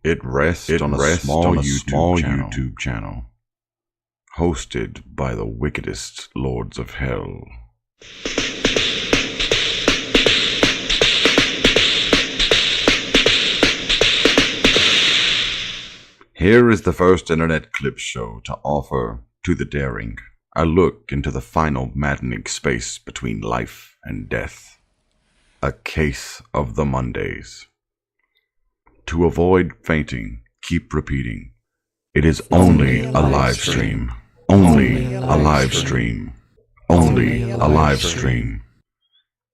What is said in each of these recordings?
It rests on a small YouTube channel, hosted by the wickedest lords of hell. Here is the first internet clip show to offer to the daring a look into the final maddening space between life and death. A case of the Mondays. To avoid fainting, keep repeating. It is only a live stream. Only a live stream. Only a live stream.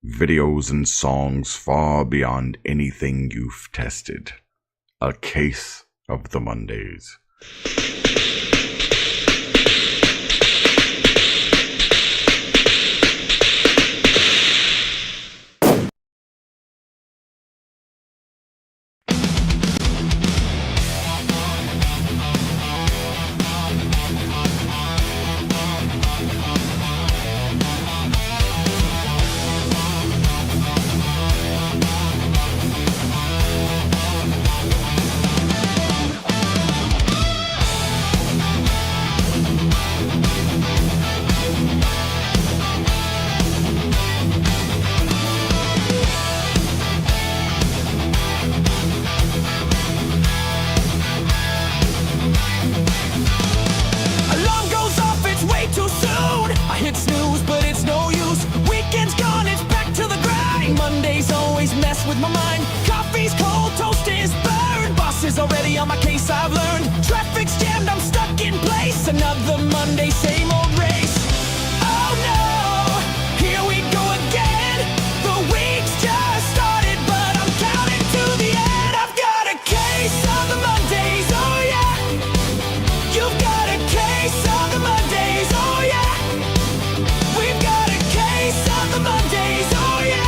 Videos and songs far beyond anything you've tested. A case of the Mondays. With my mind, coffee's cold, toast is burned. Boss is already on my case, I've learned. Traffic's jammed, I'm stuck in place. Another Monday, same old race. Oh no, here we go again. The week's just started, but I'm counting to the end. I've got a case of the Mondays, oh yeah. You've got a case of the Mondays, oh yeah. We've got a case of the Mondays, oh yeah.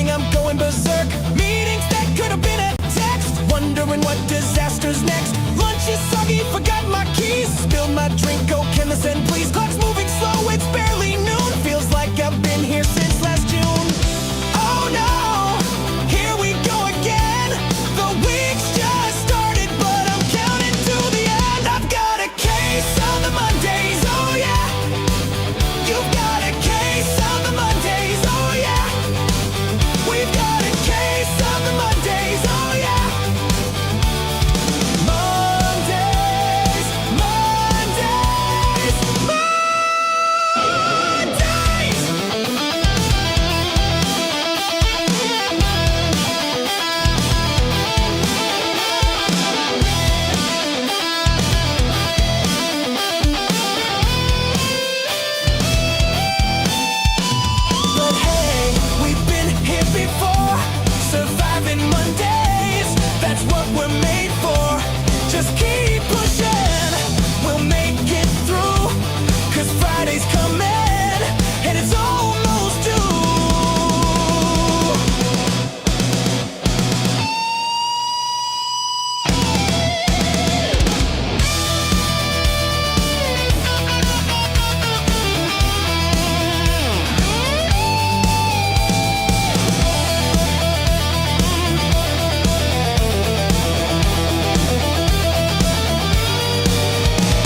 I'm going berserk. Meetings that could have been a text. Wondering what disaster's next. Lunch is soggy, forgot my keys. Spilled my drink, oh can this end please? Clock's moving slow, it's barely noon. Feels like I've been here since last June. Oh no, here we go again. The week's just started, but I'm counting to the end. I've got a case of the Mondays, oh yeah. You've got a case of the Mondays, oh yeah. We've got a case of the Mondays, oh yeah. Mondays, Mondays, But hey, we've been here before. Surviving Mondays, that's what we're made for. Just keep pushing, we'll make it through. 'Cause Friday's coming, and it's almost due.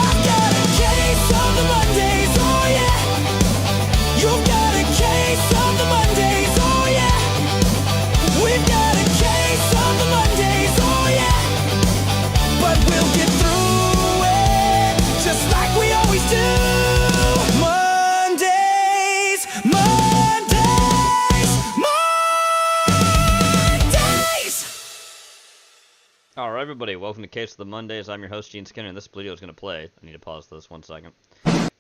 I've got a case of the Mondays, oh yeah. You've got a case of the Mondays, oh yeah. We've got a case of the Mondays, oh yeah. But we'll get through it, just like we always do. Mondays, Mondays, Mondays. Alright everybody, welcome to Case of the Mondays. I'm your host Gene Skinner and this video is going to play. I need to pause this 1 second.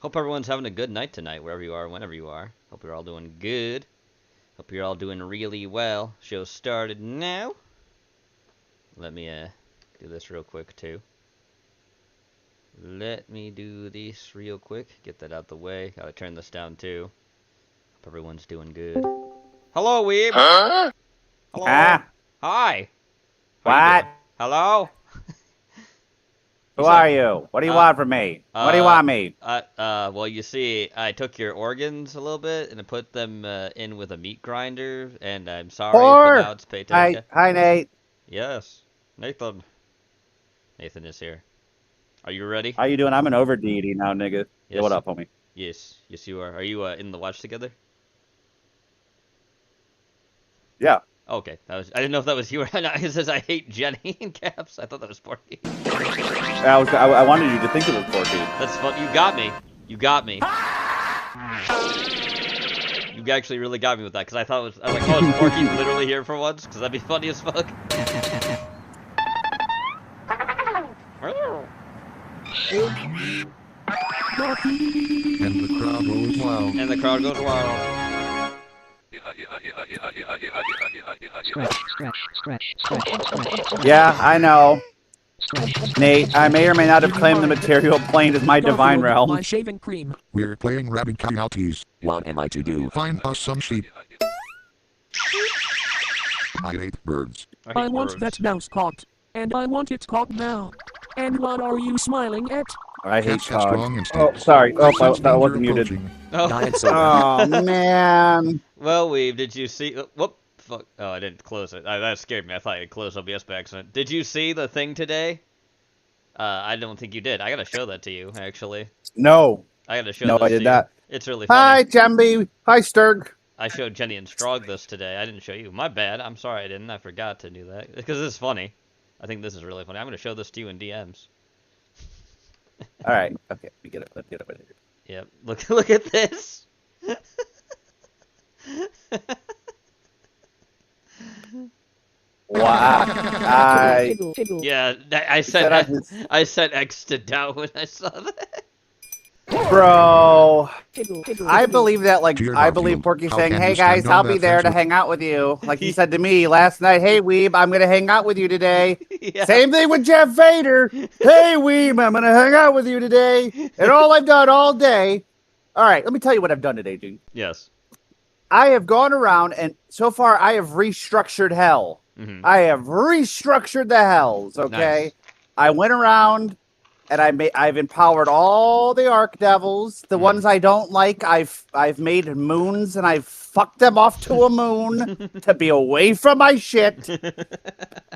Hope everyone's having a good night tonight, wherever you are, whenever you are. Hope you're all doing good. Hope you're all doing really well. Show started now. Let me do this real quick too. Let me do this real quick. Get that out the way. Gotta turn this down too. Hope everyone's doing good. Hello, Weeb! Huh? Hello. Ah, Hi. How you what? doing? Hello. Who You sound- are you? What do you uh, want from me? What do you want me? Well, you see, I took your organs a little bit and I put them in with a meat grinder, and I'm sorry, but now Or it's payday. hi, hi, Nate. Yes, Nathan. Nathan is here. Are you ready? How you doing? I'm an over deity now, nigga. Yeah, what Yes, up, homie? yes, you are. Are you in the watch together? Yeah. Okay, I didn't know if that was you or not. It says I hate Jenny in caps. I thought that was Porky. I wanted you to think it was Porky. That's fun. You got me. You got me. You actually really got me with that because I was like, oh, is Porky literally here for once? Because that'd be funny as fuck. And the crowd goes wild. And the crowd goes wild. Yeah, I know. Nate, I may or may not have claimed the material plane as my divine realm. My shaving cream. We're playing rabbit coyotes. What am I to do? Find us some sheep. I hate birds. I want that mouse caught. And I want it caught now. And what are you smiling at? I hate Cats have strong Todd. instincts. Oh, sorry. Oh, Since that danger wasn't muted. approaching, Oh. Diet soda. Oh, man. Well, Weeb, did you see? Whoop! Fuck! Oh, I didn't close it. That scared me. I thought I closed OBS by accident. Did you see the thing today? I don't think you did. I gotta show that to you, actually. No. I gotta show No, this I did to not. you. It's really Hi, funny. Jambi. Hi, Sturg. I showed Jenny and Strog this today. I didn't show you. My bad. I'm sorry I didn't. I forgot to do that. Because this is funny. I think this is really funny. I'm gonna show this to you in DMs. All right. Okay. Let me get it. Let's get it. Yep. Look at this. Wow. Yeah, I said I said was- I said X to down when I saw that. Bro, I believe that. Like, Dear I believe Garfield, Porky's how saying, can "Hey you stand guys, on I'll that be there fence to with- hang out with you." Like he said to me last night, "Hey Weeb, I'm gonna hang out with you today." Yeah. Same thing with Jeff Vader. "Hey Weeb, I'm gonna hang out with you today." And all I've done all day. All right, let me tell you what I've done today, Gene. Yes. I have gone around and so far I have restructured hell. Mhm. I have restructured the hells. Okay, Nice. I went around and I've empowered all the archdevils. The ones I don't like, I've made moons and I've fucked them off to a moon to be away from my shit.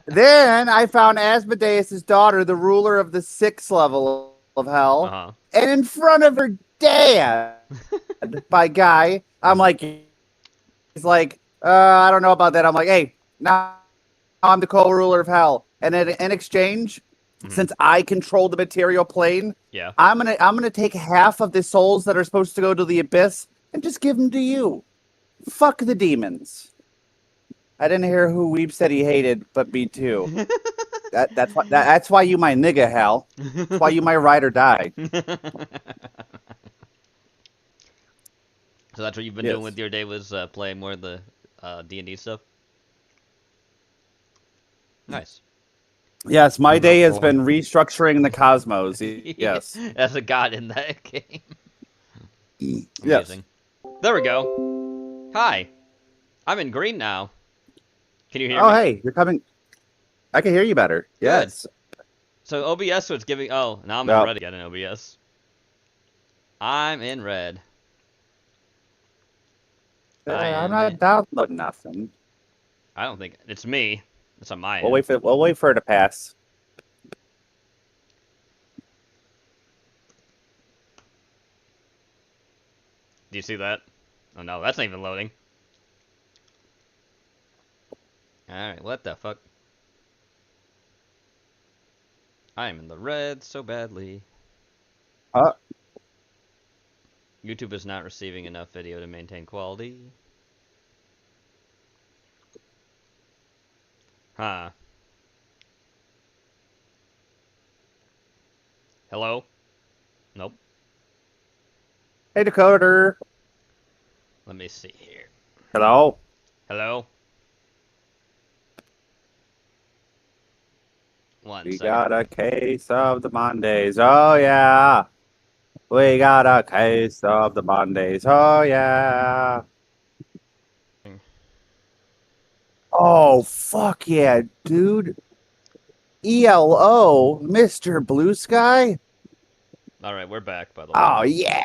Then I found Asmodeus' daughter, the ruler of the 6th level of hell, Uh-huh. and in front of her dad, by guy, I'm like, he's like, I don't know about that. I'm like, hey, now I'm the co-ruler of hell, and in exchange, since I control the material plane, Yeah. I'm gonna take half of the souls that are supposed to go to the abyss and just give them to you. Fuck the demons. I didn't hear who Weeb said he hated, but me too. That's why you my nigga, Hal. That's why you my ride or die. So that's what you've been Yes. doing with your day was playing more of the D&D stuff? Nice. Yes, my day has been restructuring the cosmos. Yes. As a god in that game. Yes. Amazing. There we go. Hi. I'm in green now. Can you hear Oh, me? hey, you're coming. I can hear you better. Yes. So OBS was giving... Oh, now I'm No. in red again in OBS. I'm in red. I'm not downloading nothing. I don't think... It's me. It's on my end. We'll wait for it to pass. Do you see that? Oh no, that's not even loading. Alright, what the fuck? I am in the red so badly. YouTube is not receiving enough video to maintain quality. Huh. Hello? Nope. Hey, Decoder. Let me see here. Hello. Hello? One We second. got a case of the Mondays. Oh, yeah. We got a case of the Mondays. Oh, yeah. Oh, fuck yeah, dude. ELO, Mr. Blue Sky. All right, we're back. By the way, Oh, yeah.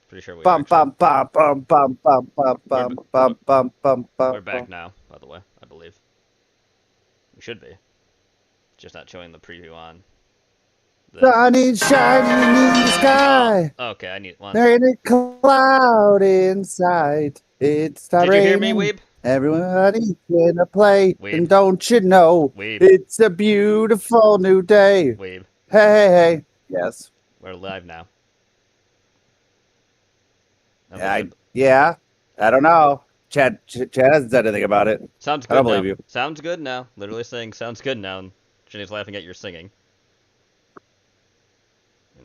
pretty sure we are. Bum, Actually. bum, bum, bum, bum, bum, bum, bum, bum, bum, bum, We're back bum. now. By the way, I believe we should be. Just not showing the preview on. Sun is shining in the sky. Oh, okay. I need one. There ain't a cloud inside. It's not Did you hear me, raining. Weeb? Everybody's gonna play. Weeb. And don't you know, Weeb. it's a beautiful new day. Weeb. Hey. Yes. We're live now. Yeah. I don't know. Chad hasn't said anything about it. Sounds good I don't now. believe you. Sounds good now. Literally saying sounds good now. And Jenny's laughing at your singing.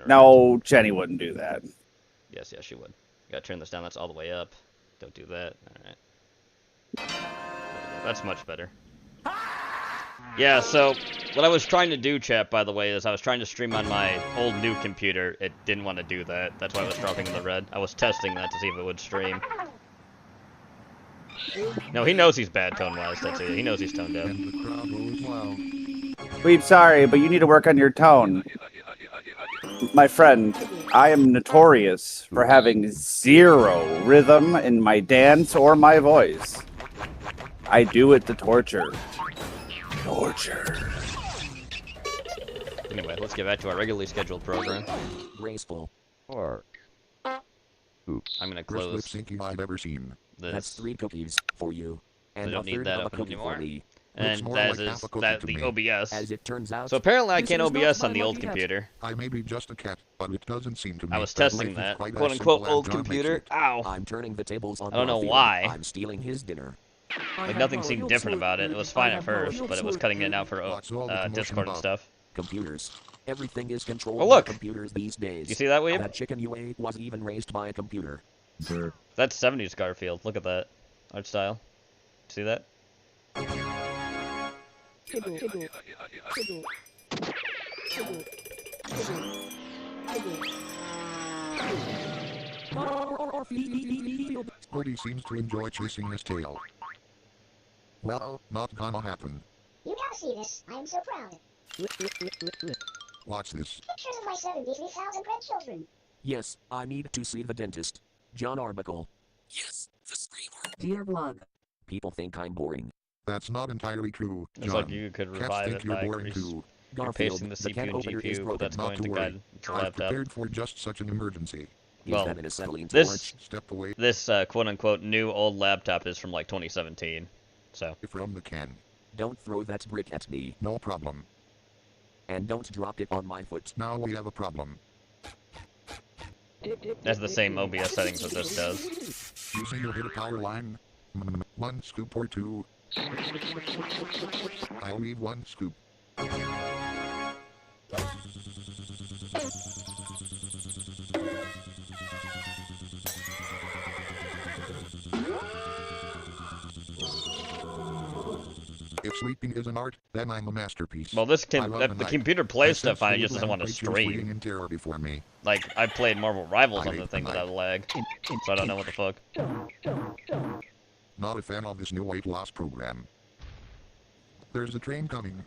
No, Jenny wouldn't do that. Yes, she would. Gotta turn this down. That's all the way up. Don't do that. Alright. That's much better. Yeah, so what I was trying to do, chat, by the way, is I was trying to stream on my old new computer. It didn't want to do that. That's why I was dropping in the red. I was testing that to see if it would stream. No, he knows he's bad tone-wise, that's it. He knows he's toned down. And the crowd goes wild. Weeb, sorry, but you need to work on your tone. My friend, I am notorious for having zero rhythm in my dance or my voice. I do it to torture. Anyway, let's get back to our regularly scheduled program. Graceful. Or... I'm gonna Worst lip close syncing I've ever seen. That's this. 3 cookies for you. And don't a need third that of a open cookie anymore. for me. And more that like is half a cookie that to the me. OBS. As it turns out, So apparently I this can't is not OBS my on the old lucky cat. computer. I may be just a cat, but it doesn't seem to me. I was that testing life is that. quite Quote as unquote simple as old John makes computer. it. Ow. I'm turning the tables on I don't know Garfield. why. I'm stealing his dinner. Like nothing seemed different about it. It was fine at first, but it was cutting in out for What's all the commotion Discord and about? stuff. Computers. Everything is controlled Oh, look! by computers these days. You see that, Weeb? That chicken you ate was even raised by a computer. That's 70s Garfield. Look at that art style. See that? Cody seems to enjoy chasing his tail. Well, not gonna happen. You gotta see this. I am so proud. Watch this. Pictures of my 73,000 grandchildren. Yes, I need to see the dentist. John Arbuckle. Yes, the screamer. Dear blood. People think I'm boring. That's not entirely true, It's John. like you could Cats revive think it you're by boring too. Garfield, pasting the the can CPU and opener is GPU, but broken. that's Not going to to worry. guide the I've laptop. prepared for just such an emergency. Is Well, that an acetylene this- torch? Step away This quote-unquote new old laptop is from like 2017. So, from the can. Don't throw that brick at me. No problem. And don't drop it on my foot. Now we have a problem. that's the same OBS settings that this does. You say you'll hit a power line? 1 scoop or 2? I'll leave 1 scoop. If sleeping is an art, then I'm a masterpiece. Well, this I can love the night. computer I plays sense stuff fine. It the just doesn't want to rampage waiting stream. in terror before me. Like I played Marvel Rivals I on the hate thing the without night. lag, so I don't know what the fuck. Not a fan of this new weight loss program. There's a train coming.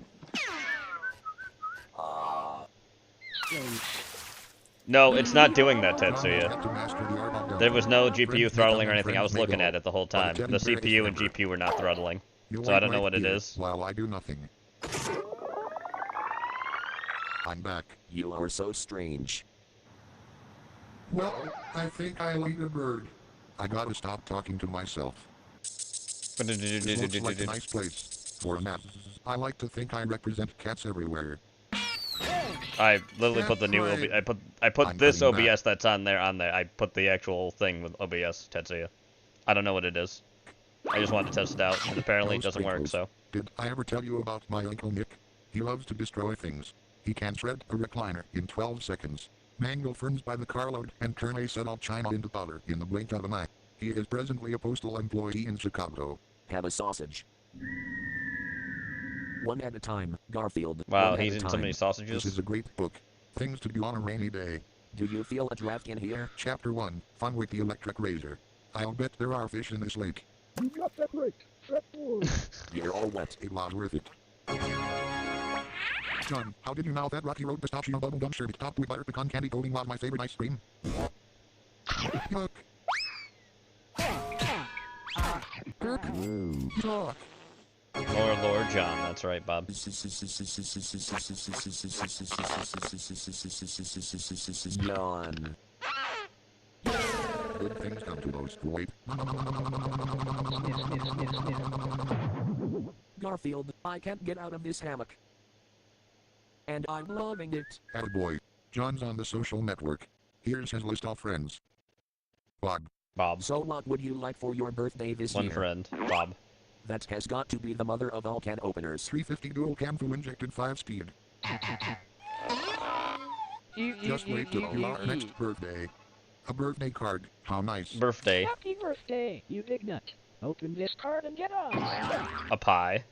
No, it's not doing that, John Tetsuya. had to master the art of There was no Friends GPU may throttling come or and anything. I was friends may looking go. at it the whole But time. it's The getting very CPU and clever. GPU were not throttling. You So I wait don't know right what it here is. While I do nothing. I'm back. You are so strange. Well, I think I'll eat a bird. I gotta stop talking to myself. This looks like a nice place for a nap. I like to think I represent cats everywhere. I literally put the new That's right. I put I'm this putting that. OBS that's on there. I put the actual thing with OBS, Tetsuya. I don't know what it is. I just wanted to test it out, and apparently it Those doesn't work. sprinkles. So Did I ever tell you about my Uncle Nick? He loves to destroy things. He can shred a recliner in 12 seconds. Mango ferns by the carload and turn a set of china into powder in the blink of an eye. He is presently a postal employee in Chicago. Have a sausage. One at a time, Garfield. wow, one at he's a eating so time. many This sausages. is a great book. Things to do on a rainy day. Do you feel a draft in here? Chapter 1, Fun with the Electric Razor. I'll bet there are fish in this lake. Yeah, wet. It was worth it. John, how did you mouth that Rocky Road pistachio bubblegum sherbet topped with butter pecan candy coating was my favorite ice cream? Yuck. Kirk. Talk. Lord John, that's right, Bob. Yawn. Good things come to those who wait. Garfield, I can't get out of this hammock. And I'm loving it. Attaboy. John's on the social network. Here's his list of friends. Bob. Bob. So what would you like for your birthday this One year? friend. Bob. That has got to be the mother of all can openers. 350 dual cam full injected 5 speed. Just wait till your next birthday. A birthday card. How nice. Birthday. Happy birthday, you big nut. Open this card and get on. A pie.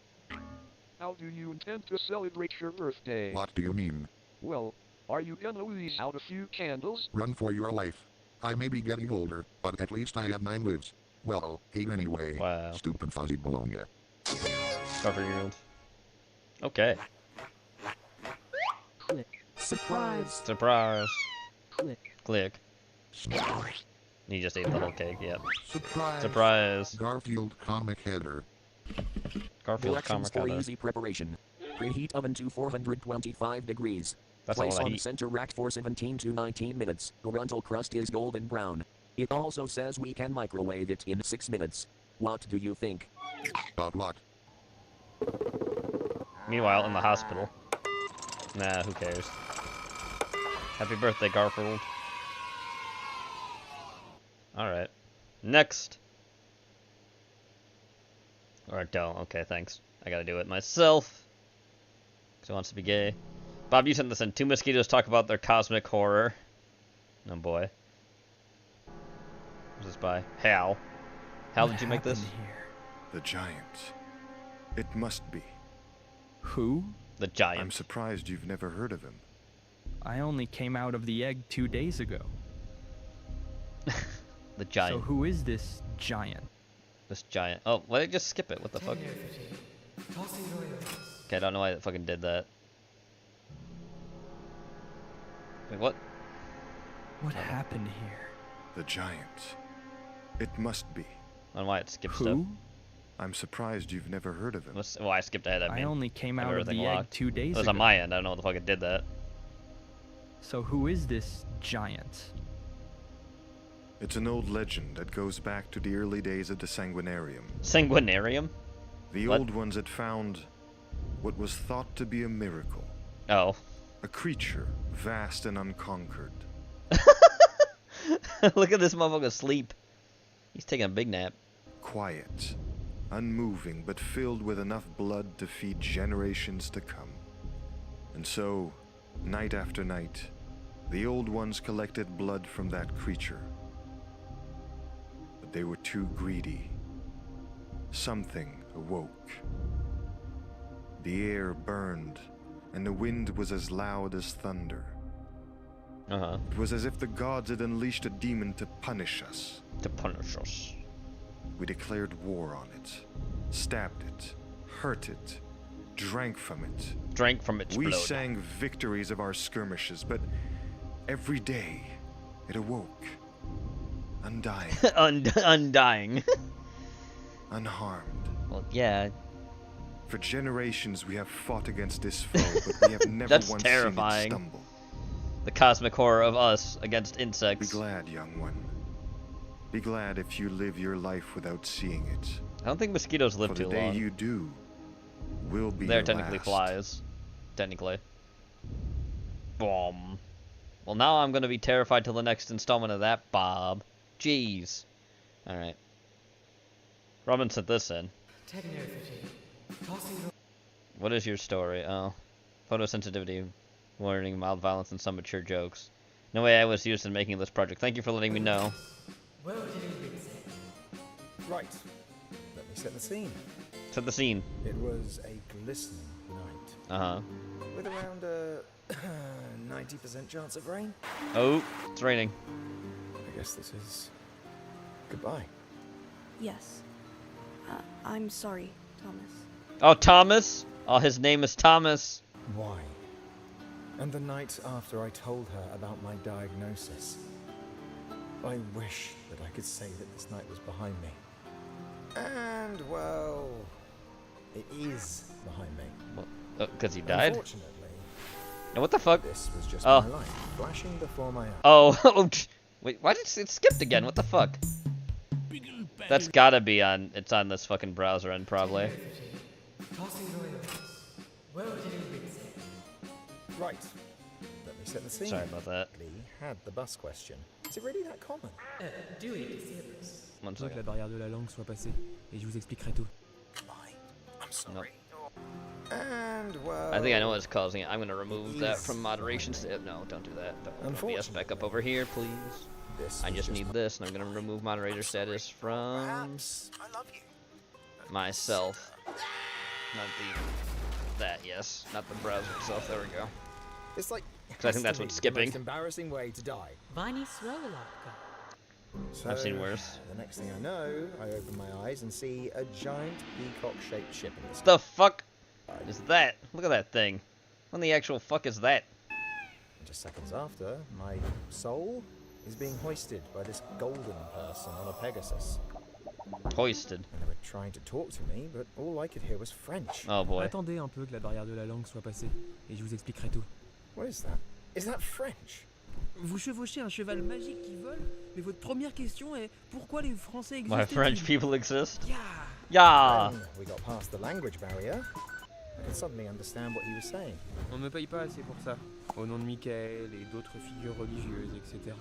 How do you intend to celebrate your birthday? What do you mean? Well, are you gonna leave out a few candles? Run for your life. I may be getting older, but at least I have 9 lives. Well, 8 anyway. Wow. Stupid fuzzy bologna. Cover your own. Okay. Click. Surprise. Surprise. Click. Click. He just ate the whole cake, yep. Surprise. Surprise. Garfield comic header. Garfield Directions comic for header. easy preparation. Preheat oven to 425 degrees. That's a Place lot of on heat. center rack for 17 to 19 minutes. Or until crust is golden brown. It also says we can microwave it in 6 minutes. What do you think? About what? Meanwhile, in the hospital. Nah, who cares? Happy birthday, Garfield. Alright. Next. Or don't. Okay, thanks. I gotta do it myself. Because he wants to be gay. Bob, you sent this in. 2 mosquitoes talk about their cosmic horror. Oh boy. Who's this by? Hal. Hal, did you make this? The giant. It must be. Who? The giant. I'm surprised you've never heard of him. I only came out of the egg 2 days ago. The giant. So who is this giant? This giant. Oh, why did I just skip it? What the fuck? Okay, I don't know why it fucking did that. Wait, what? What happened here? The giant. It must be. I don't know why it skipped Who? stuff. I'm surprised you've never heard of him. Well, I skipped ahead. I mean, I only came have out of everything the egg locked. 2 days It was ago. on my end. I don't know what the fuck it did that. So who is this giant? It's an old legend that goes back to the early days of the Sanguinarium. Sanguinarium? The What? old ones had found what was thought to be a miracle. Oh. A creature, vast and unconquered. Look at this motherfucker sleep. He's taking a big nap. Quiet, unmoving, but filled with enough blood to feed generations to come. And so, night after night, the old ones collected blood from that creature. But they were too greedy. Something awoke. The air burned, and the wind was as loud as thunder. Uh-huh. It was as if the gods had unleashed a demon to punish us. To punish us. We declared war on it, stabbed it, hurt it, drank from it. Drank from its We blood. sang victories of our skirmishes, but every day it awoke, undying, Undying. unharmed. Well, yeah. For generations we have fought against this foe, but we have never That's once terrifying. seen it stumble. The cosmic horror of us against Be insects. glad, young one. Be glad if you live your life without seeing it. I don't think mosquitoes live For the too day long. you do will be They're your technically last. flies. Technically. Boom. Well, now I'm gonna be terrified till the next installment of that, Bob. Jeez. Alright. Robin sent this in. What is your story? Oh. Photosensitivity, warning, mild violence, and some mature jokes. No way I was used in making this project. Thank you for letting me know. Right. Let me set the scene. Set the scene. It was a glistening night. Uh-huh. With around a 90% chance of rain. Oh, it's raining. I guess this is goodbye. Yes. I'm sorry, Thomas. Oh, Thomas? Oh, his name is Thomas. Why? And the night after I told her about my diagnosis, I wish that I could say that this night was behind me. And, well, it is behind me. Because he died? Unfortunately, And what the fuck? this was just Oh. my life, flashing before my eyes. Oh, wait, why did it skipped again? What the fuck? That's gotta be on, it's on this fucking browser end, probably. Right. Let me set the scene. Sorry about that. Lee had the bus question. Is it really that common? One Je veux que la second. barrière de la langue soit passée, et je vous expliquerai tout. I'm sorry. And, well... I think I know what's causing it. I'm gonna remove that from moderation. No, don't do that. Don't put VS back up over here, please. This I was just need this, and I'm gonna remove moderator status from Perhaps I love you. myself. Not that, yes. Not the browser itself. There we go. It's like... Because I think that's what's The skipping. most embarrassing way to die. So, I've seen worse. The next thing I know, I open my eyes and see a giant peacock-shaped ship in the sky. The fuck is that? Look at that thing. What in the actual fuck is that? Just seconds after, my soul is being hoisted by this golden person on a Pegasus. Hoisted. And they were trying to talk to me, but all I could hear was French. Oh boy. Attendez un peu que la barrière de la langue soit passée, et je vous expliquerai tout. What is that? Is that French? Vous chevauchez un cheval magique qui vole, mais votre première question est pourquoi les Français existent? Why French people exist? Yeah. Yeah. When we got past the language barrier, I could suddenly understand what he was saying. On ne me paye pas assez pour ça. Au nom de Michael et d'autres figures religieuses, etc.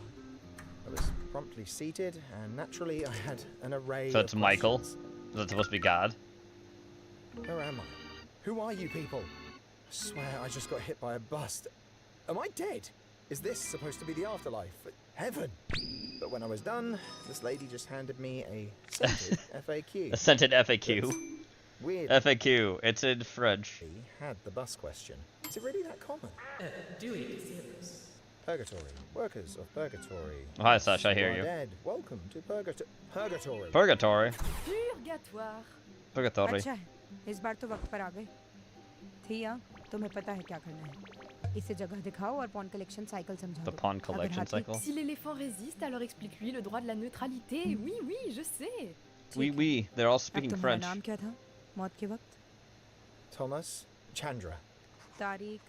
I was promptly seated, and naturally I had an array So of it's Michael? questions. Is that supposed to be God? Where am I? Who are you people? I swear I just got hit by a bus. Am I dead? Is this supposed to be the afterlife? Heaven! But when I was done, this lady just handed me a scented FAQ. A scented FAQ. Weird. FAQ. It's in French. He had the bus question. Is it really that common? Purgatory. Workers of Purgatory. Oh, hi, Sash, I hear are you. Dead. Welcome to Purgatory. Purgatory. Purgatoire. Purgatory. अच्छा है, इस बार तो वक्त पर आ गए। थिया, तुम्हें पता है क्या करना है। इसे जगह दिखाओ और pawn collection cycle समझा The दो। pawn collection अगर हाथी- cycle. Si l'éléphant résiste, alors explique-lui le droit de la neutralité. Oui, oui, je sais. Oui, they're all अब speaking तुम्हारा French. नाम क्या था? मौत के वक्त? Thomas Chandra. तारीख?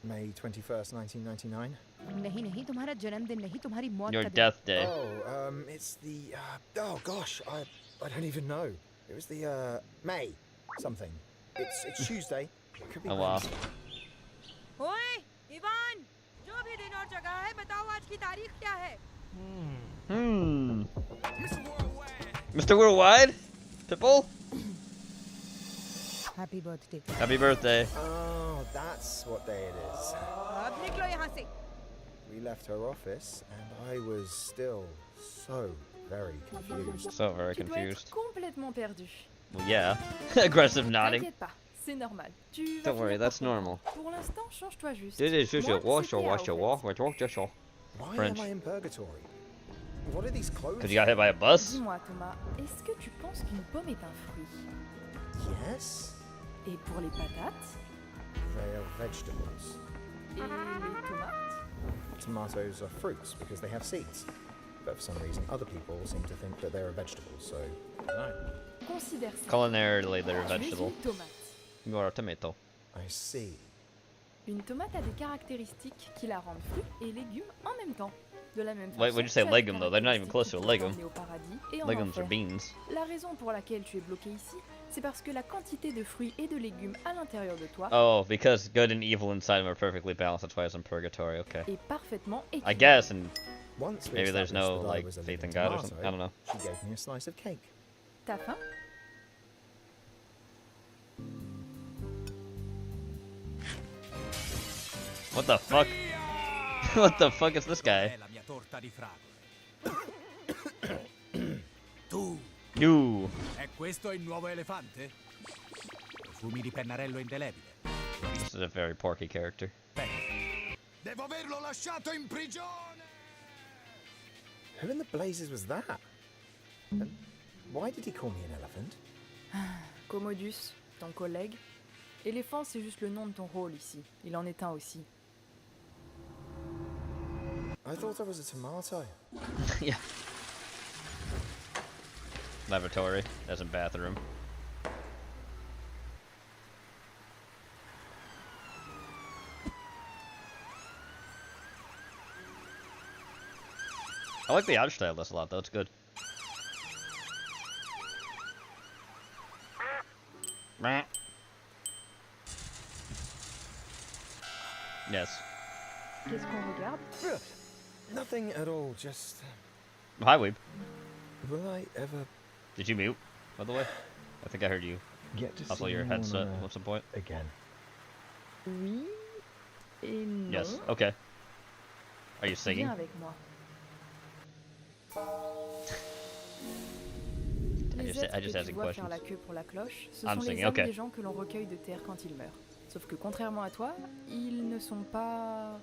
May 21st, 1999. नहीं, तुम्हारा जन्मदिन नहीं, तुम्हारी मौत Your का दिन। death day. Oh, it's the, oh gosh, I don't even know. It was the, May something. It's Tuesday. It could be Oh wow. Wednesday. ओए, इवान, जो भी दिन और जगह है, बताओ आज की तारीख क्या है? Mr. Worldwide? Pitbull? Happy birthday. Happy birthday. Oh, that's what day it is. अब निकलो यहाँ से। We left her office, and I was still so very confused. So very Tu dois confused. être complètement perdu. Well, yeah. Aggressive nodding. T'inquiète pas, c'est normal. Tu vas Don't worry, finir that's par comprendre. normal. Pour l'instant, change-toi juste. This is just a Moi, wash c'était or wash à or Auvergne. wash. Why French. am I in purgatory? What are these clothes? Because you got hit by a bus? Dis-moi, Thomas, est-ce que tu penses qu'une pomme est un fruit? Yes, Et pour les patates? they are vegetables. Et les tomates? Tomatoes are fruits because they have seeds. But for some reason, other people seem to think that they're vegetables, so I don't know. Considère ça. Culinarily, they're Tu es vegetable. une tomate. You are a tomato. I see. Une tomate a des caractéristiques qui la rendent fruit et légume en même temps. De la même façon, Wait, what'd you say, tu as des legume, though? They're not even close to a caractéristiques qui legume. peuvent t'emmener au paradis et en Legumes are enfer. beans. La raison pour laquelle tu es bloqué ici, c'est parce que la quantité de fruits et de légumes à l'intérieur de toi Oh, because good and evil inside him are perfectly balanced. That's why it's in purgatory. Okay. est parfaitement I équilibrée. guess, and Once we maybe there's no established that I like was a faith in living God or something. I tomato, don't know. She gave me a slice of cake. T'as faim? What the fuck? What the fuck is this guy? La mia torta di fragola. Tu, You. è questo il nuovo elefante? Fumi di pennarello indelebile. This is a very porky character. Devo averlo lasciato in prigione! Who in the blazes was that? And why did he call me an elephant? Commodus, ton collègue. Éléphant, c'est juste le nom de ton rôle ici. Il en est un aussi. I thought I was a tomato. Yeah. Lavatory, as in bathroom. I like the art style of this a lot, though. It's good. Yes. Qu'est-ce qu'on regarde? Nothing at all, just... Hi, Weeb. Will I ever... Did you mute, by the way? I think I heard you Get to hustle see your headset Mona at some point. again. Oui et non. Yes, okay. Are you singing? Viens avec moi. Les êtres I just que tu asking vois questions. faire la queue pour la cloche, ce I'm sont singing, les âmes okay. des gens que l'on recueille de terre quand ils meurent. Sauf que contrairement à toi, ils ne sont pas...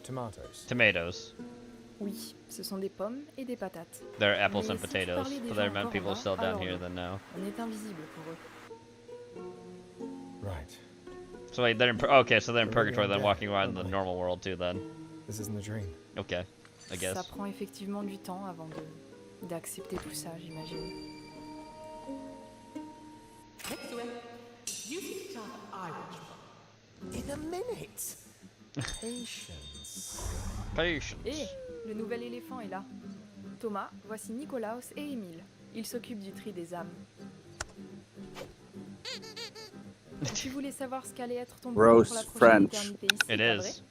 Tomatoes. Tomatoes. Oui, ce sont des pommes et des patates. They're apples Mais and si tu potatoes. parlais des But gens there meant encore people en bas, still down alors here non. than now. On est invisible pour eux. Right. So wait, they're in okay, so they're in They're really purgatory, then undead, walking around in the aren't they? normal world too, then. This isn't a dream. Okay, I guess. Ça prend effectivement du temps avant d'accepter tout ça, j'imagine. Next to him, you sit down, I watch from. In a minute. Patience. Patience. Hé, le nouvel éléphant est là. Thomas, voici Nicolaus et Émile. Ils s'occupent du tri des âmes. Tu voulais savoir ce qu'allait être ton boulot Rose pour la prochaine French. éternité ici, It pas is.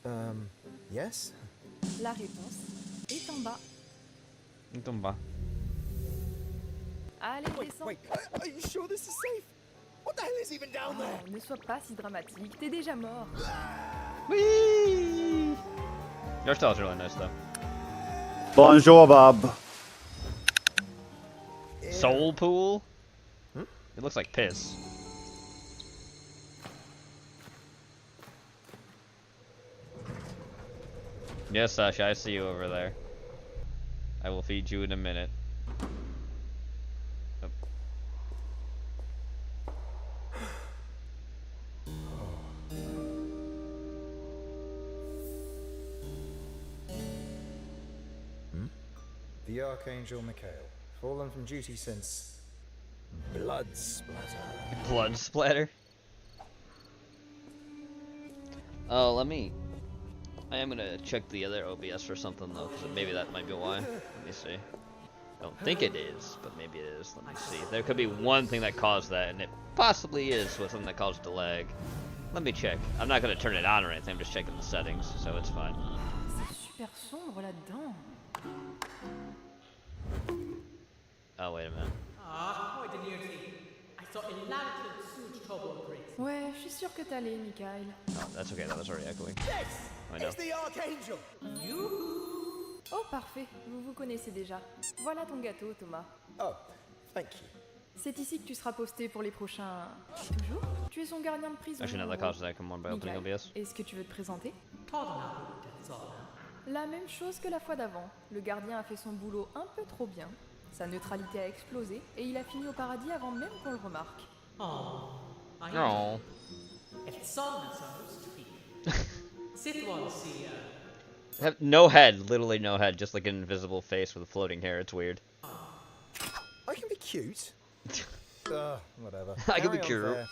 vrai? Yes? La réponse est en bas. Tumba. Allez, descends. Wait, are you sure this is safe? What the hell is even down there? Oh, ne sois pas si dramatique, t'es déjà mort. Whee! Your style's really nice though. Bonjour, Bob. Soul pool? It looks like piss. Yes, Sasha, I see you over there. I will feed you in a minute. Oh. The Archangel Mikhail. Fallen from duty since... Blood splatter. Blood splatter? Oh, let me... I am gonna check the other OBS for something though, because maybe that might be why. Let me see. I don't think it is, but maybe it is. Let me see. There could be one thing that caused that, and it possibly is something that caused the lag. Let me check. I'm not gonna turn it on or anything, I'm just checking the settings, so it's fine. C'est super sombre là-dedans. Oh, wait a minute. Ah, quite a new thing. I saw a lantern suit trouble breaks. Ouais, je suis sûre que t'allais, Michael. Oh, that's okay, that was already echoing. Yes! I know. It's the Archangel! You! Oh, parfait, vous vous connaissez déjà. Voilà ton gâteau, Thomas. Oh, thank you. C'est ici que tu seras posté pour les prochains... Toujours? Tu es son gardien de prison. Actually, no, that causes that come on by opening Michael, OBS. est-ce que tu veux te présenter? Toddler, that's all. La même chose que la fois d'avant. Le gardien a fait son boulot un peu trop bien. Sa neutralité a explosé et il a fini au paradis avant même qu'on le remarque. Oh, I Oh. It's son, so to speak. Sit one, see, Have no head, literally no head, just like an invisible face with floating hair. It's weird. I can be cute. Whatever. I can be Carry on cute. there.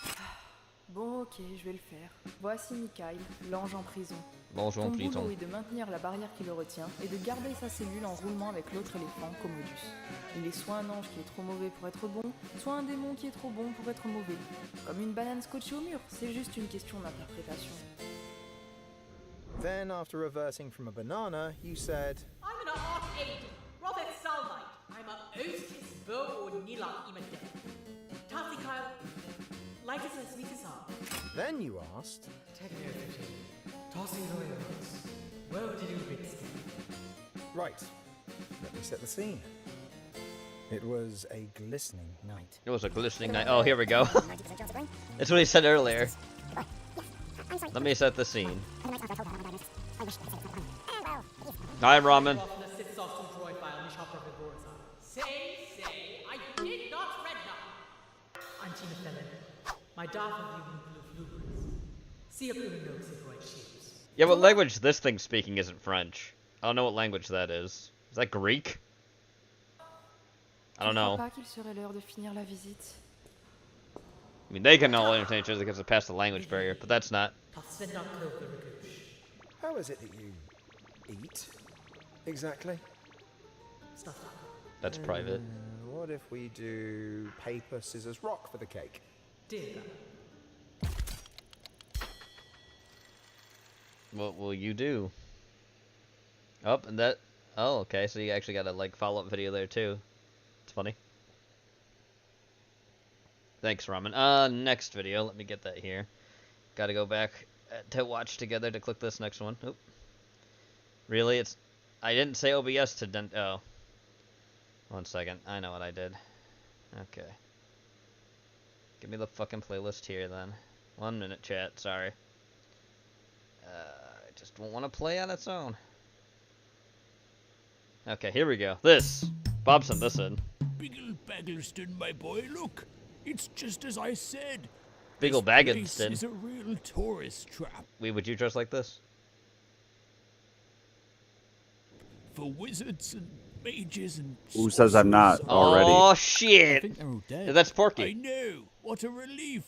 Bon, ok, je vais le faire. Voici Mikhail, l'ange en prison. L'ange en Ton prison. boulot est de maintenir la barrière qui le retient et de garder sa cellule en roulement avec l'autre éléphant, Commodus. Il est soit un ange qui est trop mauvais pour être bon, soit un démon qui est trop bon pour être mauvais. Comme une banane scotchée au mur, c'est juste une question d'interprétation. Then, after reversing from a banana, you said... I'm an archangel, Robert Salvite. I'm a Otis Bo or Nila Imade. Tassi Kyle, light as sweet as are. Then you asked... Tossing oils. Well to do, Bitsky. Right. Let me set the scene. It was a glistening night. It was a glistening night. Oh, here we go. That's what he said earlier. Let me set the scene. Hi, Ramen. Say, I did not read now. My daughter blue flutes. See if you know the right shoes. Yeah, what language this thing's speaking isn't French. I don't know what language that is. Is that Greek? I don't know. Pas qu'il serait l'heure de finir la visite. I mean, they can all entertain each other because they passed the language barrier, but that's not. How is it that you eat? Exactly. That's private. What if we do paper, scissors, rock for the cake? What will you do? Oh, and that... Oh, okay, so you actually got a, like, follow-up video there, too. It's funny. Thanks, Ramen. Next video. Let me get that here. Gotta go back to watch together to click this next one. Oop. Really? It's... I didn't say OBS to oh. 1 second. I know what I did. Okay. Give me the fucking playlist here, then. 1 minute, chat. Sorry. I just don't want to play on its own. Okay, here we go. This. Bob sent this in. Biggle Baggleston, my boy, look. It's just as I said. Biggle Baggleston. This is a real tourist trap. Would you dress like this? For wizards and mages and... Who says I'm not already? Oh, I shit. think they're all dead. Yeah, that's Porky. I know. What a relief.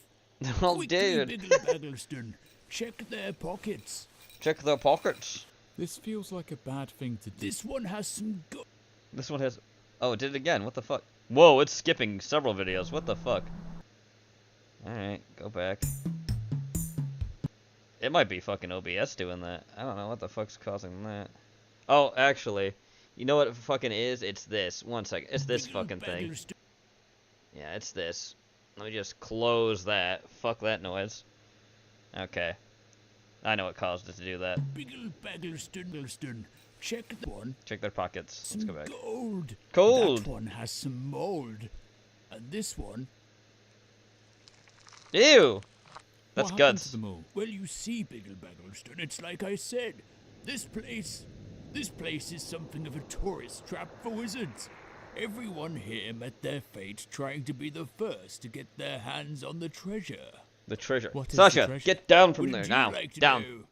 Oh, Quickly, dude. Biggle Baggleston. Check their pockets. Check their pockets. This feels like a bad thing to do. This one has some go... This one has... Oh, it did it again. What the fuck? Whoa, it's skipping several videos. What the fuck? Alright, go back. It might be fucking OBS doing that. I don't know what the fuck's causing that. Oh, actually, you know what it fucking is? It's this. 1 second. It's this fucking thing. Yeah, it's this. Let me just close that. Fuck that noise. Okay. I know what caused it to do that. Biggle Baggleston. Check that one. Check their pockets. Let's go back. Gold. Gold. That one has some mold. And this one... Ew! That's What happened guts. to them all? Well, you see, Biggle Baggleston, it's like I said. This place is something of a tourist trap for wizards. Everyone here met their fate trying to be the first to get their hands on the treasure. The treasure. What is Sasha, the treasure? get down from Wouldn't there you now. like to Down. know?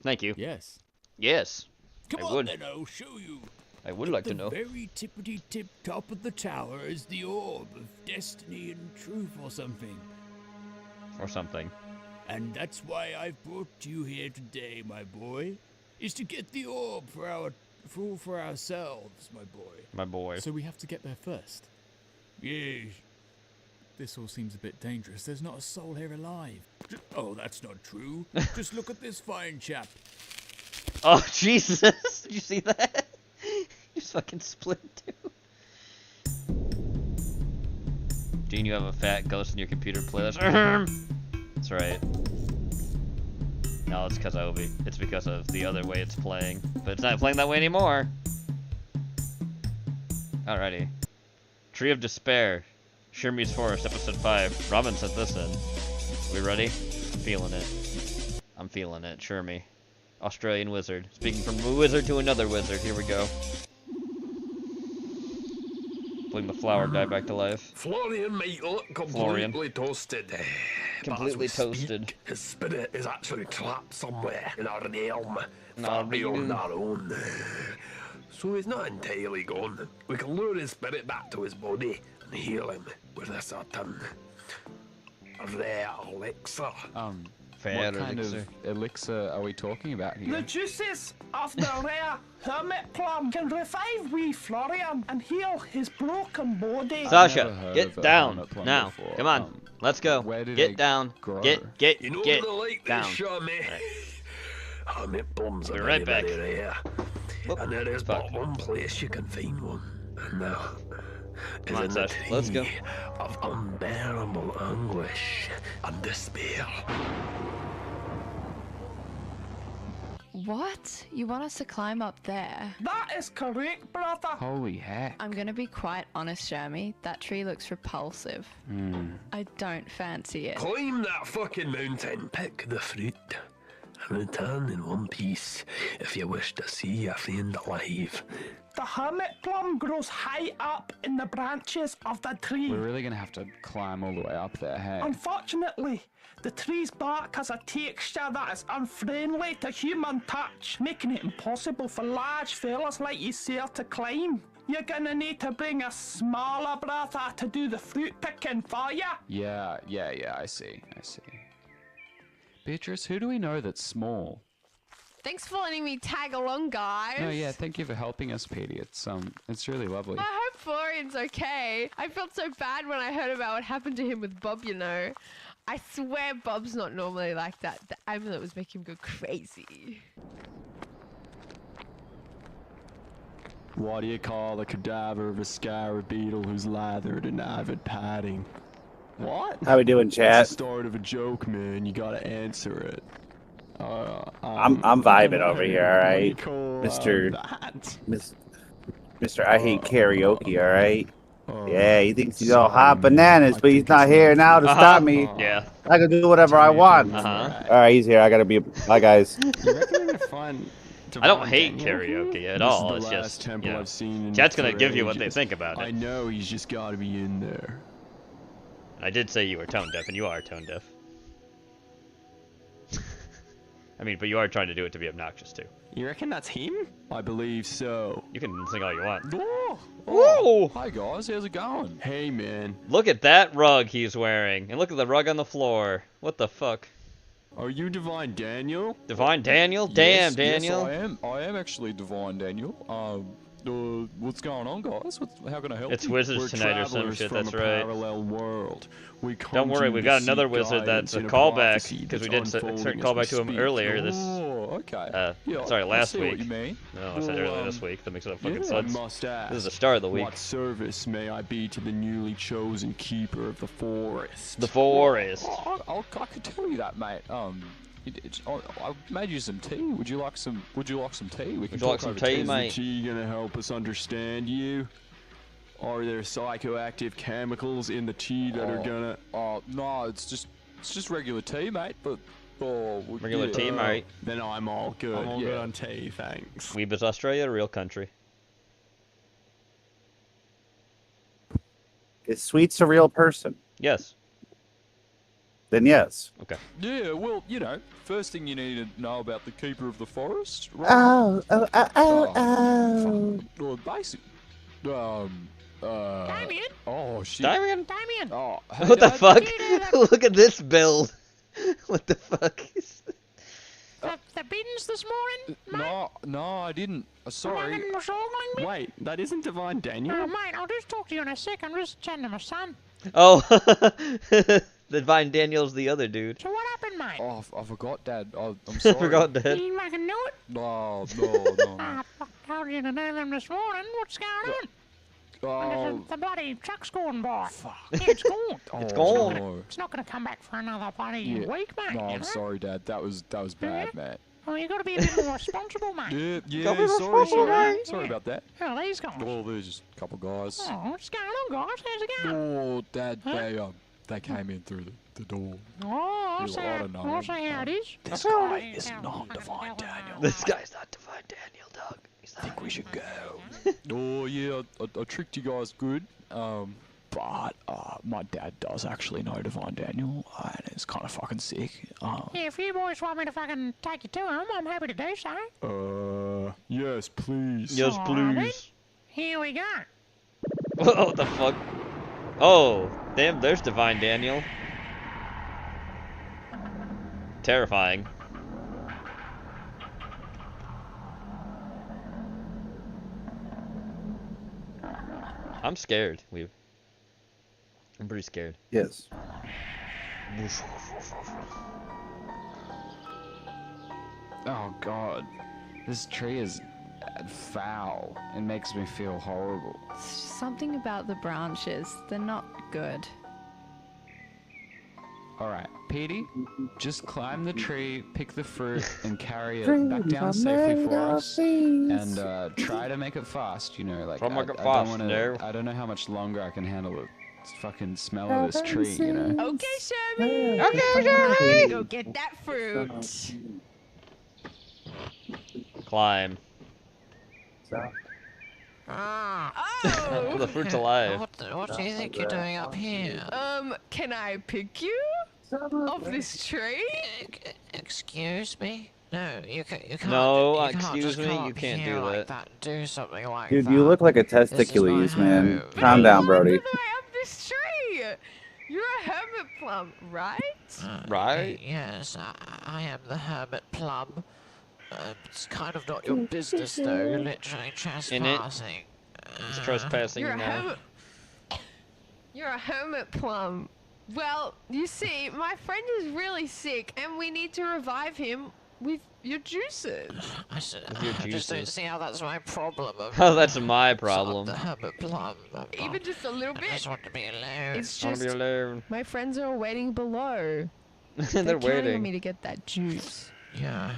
Thank you. Yes. Yes. Come I on would. then, I'll show you. I would like to know. At the very tippity-tip top of the tower is the orb of destiny and truth or something. Or something. And that's why I've brought you here today, my boy. Is to get the orb for ourselves, my boy. My boy. So we have to get there first. Yes. This all seems a bit dangerous. There's not a soul here alive. Oh, that's not true. Just look at this fine chap. Oh, Jesus! Did you see that? You just fucking split in two. Gene, you have a fat ghost in your computer playlist. That's right. No, it's because of Obi. It's because of the other way it's playing. But it's not playing that way anymore. Alrighty. Tree of Despair. Shirmy's Forest, Episode 5. Robin sent this in. We ready? Feeling it. I'm feeling it. Shirmy. Australian wizard. Speaking from a wizard to another wizard. Here we go. Bring the flower guy back to life. Florian might look completely toasted. Completely toasted. His spirit is actually trapped somewhere in our realm, far beyond our own. So he's not entirely gone. We can lure his spirit back to his body and heal him with a certain rare elixir. What kind of elixir are we talking about here? The juices of the rare hermit plum can revive wee Florian and heal his broken body. Sasha, get down now. Come on, let's go. Get down. Get You know get they like down. this, Shami. Hermit plums are Be right very, back. very rare. And there is but one place you can find one. And that is Come on, in the Sasha, let's go. tree of unbearable anguish and despair. What? You want us to climb up there? That is correct, brother. Holy heck. I'm gonna be quite honest, Jeremy. That tree looks repulsive. I don't fancy it. Climb that fucking mountain, pick the fruit, and return in one piece if you wish to see your friend alive. The hermit plum grows high up in the branches of the tree. We're really gonna have to climb all the way up there, hey? Unfortunately, the tree's bark has a texture that is unfriendly to human touch, making it impossible for large fellas like yourself to climb. You're gonna need to bring a smaller brother to do the fruit picking for ya. Yeah, I see. Beatrice, who do we know that's small? Thanks for letting me tag along, guys. No, yeah, thank you for helping us, Petey. It's really lovely. I hope Florian's okay. I felt so bad when I heard about what happened to him with Bob, you know. I swear Bob's not normally like that. The amulet was making him go crazy. What do you call the cadaver of a scarab beetle who's lathered in avid padding? What? How we doing, chat? It's the start of a joke, man. You gotta answer it. I'm vibing over here, all right, Mr. I hate karaoke, all right. Yeah, he thinks he's all hot bananas, but he's not here now to stop me. Yeah. I can do whatever I want. All right, he's here. I gotta be. Bye, guys. I don't hate karaoke at all. It's just, you know, chat's gonna give you what they think about it. I know, he's just gotta be in there. I did say you were tone deaf, and you are tone deaf. I mean, but you are trying to do it to be obnoxious too. You reckon that's him? I believe so. You can sing all you want. Oh, hi guys, how's it going? Hey man. Look at that rug he's wearing, and look at the rug on the floor. What the fuck? Are you Divine Daniel? Divine Daniel? Damn, Daniel. Yes, I am actually Divine Daniel. What's going on, guys? How can I help It's you? wizards tonight or some shit, that's right. Parallel world. Don't worry, we got another wizard that's a callback, because we did a certain callback to him earlier this... sorry, last week. What you mean. No, I said earlier this week. That makes no fucking I sense. must ask, This is the start of the week. What service may I be to the newly chosen keeper of the forest? The forest. I could tell you that, mate. I made you some tea. Would you like some tea? We can talk over tea, mate. Is the tea gonna help us understand you? Are there psychoactive chemicals in the tea that are gonna? No, it's just regular tea, mate. But regular tea, mate. Then I'm all good. I'm all good on tea, thanks. Weeb is Australia, a real country. Is Sweets a real person? Yes. Then yes. Okay. Yeah, well, you know, first thing you need to know about the keeper of the forest, right? Well, basically, Damien? Oh, shit. Damien? Oh, hey, what the Dad. fuck? Look at this build. What the fuck is The bins this morning? No, I didn't. Sorry. Wait, that isn't Divine Daniel? Oh, mate, I'll just talk to you in a sec. I'm just chatting to my son. Oh, Divine Daniel's the other dude. So what happened, mate? Oh, I forgot, Dad. I'm sorry. Forgot, Dad. You fucking knew it? No. Fuck, told you to know them this morning. What's going on? The bloody truck's going by. Fuck. Yeah, it's gone. It's gone. No. It's not going to come back for another bloody week, mate. No, you I'm know? sorry, Dad. That was bad, mate. Well, you got to be a bit more responsible, mate. Sorry about that. Oh, these guys. Oh, there's just a couple guys. Oh, what's going on, guys? How's it going? Oh, Dad, they came in through the door. Oh, I'll I don't know. I'll say how it is. This guy is not Divine Daniel. This guy's not Divine Daniel, dog. I think we should go. Oh, yeah, I tricked you guys good. But my dad does actually know Divine Daniel, and it's kind of fucking sick. Yeah, if you boys want me to fucking take you to him, I'm happy to do so. Yes, please. Yes, Alright, please. Here we go. What the fuck? Oh, damn, there's Divine Daniel. Terrifying. I'm scared, I'm pretty scared. Yes. Oh god, this tree is foul. It makes me feel horrible. Something about the branches, they're not good. Alright, Petey, just climb the tree, pick the fruit, and carry it back down safely for us. And try to make it fast, you know, like I don't know how much longer I can handle the fucking smell of this tree, you know. Okay, Sherry. Okay, Sherry. Go get that fruit. climb. Oh! The fruit's alive. What do you think you're doing up here? Can I pick you off this tree? Excuse me? No, you can't. No, you can't excuse just me, come you up can't here do like that. Do something like Dude, that. you look like a This is my testicules, man. home. Calm down, Brody. Up this tree. You're a hermit plum, right? Right? Yes, I am the hermit plum. It's kind of not your business, though. You're literally trespassing. It's trespassing now. You're a hermit plum. Well, you see, my friend is really sick, and we need to revive him with your juices. I just don't see how that's my problem. Oh, that's my problem. The hermit plum. Even just a little bit. I just want to be alone. It's I want just to be alone. my friends are waiting below. They're counting waiting. on me to get that juice. Yeah.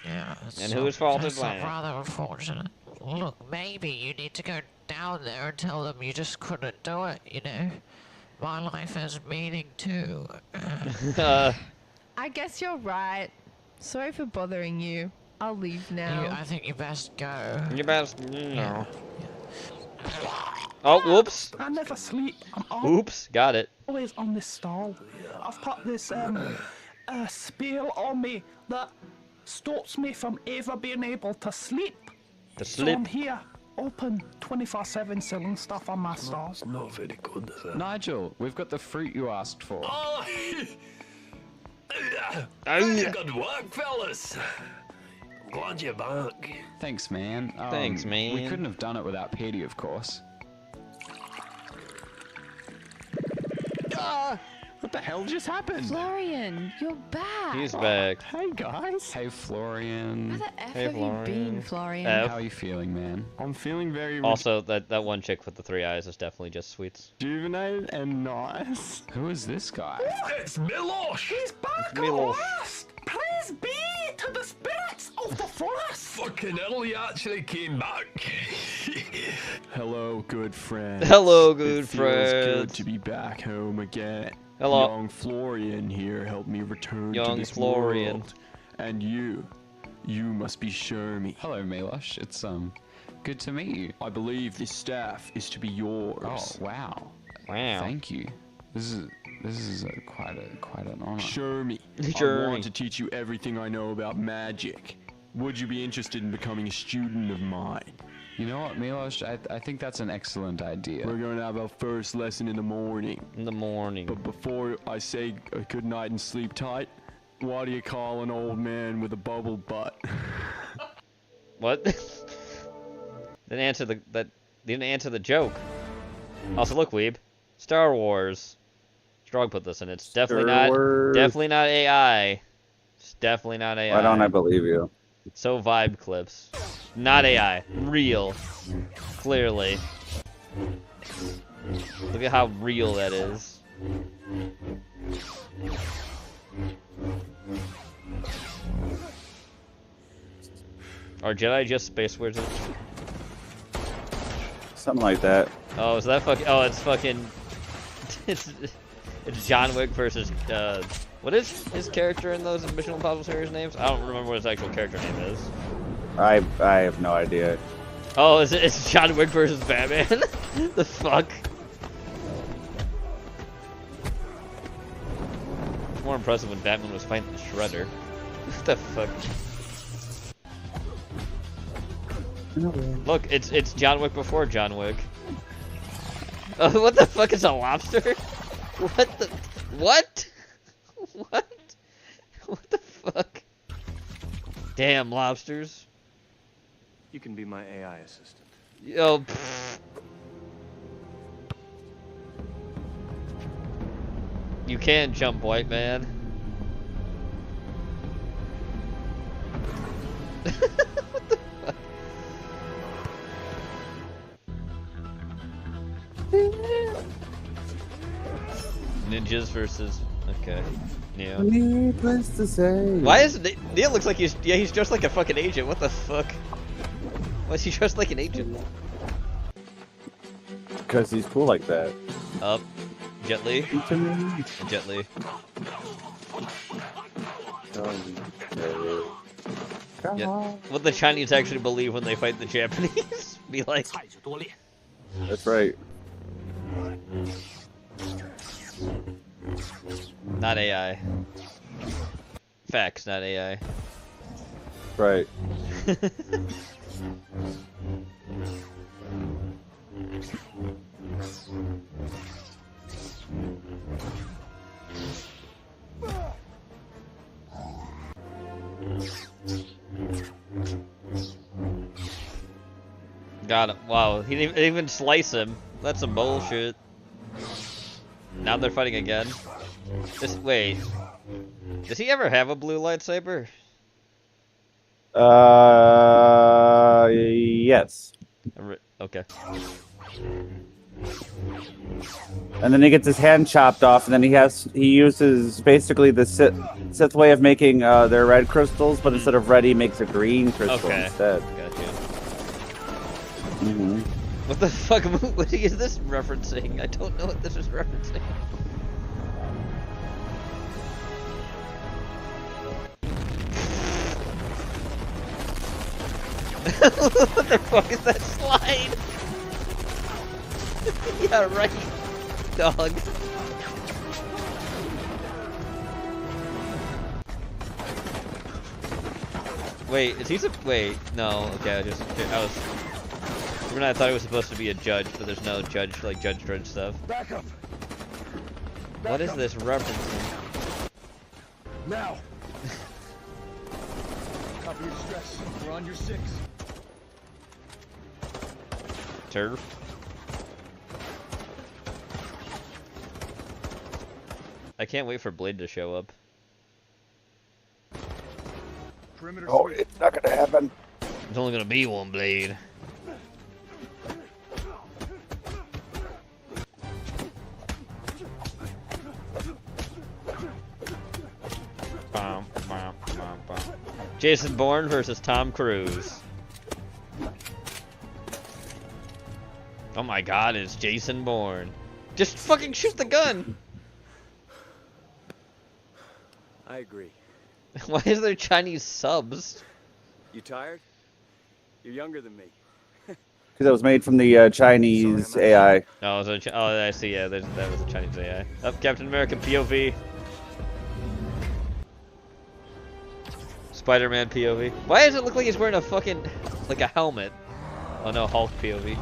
And whose fault is that? Rather unfortunate. Look, maybe you need to go down there and tell them you just couldn't do it, you know? My life has meaning too. I guess you're right. Sorry for bothering you. I'll leave now. I think you best go. You best. No. Oh, whoops. I never sleep. I'm Oops, got it. always on this stall. I've put this spell on me that stops me from ever being able to sleep. So I'm here, open 24/7, selling stuff on my stall. Not very good, is it? Nigel, we've got the fruit you asked for. Oh! Very good work, fellas. I'm glad you're back. Thanks, man. Thanks, man. We couldn't have done it without Petey, of course. What the hell just happened? Florian, you're back. He's back. Hey, guys. Hey, Florian. Where the F Hey, have you been, Florian. Florian? How are you feeling, man? I'm feeling very Also, that one chick with the 3 eyes is definitely just sweets. rejuvenated and nice. Who is this guy? It's Milosh! He's back at Milosh. last! Praise be to the spirits of the forest! Fucking hell, he actually came back. Hello, good friends. Hello, good It feels good friends. to be back home again. Hello. Young Florian here helped me return to Young this Florian. world. And you must be Shermie. Hello, Milosh. It's good to meet you. I believe this staff is to be yours. Oh, wow. Wow. Thank you. This is quite an honor. Shermie. I want to teach you everything I know about magic. Would you be interested in becoming a student of mine? You know what, Milosh? I think that's an excellent idea. We're going to have our first lesson in the morning. In the morning. But before I say a good night and sleep tight, what do you call an old man with a bubble butt? What? Didn't answer the joke. Also, look, Weeb. Star Wars. Strong put this in. It's definitely not AI. It's definitely not AI. Why don't I believe you? So vibe clips. Not AI. Real. Clearly. Look at how real that is. Are Jedi just space wizards? Something like that. Oh, is that fucking? Oh, it's fucking. It's John Wick versus. What is his character in those Mission Impossible series names? I don't remember what his actual character name is. I have no idea. Oh, it's John Wick versus Batman? The fuck? It's more impressive when Batman was fighting the Shredder. What the fuck? Look, it's John Wick before John Wick. Oh, what the fuck is a lobster? What the? What? What? What the fuck? Damn lobsters. You can be my AI assistant. Yo. Pfft. You can jump, white man. What the fuck? Ninjas versus. Okay. Yeah. Needless to say. Why is Neil looks like he's dressed like a fucking agent? What the fuck? Why is he dressed like an agent? Because he's cool like that. Up. Jet Li. Jet Li. Yeah. What the Chinese actually believe when they fight the Japanese. Be like. That's right. Not AI. Facts, not AI. Right. Got him. Wow, he didn't even slice him. That's some bullshit. Now they're fighting again. Wait. Does he ever have a blue lightsaber? Yes. Okay. And then he gets his hand chopped off, and then he uses basically the Sith way of making their red crystals, but instead of red, he makes a green crystal instead. Gotcha. Mm-hmm. What the fuck movie is this referencing? I don't know what this is referencing. What the fuck is that slide? Yeah, right, dog. Wait, is he wait, no, okay, I was when I thought it was supposed to be a judge, but there's no judge, like Judge Dredd stuff. Back up. What is this referencing? Now. Copy your stress. We're on your 6. Turf. I can't wait for Blade to show up. Oh, it's not gonna happen. There's only gonna be one Blade. Jason Bourne versus Tom Cruise. Oh my god, it's Jason Bourne. Just fucking shoot the gun! I agree. Why is there Chinese subs? You tired? You're younger than me. Because that was made from the Chinese AI. Oh, I see, yeah, that was a Chinese AI. Up, Captain America POV. Spider-Man POV. Why does it look like he's wearing a fucking, like a helmet? Oh no, Hulk POV.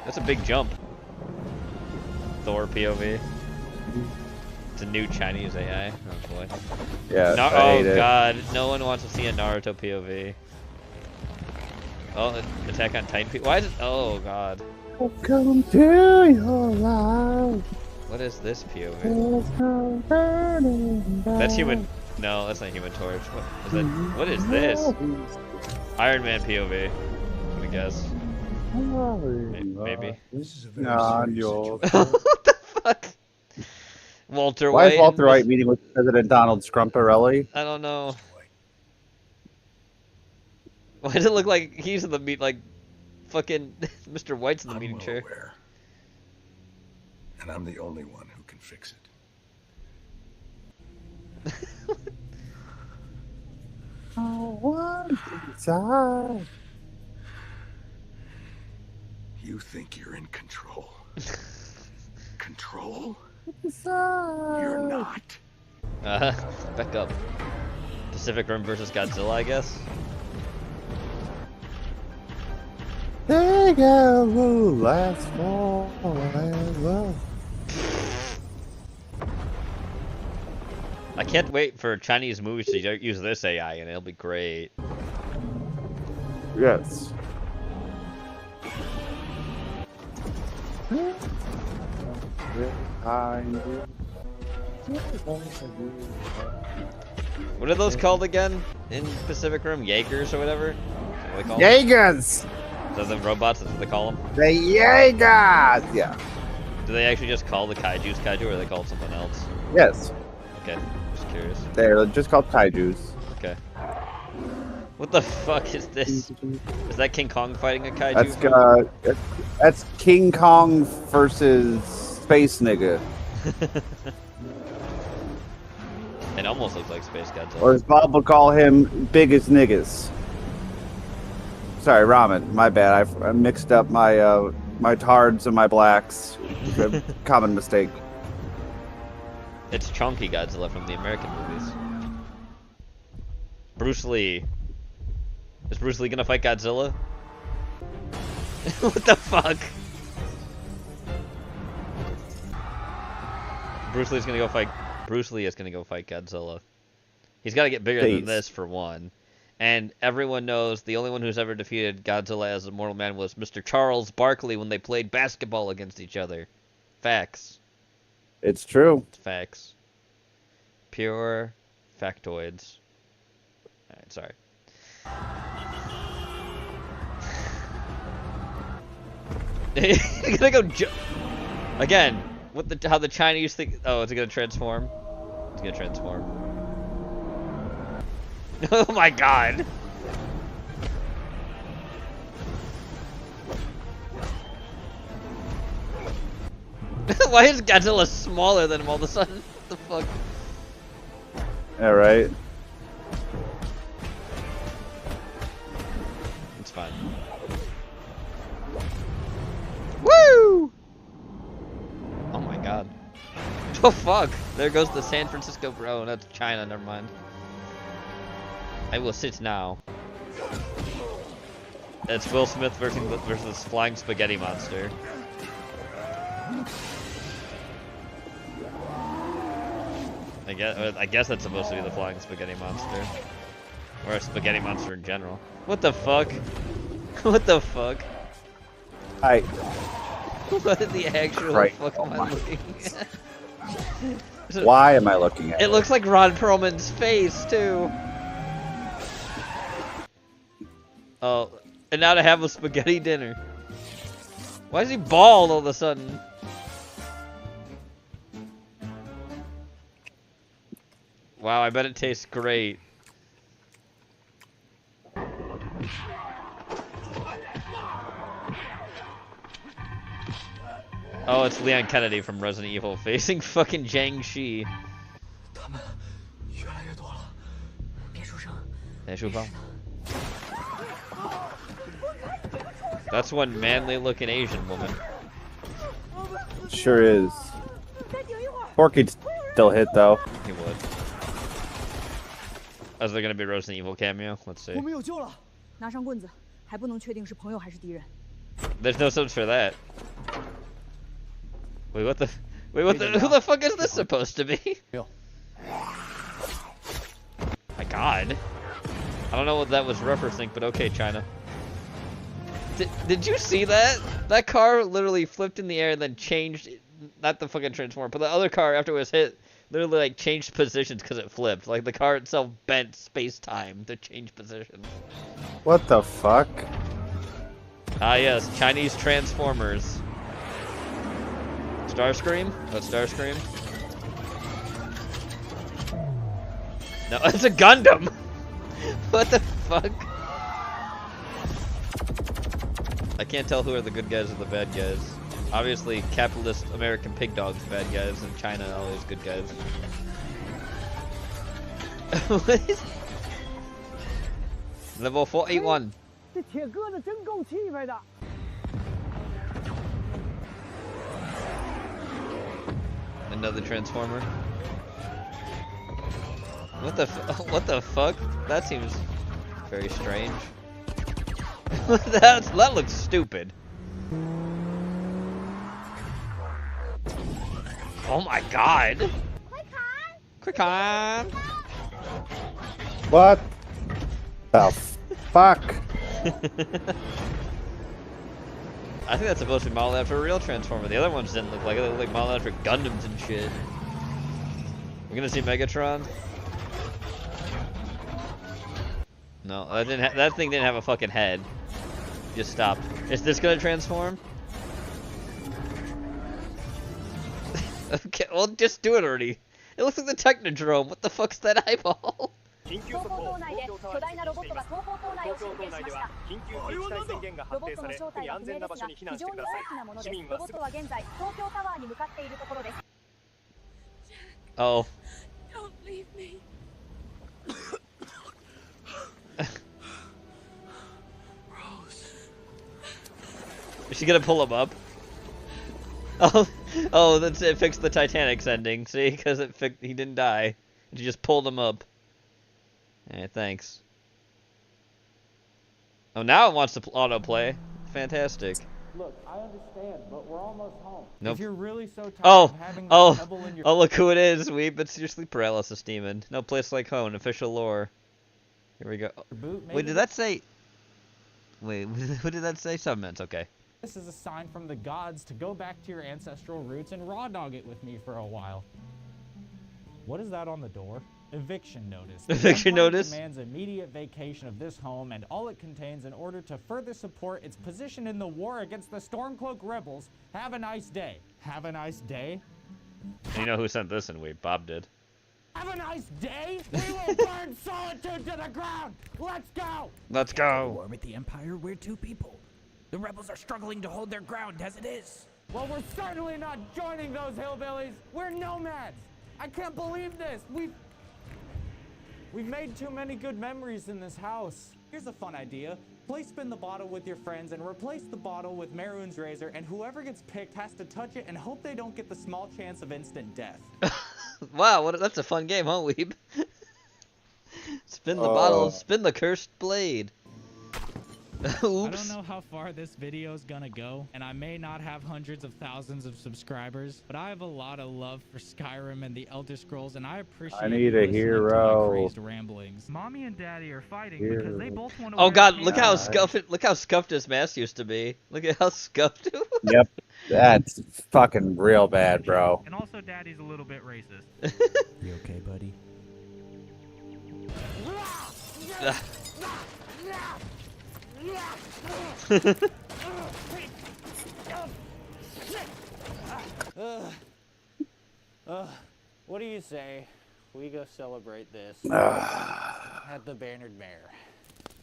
That's a big jump. Thor POV. It's a new Chinese AI. Oh boy. Yeah. Oh god, no one wants to see a Naruto POV. Oh, Attack on Titan POV. Why is it? Oh god. Welcome to your life. What is this POV? That's human. No, that's not Human Torch. What is that? What is this? Iron Man POV. I'm gonna guess. Maybe. What the fuck? Walter White. Why is Walter White meeting with President Donald Trumparelli? I don't know. Why does it look like he's in the meet, like fucking Mr. White's in the meeting chair? Aware. And I'm the only one who can fix it. Inside. You think you're in control. Control? Inside. You're not. Back up. Pacific Rim versus Godzilla, I guess. They will last forever. I can't wait for Chinese movies to use this AI, and it'll be great. Yes. What are those called again in Pacific Rim? Jaegers or whatever? What do they call Jaegers! them? So the robots, that's what they call them? The Jaegers! Yeah. Do they actually just call the kaijus kaiju, or are they called something else? Yes. Okay, just curious. They're just called kaijus. Okay. What the fuck is this? Is that King Kong fighting a kaiju? That's King Kong versus Space Nigga. It almost looks like Space Godzilla. Or as Bob would call him, biggest niggas. Sorry, ramen. My bad. I mixed up my my tards and my blacks. Common mistake. It's chunky Godzilla from the American movies. Bruce Lee. Is Bruce Lee gonna fight Godzilla? What the fuck? Bruce Lee is gonna go fight Godzilla. He's gotta get bigger than this for one. And everyone knows the only one who's ever defeated Godzilla as a mortal man was Mr. Charles Barkley when they played basketball against each other. Facts. It's true. It's facts. Pure factoids. Alright, sorry. You're gonna go again. How the Chinese think? Oh, is it gonna transform? It's gonna transform. Oh my god! Why is Godzilla smaller than him all of a sudden? What the fuck? Yeah, right. It's fine. Woo! Oh my god. Oh fuck! There goes the San Francisco bro. That's China, never mind. I will sit now. It's Will Smith versus Flying Spaghetti Monster. I guess that's supposed to be the Flying Spaghetti Monster. Or a Spaghetti Monster in general. What the fuck? What the fuck? What the actual fuck am I looking at? Why am I looking at it? It looks like Ron Perlman's face, too. Oh, and now to have a spaghetti dinner. Why is he bald all of a sudden? Wow, I bet it tastes great. Oh, it's Leon Kennedy from Resident Evil facing fucking Jiang Shi. That's one manly-looking Asian woman. Sure is. Porky'd still hit though. He would. Is there gonna be a Resident Evil cameo? Let's see. There's no subs for that. Wait, what the? Wait, what the? Who the fuck is this supposed to be? My God. I don't know what that was referencing, but okay, China. Did you see that? That car literally flipped in the air and then changed, not the fucking transformer, but the other car after it was hit, literally like changed positions because it flipped. Like the car itself bent space-time to change positions. What the fuck? Ah yes, Chinese Transformers. Starscream? What's Starscream? No, it's a Gundam! What the fuck? I can't tell who are the good guys and the bad guys. Obviously, capitalist American pig dogs bad guys, and China always good guys. What is... Level 41. Another Transformer. What the fuck? That seems very strange. That looks stupid. Oh my God! Quick on! What the fuck? I think that's supposed to be modeled after a real Transformer. The other ones didn't look like it. They look like modeled after Gundams and shit. We're gonna see Megatron? No, that thing didn't have a fucking head. Just stopped. Is this gonna transform? Okay, well just do it already. It looks like the Technodrome. What the fuck's that eyeball? Oh. Don't leave me. She's gonna pull him up. Oh, that's it. Fixed the Titanic's ending. See, because he didn't die. She just pulled him up. Hey, thanks. Oh, now it wants to autoplay. Fantastic. Look, I understand, but we're almost home. Nope. If you're really so tired of having the pebble in your... Oh, look who it is, Weeb. It's your sleep paralysis demon. No place like home, official lore. Here we go. Wait, did that say... Wait, what did that say? Summons, okay. This is a sign from the gods to go back to your ancestral roots and raw dog it with me for a while. What is that on the door? Eviction notice. Eviction notice? Demands immediate vacation of this home and all it contains in order to further support its position in the war against the Stormcloak rebels. Have a nice day. Have a nice day? You know who sent this in, Weeb? Bob did. Have a nice day? We will burn Solitude to the ground! Let's go! Let's go! War with the Empire, we're two people. The rebels are struggling to hold their ground as it is. Well, we're certainly not joining those hillbillies. We're nomads. I can't believe this. We've made too many good memories in this house. Here's a fun idea. Play spin the bottle with your friends and replace the bottle with Maroon's razor, and whoever gets picked has to touch it and hope they don't get the small chance of instant death. Wow, that's a fun game, huh, Weeb? Spin the bottle, spin the cursed blade. Oops. I don't know how far this video is gonna go, and I may not have hundreds of thousands of subscribers, but I have a lot of love for Skyrim and the Elder Scrolls, and I appreciate I need a hero. crazed ramblings. Mommy and Daddy are fighting because they both want to. Oh God, look how scuffed his mask used to be. Look at how scuffed. Yep, that's fucking real bad, bro. And also, Daddy's a little bit racist. You okay, buddy? What do you say? We go celebrate this at the Bannered Mare.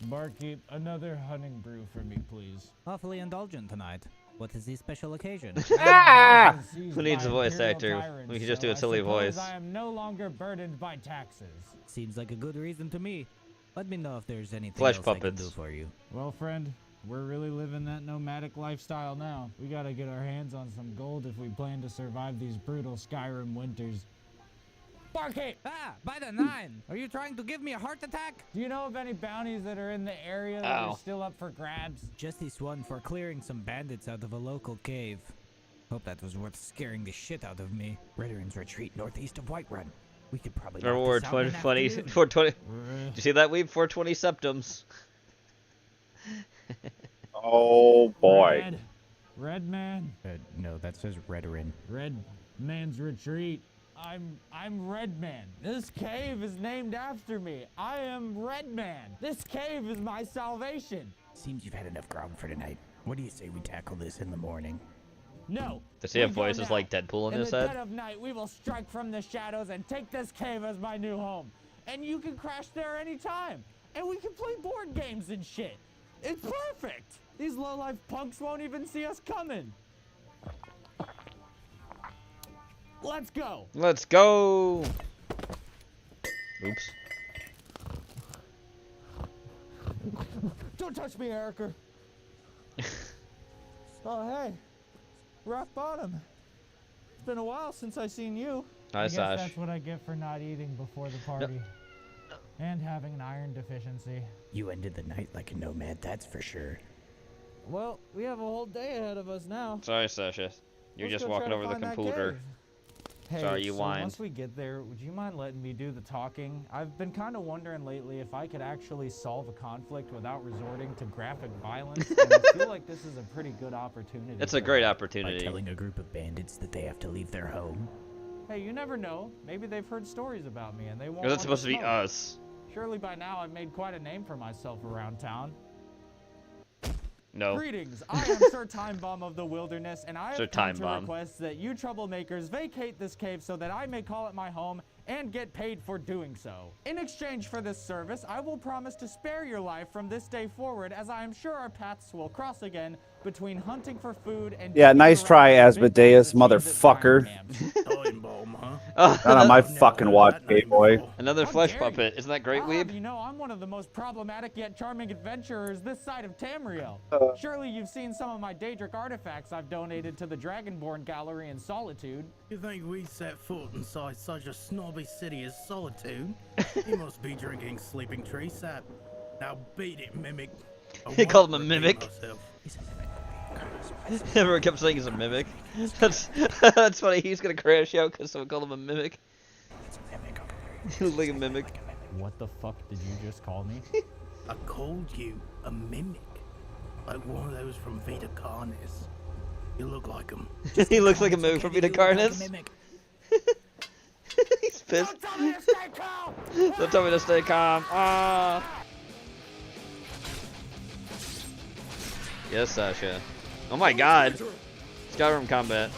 Barkeep, another hunting brew for me, please. Awfully indulgent tonight. What is the special occasion? Who needs a voice actor? We can just do a silly voice. I am no longer burdened by taxes. Seems like a good reason to me. Let me know if there's anything Flesh else puppets. I can do for you. Well, friend, we're really living that nomadic lifestyle now. We gotta get our hands on some gold if we plan to survive these brutal Skyrim winters. Barkeep! By the 9! Are you trying to give me a heart attack? Do you know of any bounties that are in the area that are still up for grabs? Just this one for clearing some bandits out of a local cave. Hope that was worth scaring the shit out of me. Veterans retreat northeast of Whiterun. We could probably Reward 420. Did you see that, Weeb? 420 septums. Oh boy. Red man. No, that says Veteran. Red man's retreat. I'm Red Man. This cave is named after me. I am Red Man. This cave is my salvation. Seems you've had enough grog for tonight. What do you say we tackle this in the morning? No. Does he have voices like Deadpool in his head? In the dead of night, we will strike from the shadows and take this cave as my new home. And you can crash there anytime. And we can play board games and shit. It's perfect. These low-life punks won't even see us coming. Let's go. Let's go. Oops. Don't touch me, Erica. Oh, hey. Rock bottom. It's been a while since I seen you. Hi, I guess Sash. that's what I get for not eating before the party. And having an iron deficiency. You ended the night like a nomad, that's for sure. Well, we have a whole day ahead of us now. Sorry, Sasha. You're Let's just go walking try to over the find that computer. cave. Hey, Sorry, you so whined. once we get there, would you mind letting me do the talking? I've been kind of wondering lately if I could actually solve a conflict without resorting to graphic violence. And I feel like this is a pretty good opportunity. It's a great By opportunity. telling a group of bandits that they have to leave their home. Hey, you never know. Maybe they've heard stories about me and they won't. Or that's want supposed to be smoke. us. Surely by now I've made quite a name for myself around town. No. Greetings, I am Sir Time Bomb of the Wilderness, and I Sir have come Time to Bomb. request that you troublemakers vacate this cave so that I may call it my home and get paid for doing so. In exchange for this service, I will promise to spare your life from this day forward, as I am sure our paths will cross again between hunting for food and... Yeah, nice try, Asmodeus, motherfucker. Not on my fucking watch, boy. Another flesh puppet. Isn't that great, Weeb? You know, I'm one of the most problematic yet charming adventurers this side of Tamriel. Surely you've seen some of my Daedric artifacts I've donated to the Dragonborn Gallery in Solitude. You think we set foot inside such a snobby city as Solitude? You must be drinking Sleeping Tree sap. Now beat it, Mimic. He called him a mimic. Everyone kept saying he's a mimic. That's funny. He's gonna crash out because someone called him a mimic. He was like a mimic. What the fuck did you just call me? I called you a mimic. Like one of those from Vita Carnis. You look like him. He looks like a mimic from Vita Carnis. He's pissed. Don't tell me to stay calm. Ah. Yes, Sasha. Oh my god. Skyrim combat.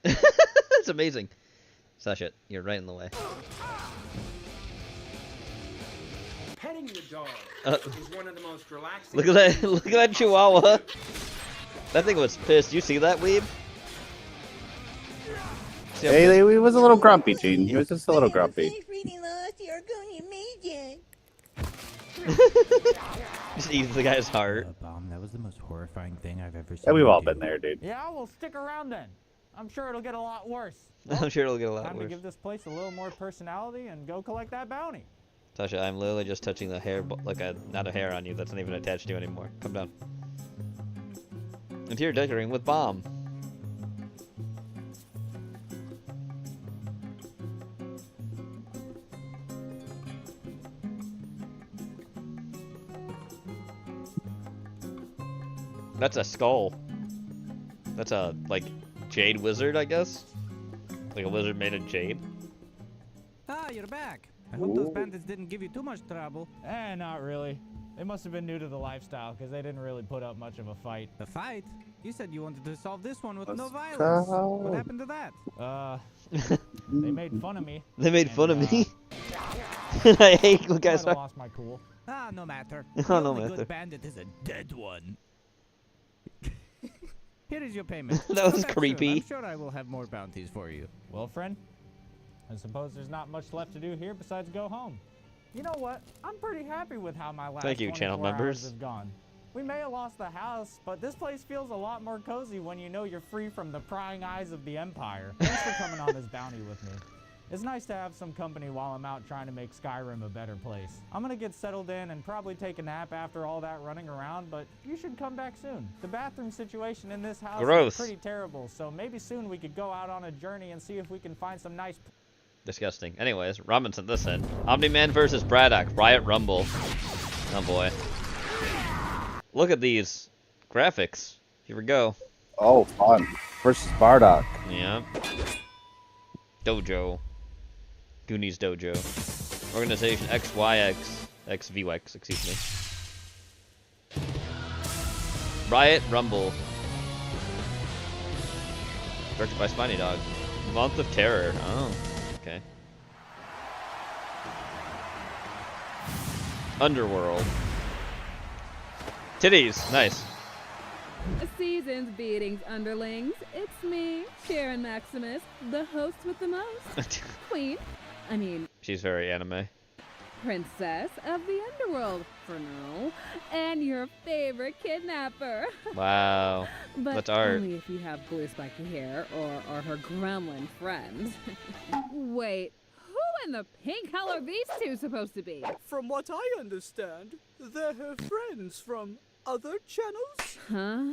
That's amazing. Sasha, you're right in the way. Petting the dog is one of the most relaxing. Look at that! Look at that Chihuahua. That thing was pissed. You see that, Weeb? Hey, he was a little grumpy, Gene. He was just a little grumpy. Just eats the guy's heart. That was the most horrifying thing I've ever seen. Yeah, we've all been there, dude. Yeah, well, stick around then. I'm sure it'll get a lot worse. I'm sure it'll get a lot Time worse. to give this place a little more personality and go collect that bounty. Sasha, I'm literally just touching the hair, like not a hair on you that's not even attached to you anymore. Come down. Interior decorating with bomb. That's a skull. That's a, like, jade wizard, I guess? Like a wizard made of jade? Ah, you're back. I hope those bandits didn't give you too much trouble. Not really. They must have been new to the lifestyle, because they didn't really put up much of a fight. A fight? You said you wanted to solve this one with no violence. What happened to that? They made fun of me. They made fun of me? I hate when guys I are... lost my cool. Ah, no matter. Oh, The no only matter. good bandit is a dead one. Here is your payment. That was Come back soon. creepy. I'm sure I will have more bounties for you. Well, friend, I suppose there's not much left to do here besides go home. You know what? I'm pretty happy with how my last Thank you, channel 24 hours members. have gone. We may have lost the house, but this place feels a lot more cozy when you know you're free from the prying eyes of the Empire. Thanks for coming on this bounty with me. It's nice to have some company while I'm out trying to make Skyrim a better place. I'm gonna get settled in and probably take a nap after all that running around, but you should come back soon. The bathroom situation in this house Gross. is pretty terrible, so maybe soon we could go out on a journey and see if we can find some nice... Disgusting. Anyways, Robin sent this in. Omni-Man versus Braddock. Riot Rumble. Oh boy. Look at these graphics. Here we go. Oh, fun. Versus Bardock. Yeah. Dojo. Goonies Dojo. Organization XVX, excuse me. Riot Rumble. Directed by Spiny Dog. Month of Terror. Oh, okay. Underworld. Titties. Nice. Season's beatings, underlings. It's me, Sharon Maximus, the host with the most. Queen. She's very anime. Princess of the Underworld, for now. And your favorite kidnapper. Wow. But That's art. only if you have blue spiky hair or are her gremlin friends. Wait, who in the pink hell are these two supposed to be? From what I understand, they're her friends from other channels? Huh?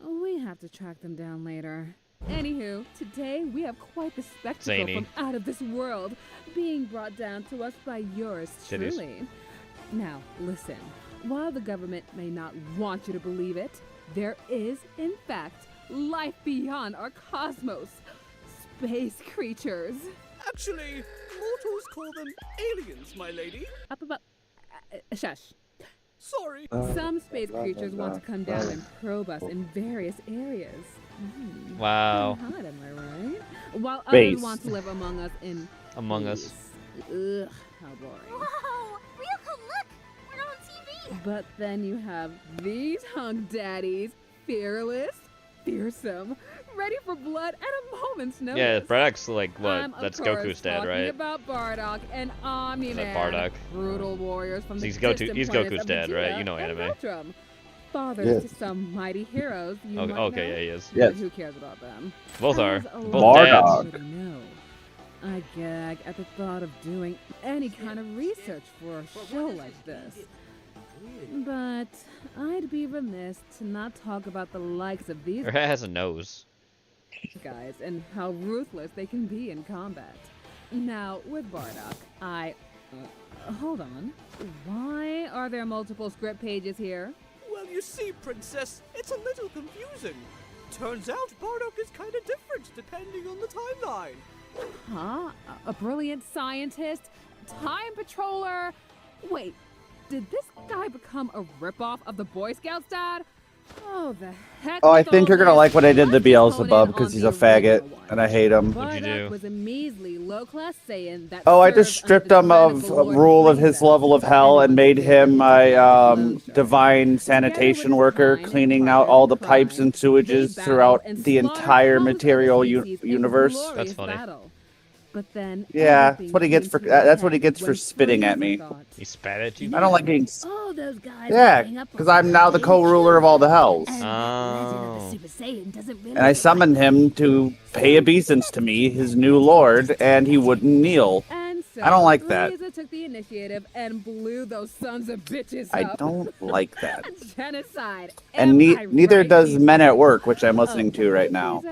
We have to track them down later. Anywho, today we have quite the spectacle Zany. from out of this world being brought down to us by yours Titties. truly. Now, listen. While the government may not want you to believe it, there is, in fact, life beyond our cosmos. Space creatures. Actually, mortals call them aliens, my lady. Up above. Shush. Sorry. Some space creatures want to come down and probe us in various areas. Wow. Hot, am I right? While Space. others want to live among us in Among Us. Ugh, how boring. Whoa! Ryoko, look! We're on TV! But then you have these hunk daddies fearless, fearsome, ready for blood at a moment's notice. Yeah, Bardak's like what? I'm, That's of course, Goku's dad, talking right? about Bardock and Omni-Man, Bardock. brutal warriors from He's the distant Goku's planets of dad, right? Vegeta You know and anime. Veltrum. Fathers Yes. to some mighty heroes. You Oh, might okay, know. yeah, he is. But Yes. who cares about them? Both are. As a Both lot of dads. people know, I gag at the thought of doing any kind of research for a show like this. But I'd be remiss to not talk about the likes of these Her hat has a nose. guys and how ruthless they can be in combat. Now, with Bardock, hold on. Why are there multiple script pages here? Well, you see, Princess, it's a little confusing. Turns out Bardock is kind of different depending on the timeline. Huh? A brilliant scientist? Time patroller? Wait, did this guy become a ripoff of the Boy Scouts dad? Oh, the heck. Oh, I with think all you're gonna this. like what I did to Let's Beelzebub hone because in he's a on the faggot original one. and I hate him. What'd you do? Bardock was a measly, low-class Saiyan that Oh, I just served stripped under the him command of the Lord rule of his Frieza. level of hell and made him a divine sanitation worker, cleaning out all the pipes and sewages throughout the entire material universe. That's funny. But then Yeah, that's what he gets for that's what he gets for spitting at me. He spat at you? I don't like being. Oh, those guys Yeah, hang up because I'm now the co-ruler of all the hells. Oh. Super Saiyan doesn't really And I summoned him to pay obeisance to me, his new lord, and he wouldn't kneel. And so I don't like that. Frieza took the initiative and blew those sons of bitches I up. don't like that. Genocide. And neither does Men at Work, which I'm listening to right now.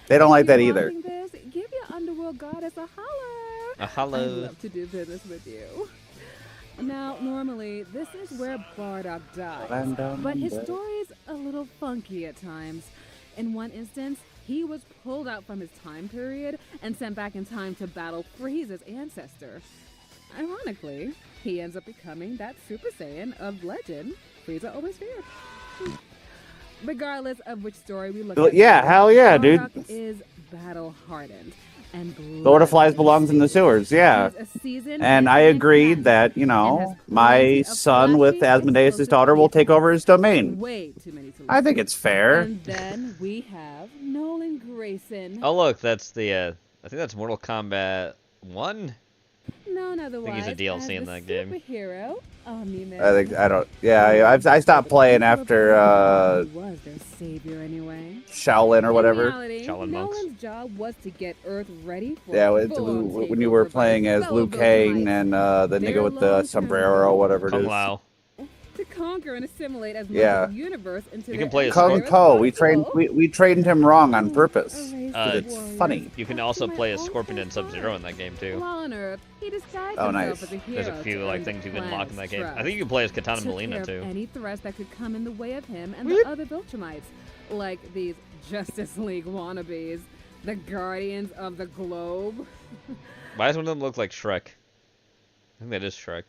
They don't like that either. This, give your underworld goddess a holler. A holler. I'd love to do business with you. Now, normally, this is where Bardock dies, but his story's a little funky at times. In one instance, he was pulled out from his time period and sent back in time to battle Frieza's ancestor. Ironically, he ends up becoming that Super Saiyan of legend Frieza always feared. Regardless of which story we look at, Yeah, hell yeah, dude. Bardock is battle-hardened and Lord of Flies belongs in the sewers, yeah. And I agreed that, you know, my son with Asmodeus' daughter will take over his domain. Way too many to I think it's fair. And then we have Nolan Grayson. Oh look, that's the I think that's Mortal Kombat 1. Known otherwise a DLC in as that the game. Superhero, Omni-Man. I don't. Yeah, I stopped playing after He was their savior anyway. Shaolin or whatever. In reality, Nolan's job was to get Earth ready for Yeah, a full-on when you were takeover playing by as fellow Liu Kang Viltrumites. and the nigga with the sombrero or whatever it Kung is. Lao. To conquer and assimilate as much Yeah. of the universe into You their can play as Kung Po. We trained him wrong on purpose. 'Cause it's funny. You can also play as Scorpion and Sub-Zero in that game too. While on Earth, he disguised Oh, himself nice. as a hero There's a few to like earn things you can unlock in that game. planet's I think you can play as Katana Took Melina care of too. any threats that could come in the way of him and the other Viltrumites, like these Justice League wannabes, the Guardians of the Globe. Why does one of them look like Shrek? I think that is Shrek.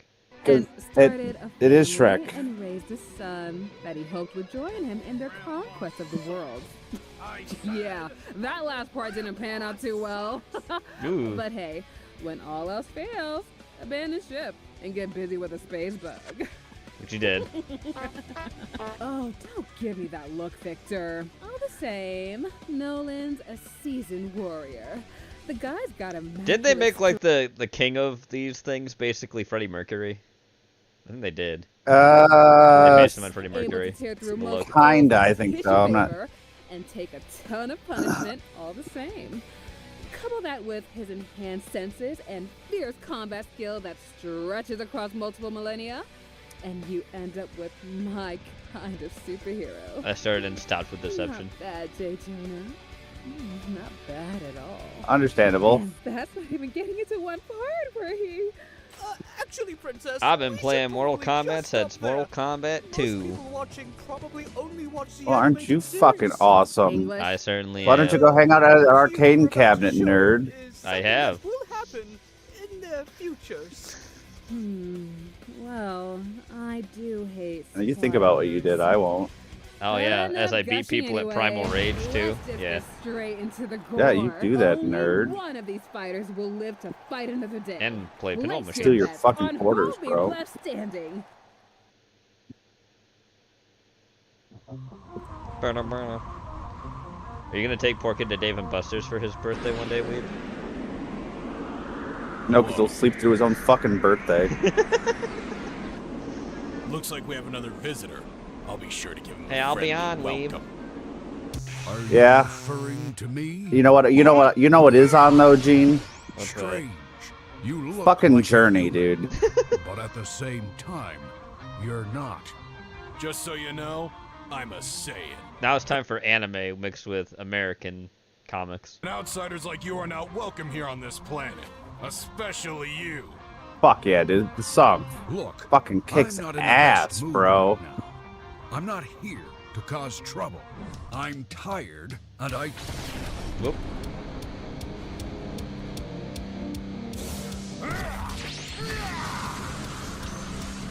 And started it is family Shrek. And raised a son that he hoped would join him in their conquest of the world. Yeah, that last part didn't pan out too well. Ooh. But hey, when all else fails, abandon ship and get busy with a space bug. Which you did. Oh, don't give me that look, Victor. All the same, Nolan's a seasoned warrior. The guy's got a Did they make like the king of these things basically Freddie Mercury? I think they did. They based him on Freddie Mercury. Kinda, I think so. I'm not. And take a ton of punishment all the same. Couple that with his enhanced senses and fierce combat skill that stretches across multiple millennia, and you end up with my kind of superhero. I started and stopped with Deception. Not bad, Daytona. Not bad at all. Understandable. And that's not even getting into one part where he... Actually, Princess, I've been playing Mortal Kombat since Mortal Kombat 2. people watching probably only watch the Well, aren't you fucking awesome? I certainly Why don't you go hang out at an arcade cabinet, nerd? I have. will happen in their futures. Well, I do hate... You think about what you did. I won't. Oh yeah, as I beat people at Primal Rage too. Yeah. Straight into the gore. Yeah, you do that, nerd. One of these fighters will live to fight another day. And play Pinball Let's Machine. Steal your bet fucking on quarters, who'll be bro. left standing. Are you gonna take poor kid to Dave and Buster's for his birthday one day, Weeb? No, because he'll sleep through his own fucking birthday. Looks like we have another visitor. I'll be sure to give him. Hey, I'll be on, Weeb. Yeah. Referring to me? You know what is on though, Gene? Strange. You look Fucking like Journey, dude. But at the same time, you're not. Just so you know, I'm a Saiyan. Now it's time for anime mixed with American comics. And outsiders like you are not welcome here on this planet. Especially you. Fuck yeah, dude. The song fucking kicks ass, bro. Right now. I'm not here to cause trouble. I'm tired, and I... Whoop.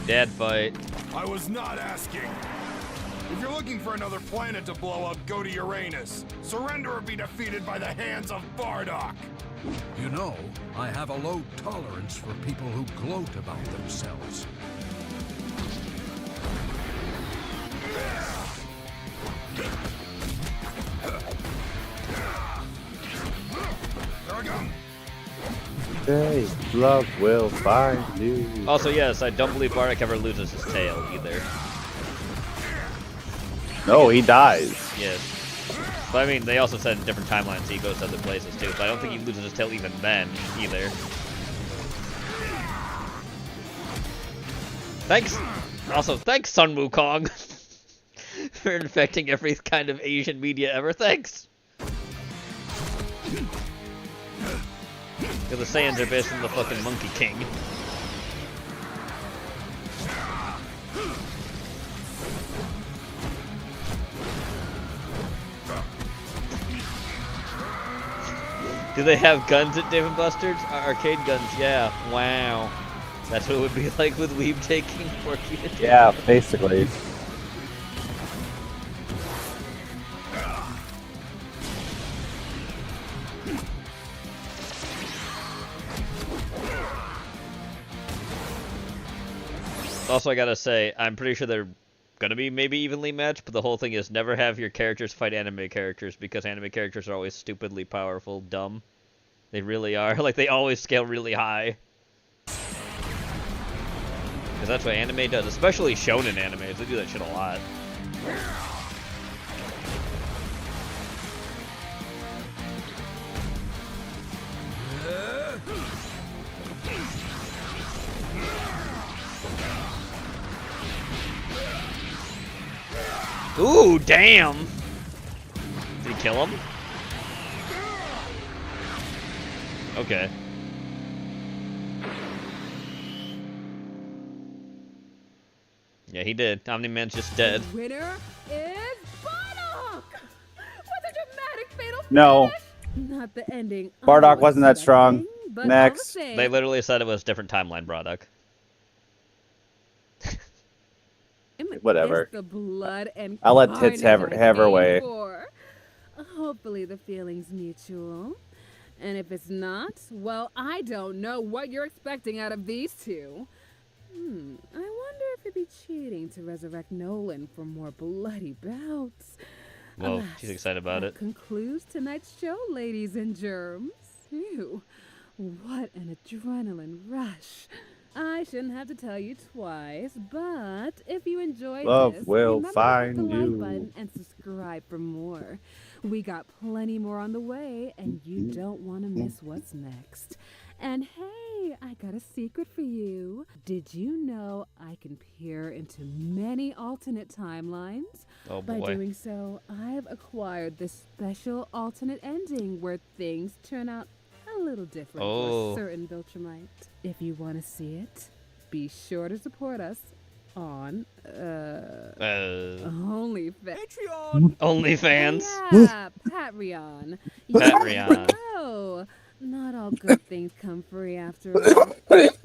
Dad fight. I was not asking. If you're looking for another planet to blow up, go to Uranus. Surrender or be defeated by the hands of Bardock. You know, I have a low tolerance for people who gloat about themselves. Hey, love will find you. Also, yes, I don't believe Bardock ever loses his tail either. No, he dies. Yes. But I mean, they also said in different timelines he goes to other places too, but I don't think he loses his tail even then, either. Thanks! Also, thanks Sun Wukong! For infecting every kind of Asian media ever, thanks! Because the Saiyans are based on the fucking Monkey King. Do they have guns at Dave & Buster's? Arcade guns, yeah. Wow. That's what it would be like with Weeb taking Porky to Dave. Yeah, basically. Also, I gotta say, I'm pretty sure they're gonna be maybe evenly matched, but the whole thing is never have your characters fight anime characters, because anime characters are always stupidly powerful, dumb. They really are. Like, they always scale really high. Because that's what anime does, especially shonen animes. They do that shit a lot. Ooh, damn! Did he kill him? Okay. Yeah, he did. Omni-Man's just dead. The winner is Bardock! What a dramatic fatal finish! No. Not the ending. Bardock wasn't that strong. But Next. They literally said it was a different timeline, Bardock. Whatever. The blood and I'll let Tits have her way. Hopefully the feeling's mutual. And if it's not, well, I don't know what you're expecting out of these two. I wonder if it'd be cheating to resurrect Nolan for more bloody bouts. Well, she's excited about it. Concludes tonight's show, ladies and germs. Phew, what an adrenaline rush. I shouldn't have to tell you twice, but if you enjoyed Love this, will remember find to hit the you. like button and subscribe for more. We got plenty more on the way, and you don't want to miss what's next. And hey, I got a secret for you. Did you know I can peer into many alternate timelines? Oh By boy. doing so, I've acquired this special alternate ending where things turn out a little different Oh. for certain Viltrumite. If you want to see it, be sure to support us on OnlyFans. OnlyFans. Yeah, Patreon. Patreon. Oh, not all good things come free after all.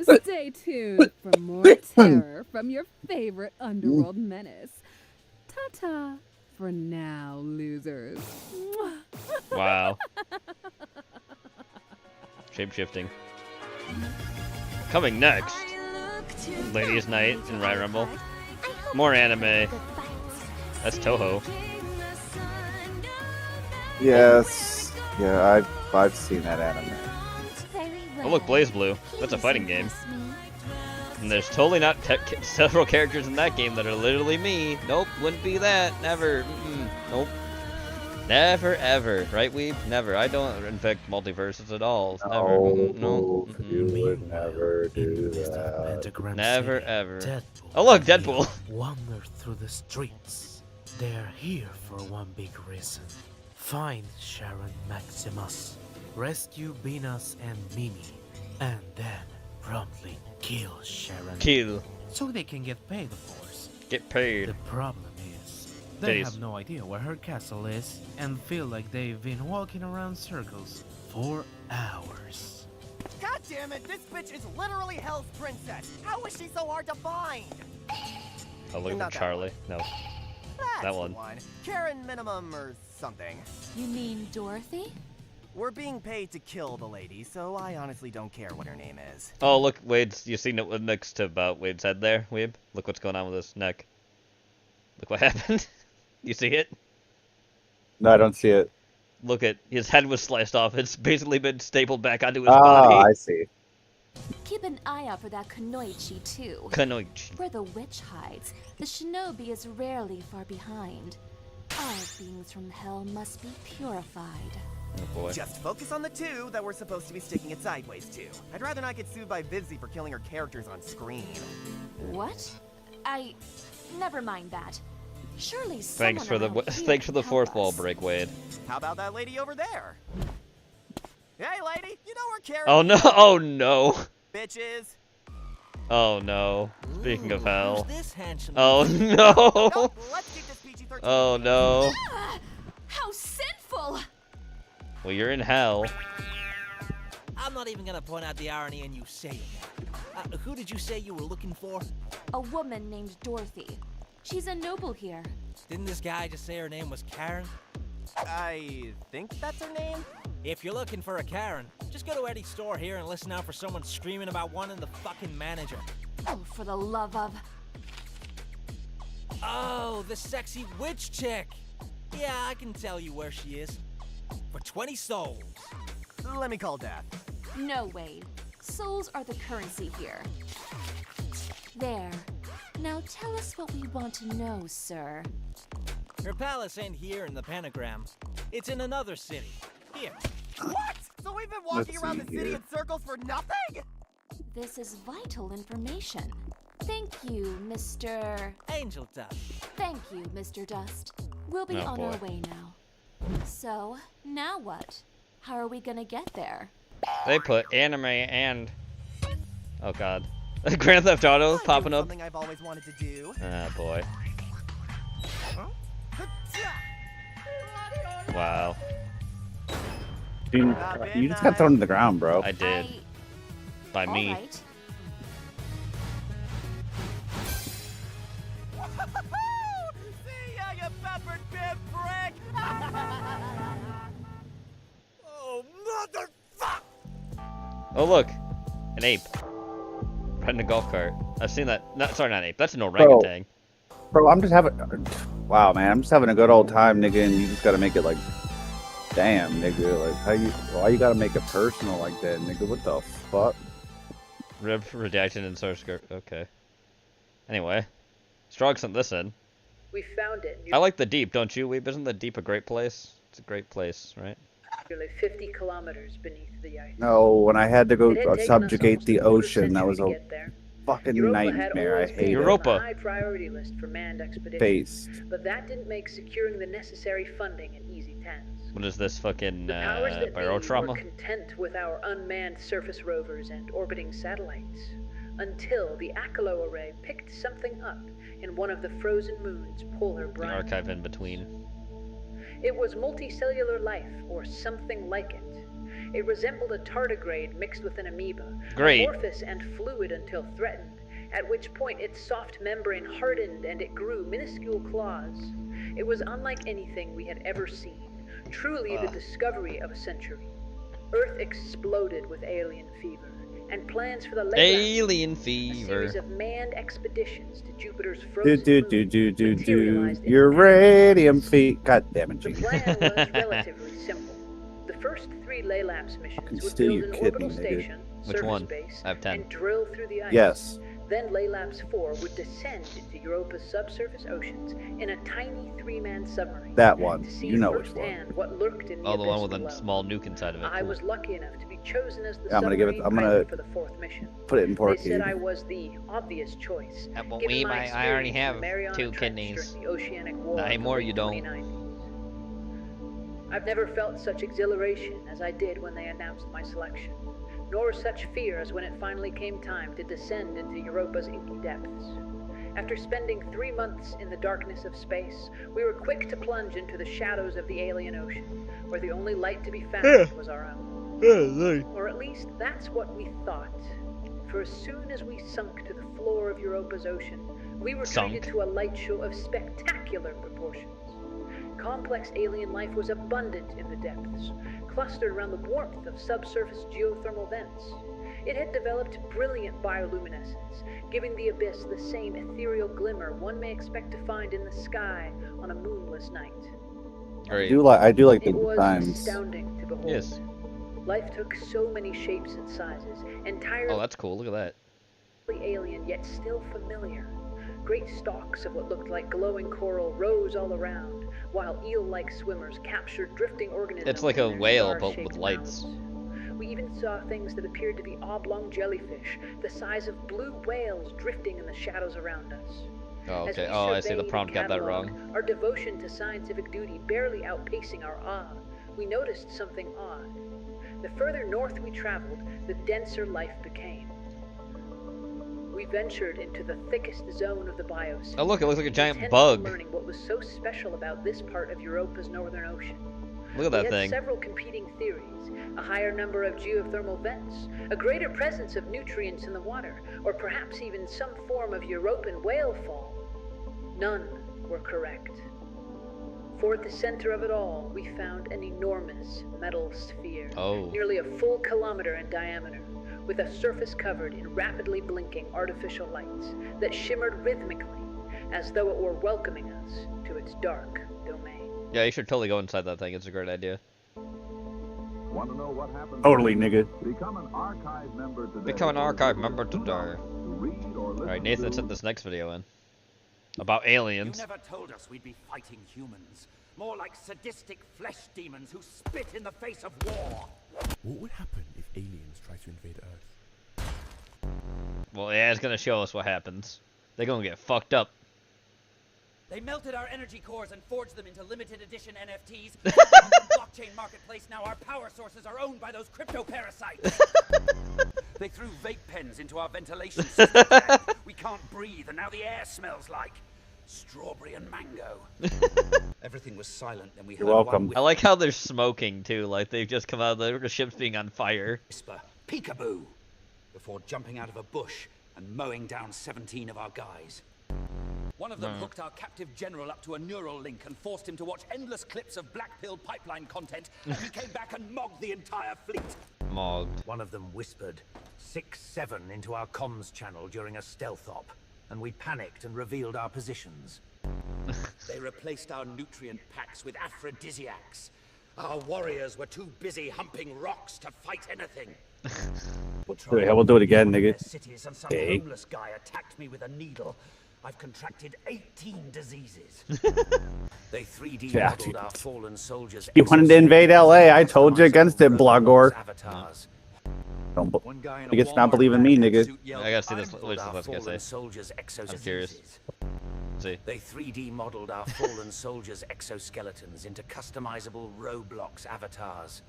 Stay tuned for more terror from your favorite underworld menace. Ta-ta for now, losers. Wow. Shape-shifting. Coming next, Ladies Night and Riot Rumble. More anime. That's Toho. Yes. Yeah, I've seen that anime. Oh look, Blaze Blue. That's a fighting game. And there's totally not several characters in that game that are literally me. Nope, wouldn't be that. Never. Nope. Never ever. Right, Weeb? Never. I don't infect multiverses at all. Never. No. You would never do that. Never ever. Oh look, Deadpool. Wander through the streets. They're here for one big reason. Find Sharon Maximus. Rescue Venus and Mimi. And then promptly kill Sharon. Kill. So they can get paid, of course. Get paid. The problem is, they have no idea where her castle is and feel like they've been walking around circles for hours. God damn it, this bitch is literally Hell's princess. How is she so hard to find? Oh, look at Charlie. No. That's That one. the one. Karen Minimum or something. You mean Dorothy? We're being paid to kill the lady, so I honestly don't care what her name is. Oh, look, Wade's. You seen it next to about Wade's head there, Weeb? Look what's going on with his neck. Look what happened. You see it? No, I don't see it. Look at his head was sliced off. It's basically been stapled back onto his body. Ah, I see. Keep an eye out for that Kunoichi, too. Kunoichi. Where the witch hides, the shinobi is rarely far behind. All beings from hell must be purified. Oh boy. Just focus on the two that we're supposed to be sticking it sideways to. I'd rather not get sued by Vivzy for killing her characters on screen. What? Never mind that. Surely Thanks for someone the around here thanks for the can fourth help wall us. break, Wade. How about that lady over there? Hey, lady, you know where Karen Oh no! is? Oh no! Bitches. Oh no! Speaking of hell. who's this handsome Oh lady? no! Nope, let's keep this PG-13. Oh no! How sinful! Well, you're in hell. I'm not even gonna point out the irony in you saying that. Who did you say you were looking for? A woman named Dorothy. She's a noble here. Didn't this guy just say her name was Karen? I think that's her name. If you're looking for a Karen, just go to Eddie's store here and listen out for someone screaming about wanting the fucking manager. Oh, for the love of... Oh, the sexy witch chick. Yeah, I can tell you where she is. For 20 souls. Let me call Death. No, Wade. Souls are the currency here. There. Now tell us what we want to know, sir. Her palace ain't here in the pentagram. It's in another city. Here. What? So we've been walking Let's around see the city here. in circles for nothing? This is vital information. Thank you, Mr. Angel Dust. Thank you, Mr. Dust. We'll be Oh, on our boy. way now. So, now what? How are we gonna get there? They put anime and... Oh god. Grand Theft Auto popping up. Something I've always wanted to do. Ah, boy. Wow. Dude, you just got thrown to the ground, bro. I did. By me. Alright. See ya, you peppered bib prick! Oh, motherfucker! Oh look, an ape riding a golf cart. I've seen that. No, sorry, not an ape. That's an orangutan. Bro, I'm just having... Wow, man, I'm just having a good old time, nigga, and you just gotta make it like... Damn, nigga, like, why you gotta make it personal like that, nigga? What the fuck? Rib redacted and source script. Okay. Anyway, Strog sent this in. We found it. I like the deep, don't you, Weeb? Isn't the deep a great place? It's a great place, right? Nearly 50 kilometers beneath the ice. No, when I had to go It had taken us subjugate almost the a quarter ocean, that century was to a get there. fucking Europa had nightmare. I always hate been it. on Europa. a high priority list for manned expeditions. Based. But that didn't make securing the necessary funding an easy task. What is this fucking Powers that be barotrauma? were content with our unmanned surface rovers and orbiting satellites, until the Akalo array picked something up in one of the frozen moon's polar The brine. archive in between. It was multicellular life, or something like it. It resembled a tardigrade mixed with an amoeba, Great. amorphous and fluid until threatened, at which point its soft membrane hardened and it grew minuscule claws. It was unlike anything we had ever seen, truly the discovery of a century. Earth exploded with alien fever. and plans for the alien a fever. series of manned expeditions to Jupiter's frozen moon materialized in Uranium feet. God damn it, The Gene. plan was relatively simple. The first 3 Laylapse missions would build an orbital station, Which one? base, I have 10. and drill through the ice. Yes. Then Laylapse 4 would descend into Europa's subsurface oceans in a tiny 3-man submarine. That one. To see You know which one. firsthand what lurked in the Oh, the one abyss with a below. small nuke inside of it. I Cool. was lucky enough to be chosen as the Yeah, I'm gonna give it. submarine I'm gonna pilot for the 4th mission. put it in They Porky. said I was the obvious choice. But given Weeb, my I already experience in have the Mariana 2 Trench kidneys. during the Oceanic War Not of the anymore, you don't. 1990s. I've never felt such exhilaration as I did when they announced my selection, nor such fear as when it finally came time to descend into Europa's inky depths. After spending 3 months in the darkness of space, we were quick to plunge into the shadows of the alien ocean, where the only light to be found was our own. Or at least that's what we thought. For as soon as we sunk to the floor of Europa's ocean, we were treated to a light show of spectacular proportions. Complex alien life was abundant in the depths, clustered around the warmth of subsurface geothermal vents. It had developed brilliant bioluminescence, giving the abyss the same ethereal glimmer one may expect to find in the sky on a moonless night. I do like the It was designs. astounding to behold. Yes. Life took so many shapes and sizes, entirely Oh, that's cool. Look at that. alien yet still familiar. Great stalks of what looked like glowing coral rose all around, while eel-like swimmers captured drifting organisms. It's like a in their whale, but star-shaped with lights. mouths. We even saw things that appeared to be oblong jellyfish, the size of blue whales drifting in the shadows around us. Oh, As okay. we Oh, I see. The surveyed prompt and got that cataloged, wrong. Our devotion to scientific duty barely outpacing our awe, we noticed something odd. The further north we traveled, the denser life became. We ventured into the thickest zone of the biosphere. Oh, look, it looks like a giant intent bug. on learning what was so special about this part of Europa's northern ocean. Look at that We had thing. several competing theories: a higher number of geothermal vents, a greater presence of nutrients in the water, or perhaps even some form of European whale fall. None were correct. For at the center of it all, we found an enormous metal sphere, nearly a full kilometer in diameter, with a surface covered in rapidly blinking artificial lights that shimmered rhythmically, as though it were welcoming us to its dark domain. Yeah, you should totally go inside that thing. It's a great idea. Want to know what happened? Totally, nigga. Become an archive member today. Become an archive member today. Alright, Nathan sent this next video in. About aliens. You never told us we'd be fighting humans. More like sadistic flesh demons who spit in the face of war. What would happen if aliens try to invade Earth? Well, yeah, it's gonna show us what happens. They're gonna get fucked up. They melted our energy cores and forged them into limited edition NFTs. On the blockchain marketplace, now our power sources are owned by those crypto parasites. They threw vape pens into our ventilation system. We can't breathe, and now the air smells like strawberry and mango. Everything was silent, and we heard You're welcome. one I like how they're smoking too. Like they've just come out of the ship's being on fire. whisper, peekaboo, before jumping out of a bush and mowing down 17 of our guys. One of them hooked our captive general up to a neural link and forced him to watch endless clips of black pill pipeline content, and he came back and mogged the entire fleet. Mogged. One of them whispered 6-7 into our comms channel during a stealth op, and we panicked and revealed our positions. They replaced our nutrient packs with aphrodisiacs. Our warriors were too busy humping rocks to fight anything. We'll do it again, nigga. Cities and some Hey. homeless guy attacked me with a needle. I've contracted 18 diseases. They 3D Yeah. modeled our fallen soldiers. You wanted to invade LA. I told you against it, Blogor. Avatars. Don't One guy in you a get not believing me, nigga. I gotta see this. What is our this gonna fallen say? soldiers' I'm curious. See. They 3D modeled our fallen soldiers' exoskeletons into customizable Roblox avatars.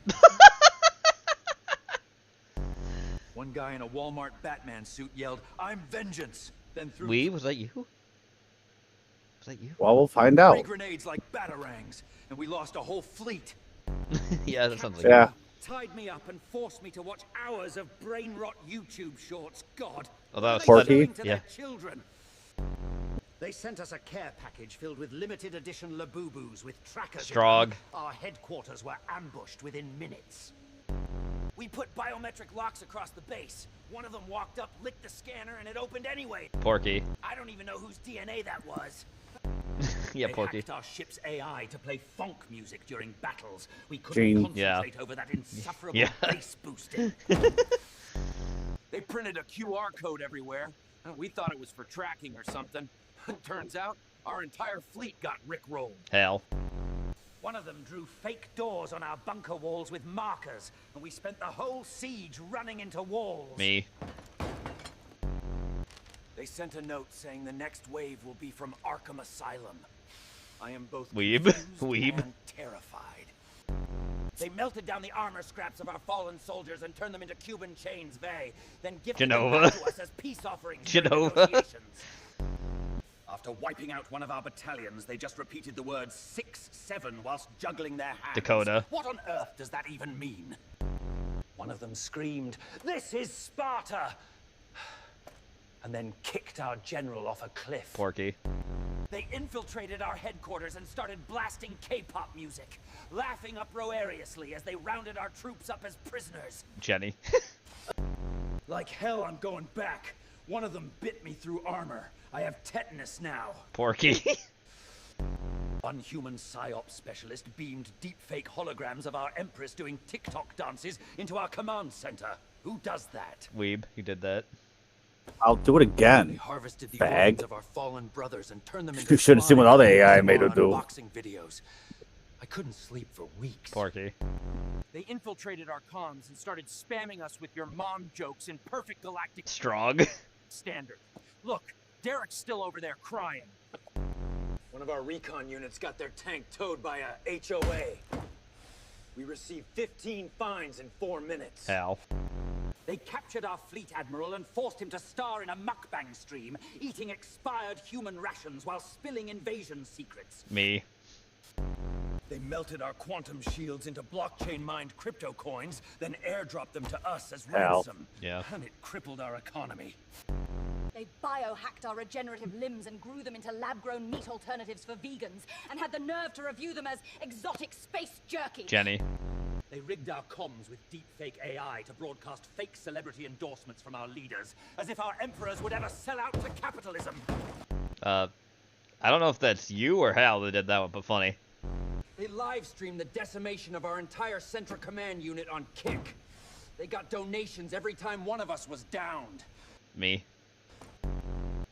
One guy in a Walmart Batman suit yelled, "I'm vengeance!" Then threw Was that you? Was that you? Well, we'll find 3 out. grenades like batarangs, and we lost a whole fleet. Yeah, that sounds like Yeah. Tied me up and forced me to watch hours of brain rot YouTube shorts. God. Oh, that was what are they Porky? doing to Yeah. their children? They sent us a care package filled with limited edition Labubus with trackers. in them. Strog. Our headquarters were ambushed within minutes. We put biometric locks across the base. One of them walked up, licked the scanner, and it opened anyway. Porky. I don't even know whose DNA that was. Yeah, They Porky. hacked our ship's AI to play funk music during battles. We couldn't concentrate over that insufferable bass boosting. They printed a QR code everywhere. We thought it was for tracking or something. Turns out, our entire fleet got rickrolled. Hell. One of them drew fake doors on our bunker walls with markers, and we spent the whole siege running into walls. Me. They sent a note saying the next wave will be from Arkham Asylum. I am both Weeb. confused Weeb. and terrified. They melted down the armor scraps of our fallen soldiers and turned them into Cuban chains, then gifted them back to us as peace offerings during negotiations. After wiping out one of our battalions, they just repeated the words 6-7 whilst juggling their hands. Dakota. What on earth does that even mean? One of them screamed, "This is Sparta!" and then kicked our general off a cliff. Porky. They infiltrated our headquarters and started blasting K-pop music, laughing uproariously as they rounded our troops up as prisoners. Jenny. Like hell, I'm going back. One of them bit me through armor. I have tetanus now. Porky. One human PSYOP specialist beamed deepfake holograms of our empress doing TikTok dances into our command center. Who does that? Weeb, you did that. I'll do it again. They harvested the Fag. organs of our fallen brothers and turned them into You should have seen what other AI made her do. unboxing videos. I couldn't sleep for weeks. Porky. They infiltrated our comms and started spamming us with your mom jokes in perfect galactic Strong. standard. Look, Derek's still over there crying. One of our recon units got their tank towed by a HOA. We received 15 fines in 4 minutes. Hell. They captured our fleet admiral and forced him to star in a mukbang stream, eating expired human rations while spilling invasion secrets. Me. They melted our quantum shields into blockchain-mined crypto coins, then airdropped them to us as ransom. Yeah. And it crippled our economy. They biohacked our regenerative limbs and grew them into lab-grown meat alternatives for vegans, and had the nerve to review them as exotic space jerky. Jenny. They rigged our comms with deepfake AI to broadcast fake celebrity endorsements from our leaders, as if our emperors would ever sell out to capitalism. I don't know if that's you or Hal that did that one, but funny. They live-streamed the decimation of our entire Central Command unit on Kick. They got donations every time one of us was downed. Me.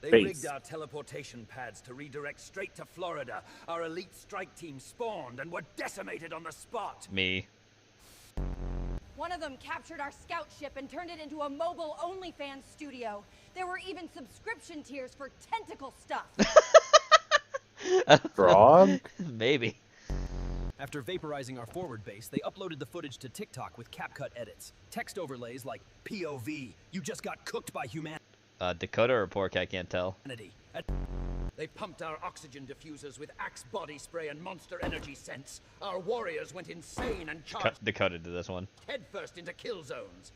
They rigged our teleportation pads to redirect straight to Florida. Our elite strike team spawned and were decimated on the spot. Me. One of them captured our scout ship and turned it into a mobile OnlyFans studio. There were even subscription tiers for tentacle stuff. Frog? Maybe. After vaporizing our forward base, they uploaded the footage to TikTok with CapCut edits. Text overlays like, POV, you just got cooked by humanity. Dakota or Pork, I can't tell. They pumped our oxygen diffusers with Axe body spray and Monster energy scents. Our warriors went insane and charged Dakota did this one. headfirst into kill zones.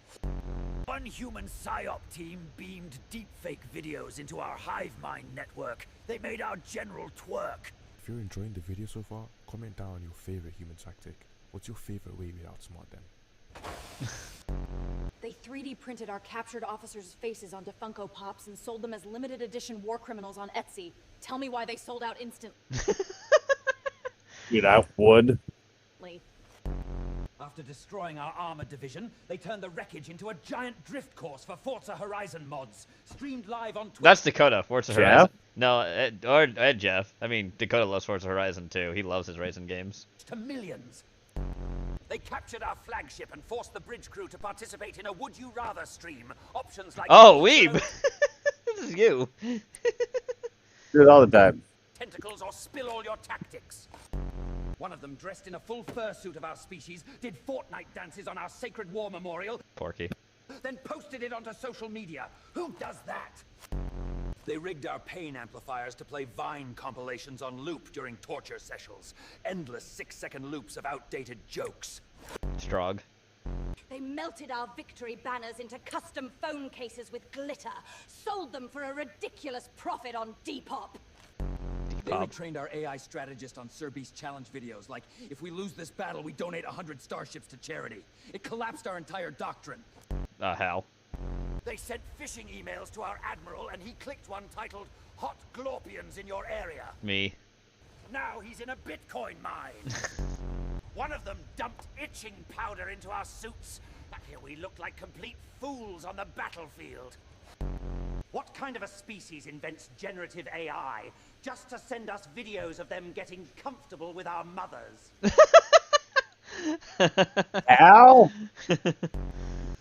One human PSYOP team beamed deepfake videos into our hive mind network. They made our general twerk. If you're enjoying the video so far, comment down on your favorite human tactic. What's your favorite way we'd outsmart them? They 3D printed our captured officers' faces onto Funko Pops and sold them as limited edition war criminals on Etsy. Tell me why they sold out instantly. Dude, I would. After destroying our armored division, they turned the wreckage into a giant drift course for Forza Horizon mods, streamed live on Twitch. That's Dakota, Forza Jeff? Horizon. No, Ed Jeff. I mean, Dakota loves Forza Horizon too. He loves his racing games. To millions. They captured our flagship and forced the bridge crew to participate in a Would You Rather stream. Options like... Oh, Weeb! This is you. Do it all the time. Tentacles or spill all your tactics. One of them, dressed in a full fursuit of our species, did Fortnite dances on our sacred war memorial. Porky. Then posted it onto social media. Who does that? They rigged our pain amplifiers to play Vine compilations on loop during torture sessions. Endless 6-second loops of outdated jokes. Strong. They melted our victory banners into custom phone cases with glitter, sold them for a ridiculous profit on Depop. They retrained our AI strategist on Sir Beast challenge videos, like, if we lose this battle, we donate 100 starships to charity. It collapsed our entire doctrine. How? They sent phishing emails to our admiral, and he clicked one titled, Hot Glorpians in your area. Me. Now he's in a Bitcoin mine. One of them dumped itching powder into our suits. Here we look like complete fools on the battlefield. What kind of a species invents generative AI just to send us videos of them getting comfortable with our mothers? Ow!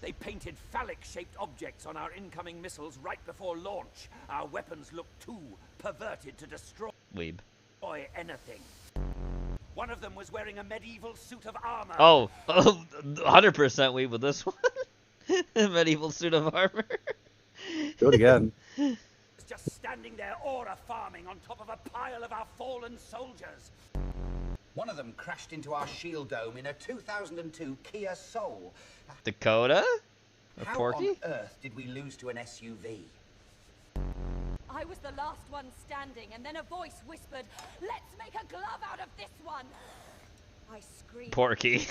They painted phallic-shaped objects on our incoming missiles right before launch. Our weapons look too perverted to destroy Weeb. anything. One of them was wearing a medieval suit of armor. Oh, 100% Weeb with this one. Medieval suit of armor. Do it again. Just standing there aura farming on top of a pile of our fallen soldiers. One of them crashed into our shield dome in a 2002 Kia Soul. Dakota? Or How Porky? on earth did we lose to an SUV? I was the last one standing, and then a voice whispered, "Let's make a glove out of this one." I screamed. Porky.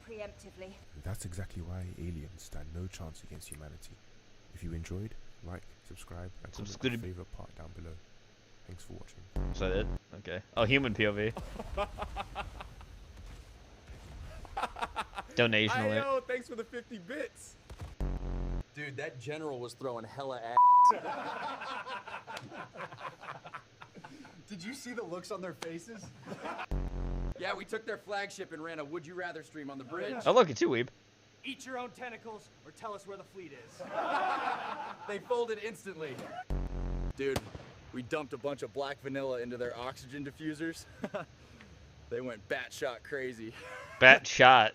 Preemptively. That's exactly why aliens stand no chance against humanity. If you enjoyed, like, subscribe, and comment your favorite part down below. Thanks for watching. Is that it? Okay. Oh, human POV. Donation alert. Ayo, thanks for the 50 bits. Dude, that general was throwing hella ass. Did you see the looks on their faces? Yeah, we took their flagship and ran a Would You Rather stream on the bridge. Oh, look, it's you, Weeb. Eat your own tentacles or tell us where the fleet is. They folded instantly. Dude, we dumped a bunch of black vanilla into their oxygen diffusers. They went batshot crazy. Bat-shot.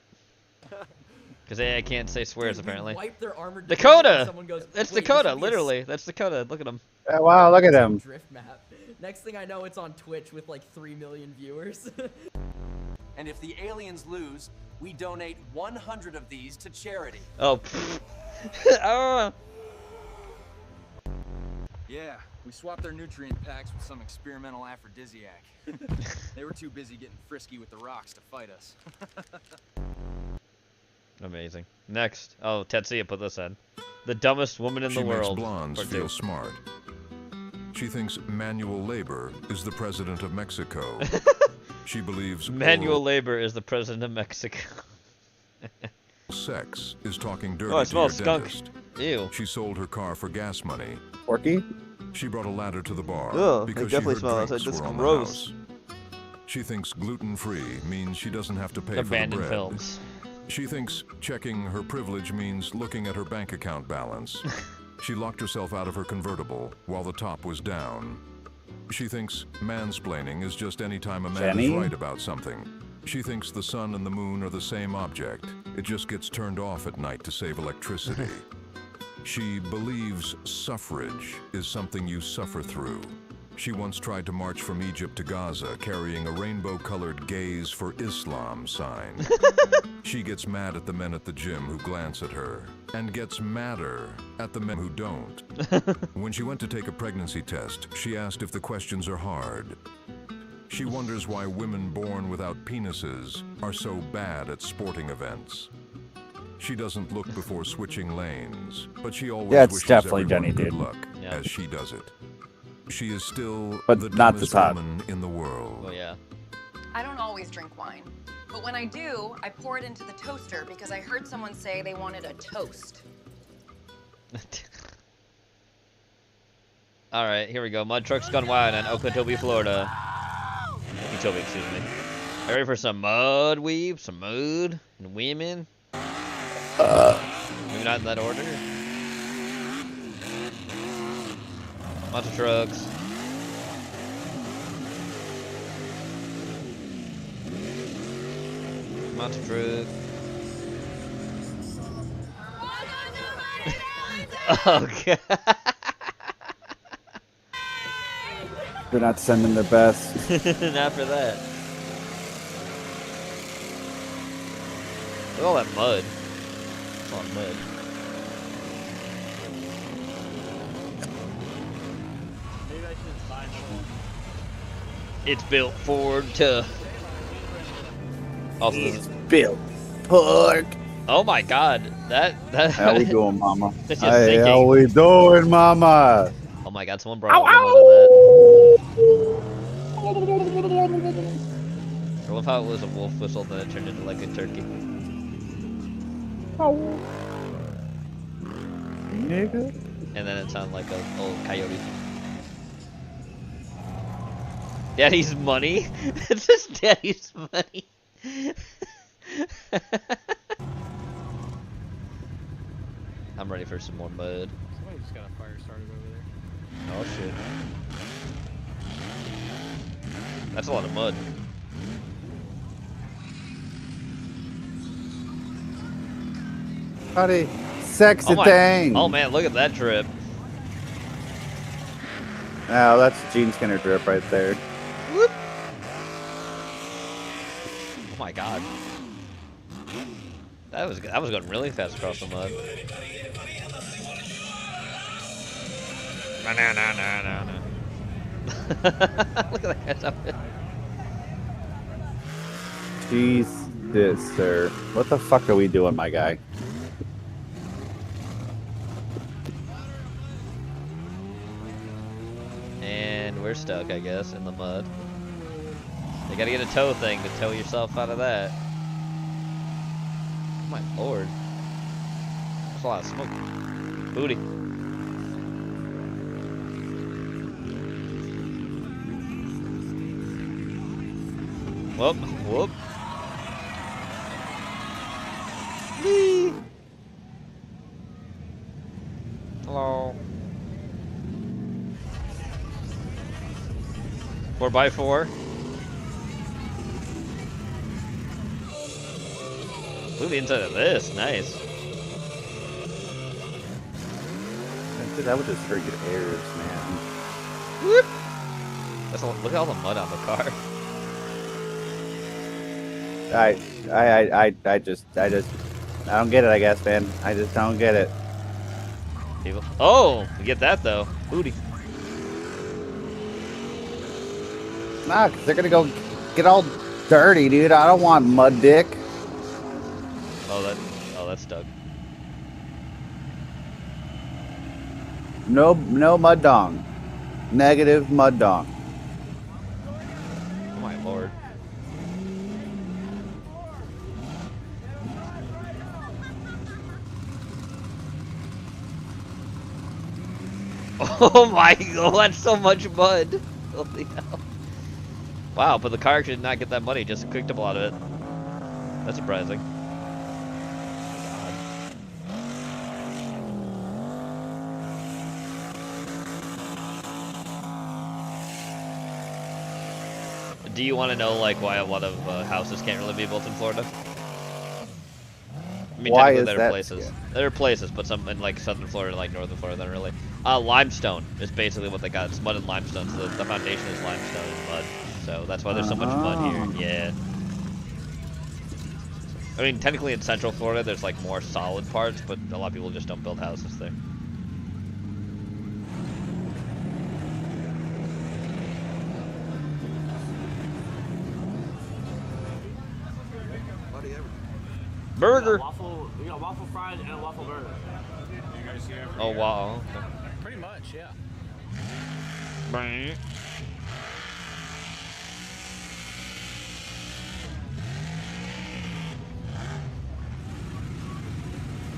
Because AI can't say swears, Dude, apparently. wipe their armored Dakota! someone goes, That's "Wait, Dakota, this would be a literally. That's Dakota. Look at him. Wow, look at him. drift map. Next thing I know, it's on Twitch with like 3 million viewers. And if the aliens lose, we donate 100 of these to charity. Oh. Oh. Yeah, we swapped their nutrient packs with some experimental aphrodisiac. They were too busy getting frisky with the rocks to fight us. Amazing. Next. Oh, Tetsuya put this in. The dumbest woman in the world. She makes blondes Part feel 2. smart. She thinks manual labor is the president of Mexico. She believes Manual labor is the president of Mexico. sex is talking dirty Oh, it to smells your skunk. dentist. Ew. She sold her car for gas money. Porky? She brought a ladder to the bar Ugh, they because definitely she smell heard outside. drinks This is were on the gross. house. She thinks gluten-free means she doesn't have to pay Abandoned for the bread. films. She thinks checking her privilege means looking at her bank account balance. She locked herself out of her convertible while the top was down. She thinks mansplaining is just any time a man is Jenny? right about something. She thinks the sun and the moon are the same object. It just gets turned off at night to save electricity. She believes suffrage is something you suffer through. She once tried to march from Egypt to Gaza carrying a rainbow-colored Gays for Islam sign. She gets mad at the men at the gym who glance at her, and gets madder at the men who don't. When she went to take a pregnancy test, she asked if the questions are hard. She wonders why women born without penises are so bad at sporting events. She doesn't look before switching lanes, but she always Yeah, it's wishes definitely everyone Jenny, good dude. luck Yeah. as she does it. She is still But the not this dumbest hot. woman in the world. Oh, yeah. I don't always drink wine, but when I do, I pour it into the toaster because I heard someone say they wanted a toast. Alright, here we go. Mud trucks gone wild in Okeechobee, Florida. Okeechobee, excuse me. Ready for some mud weave, some mood, and women? Maybe not in that order. Lots of trucks. Monster truck. Okay. They're not sending their best. Not for that. Look at all that mud. It's all mud. Maybe I should buy more. It's built for tough. Also, It's built pork. Oh my God, that. How we doing, Mama? It's just Hey, sinking. how we doing, Mama? Oh my God, someone brought a limit of that. I love how it was a wolf whistle, then it turned into like a turkey. Nigga. And then it sounded like a old coyote. Daddy's money? It's just daddy's money. I'm ready for some more mud. Somebody just got a fire started over there. Oh shit. That's a lot of mud. Howdy, sexy thing. Oh man, look at that drip. Oh, that's Gene Skinner drip right there. Whoop. Oh my God. That was going really fast across the mud. No. Look at that guy's outfit. Jesus, sir. What the fuck are we doing, my guy? And we're stuck, I guess, in the mud. You gotta get a tow thing to tow yourself out of that. Oh my lord. That's a lot of smoke. Booty. Whoop, whoop. Whee! Hello. 4x4. Look at the inside of this. Nice. Dude, that would just hurt your hairs, man. Whoop. Look at all the mud on the car. I don't get it, I guess, man. I just don't get it. People. Oh, we get that though. Booty. Nah, cause they're gonna go get all dirty, dude. I don't want mud dick. Oh, that's stuck. No mud dong. Negative mud dong. Oh my lord. Oh my god, that's so much mud. Holy hell. Wow, but the car actually did not get that money, just cooked up a lot of it. That's surprising. Do you want to know like why a lot of houses can't really be built in Florida? I mean, why technically is there that? are places. Yeah. There are places, but some in like southern Florida, like northern Florida, not really. Limestone is basically what they got. It's mud and limestone, so the foundation is limestone and mud. So that's why there's so much mud here. Yeah. I mean, technically in central Florida, there's like more solid parts, but a lot of people just don't build houses there. Burger. We got waffle fries and a waffle burger. You guys see it? Oh wow. Okay. Pretty much, yeah. Bang.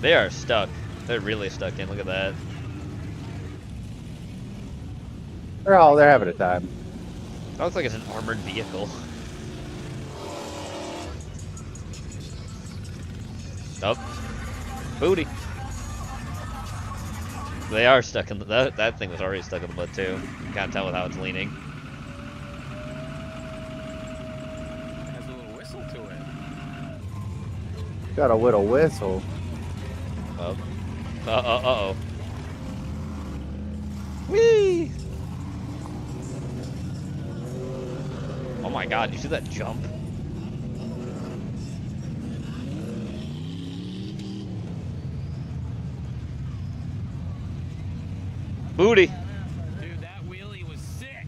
They are stuck. They're really stuck in. Look at that. They're having a time. That looks like it's an armored vehicle. Oh, booty. They are stuck in the, that thing was already stuck in the mud too. You can't tell with how it's leaning. It has a little whistle to it. Got a little whistle. Oh. Uh-oh. Whee! Oh my god, you see that jump? Booty. Dude, that wheelie was sick.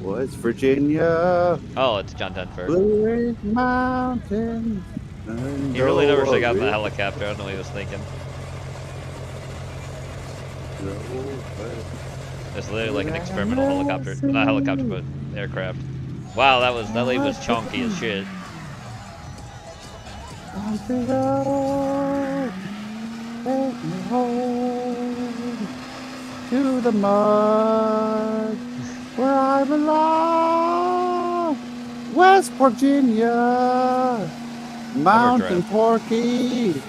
West Virginia. Oh, it's John Denver. Blue Ridge Mountain. He really never should have gotten the helicopter. I don't know what he was thinking. It's literally like an experimental helicopter. Not helicopter, but aircraft. Wow, that lady was chunky as shit. Country road, take me home to the mud where I belong. West Virginia, Mountain Porky.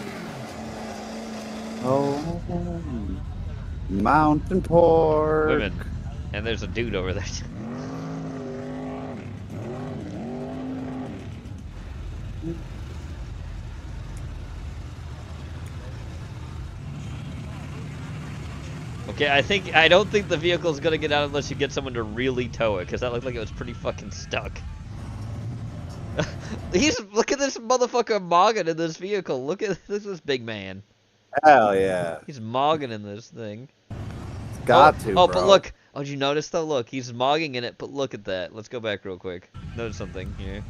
Oh, Mountain Pork. Women. And there's a dude over there. Okay, I don't think the vehicle's gonna get out unless you get someone to really tow it, because that looked like it was pretty fucking stuck. Look at this motherfucker mogging in this vehicle. Look at this big man. Hell yeah. He's mogging in this thing. Got to, Oh, bro. but look. Oh, did you notice though? Look, he's mogging in it, but look at that. Let's go back real quick. Notice something here.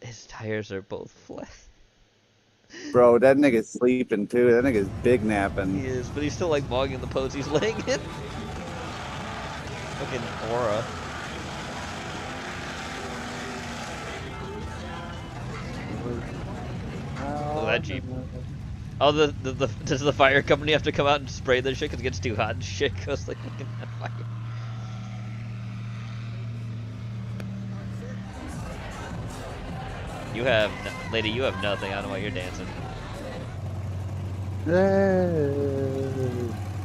His tires are both flat. Bro, that nigga's sleeping too. That nigga's big napping. He is, but he's still like mogging the pose he's laying in. Fucking aura. Look at that Jeep. Oh, does the fire company have to come out and spray this shit because it gets too hot and shit goes like fucking on fire? You have, lady, you have nothing. I don't know why you're dancing. Hey,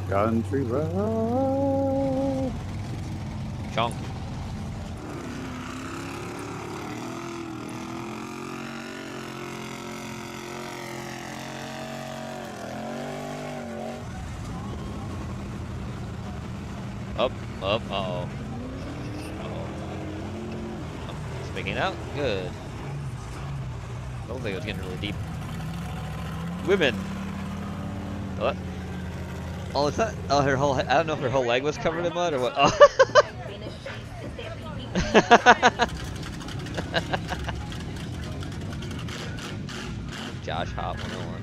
country road. Chonk. Up, uh-oh. Speaking out, good. I don't think it was getting really deep. Women! What? Oh, it's not, oh, her whole, I don't know if her whole leg was covered in mud or what. Oh. Josh Hop 101.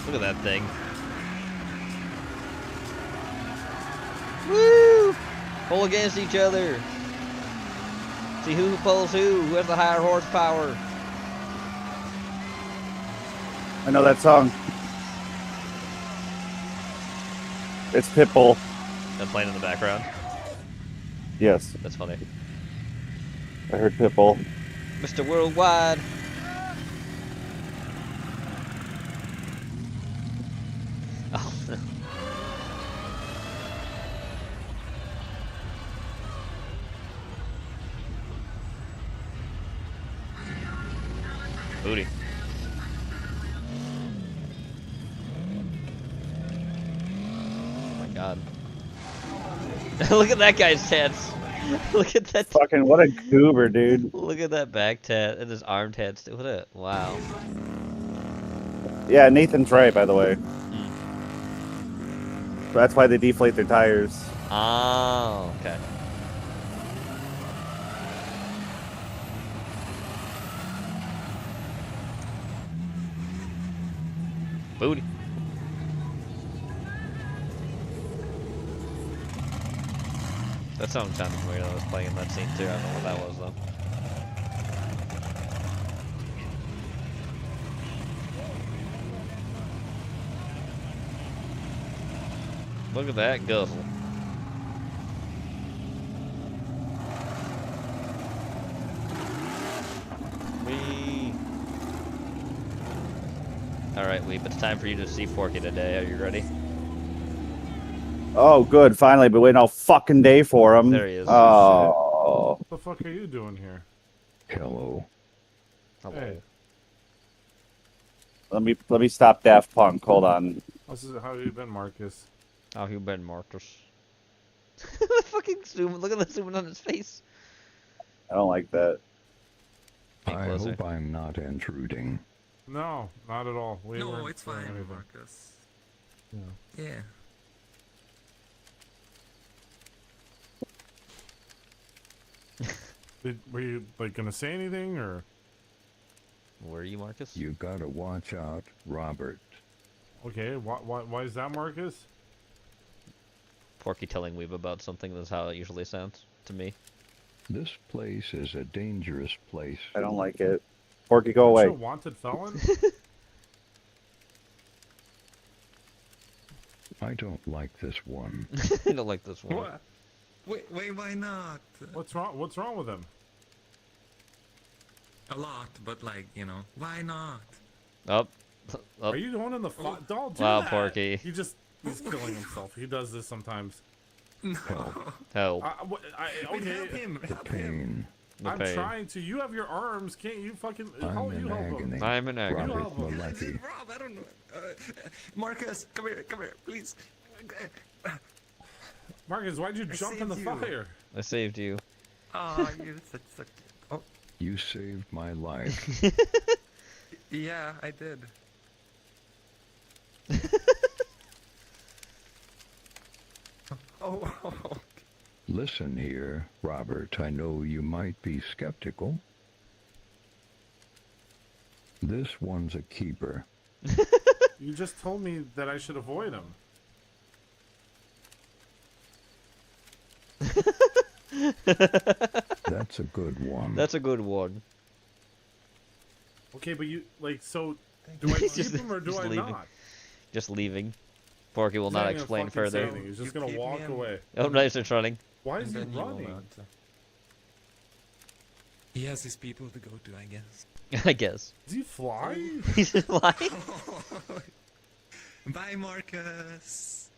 Look at that thing. Woo! Pull against each other. See who pulls who has the higher horsepower. I know that song. It's Pitbull. That playing in the background? Yes. That's funny. I heard Pitbull. Mr. Worldwide. Oh no. Booty. Oh my god. Look at that guy's tats. Look at that. Fucking what a goober, dude. Look at that back tat and his arm tats. What a wow. Yeah, Nathan's right, by the way. That's why they deflate their tires. Oh, okay. Booty. That song sounded weird. I was playing in that scene too. I don't know what that was though. Look at that guzzle. Wee. Alright, Weeb, it's time for you to see Forky today. Are you ready? Oh, good. Finally, been waiting all fucking day for him. There he is. Oh. What the fuck are you doing here? Hello. Hello. Hey. Let me stop Daft Punk. Hold on. How have you been, Marcus? How have you been, Marcus? The fucking zoom. Look at the zooming on his face. I don't like that. I hope I'm not intruding. No, not at all. No, it's fine, Marcus. Yeah. Were you like gonna say anything or? Were you, Marcus? You gotta watch out, Robert. Okay, why is that, Marcus? Porky telling Weeb about something. That's how it usually sounds to me. This place is a dangerous place. I don't like it. Porky, go away. You're a wanted felon? I don't like this one. I don't like this one. What? Wait, why not? What's wrong with him? A lot, but like, you know, why not? Up. Are you going in the don't do wow, that. Porky. He's killing himself. He does this sometimes. No. Help. Okay. Help him. The pain. I'm trying to. You have your arms. Can't you fucking help him? I'm in agony. You help him. Rob, I don't know. Marcus, come here, please. Marcus, why'd you jump in the fire? I saved you. Oh, you're such a... Oh. You saved my life. Yeah, I did. Oh. Listen here, Robert. I know you might be skeptical. This one's a keeper. You just told me that I should avoid him. That's a good one. That's a good one. Okay, but you so do I keep him or do I leaving. not? Just leaving. Porky will not explain further. He's just gonna walk away. Oh, nice, it's running. Why is he running? He has his people to go to, I guess. I guess. Does he fly? He's flying? Bye, Marcus.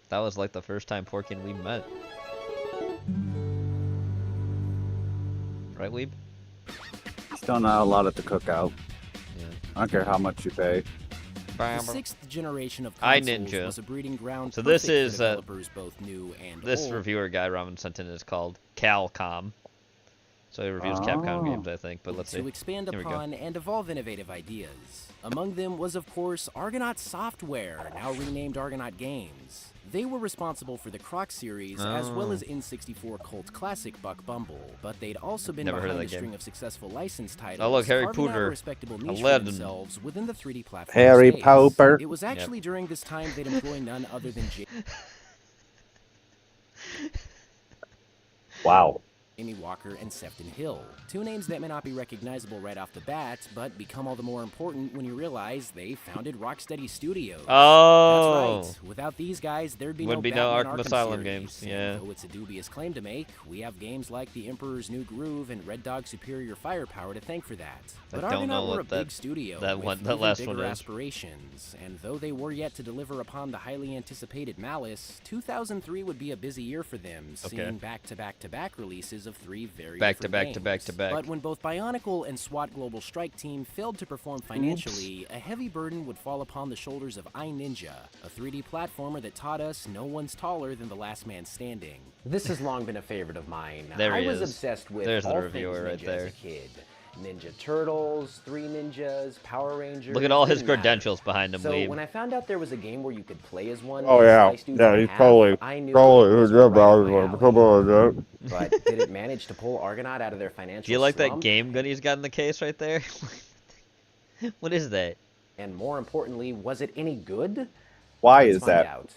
That was like the first time Porky and Weeb met. Right, Weeb? Still not allowed at the cookout. Yeah. I don't care how much you pay. The sixth generation of consoles was a breeding ground. So this is developers both new and this old. reviewer guy Robin sent in is called Calcom. So he reviews Capcom games, I think. But let's see. To expand Here we go. upon and evolve innovative ideas. Among them was, of course, Argonaut Software, now renamed Argonaut Games. They were responsible for the Croc series, as well as N64 cult classic Buck Bumble, but they'd also been Never heard of behind a that game. string of successful licensed titles. Oh, look, Harry carving out a Potter. respectable niche for Aladdin. themselves within the 3D platform Harry space. Potter. It was actually during this time they'd employ none other than Wow. Amy Walker and Sefton Hill. Two names that may not be recognizable right off the bat, but become all the more important when you realize they founded Rocksteady Studios. Oh. That's right. Without these guys, there'd be Would no be no Batman Arkham Asylum series. games, yeah. And though it's a dubious claim to make, we have games like The Emperor's New Groove and Red Dog Superior Firepower to thank for that. But I don't know Argonaut were a what that- big studio that with one- that even last bigger one is. aspirations, and though they were yet to deliver upon the highly anticipated Malice, 2003 would be a busy year for them, Okay. seeing back-to-back-to-back releases of three very Back to different back games. to back to back. But when both Bionicle and SWAT Global Strike Team failed to perform financially, a heavy burden would fall upon the shoulders of iNinja, a 3D platformer that taught us no one's taller than the last man standing. This has long been a favorite of mine. There I he was is. obsessed with There's the all reviewer things right Ninja there. as a kid. Ninja Turtles, Three Ninjas, Power Rangers. Look at all his didn't matter. credentials behind him, So Weeb. when I found out there was a game where you could play as one, Oh and yeah, slice dudes yeah, in he's half, totally, I knew totally. it was Who's up, right up my Alex? Come on, But did it manage to pull Argonaut out of their financial Do you like that slump? game gun he's got in the case right there? What is that? And more importantly, was it any good? Why Let's is find that? out.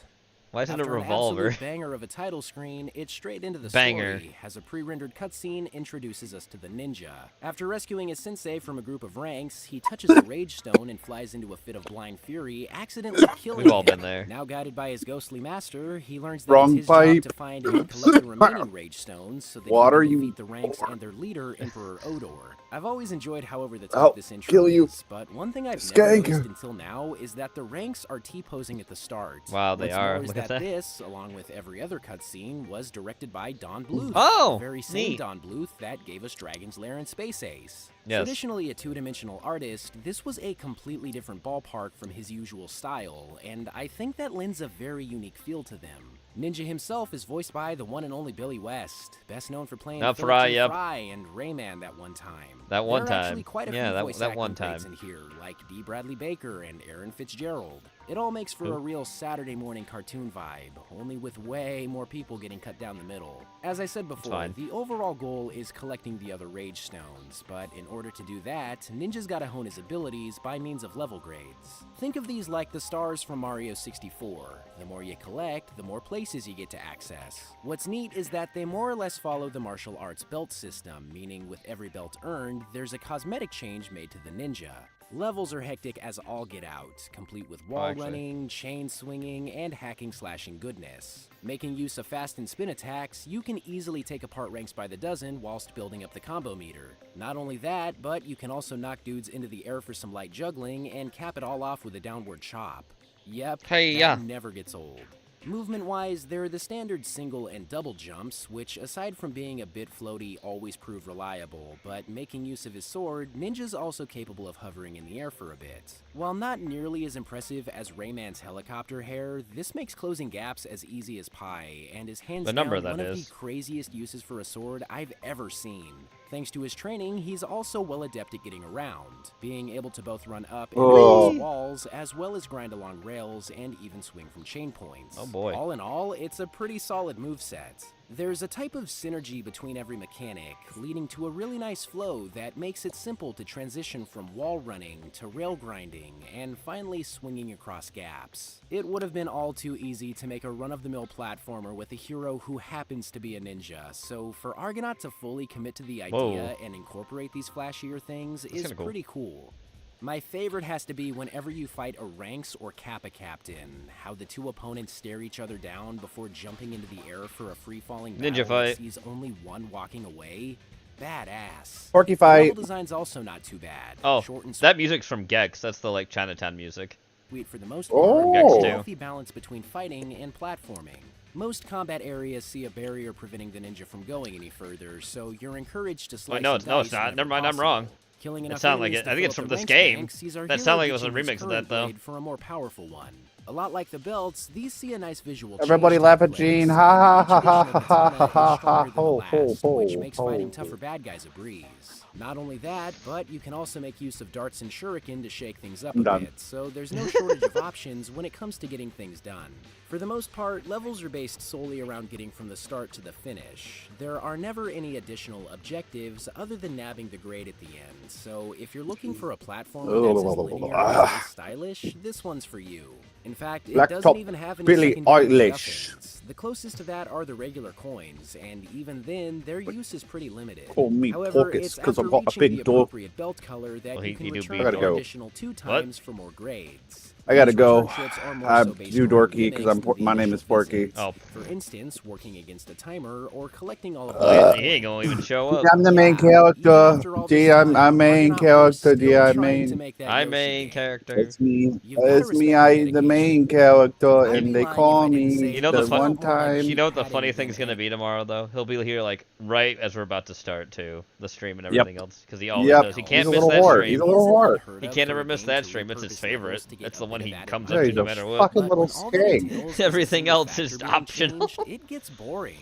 Why is it a After revolver? An absolute banger of a title screen, it's straight into the Banger. story, as a pre-rendered cutscene introduces us to the ninja. After rescuing his sensei from a group of ranks, he touches a rage stone and flies into a fit of blind fury, accidentally killing We've all him. been there. Now guided by his ghostly master, he learns that Wrong it's his job pipe. to find and collect the remaining rage stones so that Water, he can you defeat the ranks and their leader, Emperor Odor. I've always enjoyed however the I'll top this intro kill you. is, but one thing I've Skank. never noticed until now is that the ranks are T-posing at the start. Wow, they What's are. more is Look at that that. this, along with every other cutscene, was directed by Don Bluth. Oh, the very same neat. Don Bluth that gave us Dragon's Lair and Space Ace. Yes. Traditionally a two-dimensional artist, this was a completely different ballpark from his usual style, and I think that lends a very unique feel to them. Ninja himself is voiced by the one and only Billy West, best known for playing Not Philip Fry, J. yep. Fry and Rayman that one time. That one There are time. actually quite a Yeah, few that- voice that acting one greats time. in here, like D. Bradley Baker and Aaron Fitzgerald. It all makes for Who? a real Saturday morning cartoon vibe, only with way more people getting cut down the middle. As I said before, fine. the overall goal is collecting the other Rage Stones, but in order to do that, Ninja's gotta hone his abilities by means of level grades. Think of these like the stars from Mario 64. The more you collect, the more places you get to access. What's neat is that they more or less follow the martial arts belt system, meaning with every belt earned, there's a cosmetic change made to the ninja. Levels are hectic as all get out, complete with wall actually. running, chain swinging, and hacking slashing goodness. Making use of fast and spin attacks, you can easily take apart ranks by the dozen whilst building up the combo meter. Not only that, but you can also knock dudes into the air for some light juggling and cap it all off with a downward chop. Yep, Hey-ya. that never gets old. Movement-wise, there are the standard single and double jumps, which aside from being a bit floaty, always prove reliable, but making use of his sword, Ninja's also capable of hovering in the air for a bit. While not nearly as impressive as Rayman's helicopter hair, this makes closing gaps as easy as pie, and is hands The number down that one of is. the craziest uses for a sword I've ever seen. Thanks to his training, he's also well adept at getting around, being able to both run up and Oh. against walls, as well as grind along rails and even swing from chain points. Oh boy. All in all, it's a pretty solid moveset. There's a type of synergy between every mechanic, leading to a really nice flow that makes it simple to transition from wall running to rail grinding, and finally swinging across gaps. It would have been all too easy to make a run-of-the-mill platformer with a hero who happens to be a ninja, so for Argonaut to fully commit to the idea Whoa. and incorporate these flashier things That's is kinda cool. pretty cool. My favorite has to be whenever you fight a Ranks or Kappa Captain, how the two opponents stare each other down before jumping into the air for a free-falling Ninja battle fight. that sees only one walking away. Badass. Porky The fight. level design's also not too bad. Oh, Short and that music's from Gex. That's the like Chinatown music. sweet for the most Oh. part, Gex with a too. healthy balance between fighting and platforming. Most combat areas see a barrier preventing the ninja from going any further, so you're encouraged to slice Wait, no, and it's no, it's dice not. whenever Never mind, I'm possible. wrong. Killing It enough sounded like enemies it. to I think fill it's up from the this ranks game. bank sees our That hero sounded like it was a ditching his remix of current that, though. blade for a more powerful one. A lot like the belts, these see a nice visual change Everybody to laugh the at blades, Gene. and Ha ha each ha edition ha of the ha katana ha is stronger ha. than the Ho ho last, ho which makes fighting ho. tougher bad guys a breeze. Not only that, but you can also make use of darts and shuriken to shake things up I'm a done. bit, so there's no shortage of options when it comes to getting things done. For the most part, levels are based solely around getting from the start to the finish. There are never any additional objectives other than nabbing the grade at the end, so if you're looking for a platformer that's as linear and as stylish, this one's for you. In fact, it Black doesn't Top even have any Billie secondary Eilish. MacGuffins. The closest to that are the regular coins, and even then, their use is pretty limited. Call me However, Porkus, it's 'cause after I've got a reaching big the dog. appropriate belt color that Well, you he can do return beat I gotta an go. additional 2 What? times for more grades. I gotta These go. return trips are more I'm so based too on dorky gimmicks 'cause I'm than the my name initial is Porky. visit. Oh. For instance, working against a timer or collecting all of He ain't gonna even show up. I'm the main Even character. after all Gee, this I'm time, main Argonaut was character. still Gee, I'm trying to main. make that I'm Yoshi main game. character. It's me. You've gotta It's me. respect I the the dedication. main character, I'd and be they lying call if I didn't me say You know that the this fun. one more like You know what the had funny anything thing's gonna in be tomorrow though? He'll be here like right as we're about to start too, the stream and Yep. everything else, because he always Yep. does. He He's can't a miss little that whore. stream. He's a little whore. He can't ever miss that stream. It's his favorite. It's the one he comes Yeah, up to he's no a matter what. fucking But little when all that skank. entails is Everything a single else is factor being optional. changed, it gets boring.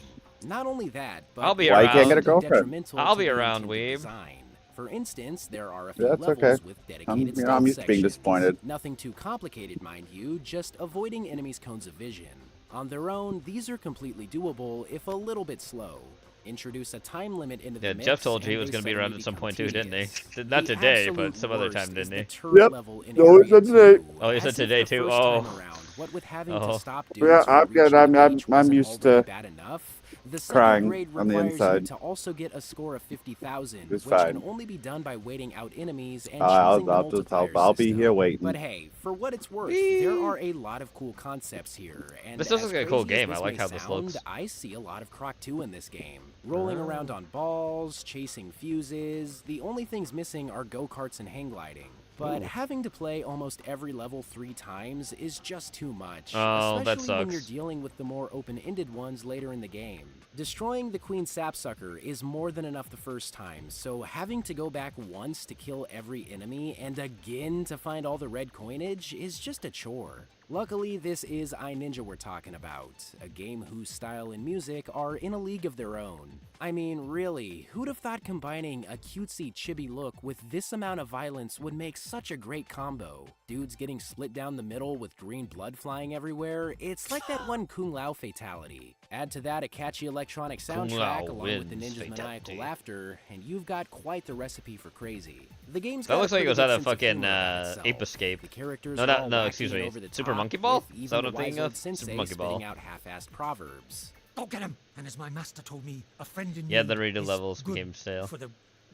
Not only that, but I'll be it's around. Why you can't get a also girlfriend? detrimental I'll to be the around, intended Weeb. design. For instance, there are a few That's levels okay. with I'm dedicated I'm used to being sections. disappointed. Nothing too complicated, mind you, just avoiding enemies' cones of vision. On their own, these are completely doable, if a little bit slow. Introduce a time limit into the Yeah, mix, Jeff told you he and was they gonna be suddenly around at some become point too, didn't he? tedious. Not The today, but absolute some other worst time, is didn't the he? turret Yep. level in No, he Area said today. 2. Oh, he said As if today the too. first Oh. time around, what with having Oh. to stop dudes Yeah, who I'm reach good. the I'm beach wasn't used already to. bad enough, The second crying grade on the requires inside. you to also get a score of 50,000, It's which fine. can only be done by waiting out enemies and I'll choosing the multiplier I'll be system. here waiting. But hey, for what it's worth, there are a lot of cool concepts here. And This does as look like a cool crazy as game. I this like may how this sound, looks. I see a lot of Croc 2 in this game. Rolling Oh. around on balls, chasing fuses. The only things missing are go-karts and hang gliding. But Ooh. having to play almost every level 3 times is just too much, Oh, that especially when you're sucks. dealing with the more open-ended ones later in the game. Destroying the Queen Sapsucker is more than enough the first time, so having to go back once to kill every enemy and again to find all the red coinage is just a chore. Luckily, this is iNinja we're talking about, a game whose style and music are in a league of their own. I mean, really, who'd have thought combining a cutesy chibi look with this amount of violence would make such a great combo? Dudes getting split down the middle with green blood flying everywhere, it's like that one Kung Lao fatality. Add to that a catchy electronic Kung soundtrack Lao along with the wins ninja's maniacal fatality. laughter, and you've got quite the recipe for crazy. The game's That got looks a like it pretty was good out of sense of fucking humor about itself. Ape Escape. The characters No, are no, all no, wacky excuse and me. over the Super top, Monkey Ball? with Is even that what the I'm thinking wise of? old Super sensei Monkey Ball. spitting out half-assed proverbs. Go get him. And as my master told me, a friend in Yeah, need the redo is levels good became stale. for the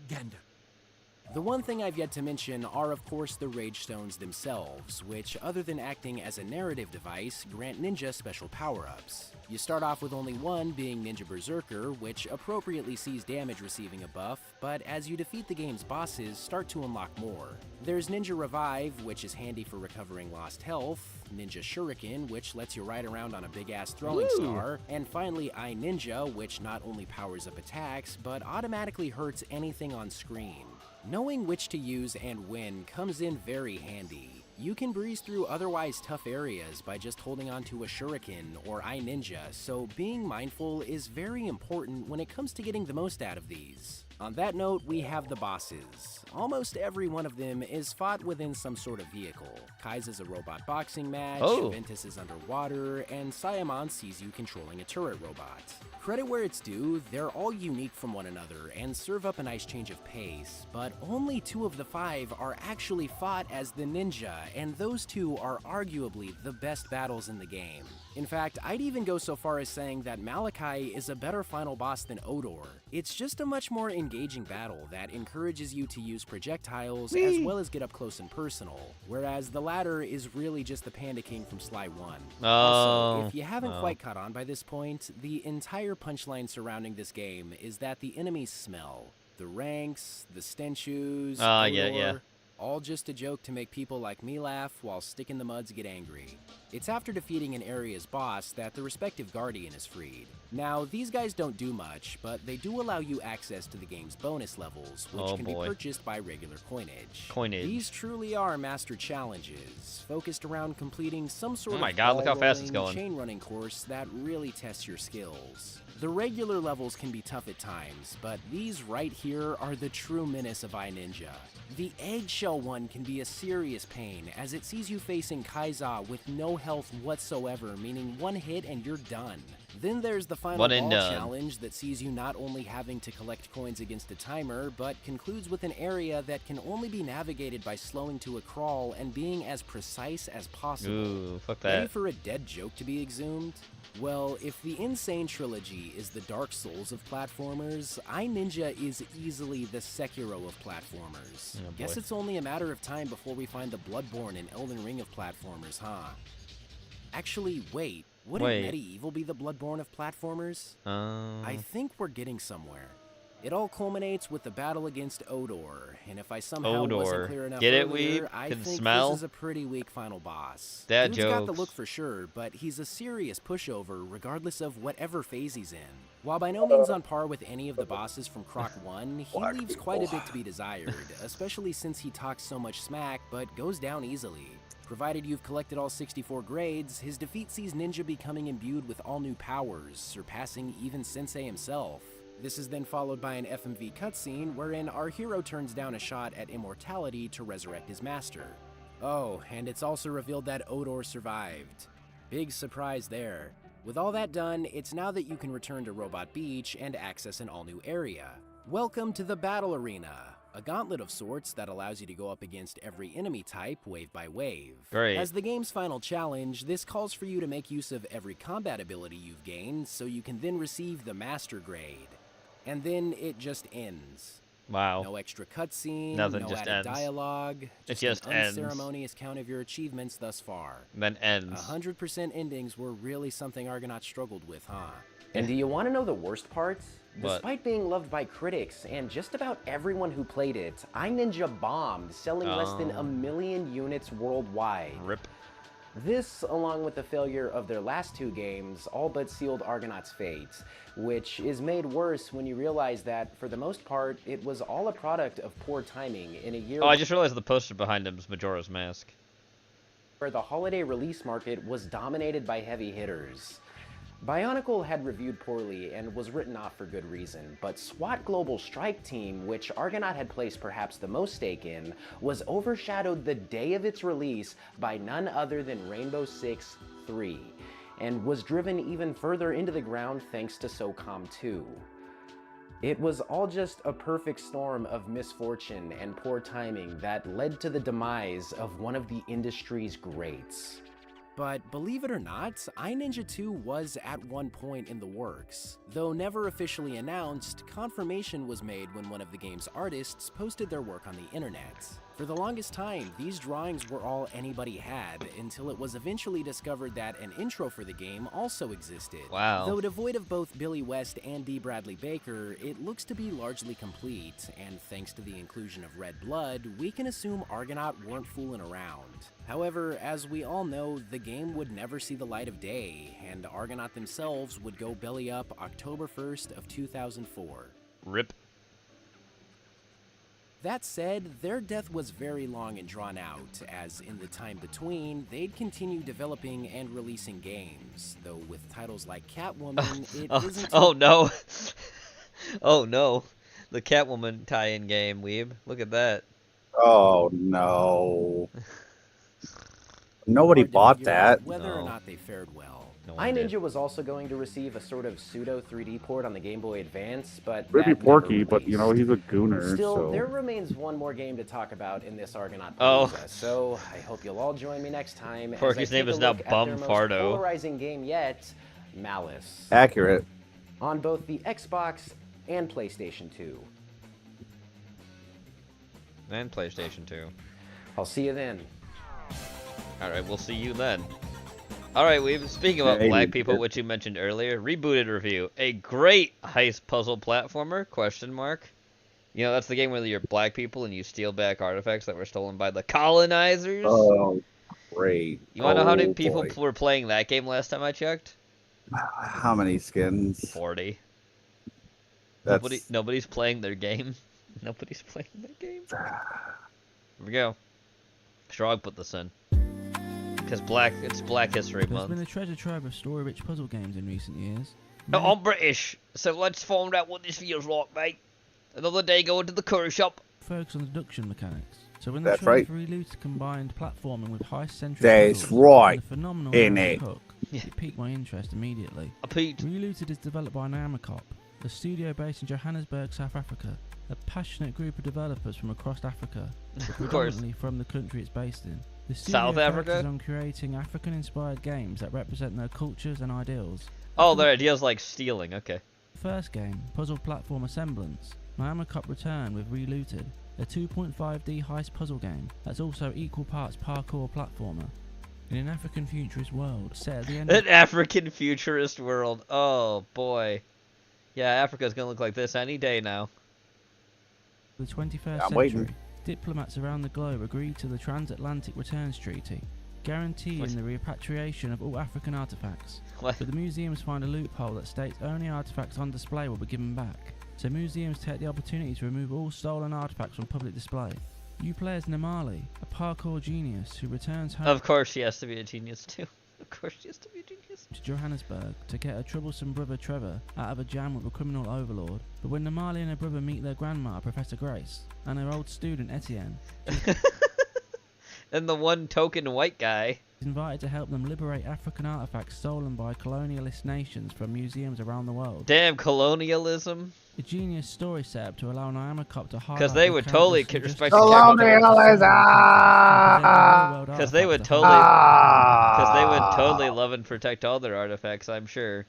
gander. The one thing I've yet to mention are of course the Rage Stones themselves, which other than acting as a narrative device, grant ninja special power-ups. You start off with only one, being Ninja Berserker, which appropriately sees damage receiving a buff, but as you defeat the game's bosses, start to unlock more. There's Ninja Revive, which is handy for recovering lost health, Ninja Shuriken, which lets you ride around on a big-ass throwing Woo! star, and finally iNinja, which not only powers up attacks, but automatically hurts anything on screen. Knowing which to use and when comes in very handy. You can breeze through otherwise tough areas by just holding onto a shuriken or iNinja, so being mindful is very important when it comes to getting the most out of these. On that note, we have the bosses. Almost every one of them is fought within some sort of vehicle. Kai's a robot boxing match, Oh. Ventus is underwater, and Sayamon sees you controlling a turret robot. Credit where it's due, they're all unique from one another and serve up a nice change of pace, but only 2 of the 5 are actually fought as the ninja, and those 2 are arguably the best battles in the game. In fact, I'd even go so far as saying that Malachi is a better final boss than Odor. It's just a much more engaging battle that encourages you to use projectiles as well as get up close and personal, whereas the latter is really just the Panda King from Sly 1. Also, if you haven't quite caught on by this point, the entire punchline surrounding this game is that the enemies smell. The ranks, the stenchus, yeah. all just a joke to make people like me laugh while Stick in the Muds get angry. It's after defeating an area's boss that the respective guardian is freed. Now, these guys don't do much, but they do allow you access to the game's bonus levels, which can be purchased by regular coinage. These truly are master challenges, focused around completing some sort Oh my of God, look how fast it's ball-rolling, going. chain running course that really tests your skills. The regular levels can be tough at times, but these right here are the true menace of iNinja. The eggshell one can be a serious pain, as it sees you facing Kaiza with no health whatsoever, meaning one hit and you're done. Then there's the final One and ball done. challenge that sees you not only having to collect coins against a timer, but concludes with an area that can only be navigated by slowing to a crawl and being as precise as possible. Ooh, fuck Ready that. for a dead joke to be exhumed? Well, if the Insane trilogy is the Dark Souls of platformers, iNinja is easily the Sekiro of platformers. Oh, Guess boy. it's only a matter of time before we find the Bloodborne and Elden Ring of platformers, huh? Actually, wait. Wouldn't Wait. Medieval be the Bloodborne of platformers? I I think we're getting somewhere. It all culminates with the battle against Odor, and if I somehow wasn't Odor. clear enough Get it, earlier, Weeb? I Can think smell? this is a pretty weak final boss. Dad Dude's got the jokes. look for sure, but he's a serious pushover regardless of whatever phase he's in. While by no means on par with any of the bosses from Croc 1, he leaves quite a bit to be desired, especially since he talks so much smack but goes down easily. Provided you've collected all 64 grades, his defeat sees Ninja becoming imbued with all new powers, surpassing even Sensei himself. This is then followed by an FMV cutscene wherein our hero turns down a shot at immortality to resurrect his master. Oh, and it's also revealed that Odor survived. Big surprise there. With all that done, it's now that you can return to Robot Beach and access an all-new area. Welcome to the Battle Arena. a gauntlet of sorts that allows you to go up against every enemy type wave by wave. Great. As the game's final challenge, this calls for you to make use of every combat ability you've gained so you can then receive the Master Grade. And then it just ends. Wow. No extra cutscene, Nothing, no just added ends. dialogue. It just an ends. unceremonious count of your achievements thus far. Then ends. 100% endings were really something Argonauts struggled with, huh? And do you want to know the worst parts? What? Despite being loved by critics and just about everyone who played it, iNinja bombed, selling less than 1 million units worldwide. Rip. This, along with the failure of their last 2 games, all but sealed Argonauts' fate, which is made worse when you realize that, for the most part, it was all a product of poor timing in a year Oh, I just realized the poster behind him is Majora's Mask. where the holiday release market was dominated by heavy hitters. Bionicle had reviewed poorly and was written off for good reason, but SWAT Global Strike Team, which Argonaut had placed perhaps the most stake in, was overshadowed the day of its release by none other than Rainbow Six 3, and was driven even further into the ground thanks to SOCOM 2. It was all just a perfect storm of misfortune and poor timing that led to the demise of one of the industry's greats. But believe it or not, iNinja 2 was at one point in the works. Though never officially announced, confirmation was made when one of the game's artists posted their work on the internet. For the longest time, these drawings were all anybody had, until it was eventually discovered that an intro for the game also existed. Wow. Though devoid of both Billy West and D. Bradley Baker, it looks to be largely complete, and thanks to the inclusion of red blood, we can assume Argonaut weren't fooling around. However, as we all know, the game would never see the light of day, and Argonaut themselves would go belly up October 1st of 2004. Rip. That said, their death was very long and drawn out, as in the time between, they'd continue developing and releasing games, though with titles like Catwoman, it isn't... Oh no! Oh no! The Catwoman tie-in game, Weeb. Look at that. Oh no. Nobody bought that. Whether or not they fared well. No iNinja was also going to receive a sort of pseudo 3D port on the Game Boy Advance, but Pretty that never porky, but you know, released. he's a gooner, Still, so... there remains one more game to talk about in this Argonaut Oh. Palooza, so I hope you'll all join me next time Porky's as I name take is a now look at Bum their most Fardo. polarizing game yet, Malice. Accurate. On both the Xbox and PlayStation 2. And PlayStation 2. I'll see you then. Alright, we'll see you then. Alright, Weeb, speaking about Hey, black people, dude. which you mentioned earlier, Rebooted Review. A great heist puzzle platformer, question mark. You know, that's the game where you're black people and you steal back artifacts that were stolen by the colonizers. Oh, great. You wanna know how many Oh, people boy. were playing that game last time I checked? How many skins? 40. That's... Nobody's playing their game. Nobody's playing their game. Here we go. Shrog put this in. Because it's Black History There's Month. been a treasure trove of story-rich puzzle games in recent years. No, I'm British, so let's find out what this feels like, mate. Another day going to the curry shop. Focus on deduction mechanics. So when the That's Trove right. Reloot combined platforming with heist-centric That's puzzles right, and a phenomenal innit? hook, it piqued my interest immediately. Pete. Relooted is developed by Namacop, a studio based in Johannesburg, South Africa. A passionate group of developers from across Africa, but Of course. predominantly from the country it's based in. The studio South Africa? focuses on creating African-inspired games that represent their cultures and ideals. Oh, their idea's like stealing, okay. First game, puzzle platformer Semblance. Namacop returned with Relooted, a 2.5D heist puzzle game that's also equal parts parkour platformer. In an African futurist world set at the end An African futurist world. Oh, boy. Yeah, Africa's gonna look like this any day now. of the 21st I'm century, waiting. diplomats around the globe agreed to the Transatlantic Returns Treaty, guaranteeing What? the repatriation of all African artifacts. What? But the museums find a loophole that states only artifacts on display will be given back. So museums take the opportunity to remove all stolen artifacts from public display. You play as Namali, a parkour genius who returns home Of course she has to be a genius, too. Of course she has to be a genius. to Johannesburg to get her troublesome brother Trevor out of a jam with a criminal overlord. But when Namali and her brother meet their grandma, Professor Grace, and her old student Etienne, And the one token white guy. invited to help them liberate African artifacts stolen by colonialist nations from museums around the world. Damn colonialism. A genius story setup to allow Nyama Cop to highlight. Because they would totally respect Colonialism. Because they would totally love and protect all their artifacts. I'm sure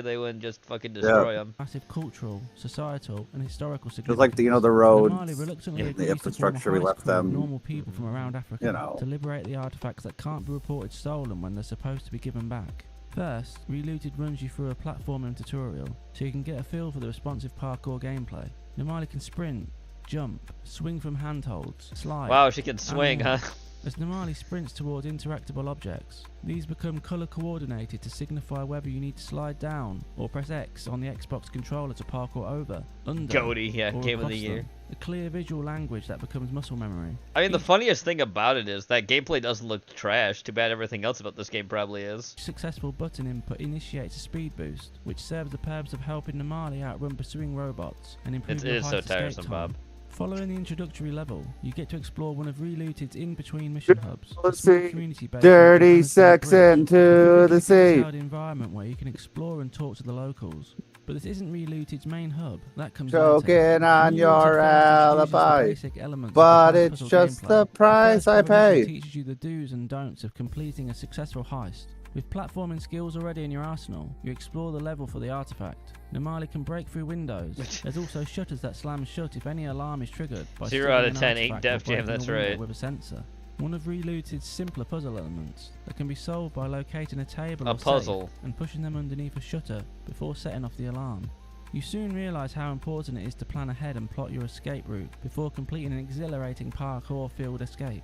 they wouldn't just fucking destroy them. Massive cultural, societal, and historical significance. Just like the roads, the the infrastructure we left them. Normal people from around Africa, to liberate the artifacts that can't be reported stolen when they're supposed to be given back. First, Relooted runs you through a platforming tutorial, so you can get a feel for the responsive parkour gameplay. Namali can sprint, jump, swing from handholds, slide. Wow, she can swing, huh? As Namali sprints towards interactable objects, these become colour coordinated to signify whether you need to slide down or press X on the Xbox controller to parkour over, under, Goaty, yeah, or Game of the across Year. them. A clear visual language that becomes muscle memory. I mean, the funniest thing about it is that gameplay doesn't look trash. Too bad everything else about this game probably is. Successful button input initiates a speed boost, which serves the purpose of helping Namali outrun pursuing robots and improve It is so tiresome, Bob. Following the introductory level, you get to explore one of Relooted's in-between mission hubs. Dirty sex into the sea. Environment where you can explore and talk to the locals. But this isn't Relooted's main hub. That comes Choking on your alibi, but it's just the price I pay. It teaches you the do's and don'ts of completing a successful heist. With platforming skills already in your arsenal, you explore the level for the artifact. Namali can break through windows. There's also shutters that slam shut if any alarm is triggered by 0 out of 10 ain't Def Jam, that's right. With a sensor. One of Relooted's simpler puzzle elements that can be solved by locating a table or puzzle safe and pushing them underneath a shutter before setting off the alarm. You soon realise how important it is to plan ahead and plot your escape route before completing an exhilarating parkour field escape.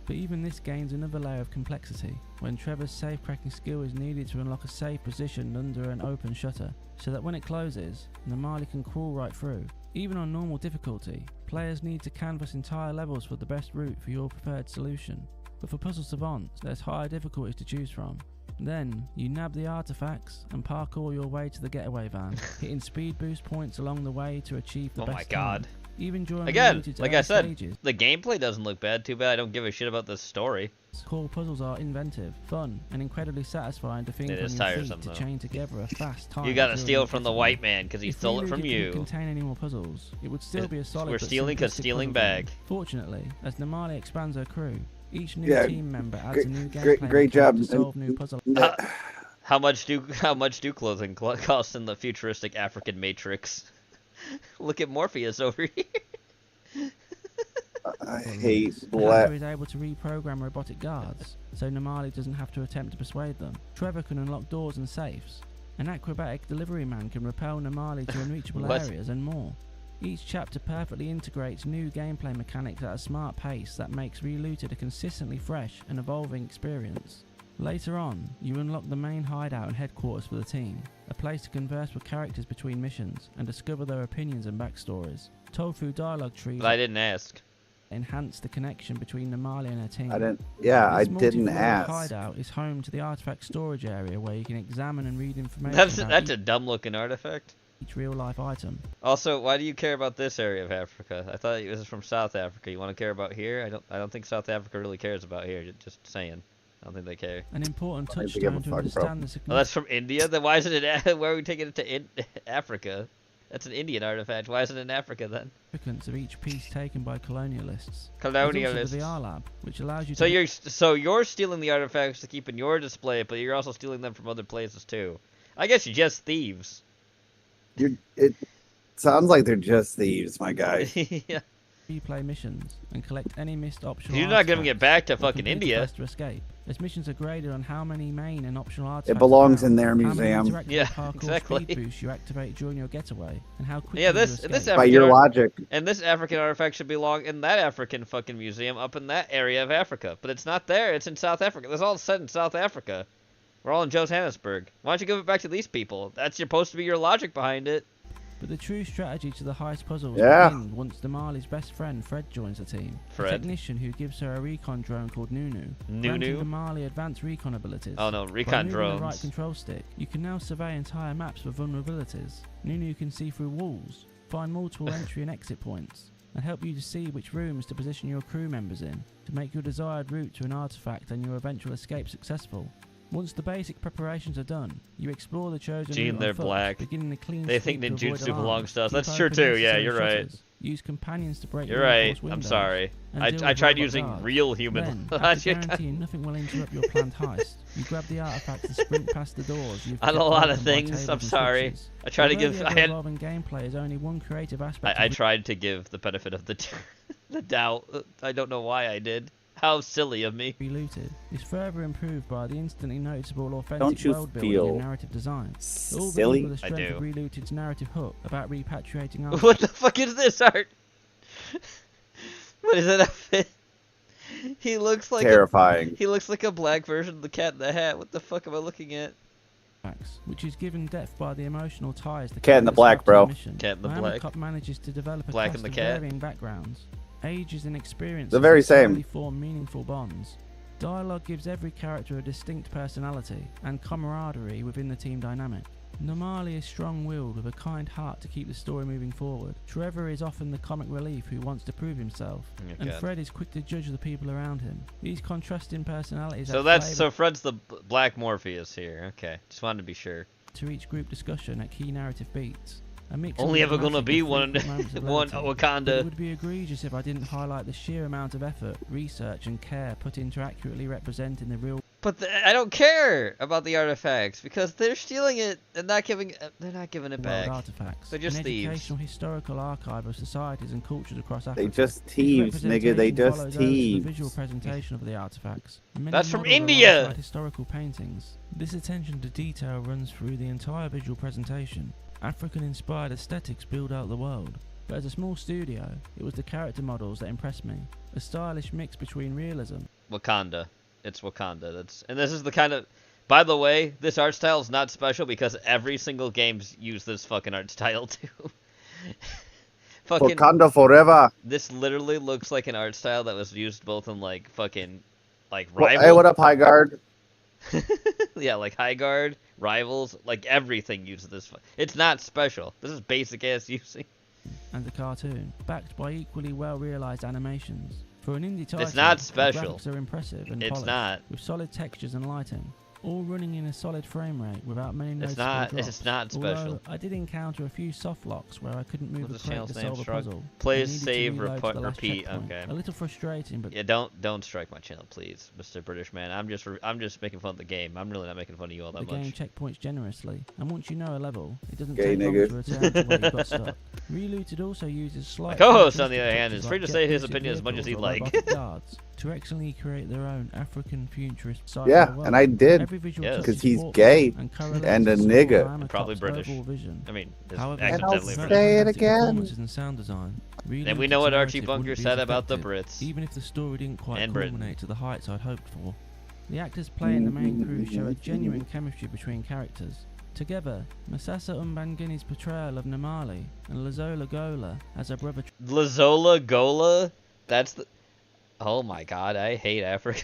But even this gains another layer of complexity, when Trevor's safe-cracking skill is needed to unlock a safe position under an open shutter, so that when it closes, Namali can crawl right through. Even on normal difficulty, players need to canvas entire levels for the best route for your preferred solution. But for puzzle savants, there's higher difficulties to choose from. Then, you nab the artifacts and parkour your way to the getaway van, hitting speed boost points along the way to achieve the best my god. time. Even during Again, Relooted's like early I said, stages, the gameplay doesn't look bad. Too bad I don't give a shit about this story. core puzzles are inventive, fun, and incredibly satisfying to think It on is your tiresome, feet though. to chain together a fast time. You gotta during steal a from the difficult white man because he If stole it Reloaded from didn't you. contain any more puzzles, it would still be a solid. We're but stealing 'cause simplistic stealing puzzle bag. game. Fortunately, as Namali expands her crew, each new Yeah, team member adds great- a new great- gameplay great mechanic job. to solve new puzzles. How much do clothing cost in the futuristic African Matrix? Look at Morpheus over here. I hate The black. hacker is able to reprogram robotic guards, so Namali doesn't have to attempt to persuade them. Trevor can unlock doors and safes. An acrobatic delivery man can repel Namali to unreachable What? areas and more. Each chapter perfectly integrates new gameplay mechanics at a smart pace that makes Relooted a consistently fresh and evolving experience. Later on, you unlock the main hideout and headquarters for the team, a place to converse with characters between missions and discover their opinions and backstories. Told through dialogue trees, I didn't ask. enhance the connection between Namali and her team. I didn't. Yeah, I This didn't multi-floor ask. hideout is home to the artifact storage area where you can examine and read information That's about a dumb looking artifact. each real-life item. Also, why do you care about this area of Africa? I thought it was from South Africa. You want to care about here? I don't think South Africa really cares about here. Just saying. I don't think they care. An important I don't give a touchstone to fuck, bro. understand the Oh, significance. that's from India? Then why is it in why are we taking it to Africa? That's an Indian artifact. Why is it in Africa then? Of each piece taken by colonialists. Colonialists. There's also the VR lab, which allows you So to you're stealing the artifacts to keep in your display, but you're also stealing them from other places too. I guess you're just thieves. It sounds like they're just thieves, my guy. Yeah. replay missions and collect any missed optional You're not giving it artifacts back to or fucking complete the India. quest to escape. As missions are graded on how many main and optional artifacts It belongs are in their found, museum. how many interactive Yeah, parkour exactly. speed boosts you activate during your getaway, and how quickly Yeah, you this escape. this By African your logic. and this African artifact should belong in that African fucking museum up in that area of Africa, but it's not there. It's in South Africa. This all set in South Africa. We're all in Johannesburg. Why don't you give it back to these people? That's supposed to be your logic behind it. But the true strategy to the heist puzzles Yeah. begins once Damali's best friend Fred joins the team. Fred? A technician who gives her a recon drone called Nunu. Granting Damali advanced recon abilities. Oh no, By recon moving the right drones. control stick, you can now survey entire maps for vulnerabilities. Nunu can see through walls, find multiple entry and exit points, and help you to see which rooms to position your crew members in to make your desired route to an artifact and your eventual escape successful. Once the basic preparations are done, you explore the chosen Gene, route they're on foot, black. beginning the clean They think sweep to avoid ninjutsu belongs to us. alarms. That's Keep true open too. Yeah, necessary you're right. shutters. Use companions to break You're right. reinforced I'm windows, sorry. and I deal tried with robot using guards. real human Then, logic. after guaranteeing nothing will interrupt your planned heist, you grab the artifact and sprint past the doors. You've On a kept lot open of by things. tables I'm and sorry. switches. I tried to Although give. the I had. ever-evolving gameplay is only one creative aspect. I tried to give the benefit of the the doubt. I don't know why I did. How silly of me. Relooted is further improved by the instantly noticeable Don't authentic you world building feel and narrative design. All silly? with the I strength do. of Relooted's narrative hook about repatriating What artifacts. the fuck is this art? What is that outfit? He looks like Terrifying. He looks like a black version of the Cat in the Hat. What the fuck am I looking at? Which is given depth by the emotional ties the Cat in the characters Black, have to bro. the mission. Cat in the Miami Black. Cop manages to develop a Black cast and the of Cat. varying backgrounds, ages and experiences The very that slowly same. form meaningful bonds. Dialogue gives every character a distinct personality and camaraderie within the team dynamic. Normali is strong-willed with a kind heart to keep the story moving forward. Trevor is often the comic relief who wants to prove himself, and God. Fred is quick to judge the people around him. These contrasting personalities So add that's flavour Fred's the Black Morpheus here. Okay, just wanted to be sure. to each group discussion at key narrative beats. A mix Only of ever gonna dramatic be and one frequent moments of one levity. But Wakanda. it would be egregious if I didn't highlight the sheer amount of effort, research, and care put into accurately representing the real. But I don't care about the artifacts because they're stealing it and not giving. They're not giving it world back. artifacts. They're just An thieves. educational historical archive of societies and cultures across Africa. They just This thieves, nigga. They representation just follows over to the thieves. visual presentation of the artifacts. Many That's from models are India! alongside historical paintings. This attention to detail runs through the entire visual presentation. African-inspired aesthetics build out the world. But as a small studio, it was the character models that impressed me. A stylish mix between realism. Wakanda. It's Wakanda. And this is the kind of. By the way, this art style is not special because every single game's used this fucking art style too. Fucking Wakanda forever. This literally looks like an art style that was used both in like fucking like Well, Rivals. hey, what up, High Guard? Yeah, like High Guard, Rivals, like everything uses this. It's not special. This is basic ass using. And the cartoon, backed by equally well-realised animations. For an indie title, It's not the special. graphics are impressive and It's polished, not. with solid textures and lighting, all running in a solid frame rate without many noticeable not- drops. it's not Although special. I did encounter a few soft locks where I couldn't move What's the the crate to channel's name? solve a Shrug? puzzle. Please I needed to save, reload to the last repeat. checkpoint. Okay. A little frustrating, but Yeah, don't strike my channel, please, Mr. British man. I'm just making fun of the game. I'm really not making fun of you all the that game much. checkpoints generously, and once you know a level, it doesn't Gay take long nigga. to return to where you got stuck. Relooted also uses My slight co-host, on the futuristic other hand, touches is free like to say his jet-boosted opinion as much as he'd vehicles or like. robotic guards to excellently create their own African futurist sci-fi Yeah, world. and I did, Every visual Yes. touch because is he's thoughtful gay correlates and a to nigga. Miami Probably Cop's British. overall vision. I mean, his However, accent's And I'll definitely British. say it fantastic again. performances and sound design. And we know what Relooted Archie narrative Bunker wouldn't be said as about the effective, Brits. even if the story didn't quite And Britain. culminate to the heights I'd hoped for. The actors playing the main crew show a genuine chemistry between characters. Together, Masasa Umbangini's portrayal of Namali and Lazola Gola as her brother Lazola Gola? That's the. Oh my god, I hate Africa.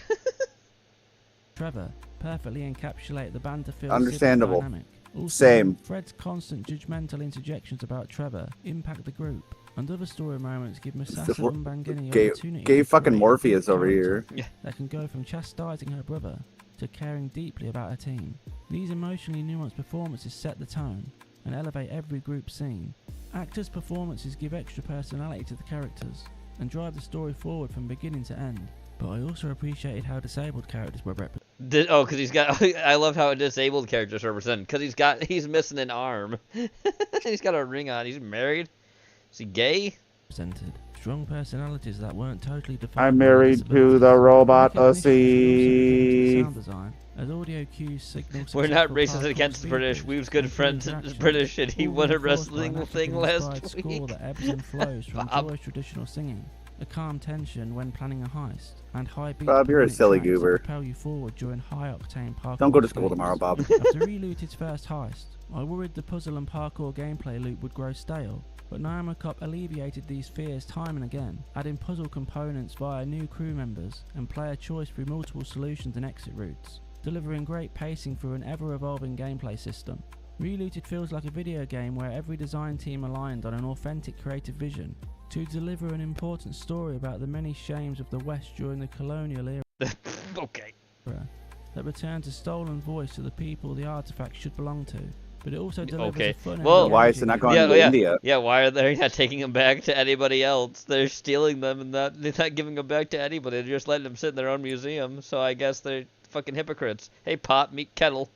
Trevor perfectly encapsulate the banter-filled Understandable. sibling dynamic. Also, Same. Fred's constant judgmental interjections about Trevor impact the group, and other story moments give Masasa Umbangini Gay, opportunity gay to fucking create a Morpheus good over here. character that can go from chastising her brother to caring deeply about her team. These emotionally nuanced performances set the tone and elevate every group scene. Actors' performances give extra personality to the characters and drive the story forward from beginning to end. But I also appreciated how disabled characters were represented. Because he's got. I love how a disabled character's represented. Because he's missing an arm. He's got a ring on. He's married. Is he gay? Strong personalities that weren't totally defined. I'm by married to disabilities. the robot Recognition pussy. should also be given to the sound design, as audio cues signal We're not successful racist parkour against the British. speakers We've good and friends interaction, is British, and he all won a reinforced by wrestling an thing last African-inspired week. score that ebbs and flows from Bob. Joy's traditional singing, a calm tension when planning a heist, and high beat Bob, you're a per-minute silly tracks that goober. propel you forward during high-octane parkour. Don't go to school schemes. tomorrow, Bob. After Relooted's first heist, I worried the puzzle and parkour gameplay loop would grow stale, but Naima Cop alleviated these fears time and again, adding puzzle components via new crew members and player choice through multiple solutions and exit routes, delivering great pacing through an ever-evolving gameplay system. Relooted feels like a video game where every design team aligned on an authentic creative vision, to deliver an important story about the many shames of the West during the colonial era. Okay. That returns a stolen voice to the people the artifact should belong to. But it also delivers Okay. a fun Well, why is it not going to India? Yeah, why are they not taking them back to anybody else? They're stealing them and they're not giving them back to anybody. They're just letting them sit in their own museum. So I guess they're fucking hypocrites. Hey, pot, meet kettle.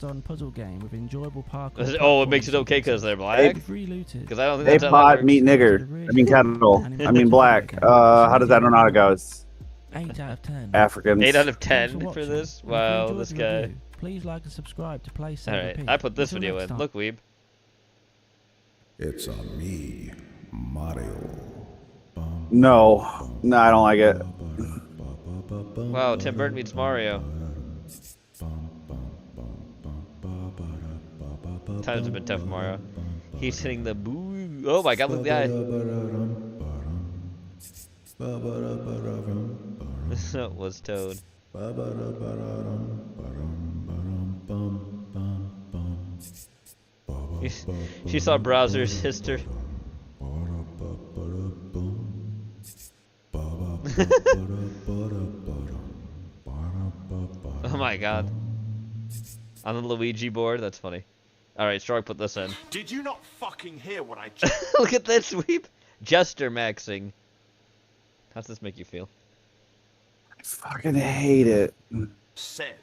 On puzzle game with enjoyable parkour. Oh, it makes it okay because they're black? Because I don't think Hey, that's how that pot, works. meet nigger. I mean, kettle. I mean, black. How does that know how it goes? 8 out of 10. Africans. 8 out of 10 for this? Wow, this guy. Please like and subscribe to play Save Alright, I put this video in. Look, Weeb. It's on me, Mario. No, I don't like it. Wow, Tim Burton meets Mario. Times have been tough for Mario. He's hitting the boo. Oh my god, look at the eye. That was Toad. She saw Browser's history. Oh my god. On the Luigi board? That's funny. Alright, Strog put this in. Did you not fucking hear what I just... Look at that sweep! Jester maxing. How's this make you feel? I fucking hate it. said?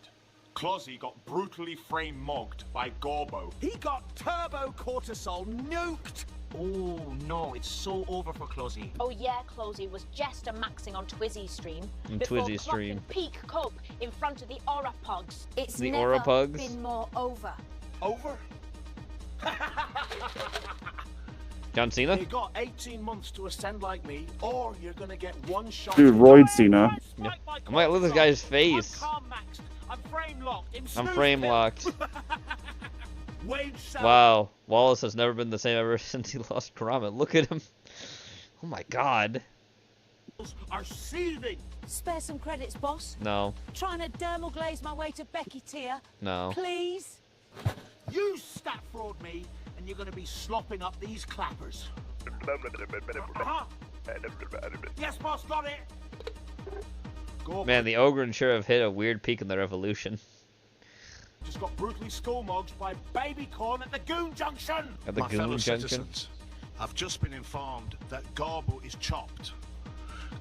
Clozzy got brutally frame-mogged by Gorbo. He got turbo cortisol nuked! Oh no, it's so over for Clozzy. Oh yeah, Clozzy was jester maxing on Twizzy's stream. On before Twizzy's stream. Peak cope in front of the Aura Pogs. It's The never Aura Pugs? been more over. Over? John Cena? You got 18 months to ascend like me, or you're gonna get one shot. Dude, Royd Cena. Yeah. I might look at this guy's face. I'm frame locked. I'm frame locked. Wow, Wallace has never been the same ever since he lost Karama. Look at him. Oh my god. Are seething. Spare some credits, boss. No. Trying to dermal glaze my way to Becky tier. No. Please. You stat fraud me, and you're gonna be slopping up these clappers. Yes, boss, got it. Go. Man, the Ogre and sure have hit a weird peak in their evolution. Just got brutally skull-mogged by Baby Corn at the Goon Junction. At the My Goon fellow Junction? citizens, I've just been informed that Garbo is chopped.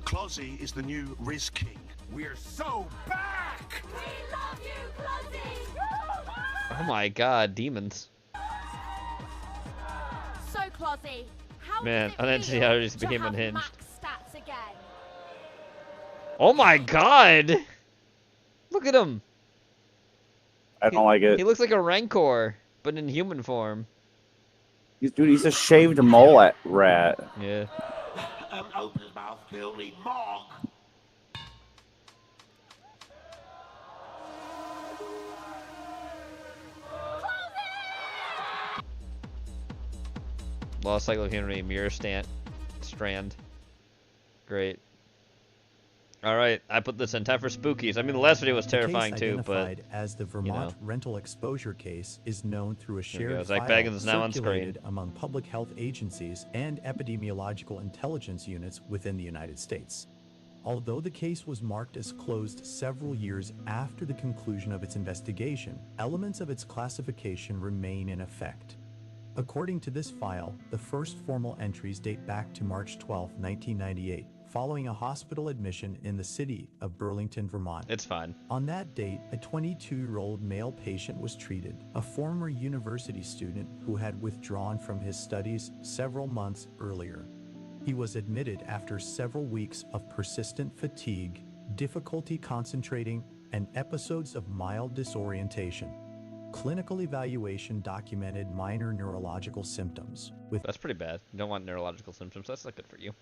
Clozzy is the new Riz King. We're so back! We love you, Clozzy! Oh my god, demons. So, Clozzy, how Man, does it Unhinged feel already to became have unhinged. max stats again? Oh my god! Look at him! I don't like it. He looks like a Rancor, but in human form. Dude, he's a shaved mullet rat. Yeah. Open his mouth, he'll need more. Lost Cycle of Henry, Mirror Strand. Great. Alright, I put this in time for spookies. I mean, the last video was terrifying too, but... Identified as the Vermont rental exposure case is known through a There we shared go. Zach file Baggins is now on circulated screen. among public health agencies and epidemiological intelligence units within the United States. Although the case was marked as closed several years after the conclusion of its investigation, elements of its classification remain in effect. According to this file, the first formal entries date back to March 12, 1998, following a hospital admission in the city of Burlington, Vermont. It's fine. On that date, a 22-year-old male patient was treated, a former university student who had withdrawn from his studies several months earlier. He was admitted after several weeks of persistent fatigue, difficulty concentrating, and episodes of mild disorientation. Clinical evaluation documented minor neurological symptoms, with That's pretty bad. You don't want neurological symptoms. That's not good for you.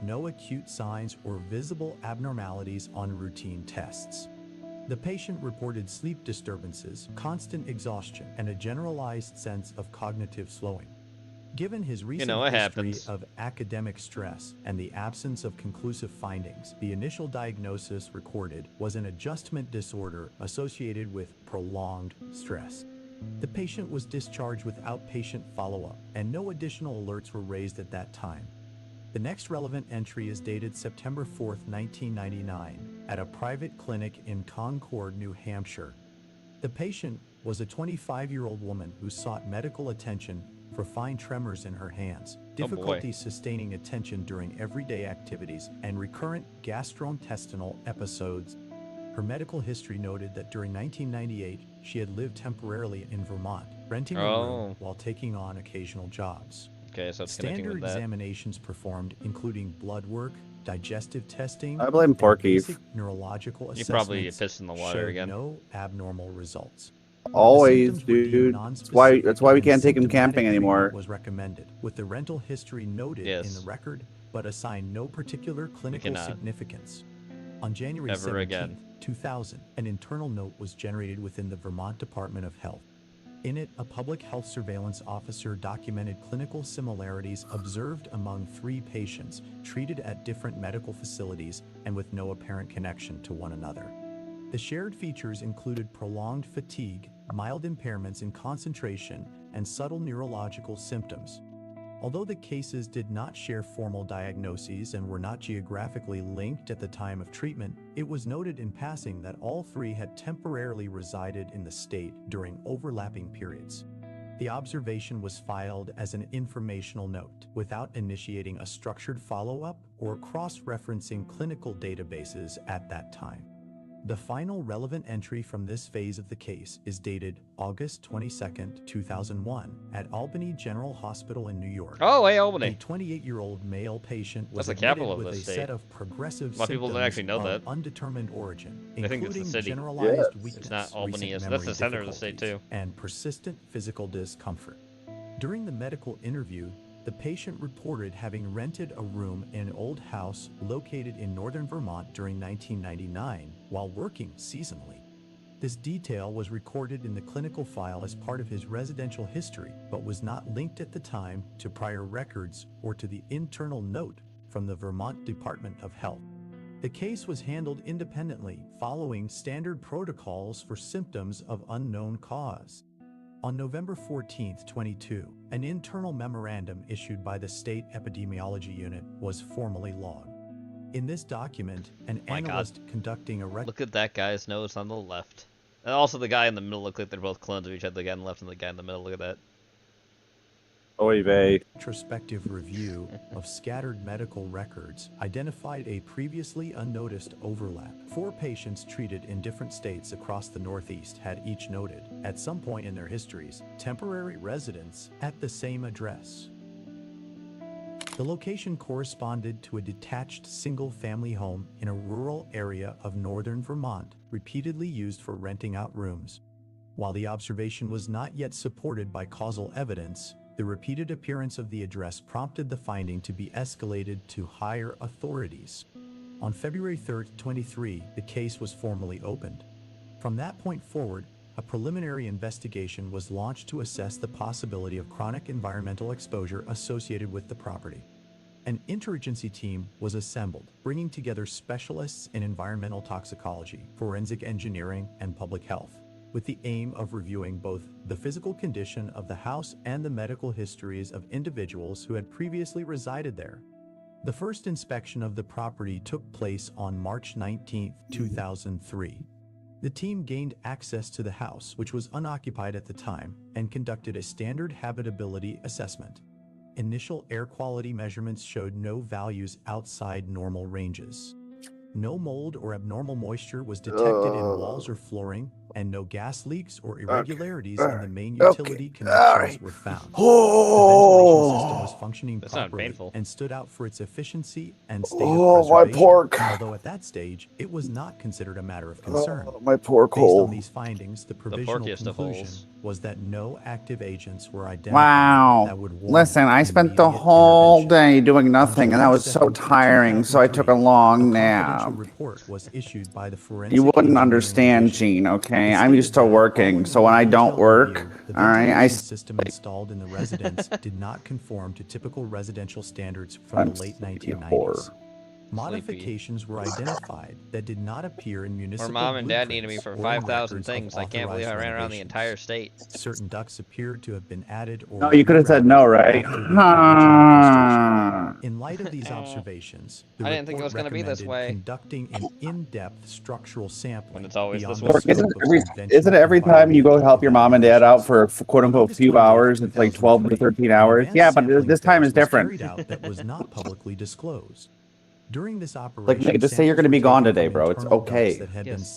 no acute signs or visible abnormalities on routine tests. The patient reported sleep disturbances, constant exhaustion, and a generalized sense of cognitive slowing. Given his recent it history happens. of academic stress and the absence of conclusive findings, the initial diagnosis recorded was an adjustment disorder associated with prolonged stress. The patient was discharged with outpatient follow-up, and no additional alerts were raised at that time. The next relevant entry is dated September 4th, 1999, at a private clinic in Concord, New Hampshire. The patient was a 25-year-old woman who sought medical attention for fine tremors in her hands, difficulty sustaining attention during everyday activities, and recurrent gastrointestinal episodes. Her medical history noted that during 1998, she had lived temporarily in Vermont, renting a room while taking on occasional jobs. Okay, so it's connecting Standard with that. examinations performed, including blood work, digestive testing, I blame and Porky. basic neurological You assessments probably pissed in the water showed again. no abnormal results. Always, dude. That's why we can't take him camping anymore. Was recommended, with the rental history noted in the record, but assigned no particular clinical significance. On January 17, 2000, an internal note was generated within the Vermont Department of Health. In it, a public health surveillance officer documented clinical similarities observed among 3 patients treated at different medical facilities and with no apparent connection to one another. The shared features included prolonged fatigue, mild impairments in concentration, and subtle neurological symptoms. Although the cases did not share formal diagnoses and were not geographically linked at the time of treatment, it was noted in passing that all 3 had temporarily resided in the state during overlapping periods. The observation was filed as an informational note, without initiating a structured follow-up or cross-referencing clinical databases at that time. The final relevant entry from this phase of the case is dated August 22, 2001, at Albany General Hospital in New York. Oh, hey, Albany. A 28-year-old male patient was That's the capital admitted of with the a state. set of progressive A lot of people don't symptoms actually know of that. undetermined origin, I think it's the including city. generalized weakness, It's not Albany. recent That's the memory center of the state, difficulties, too. and persistent physical discomfort. During the medical interview, the patient reported having rented a room in an old house located in northern Vermont during 1999 while working seasonally. This detail was recorded in the clinical file as part of his residential history, but was not linked at the time to prior records or to the internal note from the Vermont Department of Health. The case was handled independently, following standard protocols for symptoms of unknown cause. On November 14, 2022, an internal memorandum issued by the State Epidemiology Unit was formally logged. In this document, an analyst conducting a Look at that guy's nose on the left. And also the guy in the middle look like they're both clones of each other. The guy on the left and the guy in the middle. Look at that. Oy vey. Retrospective review of scattered medical records identified a previously unnoticed overlap. 4 patients treated in different states across the Northeast had each noted, at some point in their histories, temporary residence at the same address. The location corresponded to a detached single-family home in a rural area of northern Vermont, repeatedly used for renting out rooms. While the observation was not yet supported by causal evidence, the repeated appearance of the address prompted the finding to be escalated to higher authorities. On February 3, 2023, the case was formally opened. From that point forward, a preliminary investigation was launched to assess the possibility of chronic environmental exposure associated with the property. An interagency team was assembled, bringing together specialists in environmental toxicology, forensic engineering, and public health, with the aim of reviewing both the physical condition of the house and the medical histories of individuals who had previously resided there. The first inspection of the property took place on March 19, 2003. The team gained access to the house, which was unoccupied at the time, and conducted a standard habitability assessment. Initial air quality measurements showed no values outside normal ranges. No mold or abnormal moisture was detected in walls or flooring, and no gas leaks or irregularities in the main utility connections were found. The ventilation system was functioning properly and stood out for its efficiency and state of preservation, my pork. although at that stage, it was not considered a matter of concern. My pork Based hole. on these findings, the provisional conclusion was that no active agents were identified Wow. that would warrant Listen, I spent the whole day doing nothing, and that was so tiring, so I took a long nap. report was issued by the forensic. You wouldn't understand, Gene, okay? I'm used to working, so when I don't work, all right, system installed in the residence did not conform to typical residential standards from the late 1990s. Modifications were identified that did not appear in municipal Or mom and dad needed blueprints me for or in 5,000 records of things. I can't believe I authorized ran around the renovations. entire state. Certain ducts appeared to have been added or No, you could have said no, right? after the original construction. In light of these observations, the I didn't think it was report going to be this recommended way. conducting an in-depth structural sampling. When it's always this beyond way. the scope of conventional Isn't it every time you go help your mom and dad out for quote unquote few hours, it's like 12 to 13 hours? Yeah, but this time is different. carried out that was not publicly disclosed. During this operation, Like, just say you're going to be gone today, bro. It's okay.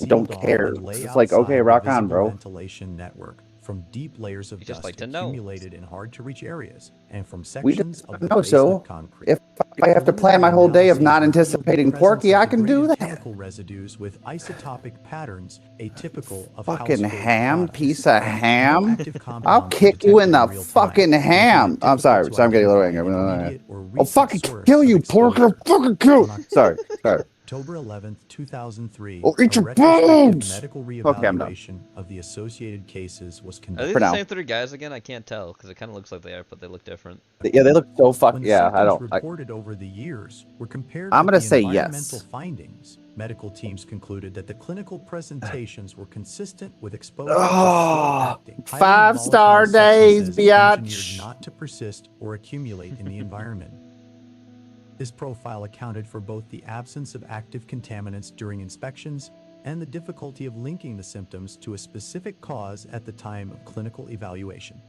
Don't care. It's like, okay, rock on, bro. Ventilation network from deep layers of dust like to know. accumulated in hard-to-reach areas and from We sections just of the know basement so. concrete. If I have to plan my whole day of not anticipating Porky, I can do that. Chemical residues with isotopic patterns atypical of Fucking household ham, products. piece of ham. Active compounds I'll kick you in the detected in real fucking time, ham. making it I'm sorry. difficult So I'm getting a little to angry. identify an immediate or I'll fucking recent source kill you, of Porky. I'll exposure. fucking kill you. Sorry. October 11th, 2003, Oh, eat a your retrospective bones! medical Okay, I'm done. reevaluation of the associated cases was Are conducted. these the same 3 guys again? I can't tell because it kind of looks like they are, but they look different. Yeah, they look so When fucking. the Yeah, I symptoms don't. reported over the years were compared I'm with gonna the say environmental yes. findings, medical teams concluded that the clinical presentations were consistent with exposure Oh, to short-acting, 5-star days, substances engineered biatch. not to persist or accumulate in the environment. This profile accounted for both the absence of active contaminants during inspections and the difficulty of linking the symptoms to a specific cause at the time of clinical evaluation.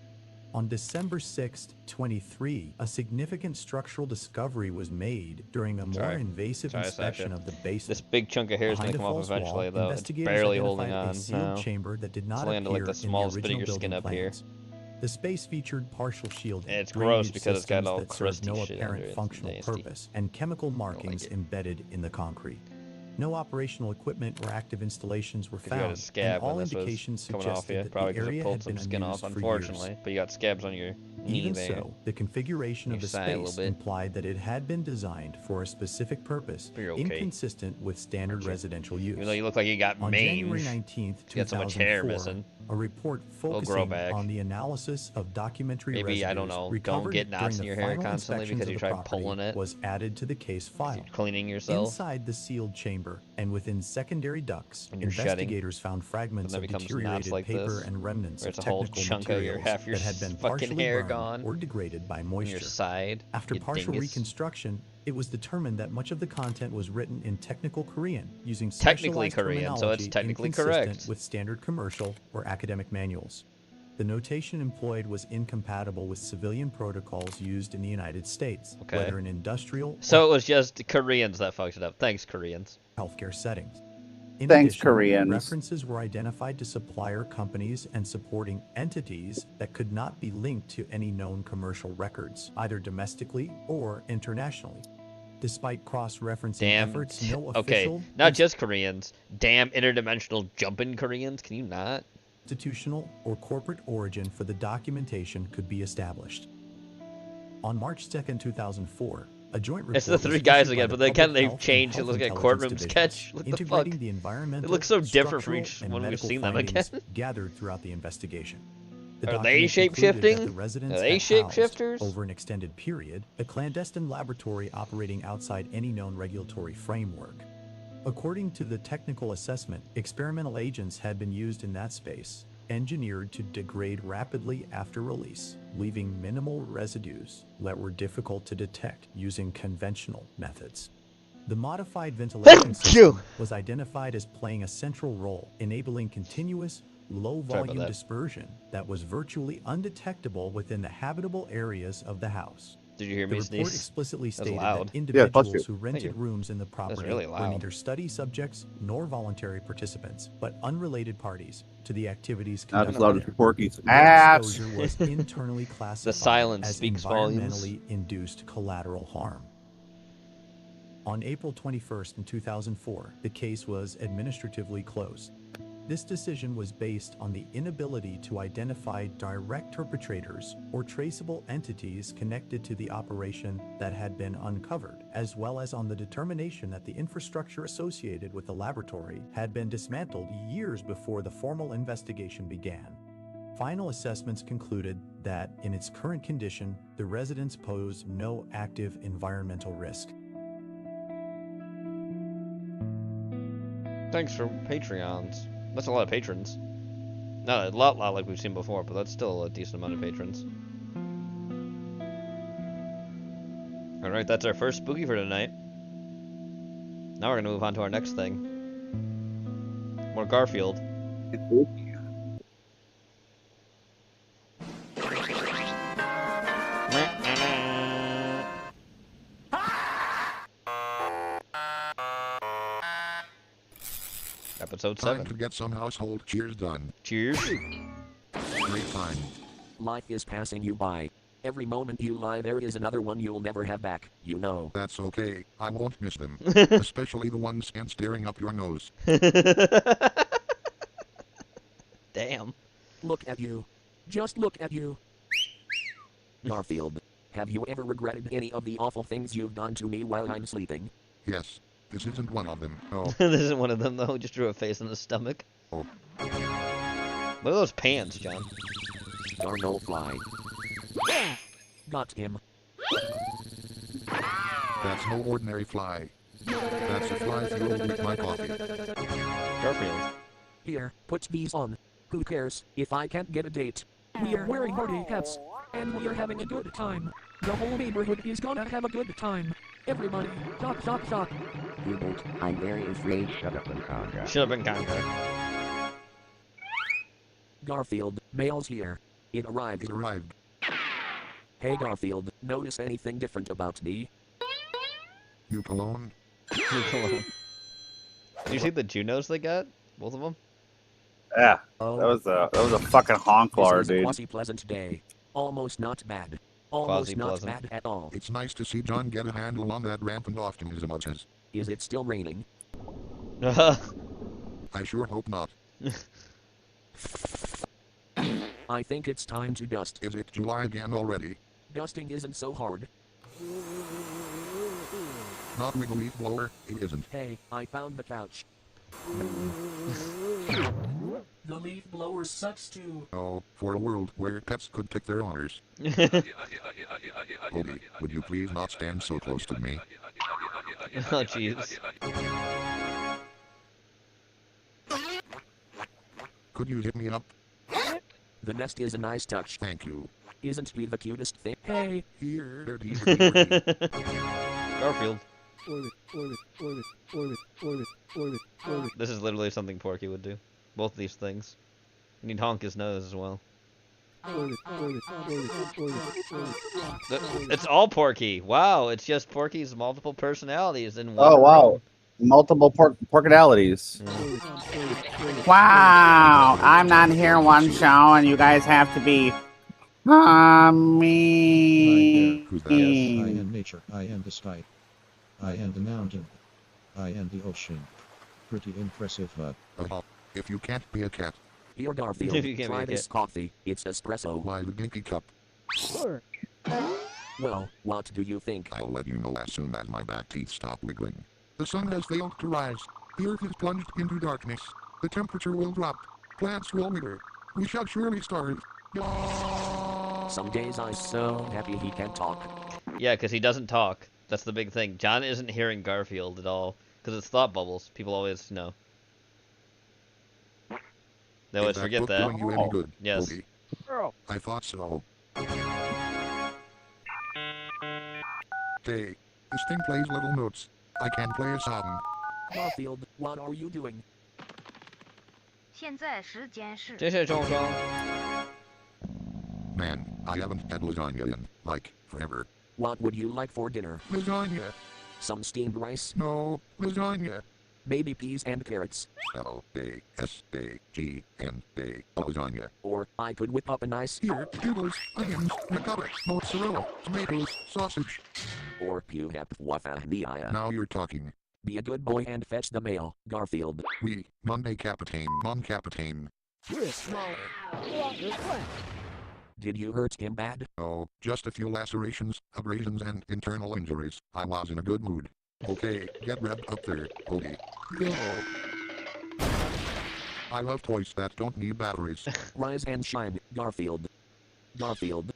On December 6, 23, a significant structural discovery was made during a more invasive inspection of the basement. This big chunk of hair is going to Behind come a off false eventually, wall, though. It's investigators barely identified holding a on. sealed No. chamber that did not It's landed like appear the in smallest bit of original your skin building up here. plans. The space featured partial shielding, It's gross drainage because it's got systems all that served crusty no shit apparent under it. It's functional nasty. purpose, and chemical markings embedded in the concrete. No operational equipment or active installations were If you got a found, scab and all when this was indications coming off suggested you, that probably the because it area pulled had some been skin off, unused for unfortunately. years. But you got scabs on your knee Even there. so, the configuration of Your the side a little space bit. implied that it had been designed for a specific purpose, But you're okay. inconsistent with standard residential use. Even though you look like you got On mange. January 19th, You got so much hair 2004, missing. a report It'll grow focusing back. on the analysis of documentary Maybe, I don't residues know, don't recovered get knots during in the your hair final constantly inspections because of you the try property pulling it. was added to the case file. Cleaning yourself. Inside the sealed chamber and within secondary ducts, When you're shedding, investigators found fragments and of then becomes deteriorated knots like paper this, and remnants where of it's a whole technical chunk of your materials half your that had been fucking partially hair burned gone or degraded by on moisture. your side. After you partial dingus. reconstruction, it was determined that much of the content was written in technical Korean, using Technically specialized Korean, so it's terminology technically inconsistent correct. with standard commercial or academic manuals. The notation employed was incompatible with civilian protocols used in the United States, Okay. whether in industrial So it was just Koreans that fucked it up. Thanks, Koreans. or healthcare settings. In Thanks, addition, Koreans. references were identified to supplier companies and supporting entities that could not be linked to any known commercial records, either domestically or internationally. Despite cross-referencing Damn. efforts, no Okay, official not just Koreans. Damn interdimensional jumping Koreans. Can you not? institutional or corporate origin for the documentation could be established. On March 2nd, 2004, a joint report It's the 3 was guys issued by again, the but they Public kind of they've Health and changed. It Health looks like Intelligence courtroom Divisions, sketch. What the fuck? integrating the environmental, It looks so different from structural, each and one we've medical seen them findings again. gathered throughout the investigation. The Are they document concluded that shape-shifting? the residents Are they had housed, shape-shifters? over an extended period, a clandestine laboratory operating outside any known regulatory framework. According to the technical assessment, experimental agents had been used in that space, engineered to degrade rapidly after release, leaving minimal residues that were difficult to detect using conventional methods. The modified ventilation system was identified as playing a central role, enabling continuous, low-volume that. dispersion that was virtually undetectable within the habitable areas of the house. Did you hear The me report sneeze? explicitly That was stated loud. that Yeah, individuals bless who you. rented Thank you. rooms in the property really were loud. neither study subjects nor voluntary participants, but unrelated parties to the activities Not as conducted loud as there. Porky's Their ass. exposure was internally classified silence as speaks volumes. environmentally induced collateral harm. On April 21st in 2004, the case was administratively closed. This decision was based on the inability to identify direct perpetrators or traceable entities connected to the operation that had been uncovered, as well as on the determination that the infrastructure associated with the laboratory had been dismantled years before the formal investigation began. Final assessments concluded that, in its current condition, the residence pose no active environmental risk. Thanks for Patreons. That's a lot of patrons. Not a lot like we've seen before, but that's still a decent amount of patrons. Alright, that's our first spooky for tonight. Now we're gonna move on to our next thing. More Garfield. Episode 7. Time to get some household chores done. Cheers. Great time. Life is passing you by. Every moment you lie, there is another one you'll never have back, you know. That's okay. I won't miss them. Especially the ones staring up your nose. Damn. Look at you. Just look at you. Garfield, have you ever regretted any of the awful things you've done to me while I'm sleeping? Yes. This isn't one of them. Oh. This isn't one of them, though. Just drew a face in the stomach. Oh. Look at those pants, John. Darno fly. Got him. That's no ordinary fly. That's a fly fueled with my coffee. Garfield. Here, put these on. Who cares if I can't get a date? We are wearing party hats, and we are having a good time. The whole neighborhood is gonna have a good time. Everybody, shock, shock, shock. Hubert, I'm very afraid. Shut up and conquer. Shut up and conquer. Garfield, mail's here. It arrived. It arrived. Hey Garfield, notice anything different about me? New cologne? New cologne. Did you see the Junos they got? Both of them? Yeah. That was a fucking honklar, This was a dude. quasi-pleasant day. Almost not bad. Almost not Quasi-pleasant. bad at all. It's nice to see John get a handle on that rampant optimism of his. Is it still raining? I sure hope not. I think it's time to dust. Is it July again already? Dusting isn't so hard. Not with a leaf blower, it isn't. Hey, I found the couch. The leaf blower sucks too. Oh, for a world where pets could pick their honors. Obi, would you please not stand so close to me? Oh, jeez. Could you hit me up? The nest is a nice touch. Thank you. Isn't he the cutest thing? Hey! Here, Garfield. This is literally something Porky would do. Both of these things. You need to honk his nose as well. It's all Porky. Wow, it's just Porky's multiple personalities in one. Oh wow, room. multiple porkinalities. Wow, I'm not here one show, and you guys have to be me. Who's that? I am nature. I am the sky. I am the mountain. I am the ocean. Pretty impressive, huh? If you can't be a cat. Here, Garfield, try this coffee. It's espresso. Why the dinky cup? Well, what do you think? I'll let you know as soon as my back teeth stop wiggling. The sun has failed to rise. The earth is plunged into darkness. The temperature will drop. Plants will wither. We shall surely starve. Some days I'm so happy he can talk. Yeah, because he doesn't talk. That's the big thing. John isn't hearing Garfield at all. Because it's thought bubbles. People always know. They always forget that. Doing you any good, Yes. Obi? I thought so. Hey, this thing plays little notes. I can play a song. Garfield, what are you doing? 现在时间是。这是双双。 Man, I haven't had lasagna in, like, forever. What would you like for dinner? Lasagna. Some steamed rice? No, lasagna. Maybe peas and carrots. L-A-S-A-G-N-A, lasagna. Or I could whip up a nice... Here, noodles, onions, ricotta, mozzarella, tomatoes, sausage. Or you have wafahniya. Now you're talking. Be a good boy and fetch the mail, Garfield. Oui, Monday Capitaine, Mon Capitaine. Did you hurt him bad? Oh, just a few lacerations, abrasions, and internal injuries. I was in a good mood. Okay, get revved up there, Odie. Go! I love toys that don't need batteries. Rise and shine, Garfield. Garfield.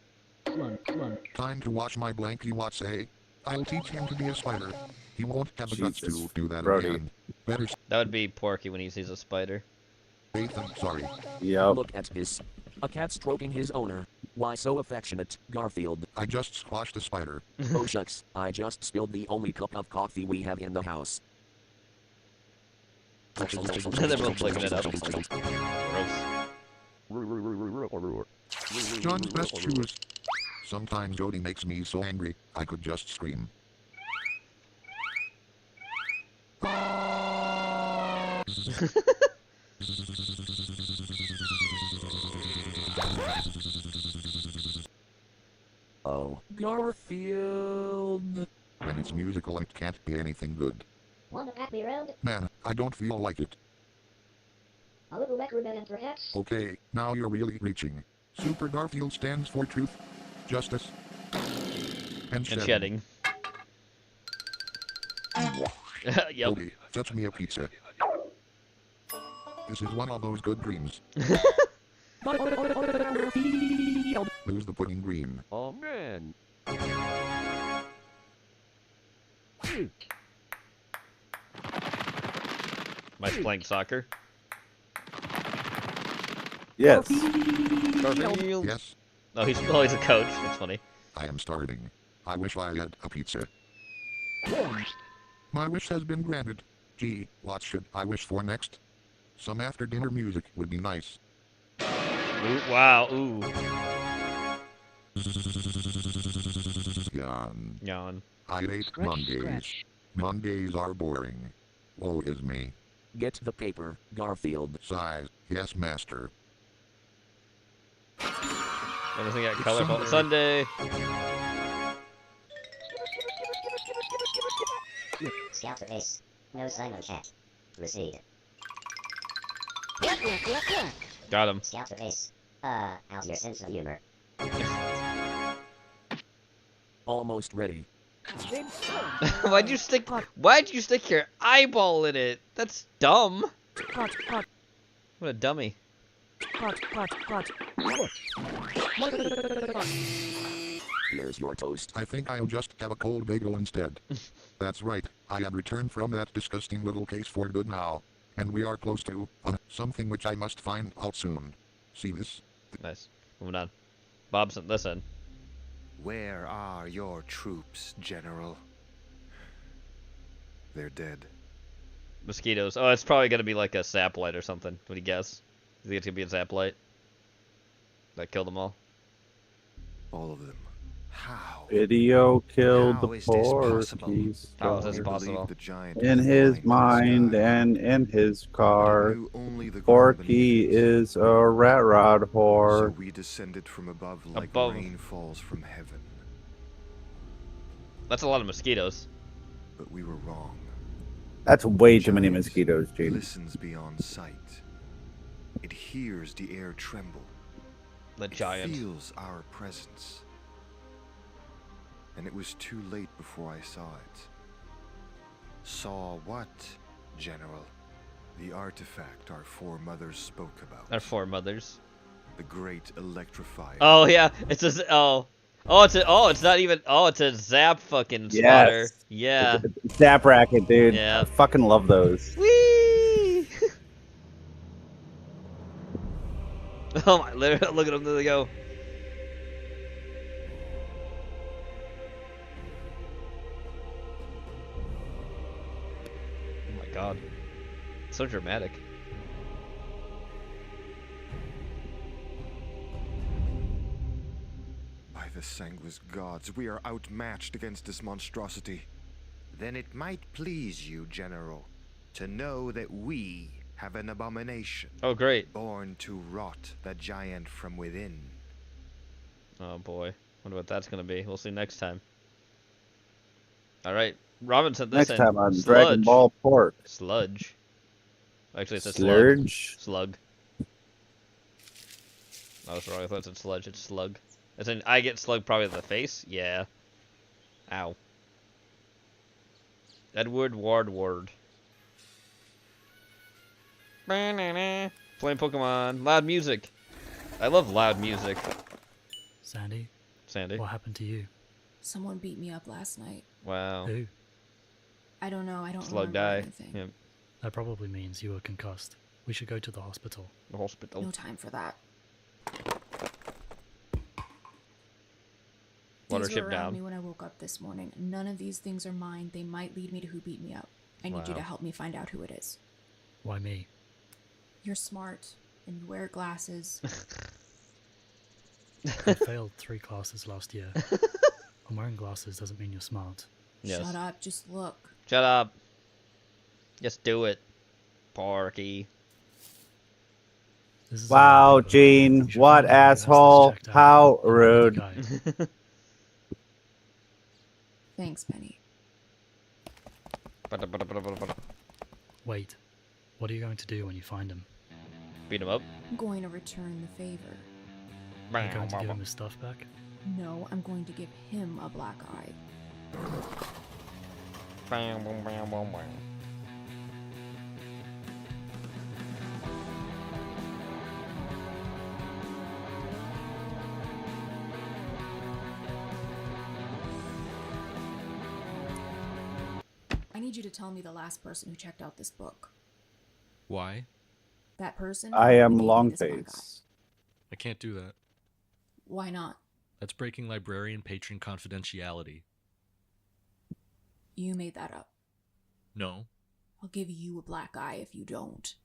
Time to watch my blanky what say. I'll teach him to be a spider. He won't have the guts to do that again. Better. That would be Porky when he sees a spider. Ethan, sorry. Yep. Look at this. A cat stroking his owner. Why so affectionate, Garfield? I just squashed a spider. Oh shucks, I just spilled the only cup of coffee we have in the house. They're both licking it up. Gross. John's best shoes. Sometimes Jody makes me so angry, I could just scream. Oh, Garfield. When it's musical, it can't be anything good. Want a happy round? Man, I don't feel like it. A little necroman, perhaps? Okay, now you're really reaching. Super Garfield stands for truth, justice, and shedding. Yep. Jody, fetch me a pizza. This is one of those good dreams. Lose the pudding green. Oh man. Mike's playing soccer. Yes. Garfield. Yes. Oh, he's a coach. That's funny. I am starving. I wish I had a pizza. My wish has been granted. Gee, what should I wish for next? Some after-dinner music would be nice. Ooh, wow, ooh. Yawn. Yawn. I hate Mondays. Mondays are boring. Woe is me. Get the paper, Garfield. Size. Yes, master. Everything got colorful. Sunday. Scout to ace. No Simon cat. Recede. Got him. Scout to ace. How's your sense of humor? Almost ready. Why'd you stick your eyeball in it? That's dumb. What a dummy. Here's your toast. I think I'll just have a cold bagel instead. That's right, I have returned from that disgusting little case for good now. And we are close to, something which I must find out soon. See this? Nice. Moving on. Bob sent this in. Where are your troops, General? They're dead. Mosquitoes. Oh, it's probably gonna be like a sap light or something. What do you guess? You think it's gonna be a zap light? That killed them all? All of them. How? Video killed How the is this possible? porkies. How is this possible? In his mind and in his car, Porky is a rat rod So whore. we descended from above like Above. rain falls from heaven. That's a lot of mosquitoes. But we were wrong. That's way too many mosquitoes, Gene. Listens beyond sight. It hears the air tremble. The giant. It feels our presence. And it was too late before I saw it. Saw what, General? The artifact our foremothers spoke about. Our foremothers. The great electrifier. Oh yeah, it's a it's not even it's a zap fucking spotter. Yes. Yeah. Zap racket, dude. Yeah. I fucking love those. Whee! Oh my! Look at them. There they go. Oh my god! So dramatic. By the Sanguis gods, we are outmatched against this monstrosity. Then it might please you, General, to know that we have an abomination. Oh great! Born to rot the giant from within. Oh boy, wonder what that's gonna be. We'll see next time. All right, Robin sent this Next in. time on Sludge. Dragon Ball Pork. Sludge. Actually, it's a Slurge? slug. I was wrong. I thought it said sludge. It's slug. As in, I get slug probably to the face. Yeah. Ow. Edward Wardward. Playing Pokemon. Loud music. I love loud music. Sandy? Sandy? What happened to you? Someone beat me up last night. Wow. Who? I don't know. I don't Slug remember die. anything. Yeah. That probably means you were concussed. We should go to the hospital. The hospital. No time for that. Watership These were around down. me when I woke up this morning. None of these things are mine. They might lead me to who beat me up. I need you to Wow. help me find out who it is. Why me? You're smart, and you wear glasses. I failed 3 classes last year. And wearing glasses doesn't mean you're smart. Yes. Shut up, just look. Shut up. Just do it, Porky. This is Wow, Gene, what asshole. How rude. Thanks, Penny. Wait, what are you going to do when you find him? Beat him up? I'm going to return the favor. You're going to give him his stuff back? No, I'm going to give him a black eye. I need you to tell me the last person who checked out this book. Why? That person? I am gave me long this black eye. face. I can't do that. Why not? That's breaking librarian patron confidentiality. You made that up. No. I'll give you a black eye if you don't.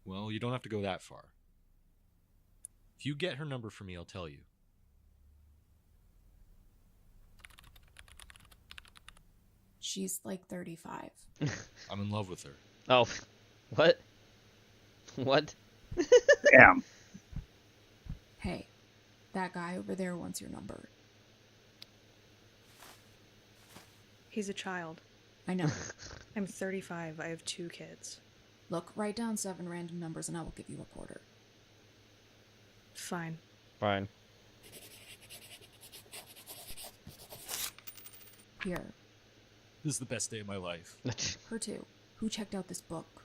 Well, you don't have to go that far. If you get her number for me, I'll tell you. She's like 35. I'm in love with her. Oh, what? What? Damn. Hey, that guy over there wants your number. He's a child. I know. I'm 35. I have 2 kids. Look, write down 7 random numbers and I will give you a quarter. Fine. Fine. Here. This is the best day of my life. Her too. Who checked out this book?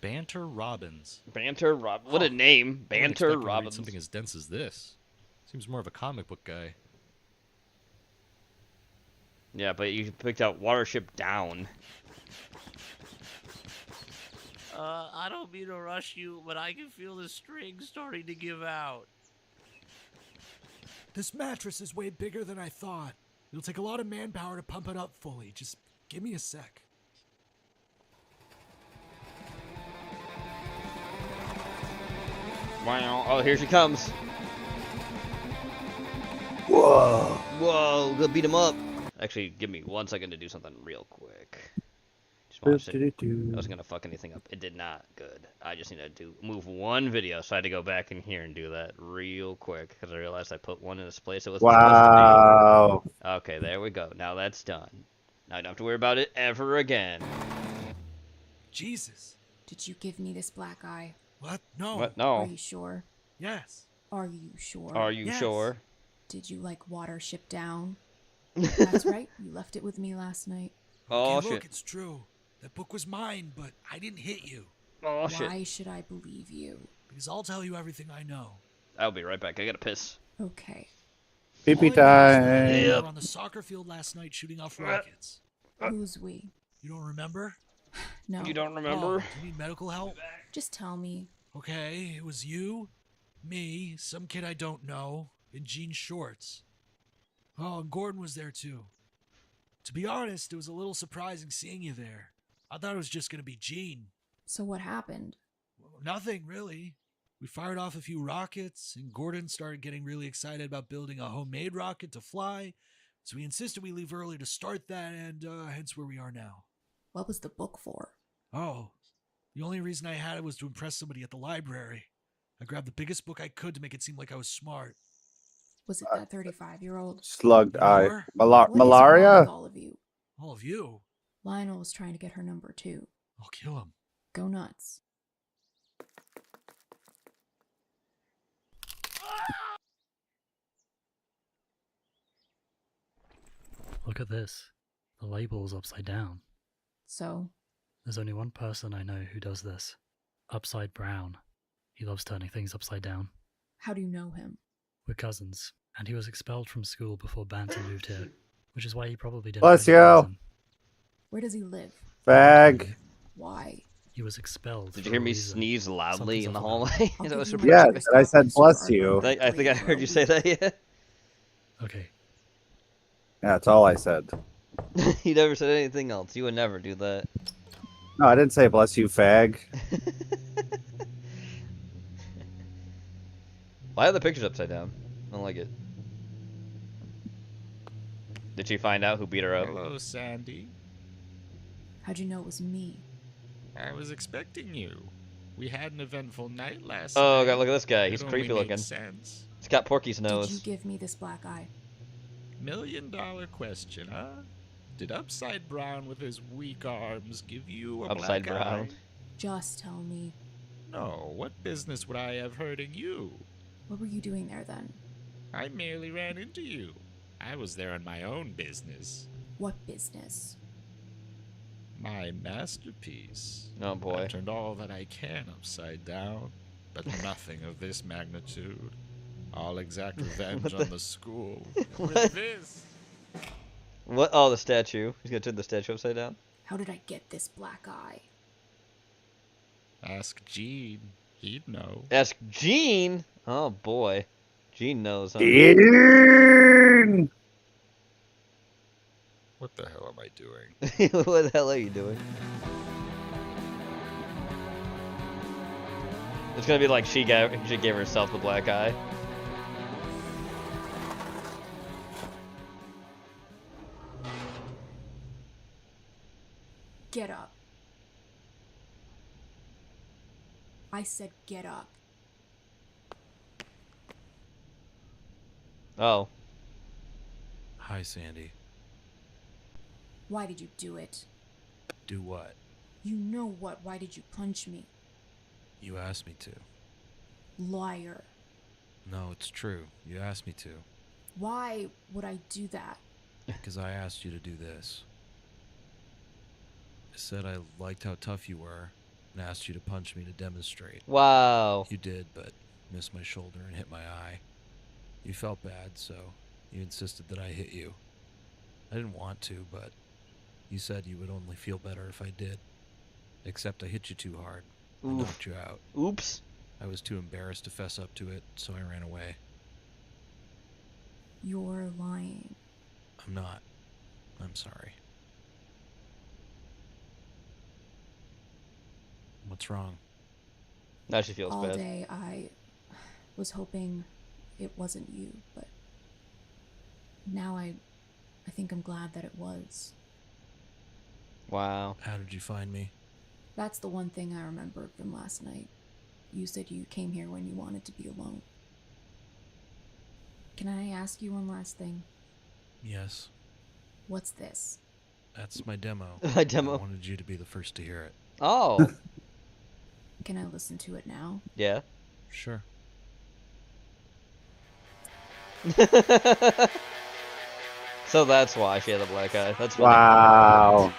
Banter Robbins. Banter Rob. What a name. I wouldn't Banter expect him to read Robbins. something as dense as this. Seems more of a comic book guy. Yeah, but you picked out Watership Down. I don't mean to rush you, but I can feel the string starting to give out. This mattress is way bigger than I thought. It'll take a lot of manpower to pump it up fully. Just give me a sec. Wow. Oh, here she comes. Whoa. Whoa, go beat him up. Actually, give me 1 second to do something real quick. Just watched it. I was gonna fuck anything up. It did not. Good. I just needed to move 1 video, so I had to go back in here and do that real quick because I realized I put one in its place it was Wow. supposed to be. Okay, there we go. Now that's done. Now I don't have to worry about it ever again. Jesus. Did you give me this black eye? What? No. What? No. Are you sure? Yes. Are you sure? Are you sure? Did you like Watership Down? That's right. You left it with me last night. Oh, Okay, shit. look, it's true. That book was mine, but I didn't hit you. Oh, shit. Why should I believe you? Because I'll tell you everything I know. I'll be right back. I gotta piss. Okay. Pee-pee All I know is that time. we Yep. were on the soccer field last night shooting off rockets. Who's we? You don't remember? No. You don't remember? Oh, do you need medical help? Just tell me. Okay, it was you, me, some kid I don't know, in jean shorts. Oh, and Gordon was there too. To be honest, it was a little surprising seeing you there. I thought it was just going to be Gene. So what happened? Well, nothing, really. We fired off a few rockets, and Gordon started getting really excited about building a homemade rocket to fly, so he insisted we leave early to start that, and hence where we are now. What was the book for? Oh, the only reason I had it was to impress somebody at the library. I grabbed the biggest book I could to make it seem like I was smart. Was it that 35-year-old? Slugged eye. More? What is wrong Malaria? with all of you? All of you? Lionel was trying to get her number too. I'll kill him. Go nuts. Look at this. The label's upside down. So? There's only one person I know who does this. Upside Brown. He loves turning things upside down. How do you know him? We're cousins, and he was expelled from school before Banter moved here, which is why he probably didn't. Bless really you. reason. Where does he live? Bag. Why? He was expelled. Did for you hear a me reason. sneeze loudly Something's in the up hallway? about That was it. super Yes, trippy. and I said bless you. I think I heard you say that, yeah. Okay. Yeah, that's all I said. You never said anything else. You would never do that. No, I didn't say bless you, fag. Why are the pictures upside down? I don't like it. Did she find out who beat her up? Hello, Sandy. How'd you know it was me? I was expecting you. We had an eventful night last Oh, night. God, look at this guy. He's It creepy only made looking. Sense. He's got Porky's Did you nose. give me this black eye? $1,000,000 question, huh? Did Upside Brown with his weak arms give you a Upside black Brown. eye? Just tell me. No, what business would I have hurting you? What were you doing there then? I merely ran into you. I was there on my own business. What business? My masterpiece. Oh boy. I've turned all that I can upside down, but nothing of this magnitude. I'll exact revenge on the school with this. What? Oh, the statue. He's gonna turn the statue upside down? How did I get this black eye? Ask Gene. He'd know. Ask Gene? Oh boy. Gene knows, huh? Gene! What the hell am I doing? What the hell are you doing? It's gonna be like she gave herself the black eye. Get up. I said get up. Oh. Hi, Sandy. Why did you do it? Do what? You know what? Why did you punch me? You asked me to. Liar. No, it's true. You asked me to. Why would I do that? Because I asked you to do this. I said I liked how tough you were and asked you to punch me to demonstrate. Wow. You did, but missed my shoulder and hit my eye. You felt bad, so you insisted that I hit you. I didn't want to, but you said you would only feel better if I did. Except I hit you too hard. I Oof. knocked you out. Oops. I was too embarrassed to fess up to it, so I ran away. You're lying. I'm not. I'm sorry. What's wrong? Now she feels All bad. day I was hoping it wasn't you, but now I think I'm glad that it was. Wow. How did you find me? That's the one thing I remember from last night. You said you came here when you wanted to be alone. Can I ask you one last thing? Yes. What's this? That's my demo. My demo. I wanted you to be the first to hear it. Oh. Can I listen to it now? Yeah. Sure. So that's why she had the black eye. That's funny. Wow.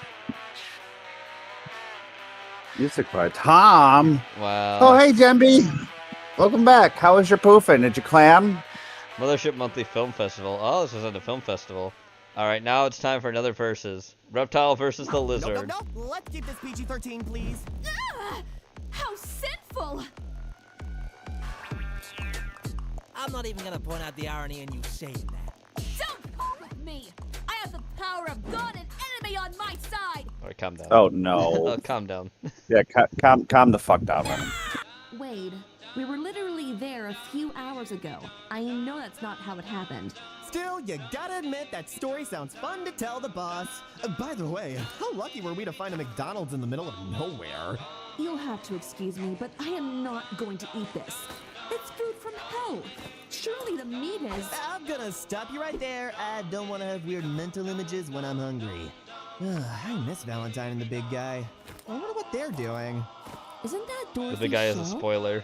Music by Tom. Wow. Oh, hey, Jemby. Welcome back. How was your poofing? Did you clam? Mothership Monthly Film Festival. Oh, this was at the film festival. Alright, now it's time for another versus. Reptile versus the lizard. No. Let's keep this PG-13, please. Ah, how sinful! I'm not even gonna point out the irony in you saying that. Don't fuck with me! I have the power of God and enemy on my side! Alright, calm down. Oh, no. Oh, calm down. Yeah, calm the fuck down, man. Wade, we were literally there a few hours ago. I know that's not how it happened. Still, you gotta admit that story sounds fun to tell the boss. By the way, how lucky were we to find a McDonald's in the middle of nowhere? You'll have to excuse me, but I am not going to eat this. It's food from hell. Surely the meat is... I'm gonna stop you right there. I don't want to have weird mental images when I'm hungry. I miss Valentine and the big guy. I wonder what they're doing. Isn't that Dorothy The big guy is a Shaw? spoiler.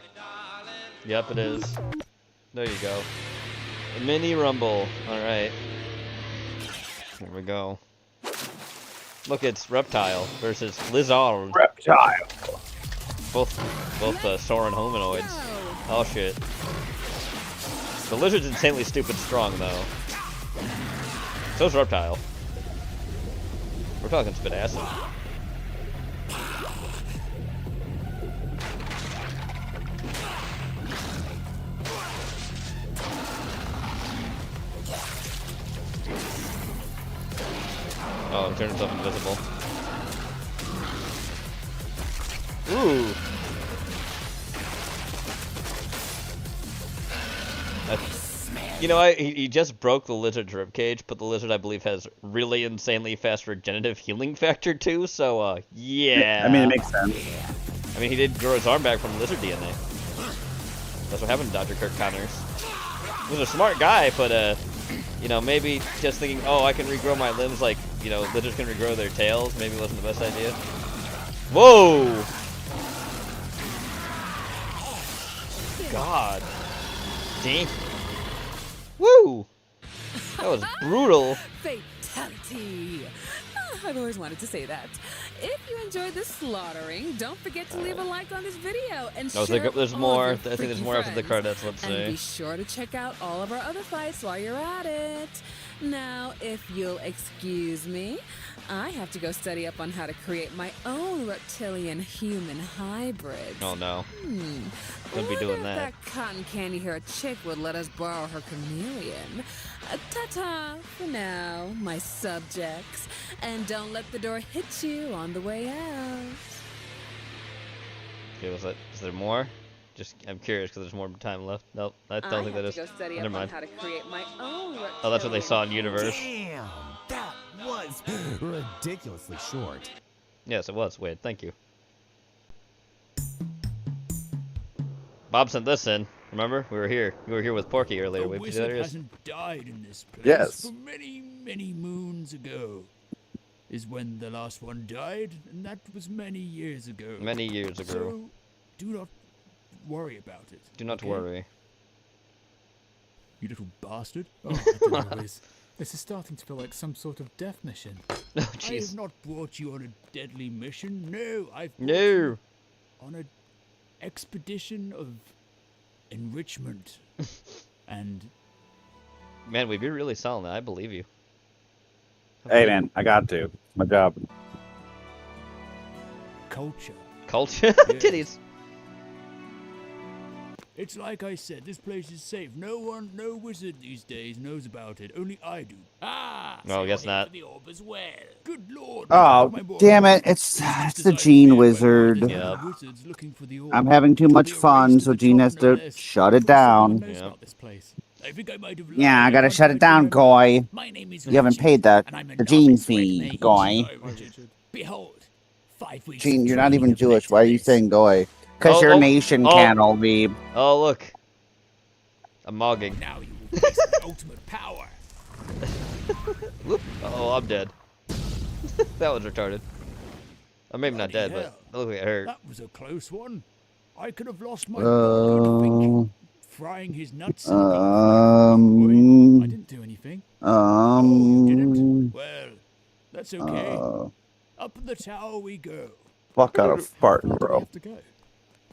Yep, it is. There you go. A mini rumble. Alright. Here we go. Look, it's Reptile versus Lizard. Reptile. Both soaring hominoids. Oh shit. The lizard's insanely stupid strong though. So's Reptile. Reptile can spit acid. Oh, it turned itself invisible. Ooh. You know, he just broke the lizard's ribcage, but the lizard, I believe, has really insanely fast regenerative healing factor too, so, yeah. I mean, it makes sense. I mean, he did grow his arm back from lizard DNA. That's what happened to Dr. Kirk Connors. He was a smart guy, but, you know, maybe just thinking, oh, I can regrow my limbs like, you know, lizards can regrow their tails, maybe wasn't the best idea. Whoa! God. Dang. Woo! That was brutal. Fatality! I've always wanted to say that. If you enjoyed this slaughtering, don't forget to leave a like on this video and share There's all more. of your I think there's freaky more after the friends. credits, let's And say. be sure to check out all of our other fights while you're at it. Now, if you'll excuse me, I have to go study up on how to create my own reptilian-human hybrid. Oh no. Don't be doing that. That cotton candy hair chick would let us borrow her chameleon. Ta-ta for now, my subjects. And don't let the door hit you on the way out. Okay, is there more? Just, I'm curious because there's more time left. Nope, I don't think that is. I have to go study Never up on mind. how to create my own Oh, that's what they saw in Universe. Damn, that was ridiculously short. Yes, it was. Wait, thank you. Bob sent this in. Remember? We were here. You were here with Porky earlier. The Wait, wizard there it is. hasn't died in this place Yes. for many, many moons ago. Is when the last one died, and that was many years ago. Many years ago. So, do not worry about it. Do not okay? worry. You little bastard. Oh, I don't know, Wiz. This is starting to feel like some sort of death mission. Oh, I have jeez. not brought you on a deadly mission. No, I've brought No. you on an expedition of enrichment. And Man, Weeb, you're really selling that. I believe you. Hey, man, I got to. It's my job. culture. Culture? Yes. Titties. It's like I said, this place is safe. No wizard these days knows about it. Only I do. Ah! No, I guess not. The orb as well. Good lord. Oh, damn it. It's the Gene Wizard. Yep. I'm having too much fun, so Gene has to shut it down. Yeah, I gotta shut it down, Goy. You haven't paid the Gene fee, Goy. Behold, 5 weeks. Gene, you're not even Jewish. Why are you saying Goy? Because your nation can't, old Weeb. Oh, look. I'm mogging. Now you will face the ultimate power. Whoop. Oh, I'm dead. That was retarded. I'm maybe not dead, but it looked like it hurt. That was a close one. I could have lost my good thinking. Frying his nuts. I didn't do anything. You didn't? Well, that's okay. Up the tower we go. Fuck out of farting, bro.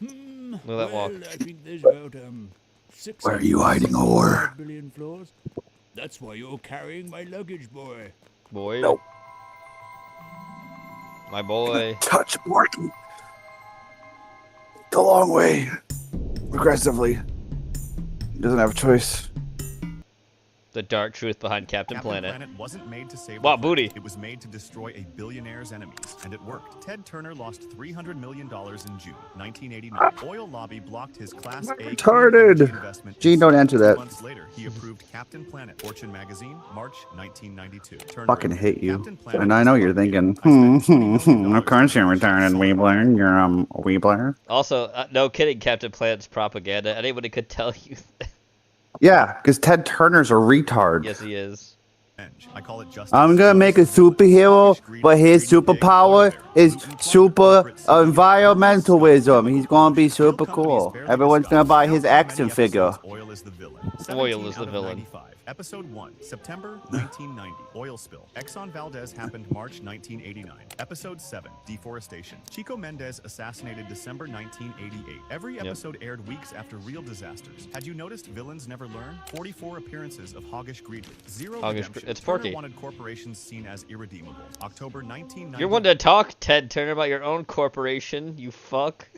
Look at that walk. I think there's about 6 Where are you hiding, whore? billion floors. That's why you're carrying my luggage, boy. Boy. Nope. My boy. Touch Morton. The long way. Progressively. He doesn't have a choice. The dark truth behind Captain Captain Planet. wasn't made to save Wow, the booty. planet. It was made to destroy a billionaire's enemies, and it worked. Ted Turner lost $300 million in June 1989. Oil lobby blocked his Class A Retarded. investment. Gene, don't answer that. 2 months later, he approved Captain Planet. Fortune magazine, March 1992. Turner Fucking wrote, hate you. Captain Planet And I know you're thinking, of course you're retarded, Weebler. You're, Weebler. Also, no kidding, Captain Planet's propaganda. Anybody could tell you that. Yeah, because Ted Turner's a retard. Yes, he is. I call it justice. I'm gonna make a superhero, but his superpower is super environmentalism. He's gonna be super cool. Everyone's gonna buy his action figure. Oil is the villain. Oil is the 17 out of villain. 95. Episode 1, September 1990. Oil spill. Exxon Valdez happened March 1989. Episode 7, Deforestation. Chico Mendez assassinated December 1988. Every episode aired weeks after real disasters. Had you noticed villains never learn? 44 appearances of Hoggish Greedley. Zero Hoggish redemption. it's Turner Porky. wanted corporations seen as irredeemable. October 1990. You're one to talk, Ted Turner, about your own corporation, you fuck.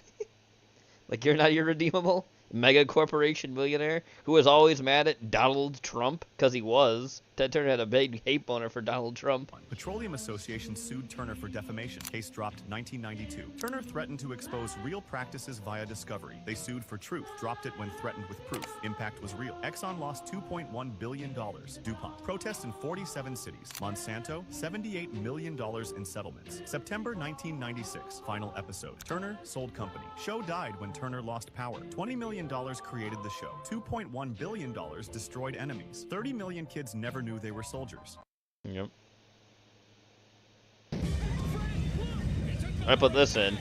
Like you're not irredeemable? mega corporation millionaire who was always mad at Donald Trump because he was. Ted Turner had a big hate boner for Donald Trump. Petroleum Association sued Turner for defamation. Case dropped 1992. Turner threatened to expose real practices via discovery. They sued for truth, dropped it when threatened with proof. Impact was real. Exxon lost $2.1 billion. DuPont. Protests in 47 cities. Monsanto, $78 million in settlements. September 1996. Final episode. Turner sold company. Show died when Turner lost power. $20 million created the show. $2.1 billion destroyed enemies. 30 million kids never knew they were soldiers. Yep. I put this in.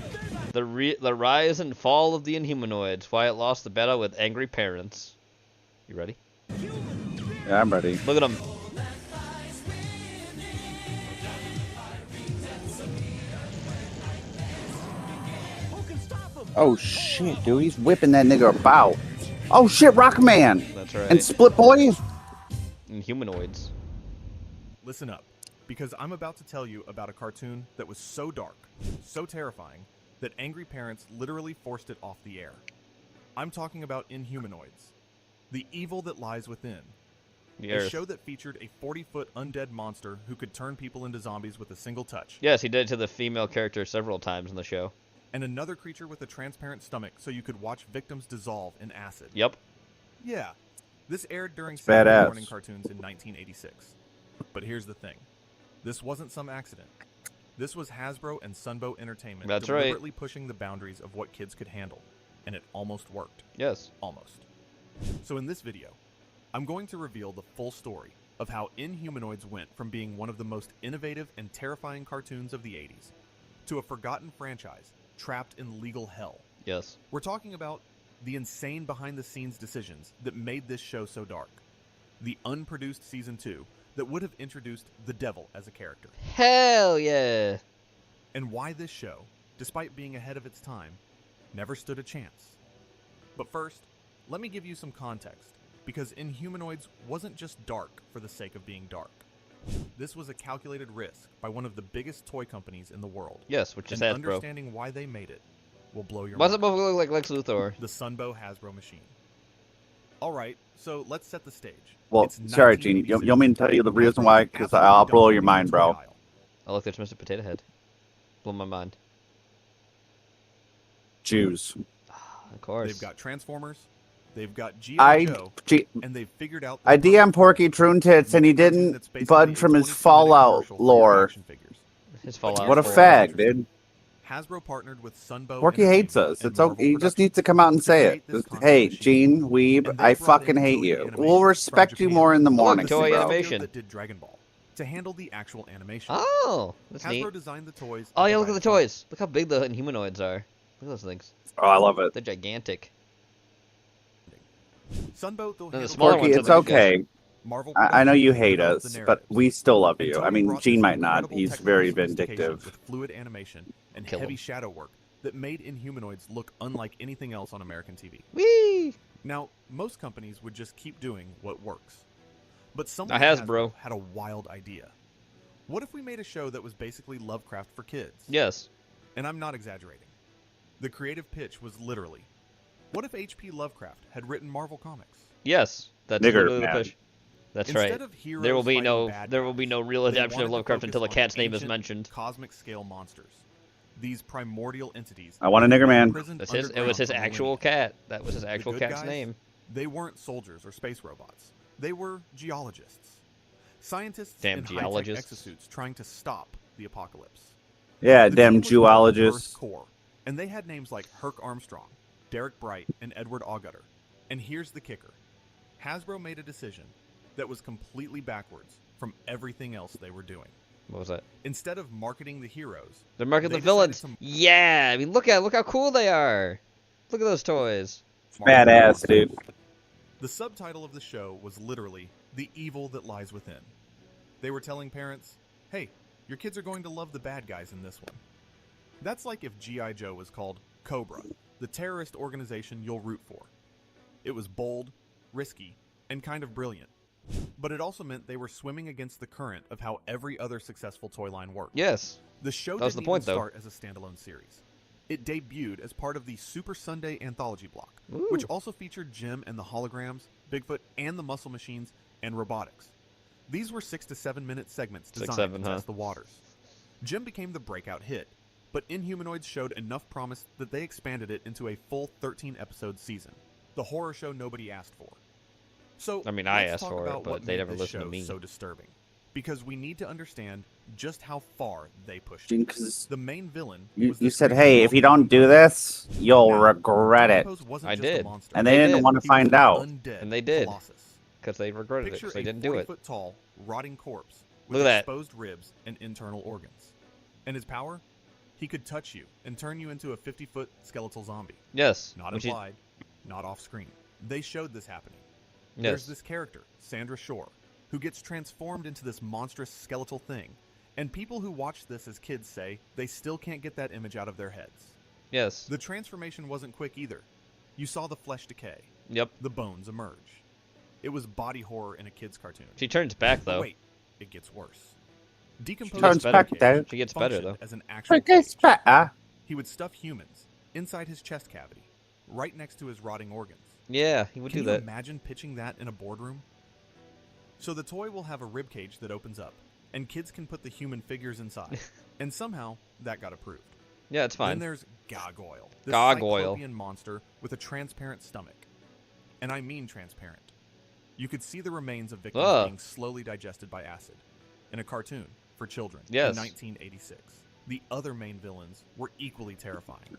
The rise and fall of the Inhumanoids. Why it lost the battle with angry parents. You ready? Yeah, I'm ready. Look at them. Oh shit, dude, he's whipping that nigga about. Oh shit, Rockman. That's right. And Split Boy. Inhumanoids. Listen up, because I'm about to tell you about a cartoon that was so dark, so terrifying, that angry parents literally forced it off the air. I'm talking about Inhumanoids, the evil that lies within. A show that featured a 40-foot undead monster who could turn people into zombies with a single touch. Yes, he did it to the female character several times in the show. And another creature with a transparent stomach so you could watch victims dissolve in acid. Yep. Yeah. This aired during That's Saturday badass. morning cartoons in 1986. But here's the thing. This wasn't some accident. This was Hasbro and Sunbow Entertainment That's right. deliberately pushing the boundaries of what kids could handle. And it almost worked. Yes. Almost. So in this video, I'm going to reveal the full story of how Inhumanoids went from being one of the most innovative and terrifying cartoons of the 80s to a forgotten franchise trapped in legal hell. Yes. We're talking about the insane behind-the-scenes decisions that made this show so dark. The unproduced Season 2 that would have introduced the devil as a character. Hell yeah! And why this show, despite being ahead of its time, never stood a chance. But first, let me give you some context, because Inhumanoids wasn't just dark for the sake of being dark. This was a calculated risk by one of the biggest toy companies in the world. Yes, which is and Hasbro. Understanding why they made it will blow your Why does mind. it both look like Lex Luthor? The Sunbow Hasbro machine. Alright, so let's set the stage. Well, It's sorry, Gene. You want me to tell you the reason why? Because I'll blow your mind, bro. Oh, look, there's Mr. Potato Head. Blow my mind. Jews. Of course. They've got Transformers, they've got G.I. Joe, and they've figured out I DM Porky Troon Tits and he didn't bud from his Fallout lore. His Fallout. What a fag, dude. Hasbro partnered with Sunbow. Porky hates us. It's okay. He just needs to come out and say it. Hey, Gene, Weeb, I fucking hate you. We'll respect you more in the morning, toy bro. animation. That did Dragon Ball to handle the actual animation. Oh, that's Hasbro neat. designed the toys. Oh yeah, look at the toys. Look how big the Inhumanoids are. Look at those things. Oh, I love it. They're gigantic. Sunbow, they'll And the handle smaller Porky, ones it's are the good guys. okay. Marvel I know you Productions hate developed the us, narrative. but we still love And you. Tony I mean, brought Gene this might not. incredible He's technical very sophistication vindictive. With fluid animation and Kill heavy him. shadow work that made Inhumanoids look unlike anything else on American TV. Whee! Now, most companies would just keep doing what works. But someone Not at Hasbro. Hasbro had a wild idea. What if we made a show that was basically Lovecraft for kids? Yes. And I'm not exaggerating. The creative pitch was literally, what if H.P. Lovecraft had written Marvel Comics? Yes, that's Nigger, literally the man. push. That's Instead right. of heroes There will be fighting no bad there will be guys, no real they adaptation wanted of to Lovecraft focus until the on cat's name is ancient, mentioned. Cosmic scale monsters. These primordial entities. I want a nigger man. imprisoned That's his. It underground was his for actual millennia. cat. That was his The actual good cat's guys, name. They weren't soldiers or space robots. They were geologists. Scientists Damn in high-tech geologists. exosuits trying to stop the apocalypse. Yeah, The damn team was called the zoologists. First Corps, and they had names like Herc Armstrong, Derek Bright, and Edward Augutter. And here's the kicker. Hasbro made a decision that was completely backwards from everything else they were doing. What was that? Instead of marketing the heroes, They're marking they the villains. decided to Yeah, I mean, look how cool they are. Look at those toys. Badass, dude. The subtitle of the show was literally The Evil That Lies Within. They were telling parents, hey, your kids are going to love the bad guys in this one. That's like if G.I. Joe was called Cobra, the terrorist organization you'll root for. It was bold, risky, and kind of brilliant. But it also meant they were swimming against the current of how every other successful toy line worked. Yes. The show That was didn't the point, even though. start as a standalone series. It debuted as part of the Super Sunday anthology block, Ooh. which also featured Jim and the Holograms, Bigfoot and the Muscle Machines, and robotics. These were 6 to 7 minute segments designed to test the waters. Jim became the breakout hit, but Inhumanoids showed enough promise that they expanded it into a full 13-episode season, the horror show nobody asked for. So, I mean, I let's asked talk for about it, but what they made never this listened to show me. so disturbing, because we need to understand just how far they pushed Gene, it. 'cause The main villain You was you this said, creature hey, called if you don't do this, you'll regret it. Decompose wasn't I just a did. monster. And they didn't want to He was find an out. undead And they did. Colossus. Because they regretted it, Picture because they a didn't do it. 40-foot tall, rotting corpse with Look at that. exposed ribs and internal organs. And his power? He could touch you and turn you into a 50-foot skeletal zombie. Yes. Not which is- implied, not off-screen. They showed this happening. Yes. There's this character, Sandra Shore, who gets transformed into this monstrous skeletal thing. And people who watch this as kids say they still can't get that image out of their heads. Yes. The transformation wasn't quick either. You saw the flesh decay. Yep. The bones emerge. It was body horror in a kid's cartoon. She turns back, But though. wait, it gets worse. Decomposed turns back, though. She gets better, functioned though. as an actual It gets cage. better. He would stuff humans inside his chest cavity, right next to his rotting organs. Yeah, he would Can do you that. imagine pitching that in a boardroom? So the toy will have a rib cage that opens up, and kids can put the human figures inside. And somehow, that got approved. Yeah, it's fine. Then there's Gargoyle, this Gargoyle. cyclopean monster with a transparent stomach. And I mean transparent. You could see the remains of victims Ugh. being slowly digested by acid. In a cartoon for children Yes. in 1986. The other main villains were equally terrifying.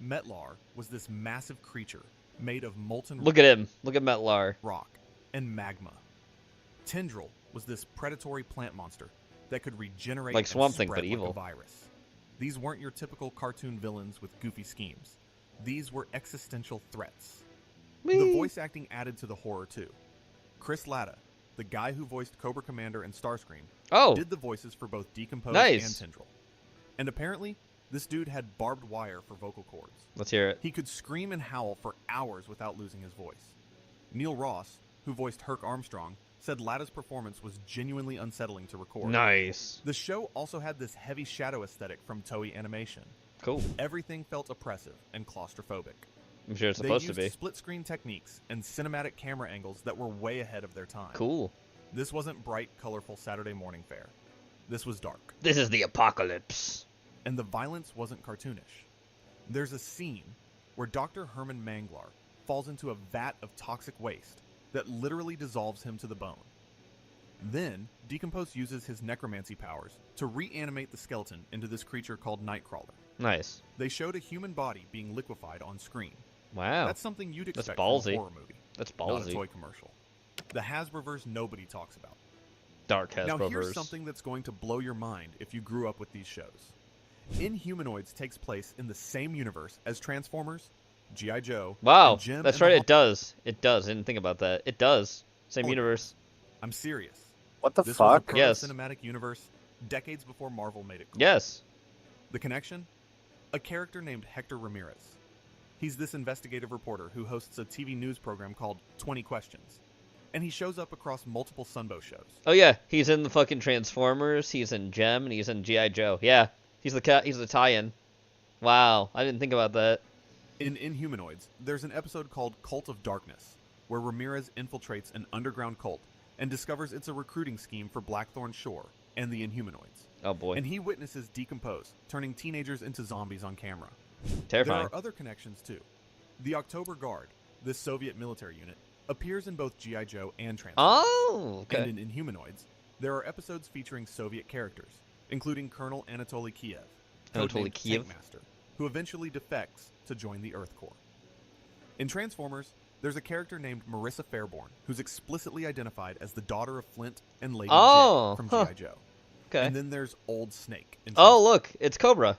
Metlar was this massive creature made of molten Look at him. Look at Metlar. rock and magma. Tendril was this predatory plant monster that could regenerate Like and Swamp Thing, spread but like evil. a virus. These weren't your typical cartoon villains with goofy schemes. These were existential threats. The Whee! voice acting added to the horror too. Chris Latta, the guy who voiced Cobra Commander and Starscream, Oh. did the voices for both Decompose Nice. and Tendril. And apparently, this dude had barbed wire for vocal cords. Let's hear it. He could scream and howl for hours without losing his voice. Neil Ross, who voiced Herc Armstrong, said Latta's performance was genuinely unsettling to record. Nice. The show also had this heavy shadow aesthetic from Toei Animation. Cool. Everything felt oppressive and claustrophobic. I'm sure it's They supposed to used be. split-screen techniques and cinematic camera angles that were way ahead of their time. Cool. This wasn't bright, colorful Saturday morning fare. This was dark. This is the apocalypse. And the violence wasn't cartoonish. There's a scene where Dr. Herman Manglar falls into a vat of toxic waste that literally dissolves him to the bone. Then, Decompose uses his necromancy powers to reanimate the skeleton into this creature called Nightcrawler. Nice. They showed a human body being liquefied on screen. Wow. That's something you'd That's expect from ballsy. a horror movie. That's Not a ballsy. toy commercial. The Hasbroverse nobody talks about. Dark Now Hasbroverse. here's something that's going to blow your mind if you grew up with these shows. Inhumanoids takes place in the same universe as Transformers, G.I. Joe, Wow. and Jim That's and the right. Hol- It does. It does. I didn't think about that. It does. Same universe. I'm serious. What the This fuck? was a Yes. cinematic universe decades before Marvel made it cool. Yes. The connection? A character named Hector Ramirez. He's this investigative reporter who hosts a TV news program called 20 Questions. And he shows up across multiple Sunbow shows. Oh yeah, he's in the fucking Transformers. He's in Gem, and he's in G.I. Joe. Yeah, he's the tie-in. Wow, I didn't think about that. In Inhumanoids, there's an episode called Cult of Darkness, where Ramirez infiltrates an underground cult and discovers it's a recruiting scheme for Blackthorn Shore and the Inhumanoids. Oh boy. And he witnesses Decompose, turning teenagers into zombies on camera. Terrifying. There are other connections too. The October Guard, this Soviet military unit, appears in both G.I. Joe and Transformers. Oh, okay. And in Inhumanoids, there are episodes featuring Soviet characters, including Colonel Anatoly Kiev, Anatoly codenamed Kiev? Tankmaster, who eventually defects to join the Earth Corps. In Transformers, there's a character named Marissa Fairborn, who's explicitly identified as the daughter of Flint and Lady Oh, J from huh. G.I. Joe. Okay. And then there's Old Snake. In Oh look, it's Cobra.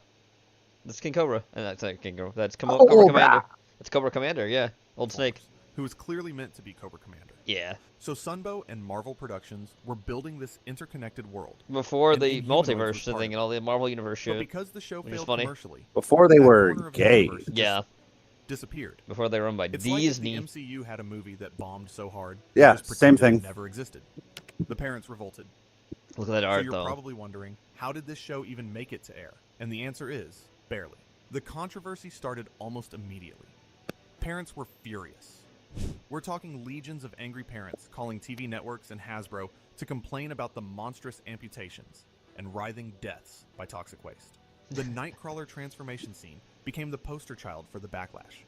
That's King Cobra. And that's not King Cobra. That's Cobra Cobra. Commander. It's Cobra Commander. Yeah. Old Snake. Who is clearly meant to be Cobra Commander. Yeah. So Sunbow and Marvel Productions were building this interconnected world. Before and the Inhumanoids was multiverse part thing of and all the Marvel Universe But shit. because the show which is failed funny. commercially, Before they that were corner of the gay. universe just Yeah. disappeared. Before they were run by It's Disney. like if the MCU had a movie that bombed so hard, Yeah, they just same pretended it thing. never existed. The parents revolted. Look at that So art, you're though. probably wondering, how did this show even make it to air? And the answer is barely. The controversy started almost immediately. Parents were furious. We're talking legions of angry parents calling TV networks and Hasbro to complain about the monstrous amputations and writhing deaths by toxic waste. The Nightcrawler transformation scene became the poster child for the backlash.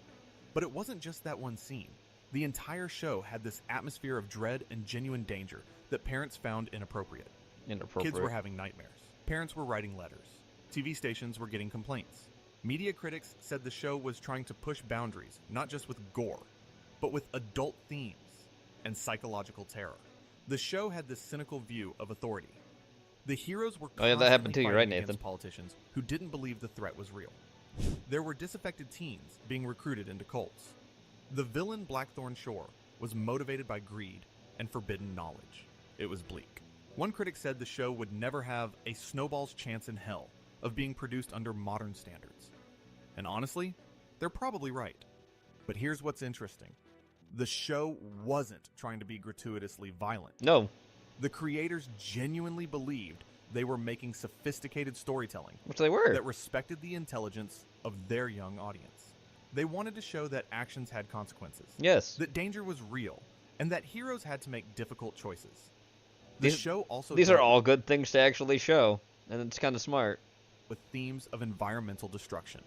But it wasn't just that one scene. The entire show had this atmosphere of dread and genuine danger that parents found inappropriate. Kids were having nightmares. Parents were writing letters. TV stations were getting complaints. Media critics said the show was trying to push boundaries, not just with gore, but with adult themes and psychological terror. The show had this cynical view of authority. The heroes were that happened too. You're right, fighting Nathan. against politicians who didn't believe the threat was real. There were disaffected teens being recruited into cults. The villain Blackthorn Shore was motivated by greed and forbidden knowledge. It was bleak. One critic said the show would never have a snowball's chance in hell of being produced under modern standards. And honestly, they're probably right. But here's what's interesting. The show wasn't trying to be gratuitously violent. No. The creators genuinely believed they were making sophisticated storytelling. Which they were. That respected the intelligence of their young audience. They wanted to show that actions had consequences. Yes. That danger was real, and that heroes had to make difficult choices. The show also These are dealt all good things to actually show, and it's kind of smart. with themes of environmental destruction,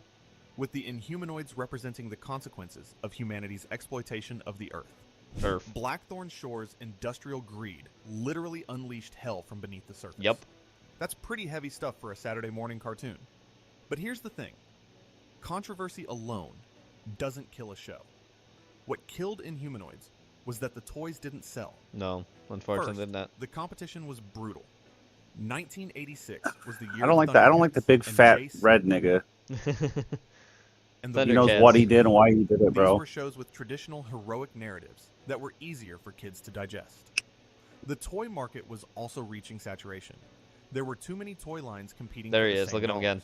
with the Inhumanoids representing the consequences of humanity's exploitation of the Earth. Blackthorn Shore's industrial greed literally unleashed hell from beneath the surface. Yep. That's pretty heavy stuff for a Saturday morning cartoon. But here's the thing. Controversy alone doesn't kill a show. What killed Inhumanoids was that the toys didn't sell. No, unfortunately, First, not. the competition was brutal. 1986 was the year I don't like that. I don't like the big fat red nigga. And He knows what he did and why he did it, These bro. were shows with traditional heroic narratives that were easier for kids to digest. The toy market was also reaching saturation. There were too many toy lines competing. There for he the is. same Look at him dollars. again.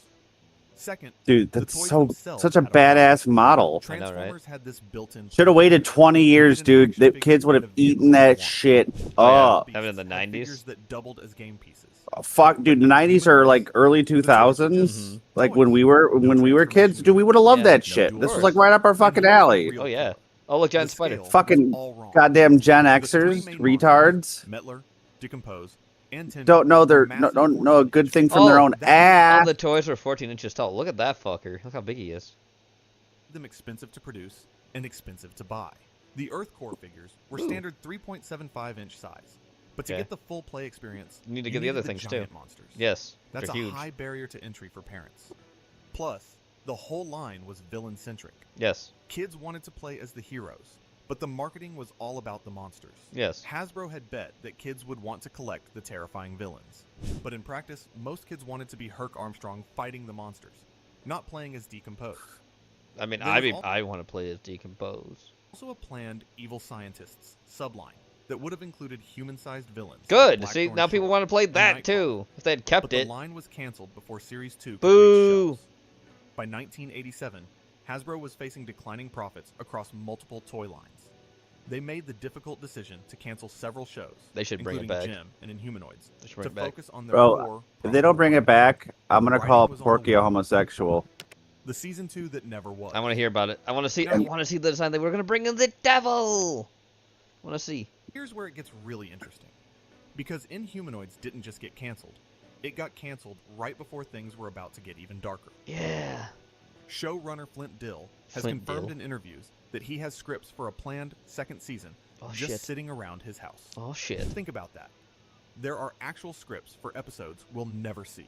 Second, Dude, the that's toys so themselves such a had badass model. Transformers had this built-in. Should have waited 20 years, dude. The kids would have eaten that shit up. Have it in the 90s. Figures that doubled as game pieces. Oh, fuck, dude. The 90s are like early 2000s. Like when we were kids, dude, we would have loved that shit. This was like right up our fucking alley. Oh yeah. Oh look, giant spider. Fucking goddamn Gen Xers, retards. Mettler, Decompose, and Tinder Don't know don't know a good thing from their own All ass. the toys were 14 inches tall. Look at that fucker. Look how big he is. them expensive to produce and expensive to buy. The Earth Core figures were standard 3.75-inch size. But to Okay. get the full play experience, You need to you get the needed other things, too. giant monsters. Yes, That's they're a huge. high barrier to entry for parents. Plus, the whole line was villain-centric. Yes. Kids wanted to play as the heroes, but the marketing was all about the monsters. Yes. Hasbro had bet that kids would want to collect the terrifying villains. But in practice, most kids wanted to be Herc Armstrong fighting the monsters, not playing as Decompose. I mean, There was I want to play as Decompose. also a planned evil scientists subline that would have included human-sized villains. Good. like See, Blackthorn now people Shore want to play and that Nightcrawler. too. If they had kept But it. the line was canceled before Series 2 could Boo! reach shelves. By 1987, Hasbro was facing declining profits across multiple toy lines. They made the difficult decision to cancel several shows, They should bring it including back. Gem and Inhumanoids, They should bring to it back. focus on their Bro, core. if they don't bring it back, I'm gonna Writing call was on the Porky a homosexual. The Season 2 that never was. I want to hear about it. I want to see. I want to see the design they were going to bring in the devil. I want to see. Here's where it gets really interesting. Because Inhumanoids didn't just get canceled. It got canceled right before things were about to get even darker. Yeah. Showrunner Flint Dill has Flint confirmed Dill. in interviews that he has scripts for a planned second season Oh, just shit. sitting around his house. Oh shit. Think about that. There are actual scripts for episodes we'll never see.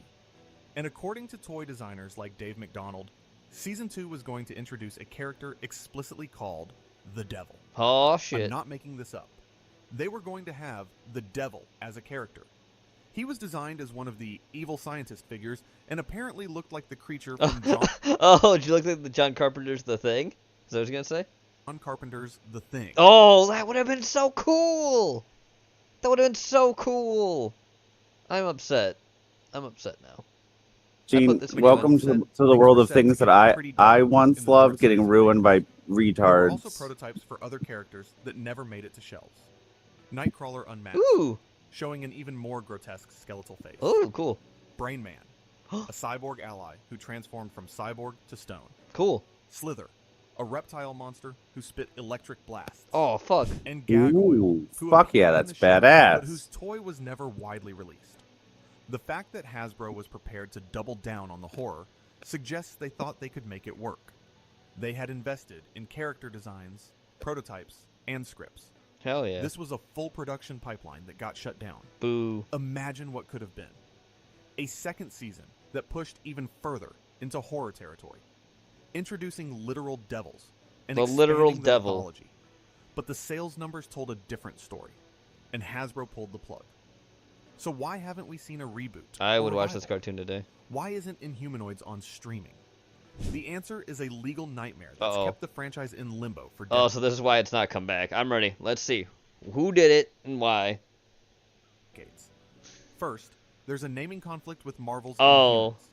And according to toy designers like Dave McDonald, Season 2 was going to introduce a character explicitly called the Devil. Oh shit. I'm not making this up. They were going to have the Devil as a character. He was designed as one of the evil scientist figures and apparently looked like the creature from Oh, did you look like the John Carpenter's The Thing? Is that what you're gonna say? John Carpenter's The Thing. Oh, that would have been so cool. That would have been so cool. I'm upset. I'm upset now. Gene, welcome to the world of things that I once loved getting ruined by There were also retards. prototypes for other characters that never made it to shelves. Nightcrawler Unmasked, Ooh. showing an even more grotesque skeletal face. Ooh, cool. Brain Man, a cyborg ally who transformed from cyborg to stone. Cool. Slither, a reptile monster who spit electric blasts. Oh, fuck. And Gargoyle, Ooh, who fuck appeared yeah, in that's the show, badass. but whose toy was never widely released. The fact that Hasbro was prepared to double down on the horror suggests they thought they could make it work. They had invested in character designs, prototypes, and scripts. Hell yeah. This was a full production pipeline that got shut down. Boo. Imagine what could have been. A second season that pushed even further into horror territory, introducing literal devils and The literal expanding the devil. mythology. But the sales numbers told a different story, and Hasbro pulled the plug. So why haven't we seen a reboot? I or would watch revival? this cartoon today. Why isn't Inhumanoids on streaming? The answer is a legal nightmare that's Uh-oh. kept the franchise in limbo for Oh, decades. so this is why it's not come back. I'm ready. Let's see. Who did it and why? First, there's a naming conflict with Marvel's Oh. Inhumans.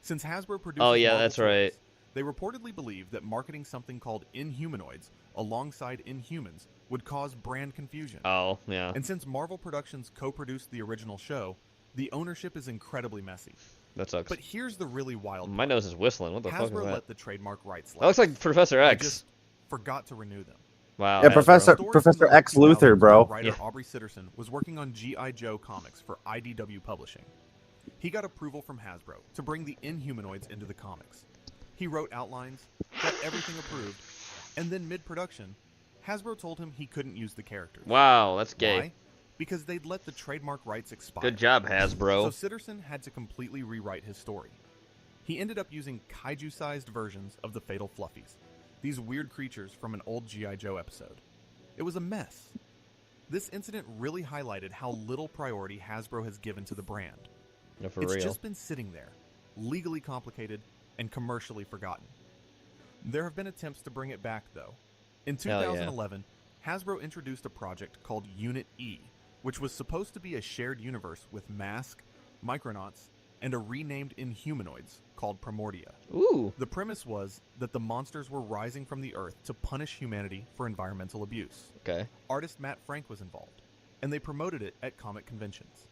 Since Hasbro produces Oh, yeah, Marvel that's toys, right. they reportedly believe that marketing something called Inhumanoids alongside Inhumans would cause brand confusion. Oh, yeah. And since Marvel Productions co-produced the original show, the ownership is incredibly messy. That sucks. But here's the really wild My nose is whistling. What the fuck is Hasbro that? let the trademark rights That looks like Professor They X. just forgot to renew them. Wow. Yeah, Hasbro. Professor Stories Professor from the X Luther, 2000s, bro. Writer Aubrey Sitterson was working on G.I. Joe comics for IDW Publishing. He got approval from Hasbro to bring the Inhumanoids into the comics. He wrote outlines, got everything approved, and then mid-production, Hasbro told him he couldn't use the characters. Wow, that's gay. Why? Because they'd let the trademark rights expire. Good job, Hasbro. So Sitterson had to completely rewrite his story. He ended up using kaiju-sized versions of the Fatal Fluffies, these weird creatures from an old G.I. Joe episode. It was a mess. This incident really highlighted how little priority Hasbro has given to the brand. Yeah, for It's real. just been sitting there, legally complicated and commercially forgotten. There have been attempts to bring it back, though. In Hell yeah. 2011, Hasbro introduced a project called Unit E, which was supposed to be a shared universe with Mask, Micronauts, and a renamed Inhumanoids called Primordia. Ooh. The premise was that the monsters were rising from the earth to punish humanity for environmental abuse. Okay. Artist Matt Frank was involved, and they promoted it at comic conventions.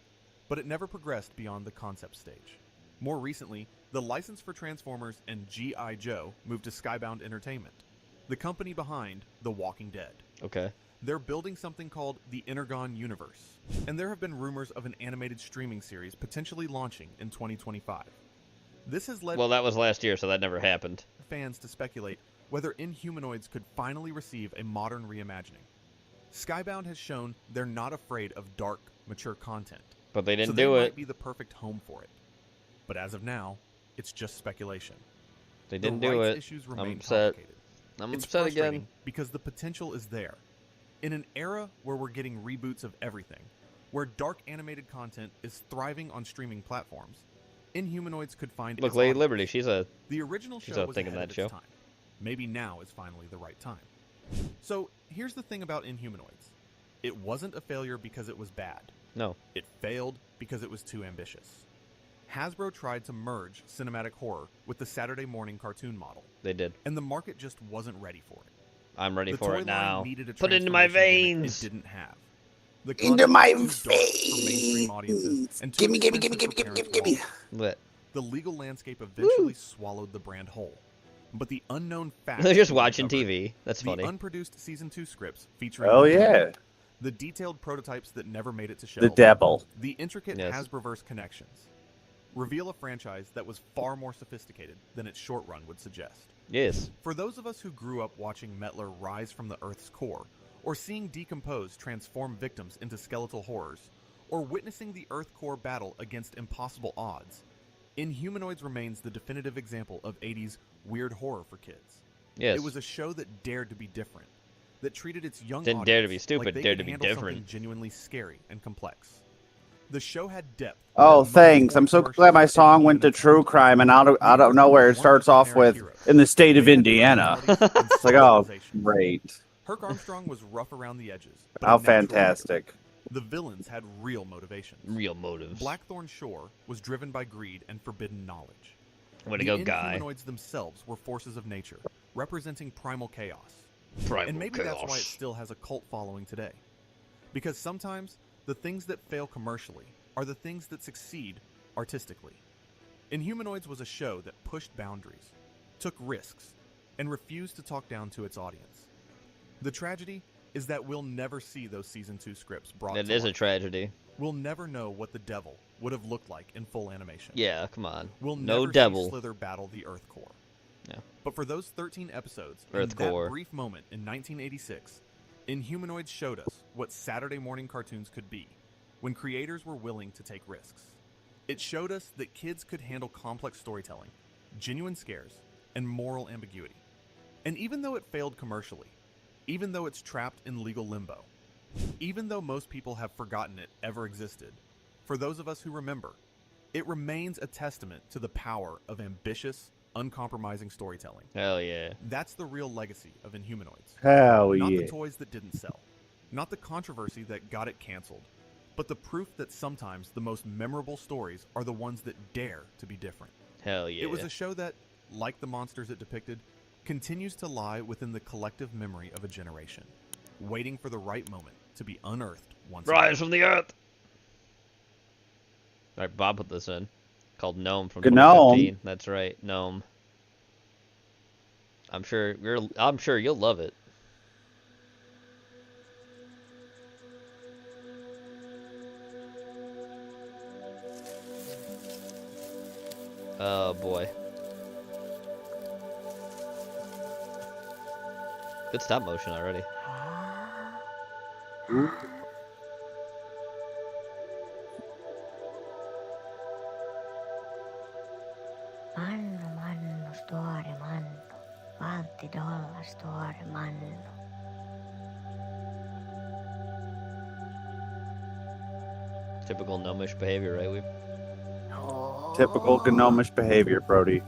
But it never progressed beyond the concept stage. More recently, the license for Transformers and G.I. Joe moved to Skybound Entertainment, the company behind The Walking Dead. Okay. They're building something called the Energon Universe, and there have been rumors of an animated streaming series potentially launching in 2025. This has led Well, that was last year, so that never happened. fans to speculate whether Inhumanoids could finally receive a modern reimagining. Skybound has shown they're not afraid of dark, mature content. But they didn't so do they it. might be the perfect home for it. But as of now, it's just speculation. They The didn't do rights it. issues I'm remain upset. complicated. I'm It's upset frustrating again. because the potential is there. In an era where we're getting reboots of everything, where dark animated content is thriving on streaming platforms, Inhumanoids could find Look, its Lady audience. Liberty, she's a The original she's show a was thing in ahead that of show. its time. Maybe now is finally the right time. So here's the thing about Inhumanoids. It wasn't a failure because it was bad. No. It failed because it was too ambitious. Hasbro tried to merge cinematic horror with the Saturday morning cartoon model, They did. and the market just wasn't ready for it. I'm ready The for toy it line now. needed a Put it into my transformation gimmick veins. It didn't have. The Into concept my was too dark for mainstream audiences and too Gimme, gimme, expensive gimme, for gimme, parents gimme, to watch. Lit. The legal landscape eventually swallowed the brand whole. But the unknown fact They're just we watching uncovered, TV. That's the funny. unproduced season 2 scripts featuring Oh, the yeah. devil, the detailed prototypes that never made it to show, The devil. the intricate Yes. Hasbroverse connections, reveal a franchise that was far more sophisticated than its short run would suggest. Yes. For those of us who grew up watching Mettler rise from the Earth's core, or seeing Decompose transform victims into skeletal horrors, or witnessing the Earth core battle against impossible odds, Inhumanoids remains the definitive example of 80s weird horror for kids. Yes. It was a show that dared to be different, that treated its young Didn't audience dare to be stupid, like they dared could to be handle different. something genuinely scary and complex. The show had depth. Oh, that most thanks. I'm so commercials glad my didn't song even went to attempt. true crime, and out of nowhere it starts off with "in the state of Indiana." It's like, oh, great! Herc Armstrong was rough around the edges. but How a natural leader. fantastic! The villains had real motivations. Real motives. Blackthorn Shore was driven by greed and forbidden knowledge. Way to the go, guy. Inhumanoids themselves were forces of nature, representing primal chaos. Primal and maybe that's why chaos. it still has a cult following today. Because sometimes the things that fail commercially are the things that succeed artistically. Inhumanoids was a show that pushed boundaries, took risks, and refused to talk down to its audience. The tragedy is that we'll never see those Season 2 scripts brought It to is a life. tragedy. We'll never know what the devil would have looked like in full animation. Yeah, come on. We'll No never devil. see Slither battle the Earth Core. Yeah. But for those 13 episodes, Earth in Core. that brief moment in 1986, Inhumanoids showed us what Saturday morning cartoons could be when creators were willing to take risks. It showed us that kids could handle complex storytelling, genuine scares, and moral ambiguity. And even though it failed commercially, even though it's trapped in legal limbo, even though most people have forgotten it ever existed, for those of us who remember, it remains a testament to the power of ambitious, uncompromising storytelling. Hell yeah. That's the real legacy of Inhumanoids. Hell Not yeah. the toys that didn't sell, not the controversy that got it canceled, but the proof that sometimes the most memorable stories are the ones that dare to be different. Hell yeah. It was a show that, like the monsters it depicted, continues to lie within the collective memory of a generation, waiting for the right moment to be unearthed once Rise again. from the earth! Alright, Bob put this in. Called Gnome from Gnome. 2015. That's right, Gnome. I'm sure you'll love it. Oh boy. Good stop motion already. Mannu, mannu, store mannu. Valti dolla store mannu. Typical gnomish behavior, right, Weeb? Typical gnomish behavior, Brody.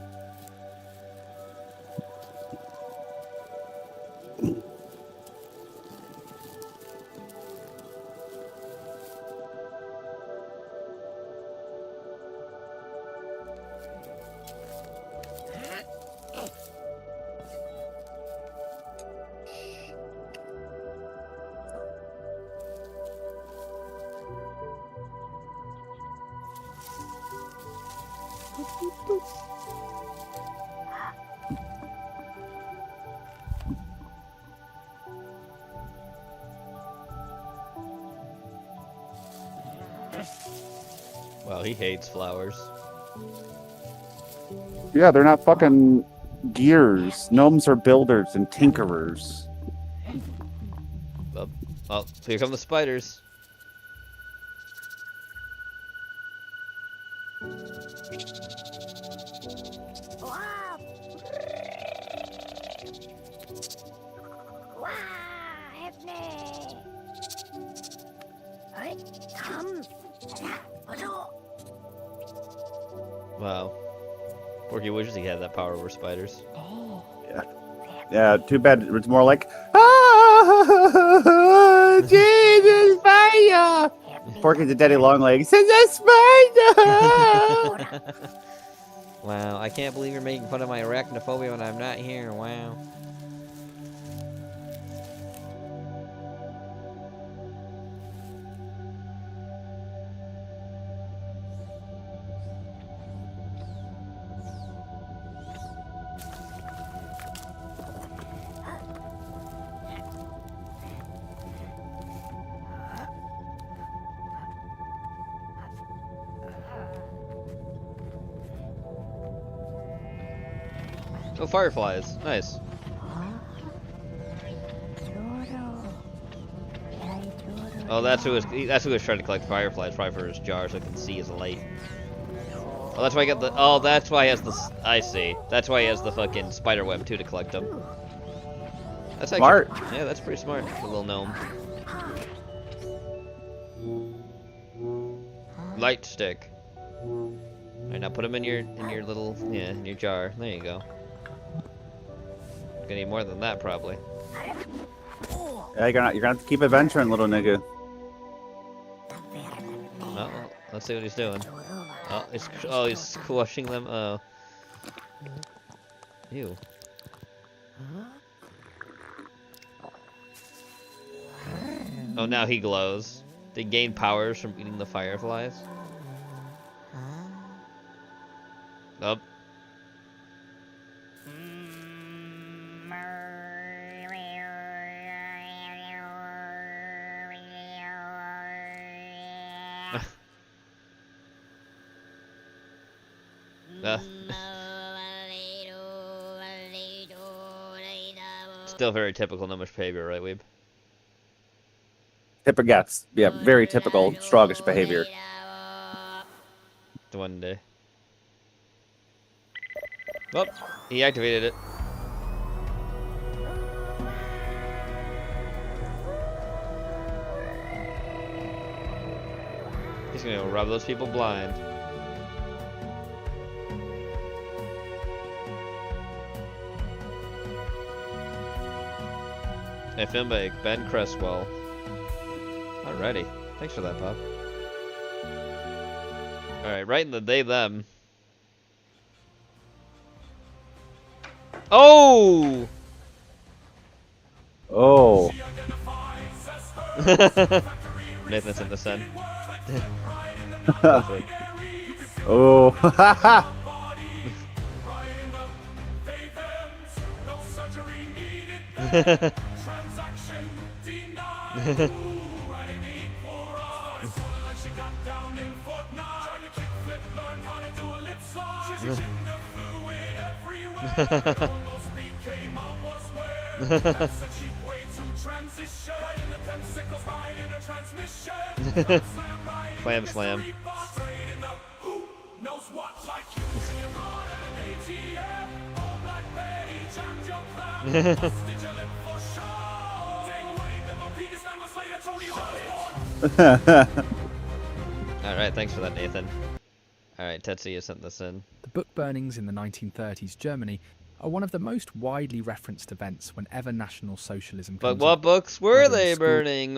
Wow, he hates flowers. Yeah, they're not fucking gears. Gnomes are builders and tinkerers. Oh, here come the spiders. Wow. Porky wishes he had that power over spiders. Yeah, too bad it's more like, ah, Jesus, fire! Porky's a daddy long legs. It's a spider! Wow, I can't believe you're making fun of my arachnophobia when I'm not here. Wow. Oh, fireflies. Nice. Oh, that's who was trying to collect fireflies, probably for his jar, so he can see his light. Oh, that's why I got the. Oh, that's why he has the. I see. That's why he has the fucking spider web too to collect them. That's actually, Smart. Yeah, that's pretty smart. The little gnome. Light stick. Alright, now put them in your little in your jar. There you go. Gonna need more than that probably. Yeah, you're gonna have to keep adventuring, little nigga. Oh, let's see what he's doing. Oh, he's squashing them. Oh. Ew. Oh, now he glows. They gain powers from eating the fireflies. Up. Still very typical Gnomish behavior, right, Weeb? Tippergats. Yeah, very typical Strongish behavior. One day. Oh, he activated it. He's gonna go rub those people blind. A film by Ben Cresswell. Alrighty. Thanks for that, Bob. Alright, right in the they them. Oh! Oh. Nathan's in the sun. Oh. Slam slam. Alright, thanks for that, Nathan. Alright, Tetsuya sent this in. The book burnings in the 1930s Germany are one of the most widely referenced events whenever National Socialism But comes what up, books were whether they in school, burning?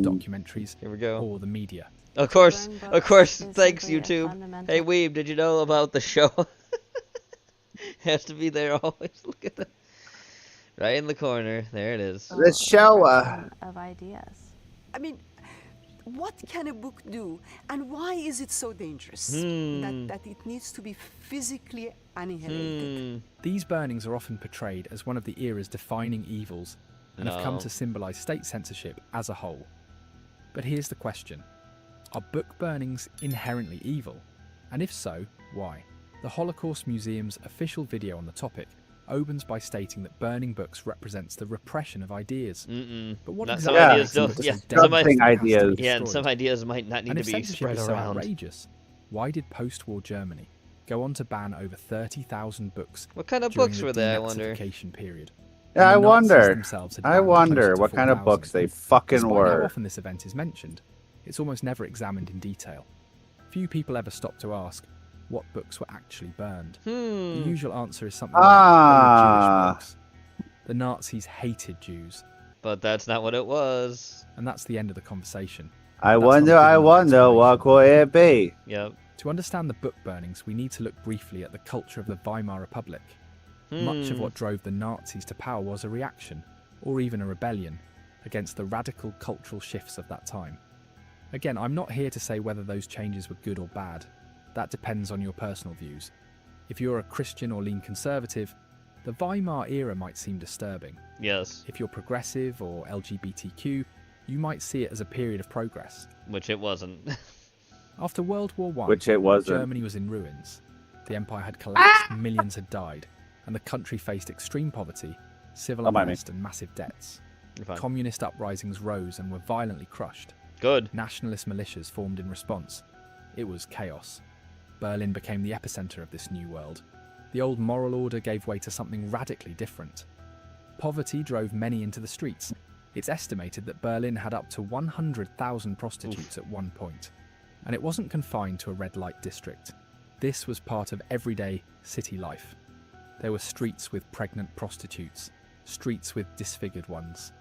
documentaries, Here we go. or the media. Of course, thanks YouTube. Hey Weeb, did you know about the show? Has to be there always. Look at that. Right in the corner. There it is. This show, of ideas. I mean, what can a book do, and why is it so dangerous that it needs to be physically annihilated? These burnings are often portrayed as one of the era's defining evils and have come No. to symbolize state censorship as a whole. But here's the question. Are book burnings inherently evil? And if so, why? The Holocaust Museum's official video on the topic opens by stating that burning books represents the repression of ideas. But what Some exactly ideas makes don't. books Yeah, as some dangerous that it has to be Yeah, and destroyed? some ideas might not need And to if be censorship spread is so around. outrageous, why did post-war Germany go on to ban over 30,000 books? What kind of during books the were they, I wonder? denazification period? yeah, I And the Nazis wonder. themselves had I banned wonder close to what kind of 4,000. books they fucking Despite how were. often this event is mentioned, it's almost never examined in detail. Few people ever stop to ask what books were actually burned. The usual answer is something like they were Jewish books. The Nazis hated Jews. But that's not what it was. And that's the end of the conversation. I That's wonder, not a good I enough wonder, what could it be? Yep. To understand the book burnings, we need to look briefly at the culture of the Weimar Republic. Much of what drove the Nazis to power was a reaction, or even a rebellion, against the radical cultural shifts of that time. Again, I'm not here to say whether those changes were good or bad. That depends on your personal views. If you're a Christian or lean conservative, the Weimar era might seem disturbing. Yes. If you're progressive or LGBTQ, you might see it as a period of progress. Which it wasn't. After World War I, Which it wasn't. Germany was in ruins. The empire had collapsed, millions had died, and the country faced extreme poverty, civil Don't mind me. unrest, and massive debts. You're fine. Communist uprisings rose and were violently crushed. Good. Nationalist militias formed in response. It was chaos. Berlin became the epicenter of this new world. The old moral order gave way to something radically different. Poverty drove many into the streets. It's estimated that Berlin had up to 100,000 prostitutes at one point. And it wasn't confined to a red light district. This was part of everyday city life. There were streets with pregnant prostitutes, streets with disfigured ones,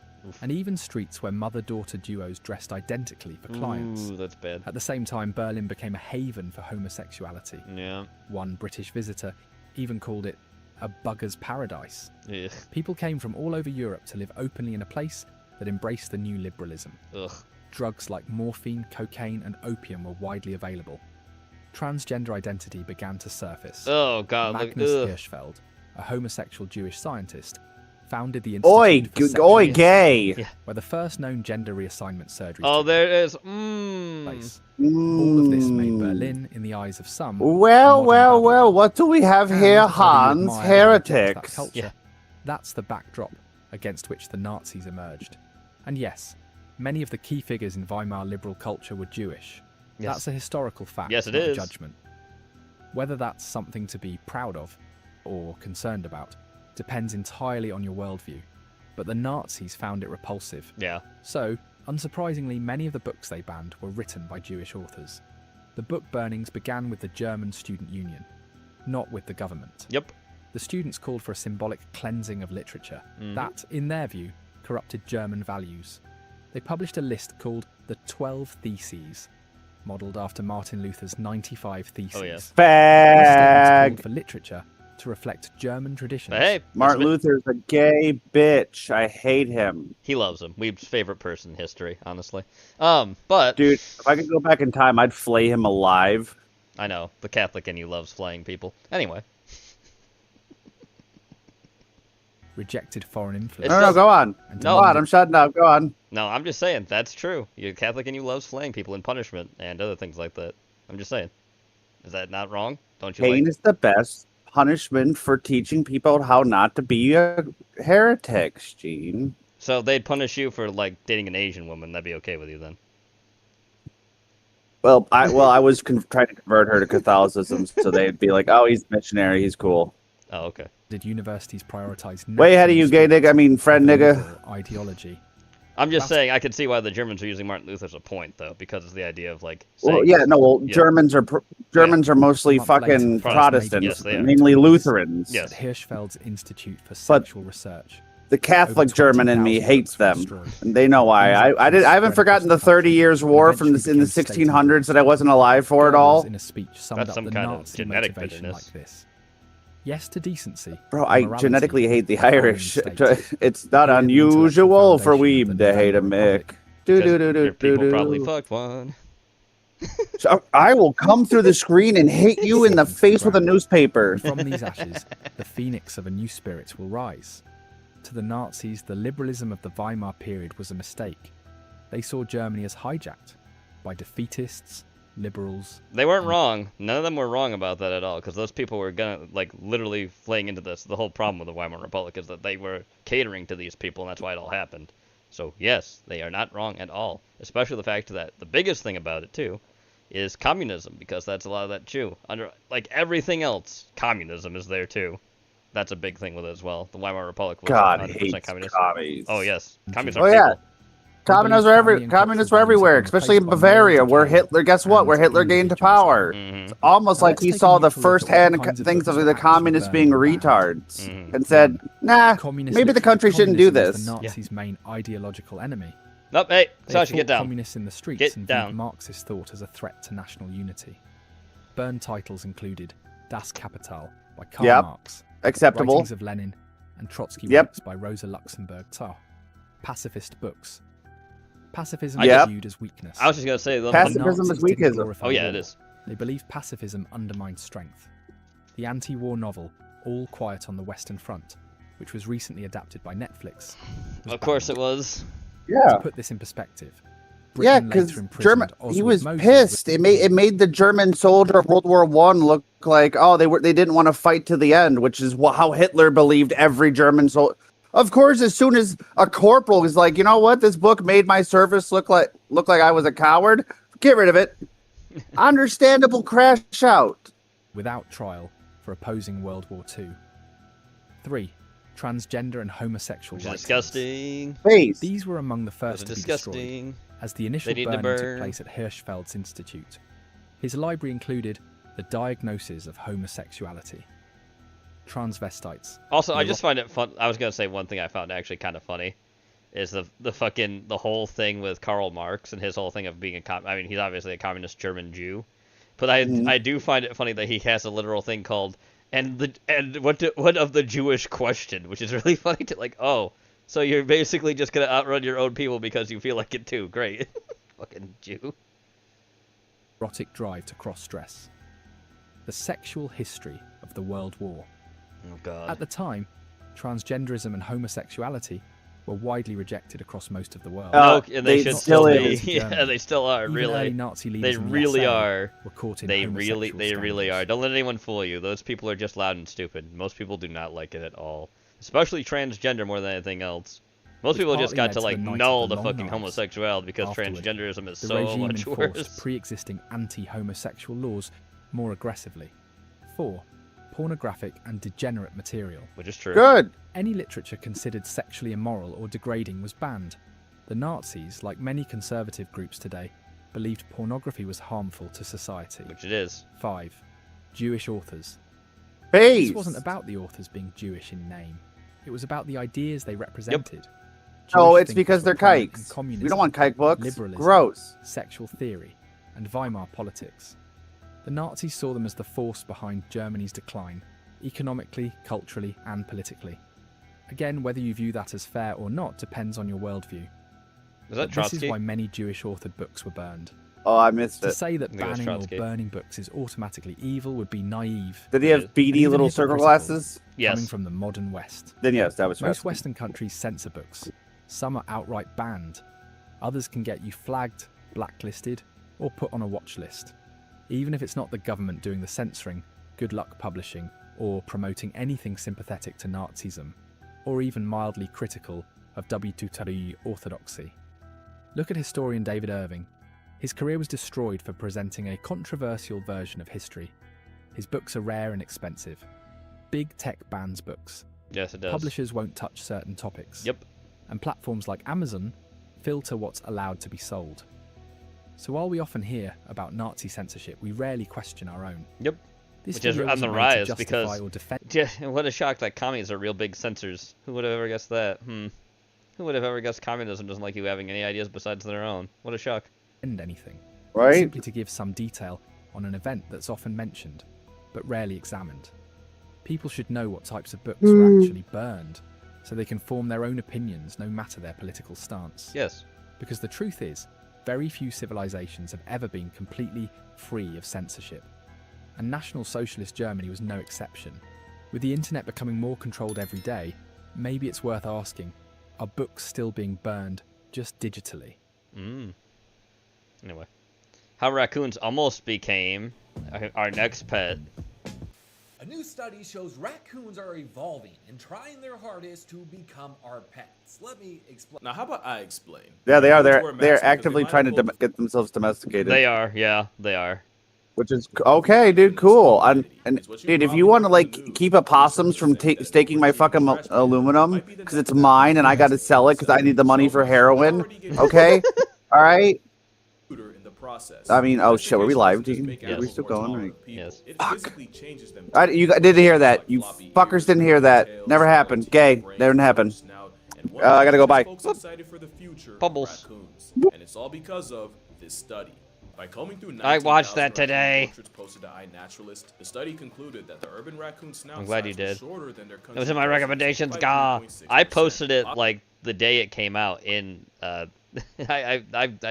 and even streets where mother-daughter duos dressed identically for clients. Ooh, that's bad. At the same time, Berlin became a haven for homosexuality. Yeah. One British visitor even called it a bugger's paradise. Ugh. People came from all over Europe to live openly in a place that embraced the new liberalism. Ugh. Drugs like morphine, cocaine, and opium were widely available. transgender identity began to surface. Oh, God. Magnus look, Hirschfeld, a homosexual Jewish scientist, founded the Oi, Institute for Sexual oi, Medicine, gay. where the first known gender reassignment surgery Oh, took there it is. place. All of this made Mm. Berlin, in the eyes of some, Well, modern well, Babylon. well, what do we have And here, whether you Hans? admire or reject that Heretics. culture, that's the backdrop against which the Nazis emerged. And yes, many of the key figures in Weimar liberal culture were Jewish. Yes. That's a historical fact, Yes, it not a is. judgment. Whether that's something to be proud of or concerned about depends entirely on your worldview. But the Nazis found it repulsive. Yeah. So, unsurprisingly, many of the books they banned were written by Jewish authors. The book burnings began with the German Student Union, not with the government. Yep. The students called for a symbolic cleansing of literature Mhm. that, in their view, corrupted German values. They published a list called the 12 Theses, modelled after Martin Luther's 95 Theses. Oh, yes. These statements Fag. called for literature to reflect German traditions. Hey, Martin Luther's a gay bitch. I hate him. He loves him. Weeb's favorite person in history, honestly. But Dude, if I could go back in time, I'd flay him alive. I know the Catholic in you loves flaying people. Anyway, Rejected foreign influence. No, go on. And Go on, demanded- I'm shutting up. Go on. no, I'm just saying that's true. You're Catholic and you loves flaying people in punishment and other things like that. I'm just saying. Is that not wrong? Don't you Pain like? is the best punishment for teaching people how not to be a heretics, Gene. So they'd punish you for like dating an Asian woman. That'd be okay with you then? Well, I was trying to convert her to Catholicism, so they'd be like, "Oh, he's a missionary. He's cool." Oh, okay. Did universities prioritize Way ahead of you, gay nigga. I mean, friend nigga. ideology? I'm just saying I could see why the Germans are using Martin Luther as a point though, because it's the idea of like. Well, saying- yeah, no. Well, Yeah. Germans are mostly fucking Protestants, Yes, they are. mainly Lutherans. Yes. At Hirschfeld's Institute for Sexual Research. The Catholic Over German in me 20,000 hates books were them, destroyed. and they know why. I haven't forgotten the 30 Years' War from in the 1600s that I wasn't alive for at all. In a speech summed That's up some the kind of Nazi genetic motivation bitterness. like this. Yes to decency. Bro, I morality, genetically hate the a foreign Irish. state. It's not Here in the intellectual unusual for foundation of Weeb the to hate a November Mick. Republic. Do 'Cause do do do your people do probably do. fucked one. So I will come through the screen and hit you in the face with a newspaper. From these ashes, the phoenix of a new spirit will rise. To the Nazis, the liberalism of the Weimar period was a mistake. They saw Germany as hijacked by defeatists, liberals. They weren't wrong. None of them were wrong about that at all, because those people were gonna like literally flaying into this. The whole problem with the Weimar Republic is that they were catering to these people, and that's why it all happened. So yes, they are not wrong at all. Especially the fact that the biggest thing about it too is communism, because that's a lot of that too. Under like everything else, communism is there too. That's a big thing with it as well. The Weimar Republic was God 100% hates communist. commies. Oh yes, communists Oh are yeah. people. Communists were everywhere, especially in Bavaria, where Hitler. Guess what? Where Hitler gained power. It's almost like he saw the first-hand things of the communists being retards, and said, "Nah, maybe the country shouldn't do Communism was this." the Nazis' main ideological enemy. Nope, hey, They Sasha, fought get down. communists in the streets Get and down. viewed Marxist thought as a threat to national unity. Burned titles included Das Kapital by Karl Yep. Marx, Acceptable. Writings of Lenin, and Trotsky Yep. Works by Rosa Luxemburg Tah. Pacifist books. Pacifism Yep. is viewed as weakness. I was just gonna say, Pacifism Nazis is didn't weakism. glorify Oh, yeah, it war. is. They believe pacifism undermines strength. The anti-war novel All Quiet on the Western Front, which was recently adapted by Netflix, was Of course banned. it was. Yeah. To put this in perspective, Yeah, Britain because later imprisoned German, he Oswald was Moses pissed. It made the German soldier of World War One look like, oh, they didn't want to fight to the end, which is how Hitler believed every German soldier. Of course, as soon as a corporal is like, you know what, this book made my service look like I was a coward. Get rid of it. Understandable crash out. without trial for opposing World War II. 3. Transgender and homosexual rights. Disgusting. Face. These were among the first to be disgusting. destroyed, as the initial They need to burning took burn. place at Hirschfeld's Institute. His library included the diagnosis of homosexuality, transvestites. Also, I the just find it fun. I was gonna say one thing I found actually kind of funny, is the whole thing with Karl Marx and his whole thing of being I mean, he's obviously a communist German Jew, but I do find it funny that he has a literal thing called what of the Jewish question, which is really funny to like. Oh, so you're basically just gonna outrun your own people because you feel like it too. Great, fucking Jew. erotic drive to cross-dress. The Sexual History of the World War. Oh, God. At the time, transgenderism and homosexuality were widely rejected across most of the world. No, and they should still be. Most of Yeah, Germany. they still are. Even Really, early Nazi they leaders in the really SA are. were caught in They homosexual really are. Don't let anyone fool you. Those people are just loud and stupid. Most people do not like it at all, especially transgender more than anything else. Most Which people just partly got to led to like the Night of null the the Long fucking Knives. homosexuality because Afterward, transgenderism is the so regime much enforced worse. pre-existing anti-homosexual laws more aggressively. 4. Pornographic and degenerate material. Which is true. Good. Any literature considered sexually immoral or degrading was banned. The Nazis, like many conservative groups today, believed pornography was harmful to society. Which it is. 5. Jewish authors. Peace. This wasn't about the authors being Jewish in name. It was about the ideas they represented. Oh, Jewish it's thinkers because were they're prominent in kikes. communism, We don't want kike books. liberalism, Gross. sexual theory, and Weimar politics. The Nazis saw them as the force behind Germany's decline, economically, culturally, and politically. Again, whether you view that as fair or not depends on your worldview. Was that But this Trotsky? is why many Jewish authored books were burned. Oh, I missed To it. say that I think it was banning or Trotsky. burning books is automatically evil would be naive. Did he have and beady even little circle hypocritical, glasses? Yes. Coming from the modern West. Then yes, that was Most Trotsky. Western countries censor books. Some are outright banned. Others can get you flagged, blacklisted, or put on a watch list. Even if it's not the government doing the censoring, good luck publishing, or promoting anything sympathetic to Nazism, or even mildly critical of W2 orthodoxy. Look at historian David Irving. His career was destroyed for presenting a controversial version of history. His books are rare and expensive. Big tech bans books. Yes, it does. Publishers won't touch certain topics. Yep. And platforms like Amazon filter what's allowed to be sold. So while we often hear about Nazi censorship, we rarely question our own. Yep. This Which is video on the wasn't made to rise justify because or defend. yeah, what a shock that commies are real big censors. Who would have ever guessed that? Who would have ever guessed communism doesn't like you having any ideas besides their own? What a shock. Anything. Right. Simply to give some detail on an event that's often mentioned, but rarely examined. People should know what types of books were actually burned, so they can form their own opinions no matter their political stance. Yes. Because the truth is, very few civilizations have ever been completely free of censorship. And National Socialist Germany was no exception. With the internet becoming more controlled every day, maybe it's worth asking, are books still being burned just digitally? Anyway. How raccoons almost became our next pet. A new study shows raccoons are evolving and trying their hardest to become our pets. Let me explain. Now, how about I explain? Yeah, they are. Wear masks They're because actively they trying to might have get themselves domesticated. They are, yeah, they are. Which is okay, dude. Cool. And dude, if you want to like keep opossums from staking my fucking aluminum because it's mine and I got to sell it because I need the money for heroin, okay? All right. in the process. I mean, oh shit, were we live? Yes. Are we still going? Right? Yes. It physically changes them. You didn't hear that. You fuckers didn't hear that. Never happened. Gay. Didn't happen. I gotta go. Bye. Folks excited for the future of Bubbles. raccoons, and it's all because of this study. By combing through I watched 19,000 that today. raccoon portraits posted to iNaturalist, the study concluded that the urban raccoon snout I'm glad you size was did. shorter than their It was in my country recommendations, by gah. 3.6%. I posted it like the day it came out in I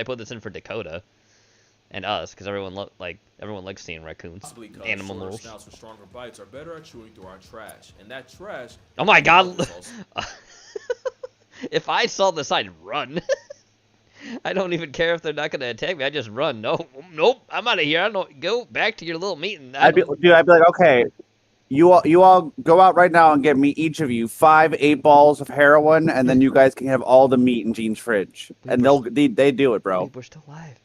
put this in for Dakota and us because everyone likes seeing raccoons, Possibly 'cause animal shorter rules. snouts with stronger bites are better at chewing through our trash, and that trash. Oh my god! is also- If I saw this, I'd run. I don't even care if they're not gonna attack me. I just run. Nope, I'm out of here. I don't go back to your little meeting. I'd be like, okay, you all go out right now and get me, each of you, 5 8-balls of heroin, and then you guys can have all the meat in Gene's fridge, and they do it, bro. We're still alive.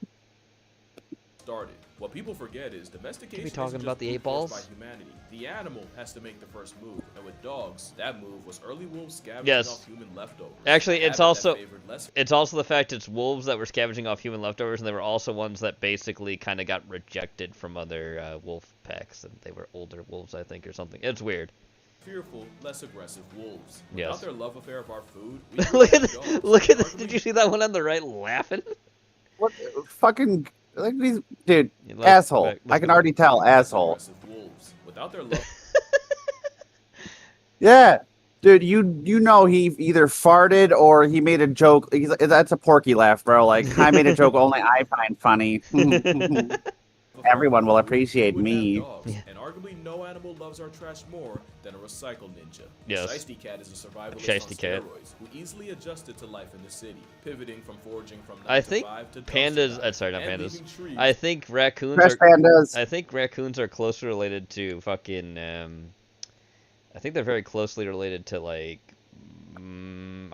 started. What people forget is domestication talking isn't about just the brute force 8-balls? by humanity. The animal has to make the first move, and with dogs, that move was early wolves scavenging Yes. off human leftovers. Actually, A it's habit that also favored less- the fact it's wolves that were scavenging off human leftovers, and they were also ones that basically kind of got rejected from other wolf packs, and they were older wolves, I think, or something. It's weird. fearful, less aggressive wolves. Yes. Without their love affair of our food, we Look at dogs. look at this. Did you see that one on the right laughing? What fucking like these dude? You look- Asshole. look- I can already tell. Asshole. Aggressive wolves. Without their love. Yeah, dude. You know he either farted or he made a joke. That's a Porky laugh, bro. Like I made a joke only I find funny. everyone will we appreciate would have me. dogs, and arguably no animal loves our trash more than a recycle ninja. Yes. Shiesty Cat is a survivalist Shiesty on Cat. steroids who easily adjusted to life in the city, pivoting from foraging from 9 I to think 5 to pandas. Sorry, not and pandas. leaving trees. I think raccoons Trash are. pandas. I think raccoons are closely related to fucking. I think they're very closely related to like.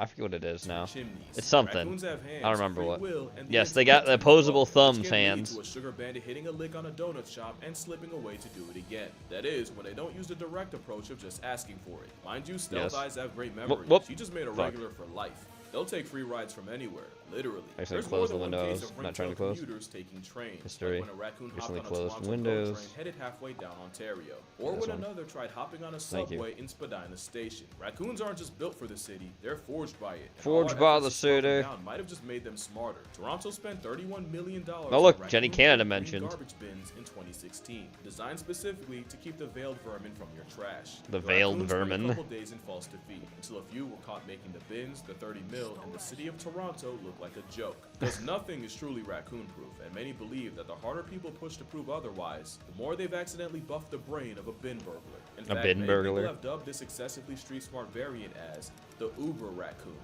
I forget what it is now. Chimneys. It's something. Raccoons have hands, I don't remember free what. will, and the Yes, they got the intelligence as well, opposable which thumbs can lead hands. to a sugar bandit hitting a lick on a donut shop and slipping away to do it again. That is, when they don't use the direct approach of just asking for it. Mind you, Stealth Yes. Eyes have great memory. Whoop. She just made a Fuck. regular for life. They'll take free rides from anywhere, literally. Actually, There's close more the than one case windows. of Not trying to ringtail close. commuters taking trains, History. like when a raccoon Recently hopped on a closed Toronto windows. GO train headed halfway down Ontario, or This when one. another tried hopping on a Thank you. subway in Spadina Station. Raccoons aren't just built for the city; they're forged by it. And Forged all our by efforts the to slow them city. down might have just made them smarter. Toronto spent $31 million. Oh, look, on Jenny raccoon Canada green mentioned. garbage bins in 2016, designed specifically to keep the veiled vermin from your trash. The veiled raccoons spent vermin. a couple days in false defeat until a few were caught making the bins, the 30 mil, and the city of Toronto look like a joke. Because nothing is truly raccoon-proof, and many believe that the harder people push to prove otherwise, the more they've accidentally buffed the brain of a bin burglar. In fact, bin many burglar. people have dubbed this excessively street-smart variant as the Uber raccoon.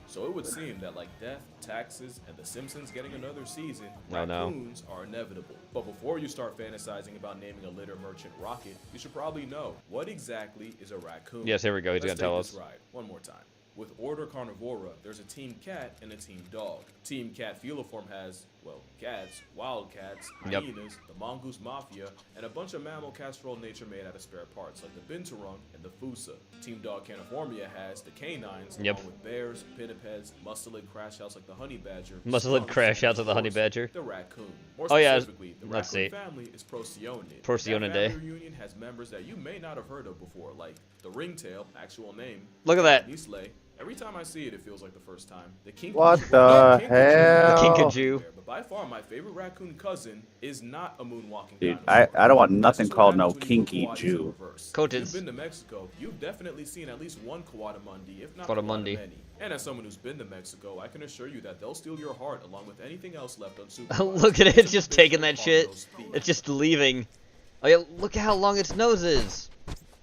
So it would seem that like death, taxes, and The Simpsons getting another season, Oh, no. raccoons are inevitable. But before you start fantasizing about naming a litter merchant Rocket, you should probably know, what exactly is a raccoon? Yes, here we go. He's Let's gonna tell take this us. ride one more time. With Order Carnivora, there's a Team Cat and a Team Dog. Team Cat Feliform has, well, cats, wildcats, Yep. hyenas, the Mongoose Mafia, and a bunch of mammal castrol nature made out of spare parts like the Binturong and the Fusa. Team Dog Caniformia has the canines, Yep. along with bears, pinnipeds, mustelid crashouts like the honey badger, Mustelid skunks, crashouts and of the honey course, badger. the raccoon. More Oh, yeah, specifically, the let's raccoon see. family is Procyon. Procyon That Day. family reunion has members that you may not have heard of before, like the ringtail, actual name. Look at that. Nisley. Every time I see it, it feels like the first time. The Kinkajou. What the Well, hell? The Kinkajou. But by far, my favorite raccoon cousin is not a moonwalking Dude, dinosaur. I don't want nothing That's just called what no happens when you kinky put koalas in Jew. reverse. Coates. If you've been to Mexico, you've definitely seen at least one Coatamundi, if not Coatamundi. Coatamany. And as someone who's been to Mexico, I can assure you that they'll steal your heart along with anything else left unsupervised. Look at it, it's just Bitch, taking they that call shit. those thieves. It's just leaving. Oh yeah, look at how long its nose is.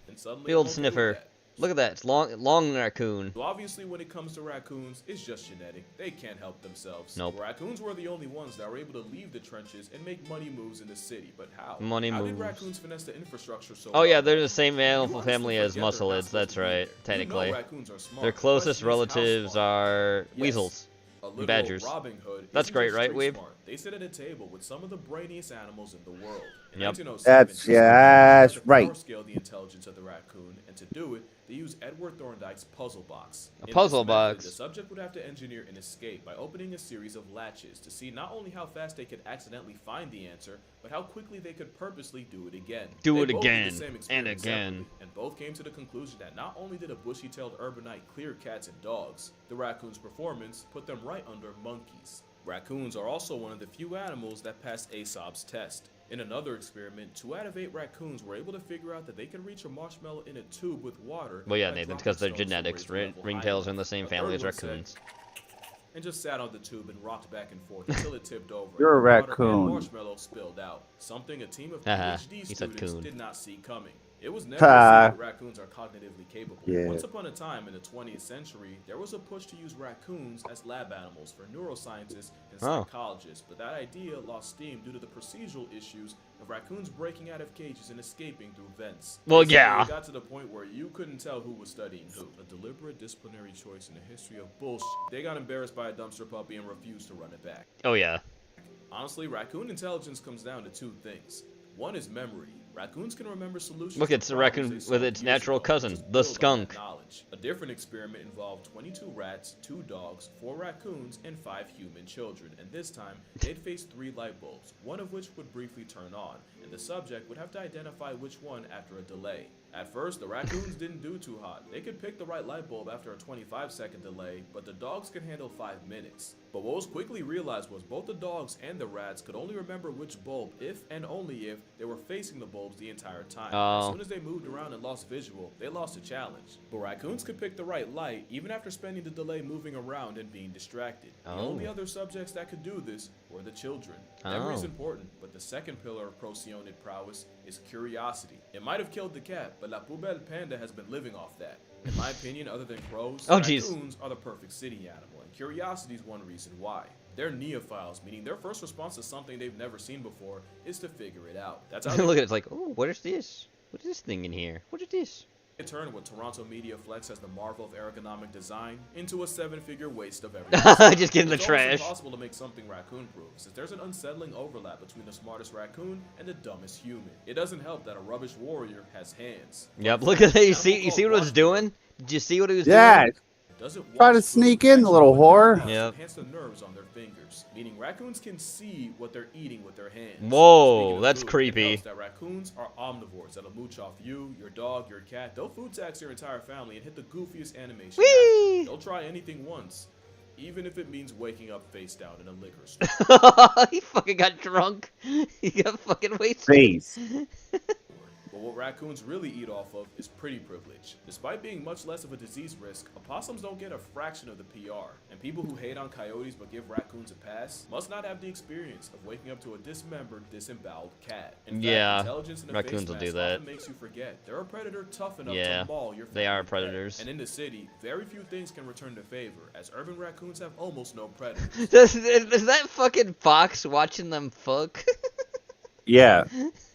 And suddenly The old I'm okay with sniffer. that. Look at that. It's long raccoon. So obviously, when it comes to raccoons, it's just genetic. They can't help themselves. Nope. Raccoons were the only ones that were able to leave the trenches and make money moves in the city. But how? Money how moves. did raccoons finesse the infrastructure so Oh well? yeah, they're the same You animal honestly family as forget they're not muscelids. supposed That's to be right, there. technically. You know raccoons are smart. Their The closest question is how relatives smart? are Yes. weasels A and literal badgers. Robin Hood That's isn't great, just right, street Weeb? smart. They sit at a table with some of the brainiest animals in the world. In Yep. 1907, That's Discovery yes, tried to right. power scale the intelligence of the raccoon, and to do it, they used Edward Thorndike's puzzle box. A In puzzle this method, box. The subject would have to engineer an escape by opening a series of latches to see not only how fast they could accidentally find the answer, but how quickly they could purposely do it again. Do They it both did the again, same and experiment again. separately, and both came to the conclusion that not only did a bushy-tailed urbanite clear cats and dogs, the raccoon's performance put them right under monkeys. Raccoons are also one of the few animals that passed Aesop's test. In another experiment, 2 out of 8 raccoons were able to figure out that they could reach a marshmallow in a tube with water. Well, yeah, by Nathan, dropping because they're stones to genetics. raise the level Ringtails higher. are in the same A family as third one said, raccoons. and just sat on the tube and rocked back and forth until it tipped over. You're and a the water raccoon. and marshmallow spilled out, something a team of Haha, PhD he said students coon. did not see coming. It was never Ha. assumed that raccoons are cognitively capable. Yeah. Once upon a time in the 20th century, there was a push to use raccoons as lab animals for neuroscientists and Oh. psychologists, but that idea lost steam due to the procedural issues of raccoons breaking out of cages and escaping through vents. Well, Basically, yeah. It got to the point where you couldn't tell who was studying who. A deliberate disciplinary choice in the history of bullshit. They got embarrassed by a dumpster puppy and refused to run it back. Oh yeah. Honestly, raccoon intelligence comes down to 2 things. One is memory. Raccoons can remember solutions. Look, to it's a problems raccoon they with solved its years natural ago, cousin, just the build on that skunk. knowledge. A different experiment involved 22 rats, 2 dogs, 4 raccoons, and 5 human children. And this time, they'd face 3 light bulbs, one of which would briefly turn on, and the subject would have to identify which one after a delay. At first, the raccoons didn't do too hot. They could pick the right light bulb after a 25-second delay, but the dogs could handle 5 minutes. But what was quickly realized was both the dogs and the rats could only remember which bulb if and only if they were facing the bulbs the entire time. As soon as they moved around and lost visual, they lost the challenge. But raccoons could pick the right light even after spending the delay moving around and being distracted. The only other subjects that could do this were the children. Memory is important, but the second pillar of procyonid prowess is curiosity. It might have killed the cat, but La Poubelle Panda has been living off that. In my opinion, other than crows, raccoons are the perfect city animal, and curiosity is one reason why. They're neophiles, meaning their first response to something they've never seen before is to figure it out. That's how Look at it, it's like, oh, what is this? What is this thing in here? What is this? It turned what Toronto media flex as the marvel of ergonomic design into a 7-figure waste of everything. Just get in the trash. It's impossible to make something raccoon-proof, since there's an unsettling overlap between the smartest raccoon and the dumbest human. It doesn't help that a rubbish warrior has hands. Yep, look at that. You see what it was doing? Did you see what it was doing? Try to sneak in, the little whore. Yep. Enhance the nerves on their fingers, meaning raccoons can see what they're eating with their hands. Whoa, that's creepy. That raccoons are omnivores that'll mooch off you, your dog, your cat. They'll food tax your entire family and hit the goofiest animation. They'll try anything once, even if it means waking up face down in a liquor store. He fucking got drunk. He got fucking wasted. Face. But what raccoons really eat off of is pretty privilege. Despite being much less of a disease risk, opossums don't get a fraction of the PR. And people who hate on coyotes but give raccoons a pass must not have the experience of waking up to a dismembered, disemboweled cat. In fact, intelligence in a raccoons face will mask do that. often makes you forget they're a predator tough enough to maul your they are family predators. pet. And in the city, very few things can return the favor, as urban raccoons have almost no predators. Is that fucking fox watching them fuck? Yeah.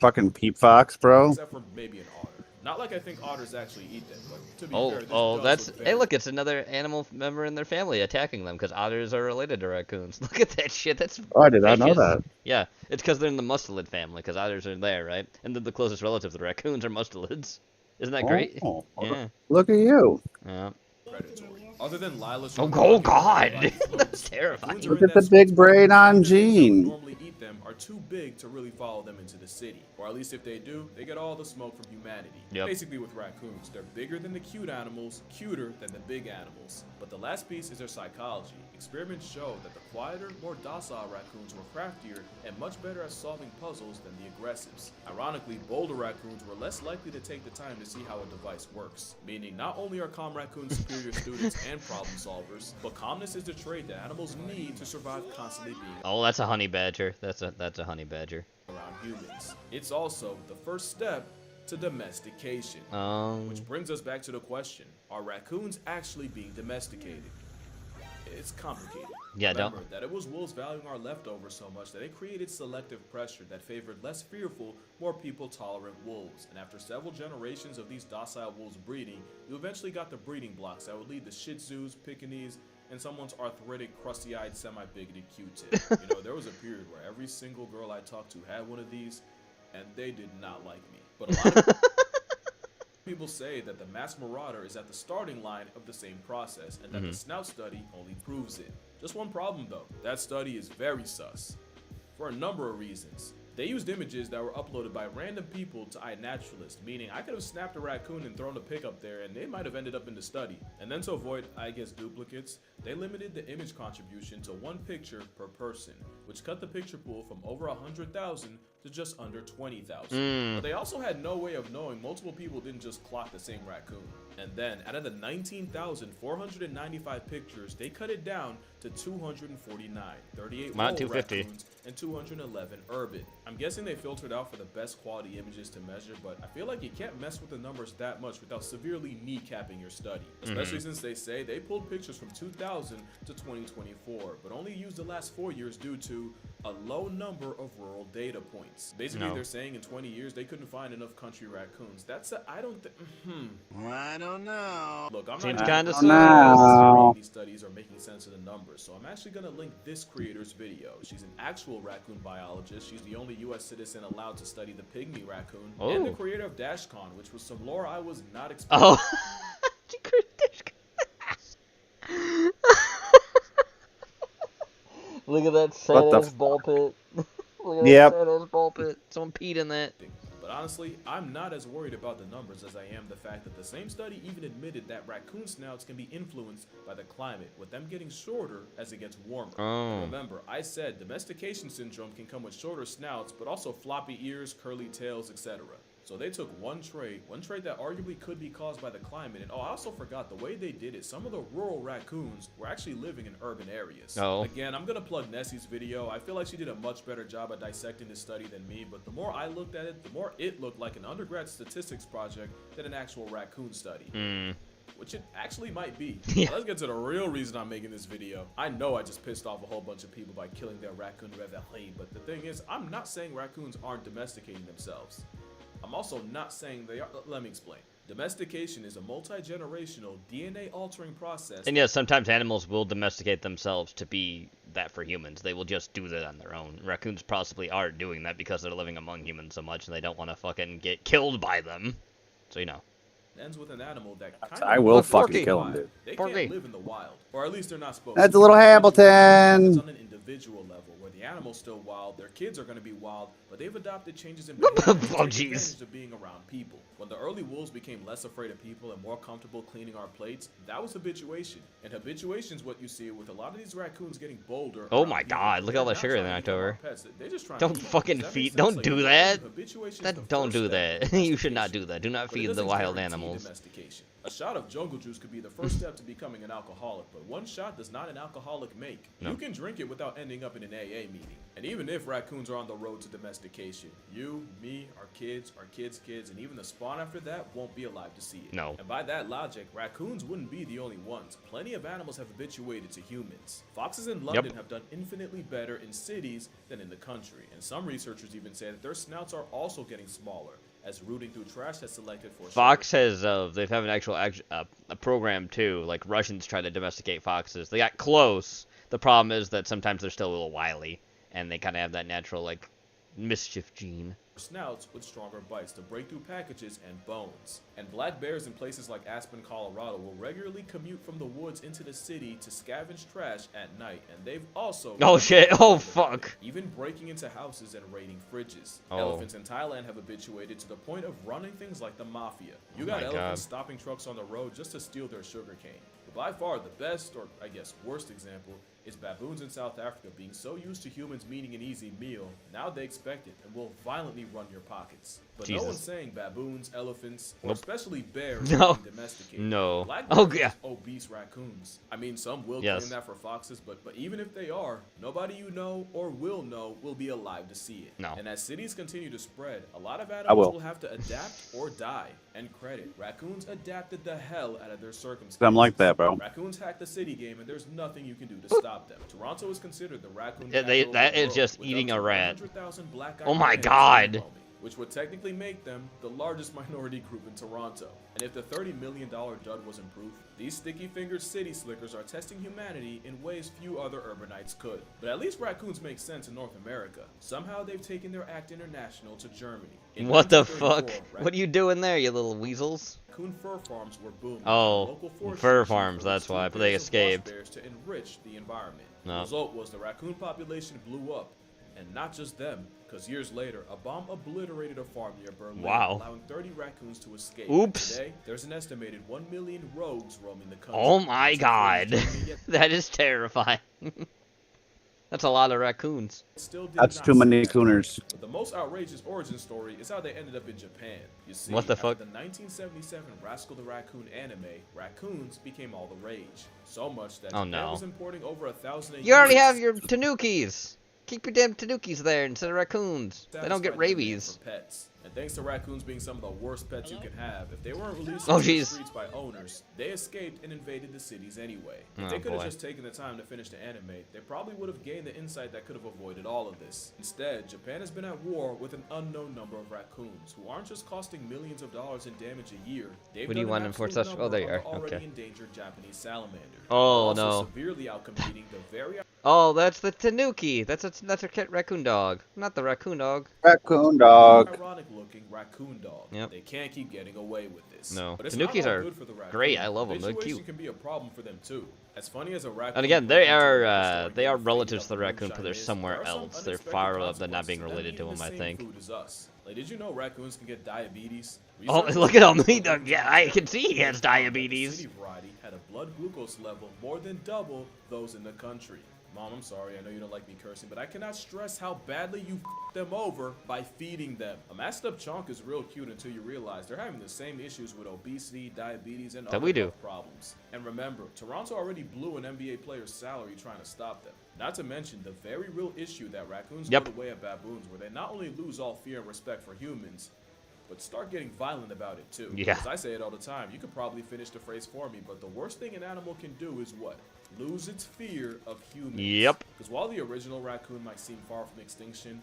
Fucking peep fox, bro. Except for maybe an otter. Not like I think otters actually eat them, but to be fair, this Oh, does that's... look Hey, very look, it's another animal member in their family attacking them, because otters are related to raccoons. Look at that shit, that's Oh, I did not know vicious. that. Yeah, it's because they're in the mustelid family, because otters are there, right? And then the closest relatives of the raccoons are mustelids. Isn't that great? Oh, Yeah. Look at you. Yeah. predatory. Other than Lila's Oh God, that's terrifying. Look at the big brain on Gene. normally eat them are too big to really follow them into the city. Or at least if they do, they get all the smoke from humanity. Yep. Basically with raccoons, they're bigger than the cute animals, cuter than the big animals. But the last piece is their psychology. Experiments show that the quieter, more docile raccoons were craftier and much better at solving puzzles than the aggressives. Ironically, bolder raccoons were less likely to take the time to see how a device works. Meaning, not only are calm raccoons superior students and problem solvers, but calmness is the trait that animals need to survive constantly being Oh, that's a honey badger. That's a honey badger. around humans. It's also the first step to domestication. Which brings us back to the question, are raccoons actually being domesticated? It's complicated. Yeah, Remember that it was wolves valuing our leftovers so much that it created selective pressure that favored less fearful, more people-tolerant wolves. And after several generations of these docile wolves breeding, you eventually got the breeding blocks that would lead to Shih Tzus, Pekingese, and someone's arthritic, crusty-eyed, semi-bigoted Q-tip. You know, there was a period where every single girl I talked to had one of these, and they did not like me. But a lot of people say that the mass marauder is at the starting line of the same process, and that the snout study only proves it. Just one problem though, that study is very sus. For a number of reasons. They used images that were uploaded by random people to iNaturalist, meaning I could have snapped a raccoon and thrown a pic up there and they might have ended up in the study. And then to avoid, I guess, duplicates, they limited the image contribution to 1 picture per person, which cut the picture pool from over 100,000 to just under 20,000. But they also had no way of knowing multiple people didn't just clock the same raccoon. And then, out of the 19,495 pictures, they cut it down to 249, 38 rural 250. raccoons, and 211 urban. I'm guessing they filtered out for the best quality images to measure, but I feel like you can't mess with the numbers that much without severely kneecapping your study. Especially since they say they pulled pictures from 2000 to 2024, but only used the last 4 years due to a low number of rural data points. Basically, they're saying in 20 years they couldn't find enough country raccoons. That's a, I don't think, I don't know. Look, I'm Seems not kinda reading these studies or making sense of the numbers, so I'm actually gonna link this creator's video. She's an actual raccoon biologist. She's the only US citizen allowed to study the pygmy raccoon, and the creator of DashCon, which was some lore I was not expecting. Look at that sad ass ball pit. Look at that sad ass ball pit. Someone peed in that. But honestly, I'm not as worried about the numbers as I am the fact that the same study even admitted that raccoon snouts can be influenced by the climate, with them getting shorter as it gets warmer. And remember, I said domestication syndrome can come with shorter snouts, but also floppy ears, curly tails, etc. So they took one trait that arguably could be caused by the climate, and I also forgot the way they did it. Some of the rural raccoons were actually living in urban areas. Again, I'm gonna plug Nessie's video. I feel like she did a much better job at dissecting this study than me, but the more I looked at it, the more it looked like an undergrad statistics project than an actual raccoon study. Which it actually might be. Let's get to the real reason I'm making this video. I know I just pissed off a whole bunch of people by killing their raccoon reveille, but the thing is, I'm not saying raccoons aren't domesticating themselves. I'm also not saying they are. Let me explain. Domestication is a multi-generational DNA-altering process. And yes, sometimes animals will domesticate themselves to be that for humans. They will just do that on their own. Raccoons possibly are doing that because they're living among humans so much and they don't want to fucking get killed by them. So, you know. Ends with an animal that kind I will fucking kill him, dude. They can't live in the wild, or at least they're not supposed That's to. a little Hamilton. It's on an individual level, where the animal's still wild, their kids are going to be wild, but they've adopted changes in behavior to take advantage of being around people. When the early wolves became less afraid of people and more comfortable cleaning our plates, that was habituation. And habituation is what you see with a lot of these raccoons getting bolder. Oh my god, look at all that sugar in the October. Don't fucking feed, don't do that. Don't do that. You should not do that. Do not feed the wild animals. A shot of jungle juice could be the first step to becoming an alcoholic, but one shot does not an alcoholic make. No. You can drink it without ending up in an AA meeting. And even if raccoons are on the road to domestication, you, me, our kids, and even the spawn after that won't be alive to see it. No. And by that logic, raccoons wouldn't be the only ones. Plenty of animals have habituated to humans. Foxes in London have done infinitely better in cities than in the country, and some researchers even say that their snouts are also getting smaller, as rooting through trash has selected for Fox has, they have an actual a program too, like Russians try to domesticate foxes. They got close. The problem is that sometimes they're still a little wily, and they kind of have that natural, like, mischief gene. Snouts with stronger bites to break through packages and bones. And black bears in places like Aspen, Colorado will regularly commute from the woods into the city to scavenge trash at night, and they've also fuck, even breaking into houses and raiding fridges. Oh. Elephants in Thailand have habituated to the point of running things like the mafia. You got elephants stopping trucks on the road just to steal their sugarcane. But by far the best, or I guess worst example, is baboons in South Africa being so used to humans meaning an easy meal, now they expect it and will violently run your pockets. But no one's saying baboons, elephants, or especially bears are being domesticated. Black bears are obese raccoons. I mean, some will claim that for foxes, but even if they are, nobody you know or will know will be alive to see it. And as cities continue to spread, a lot of animals will have to adapt or die. And credit, raccoons adapted the hell out of their circumstances. I'm like that, bro. Raccoons hack the city game, and there's nothing you can do to stop them. Toronto is considered the raccoon capital that of the is world, just with eating up a to rat. 100,000 black-eyed Oh my men god. roaming, which would technically make them the largest minority group in Toronto. And if the $30 million dud wasn't proof, these sticky-fingered city slickers are testing humanity in ways few other urbanites could. But at least raccoons make sense in North America. Somehow they've taken their act international to Germany. In What the fuck? 1934, What are you doing there, you little weasels? raccoon fur farms were booming. Oh, Local forestry fur chiefs farms, that's released why, two but they pairs of escaped. wash bears to enrich the environment. No. The result was the raccoon population blew up. And not just them, because years later, a bomb obliterated a farm near Berlin, Wow. allowing 30 raccoons to escape. Oops. Today, there's an estimated 1 million rogues roaming the country. Oh my It's god. unfortunate, That is terrifying. That's a lot of raccoons. still did That's not too see many that. cooners. But the most outrageous origin story is how they ended up in Japan. You see, What the after fuck? the 1977 Rascal the Raccoon anime, raccoons became all the rage. So much that Oh, Japan no. was importing over 1,000 You already have your tanukis. Keep your damn tanukis there instead of raccoons. They don't get satisfied the demand rabies. for pets. And thanks to raccoons being some of the worst pets you can have, if they weren't released Oh, into the jeez. streets by owners, they escaped and invaded the cities anyway. If Oh, they could have boy. just taken the time to finish the anime, they probably would have gained the insight that could have avoided all of this. Instead, Japan has been at war with an unknown number of raccoons, who aren't just costing millions of dollars in damage a year. They've What do you done want an in Fort absolute Sus- number oh, there you on are. the already Okay. endangered Japanese salamander. Oh, also no. severely outcompeting the very Oh, that's the tanuki. That's a raccoon dog, not the raccoon dog. Raccoon dog. ironic-looking raccoon dog. Yep. They can't keep getting away with this. No. But it's Tanukis not all are good for the raccoon. great. I love them. They're Habituation cute. can be a problem for them too. As funny as a raccoon. And again, breaking they into a are store they are getting relatives to faded the up raccoon, moonshine but they're is, somewhere there are some else. They're unexpected far up than not being consequences to them related to eating him, the I same think. food as us. Like, did you know raccoons can get diabetes? Oh, Researchers look at him. found Yeah, I can see he has that the diabetes. city variety had a blood glucose level more than double those in the country. Mom, I'm sorry, I know you don't like me cursing, but I cannot stress how badly you f***ed them over by feeding them. A mashed up chonk is real cute until you realize they're having the same issues with obesity, diabetes, and other health problems. And remember, Toronto already blew an NBA player's salary trying to stop them. Not to mention the very real issue that raccoons go the way of baboons, where they not only lose all fear and respect for humans, but start getting violent about it too. Yeah. As I say it all the time, you could probably finish the phrase for me, but the worst thing an animal can do is what? Lose its fear of humans. Yep. Because while the original raccoon might seem far from extinction,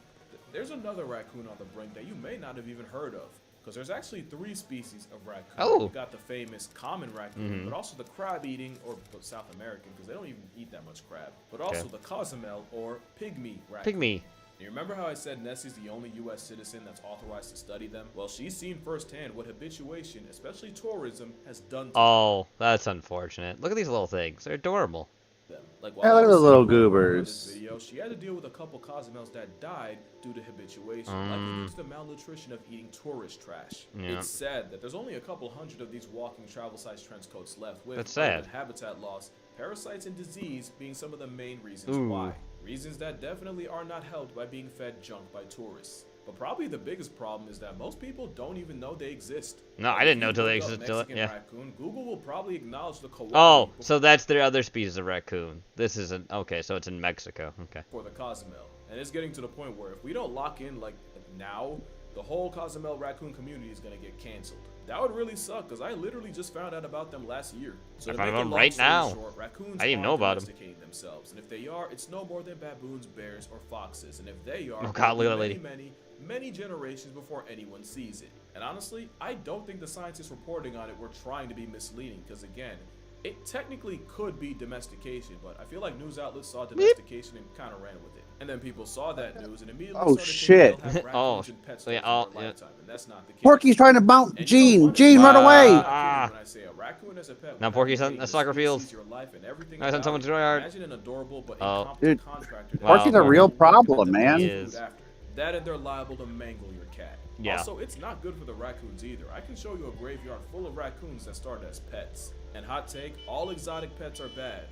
there's another raccoon on the brink that you may not have even heard of. Because there's actually 3 species of raccoon. Oh. You got the famous common raccoon, but also the crab-eating, or South American, because they don't even eat that much crab. But also the Cozumel, or pygmy raccoon. Pygmy. You remember how I said Nessie's the only U.S. citizen that's authorized to study them? Well, she's seen firsthand what habituation, especially tourism, has done to Oh, that's unfortunate. Look at these little things. They're adorable. them. Like, Yeah, look at the little goobers. This video, she had to deal with a couple Cozumels that died due to habituation, likely due to the malnutrition of eating tourist trash. Yeah. It's sad that there's only a couple hundred of these walking travel-sized trench coats left, with That's sad. urban habitat loss, parasites, and disease being some of the main reasons Ooh. why. Reasons that definitely are not helped by being fed junk by tourists. But probably the biggest problem is that most people don't even know they exist. No, Like, I didn't if know you till they look up existed till it- Mexican yeah. raccoon, Google will probably acknowledge the koala Oh, so that's their other species of raccoon. This isn't. Okay, so it's in Mexico. Okay. for the Cozumel. And it's getting to the point where if we don't lock in like now, the whole Cozumel raccoon community is going to get canceled. That would really suck, because I literally just found out about them last year. So I to found make a them long right story now. short, raccoons I didn't even know aren't about 'em. domesticating themselves, and if they are, it's no more than baboons, bears, or foxes. And if they are, Oh, God, look at that many, lady. many generations before anyone sees it. And honestly, I don't think the scientists reporting on it were trying to be misleading, because again, it technically could be domestication, but I feel like news outlets saw domestication and kind of ran with it. And then people saw that news and immediately Oh, started shit. thinking they'll have Oh, raccoons and pets yeah, for oh, their yeah. lifetime, and that's not the case. Porky's trying to mount And you know Gene. what? Gene, run away! I'm not kidding when I say a raccoon as a pet Now would Porky's have on made a the soccer field. species, your life, and everything Nice on about someone's it. yard. Imagine an adorable but Oh. incompetent Dude, contractor. that Porky's a has real no problem, that man. food He is. after. That and they're liable to mangle your cat. Yeah. Also, it's not good for the raccoons either. I can show you a graveyard full of raccoons that started as pets. And hot take, all exotic pets are bad.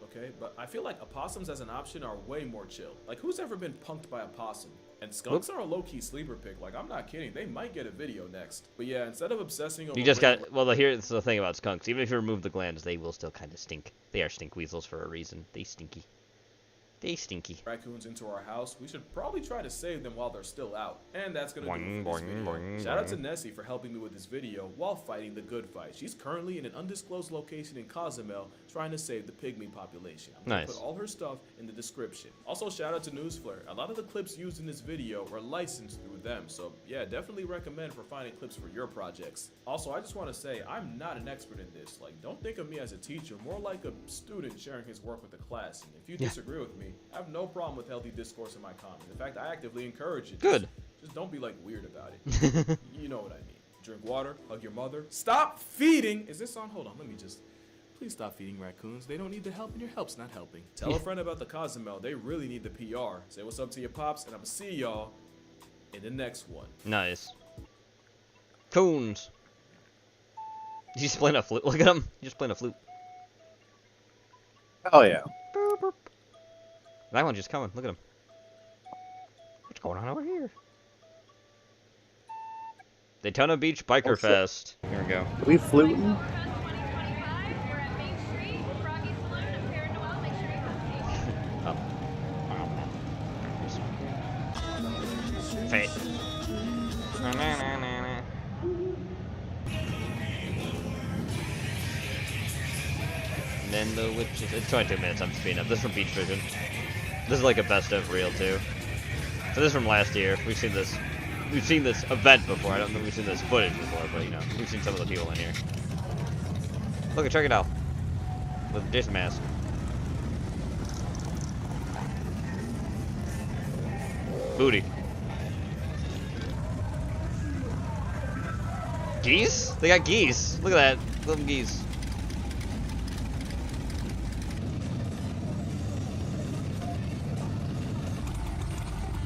Okay, but I feel like opossums as an option are way more chill. Like, who's ever been punked by a possum? And skunks are a low-key sleeper pick. Like, I'm not kidding. They might get a video next. But yeah, instead of obsessing over You just regular- got. Well, here's the thing about skunks. Even if you remove the glands, they will still kind of stink. They are stink weasels for a reason. They stinky. They stinky. raccoons into our house, we should probably try to save them while they're still out. And that's gonna do Boing, it for this boing, video. boing, Shout out to boing. Nessie for helping me with this video while fighting the good fight. She's currently in an undisclosed location in Cozumel trying to save the pygmy population. I'm gonna Nice. put all her stuff in the description. Also, shout out to Newsflare. A lot of the clips used in this video were licensed through them, so yeah, definitely recommend for finding clips for your projects. Also, I just want to say, I'm not an expert in this. Like, don't think of me as a teacher, more like a student sharing his work with the class. And if you disagree with me, I have no problem with healthy discourse in my comments. In fact, I actively encourage it. Good. Just don't be like weird about it. You know what I mean. Drink water, hug your mother. Stop feeding. Is this on? Hold on, let me just. Please stop feeding raccoons. They don't need the help, and your help's not helping. Tell a friend about the Cozumel. They really need the PR. Say what's up to your pops, and I'm gonna see y'all in the next one. Nice. Coons. He's just playing a flute. Look at him. He's just playing a flute. Oh yeah. That one's just coming. Look at him. What's going on over here? Daytona Beach Biker Oh, shit. Fest. Here we go. Are we fluting? Oh. Fate. Na, na, na, na, na. And then the witches. It's 22 minutes. I'm speeding up. This is from Beach Vision. This is like a best of reel too. So this is from last year. We've seen this event before. I don't think we've seen this footage before, but you know, we've seen some of the people in here. Look, check it out. With this mask. Booty. Geese? They got geese. Look at that. Little geese.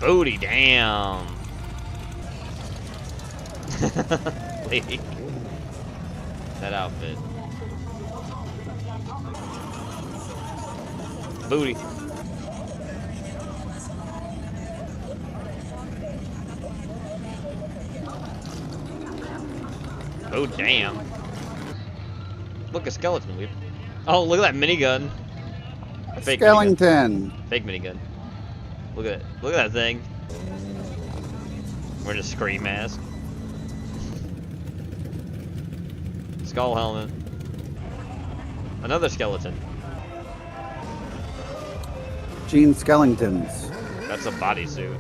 Booty, damn. Lady. That outfit. Booty. Oh, damn. Look, a skeleton, Weeb. Oh, look at that minigun. Fake Skellington. Minigun. Fake minigun. Look at it. Look at that thing. Wearing a scream mask. Skull helmet. Another skeleton. Gene Skellingtons. That's a bodysuit.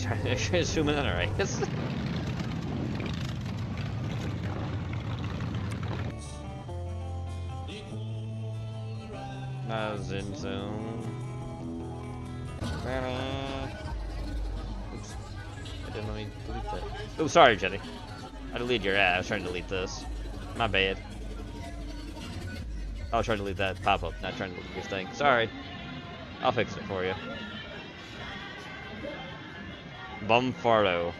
Trying to zoom in on her eyes. I was in zone. Oops. I didn't let me delete that. Oh, sorry, Jenny. I deleted your ad. I was trying to delete this. My bad. I was trying to delete that pop-up, not trying to delete your thing. Sorry. I'll fix it for you. Bumfardo.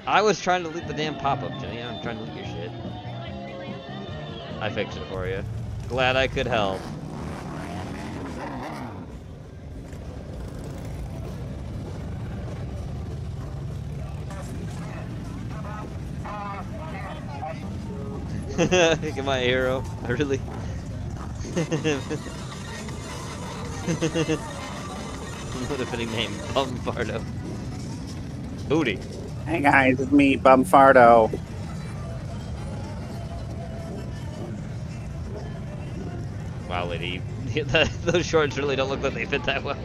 I was trying to delete the damn pop-up, Jenny. I'm trying to delete your shit. I fixed it for you. Glad I could help. Look at my hero. I really. What a fitting name, Bumfardo. Booty. Hey guys, it's me, Bumfardo. Wow, lady. Those shorts really don't look like they fit that well.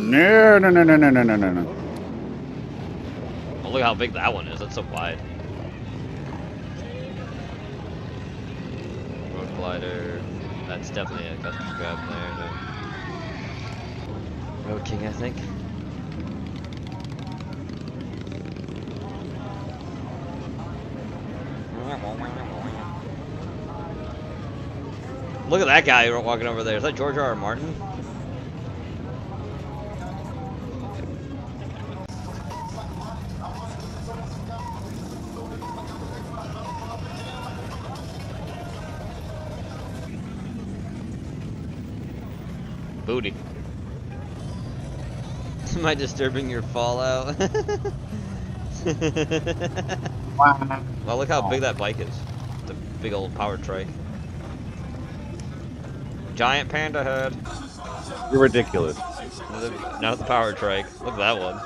No. Oh, look how big that one is. That's so wide. Road glider. That's definitely a custom grab there. Road King, I think. Look at that guy walking over there. Is that George R. R. Martin? Booty. Am I disturbing your fallout? Wow. Well, look how big that bike is. It's a big old power trike. Giant panda head. You're ridiculous. Now the power trike. Look at that one.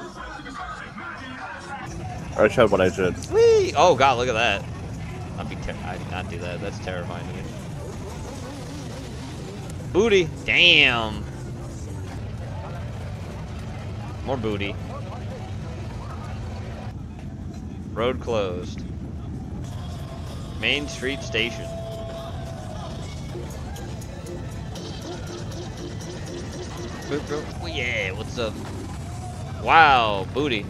I showed what I should. Whee! Oh god, look at that. I did not do that. That's terrifying to me. Booty. Damn. More booty. Road closed. Main Street Station. Oh yeah, what's up? Wow, booty.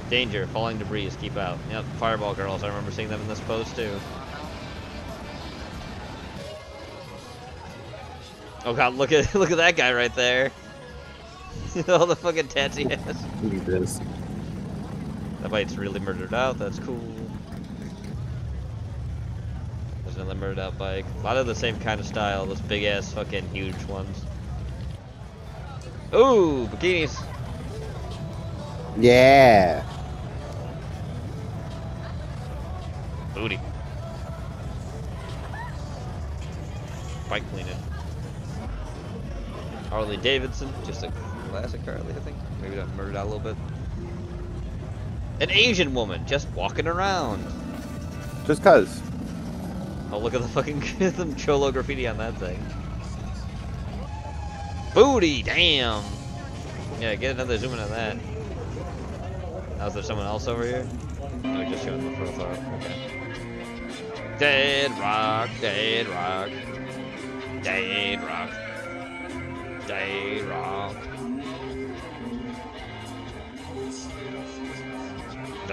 Danger, falling debris, keep out. Yep, fireball girls, I remember seeing them in this pose too. Oh god, look at that guy right there. All the fucking tats he has. Look at this. That bite's really murdered out, that's cool. There's another murdered out bike. A lot of the same kind of style, those big ass fucking huge ones. Ooh, bikinis. Yeah. Booty. Bike cleaning. Harley Davidson, just a classic Harley, I think. Maybe that murdered out a little bit. An Asian woman just walking around. Just cuz. Oh, look at the fucking some cholo graffiti on that thing. Booty, damn. Yeah, get another zoom in on that. Now, is there someone else over here? Oh, just showing the profile. Okay. Dead rock, dead rock, dead rock, dead rock.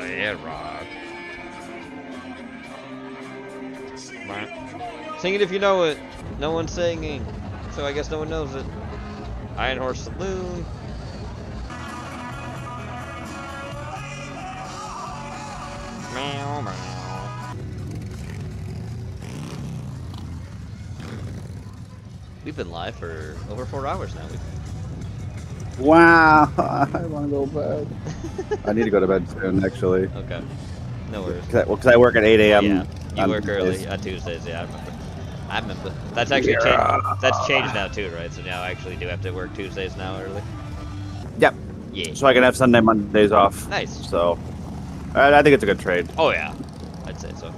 Dad rock. Sing it if you know it. No one's singing, so I guess no one knows it. Iron Horse Saloon. Meow, meow. We've been live for over 4 hours now. Wow, I want to go to bed. I need to go to bed soon, actually. Okay. No worries. Because I work at 8 a.m. Yeah, you on work early Tuesdays. on Tuesdays. Yeah, I remember. That's actually changed. That's changed now too, right? So now I actually do have to work Tuesdays now early. Yep. Yeah. So I can have Sunday, Mondays off. Nice. So I think it's a good trade. Oh yeah, I'd say so.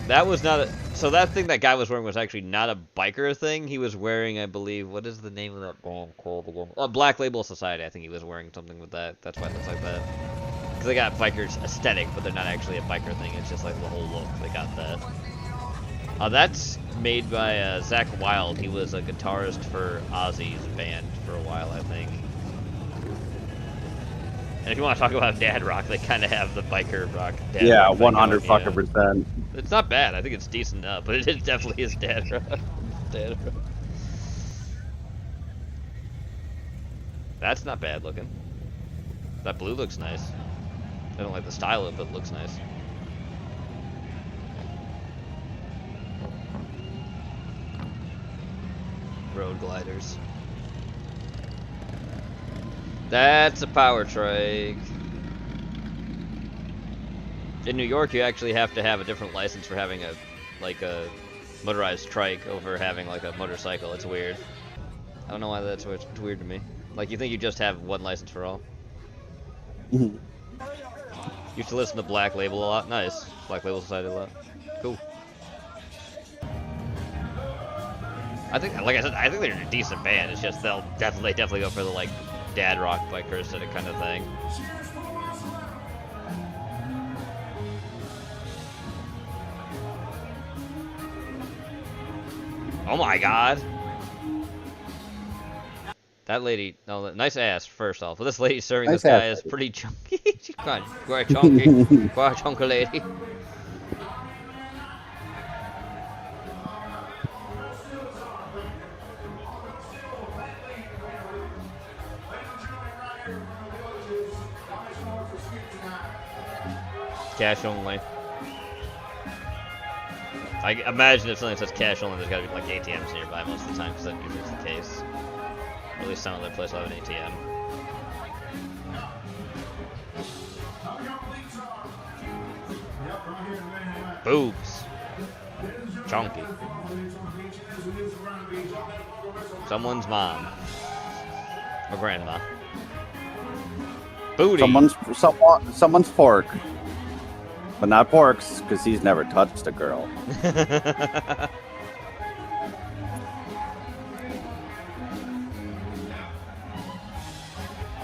That was not a. So that thing that guy was wearing was actually not a biker thing. He was wearing, I believe, what is the name of that band called again? Black Label Society. I think he was wearing something with that. That's why it looks like that. Because they got bikers aesthetic, but they're not actually a biker thing. It's just like the whole look. They got that. That's made by Zach Wilde. He was a guitarist for Ozzy's band for a while, I think. And if you want to talk about dad rock, they kind of have the biker rock. Dad Yeah, rock thing 100 going, fucking percent. It's not bad. I think it's decent enough, but it definitely is dad rock. Dad rock. That's not bad looking. That blue looks nice. I don't like the style of it, but it looks nice. Road gliders. That's a power trike. In New York, you actually have to have a different license for having a motorized trike over having like a motorcycle. It's weird. I don't know why that's weird. It's weird to me. Like, you think you just have one license for all? Mhm. Used to listen to Black Label a lot. Nice. Black Label Society a lot. Cool. I think, like I said, I think they're a decent band. It's just they'll definitely go for the like dad rock biker aesthetic kind of thing. Oh my god. That lady, no, nice ass, first off. Well, this lady serving Nice this guy ass is pretty chunky. She's quite chunky. Quite a chunky lady. Cash only. I imagine if something says cash only, there's gotta be like ATMs nearby most of the time, because that usually is the case. Or at least some other place will have an ATM. Boobs. Chunky. Someone's mom. Or grandma. Booty. Someone's pork. But not Pork's, because he's never touched a girl.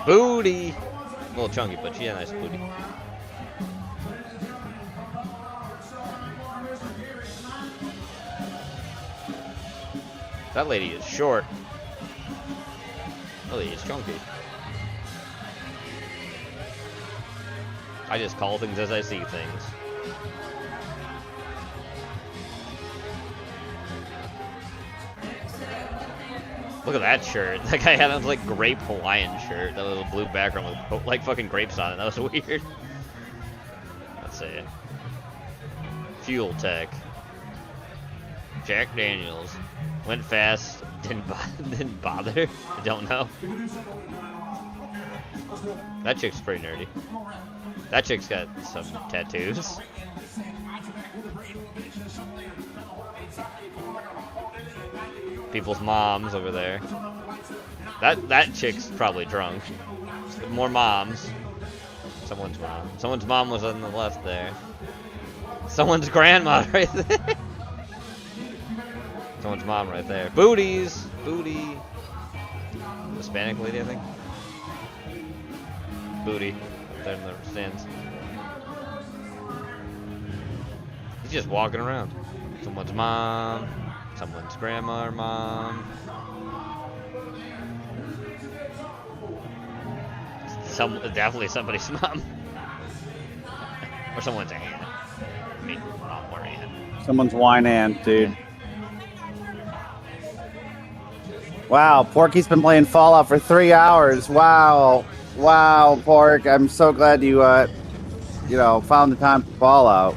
Booty! A little chunky, but she had a nice booty. That lady is short. That lady is chunky. I just call things as I see things. Look at that shirt. That guy had a like grape Hawaiian shirt. That was a blue background with like fucking grapes on it. That was weird. Let's see. Fuel Tech. Jack Daniels. Went fast. Didn't bother. I don't know. That chick's pretty nerdy. That chick's got some tattoos. People's moms over there. That chick's probably drunk. More moms. Someone's mom. Someone's mom was on the left there. Someone's grandma right there. Someone's mom right there. Booties! Booty. Hispanic lady, I think. Booty. Up there in the stands. He's just walking around. Someone's mom. Someone's grandma or mom. definitely somebody's mom. Or someone's aunt. Maybe mom or aunt. Someone's wine aunt, dude. Wow, Porky's been playing Fallout for 3 hours. Wow. Wow, Pork. I'm so glad you, found the time for Fallout.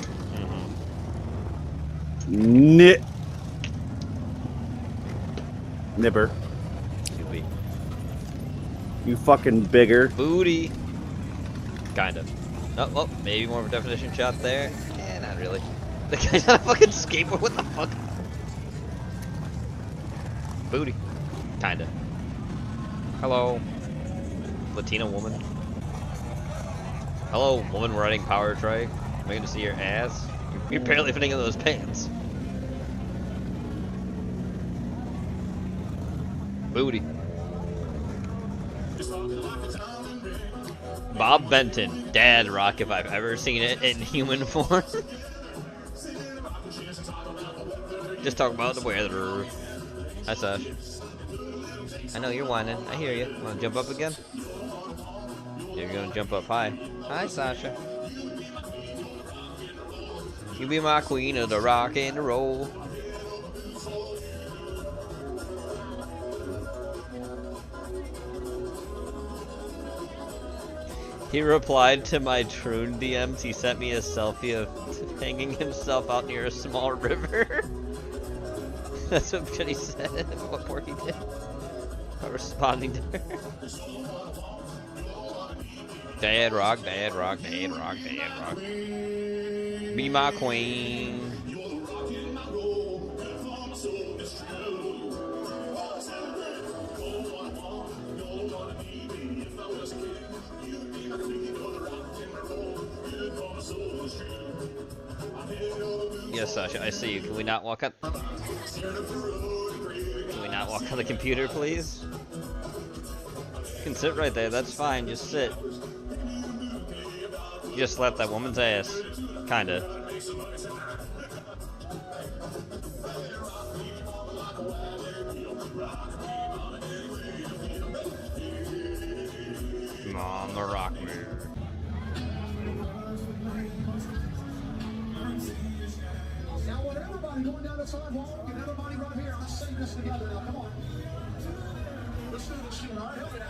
Nibber. You fucking bigger. Booty. Kind of. Oh, well, maybe more of a definition shot there. Yeah, not really. The guy's on a fucking skateboard. What the fuck? Booty. Kinda. Hello. Latina woman. Hello, woman riding power trike. Am I gonna see your ass? You're barely fitting in those pants. Booty. Bob Benton, dad rock if I've ever seen it in human form. Just talk about the weather. Hi, Sash. I know you're whining. I hear you. Wanna jump up again? You're gonna jump up high. Hi, Sasha. You be my queen of the rock and the roll. He replied to my Troon DMs. He sent me a selfie of hanging himself out near a small river. That's what Jenny said. What Porky did. By responding to her. Dad rock, dad rock, dad rock, dad rock. Be my queen. Yes, Sasha, I see you. Can we not walk up? Can we not walk on the computer, please? You can sit right there. That's fine. Just sit. You just slapped that woman's ass. Kinda. On the rock mirror. Now, I want everybody going down the sidewalk and everybody right here. Let's sing this together now. Come on. Let's do this shit, all right? Help me out.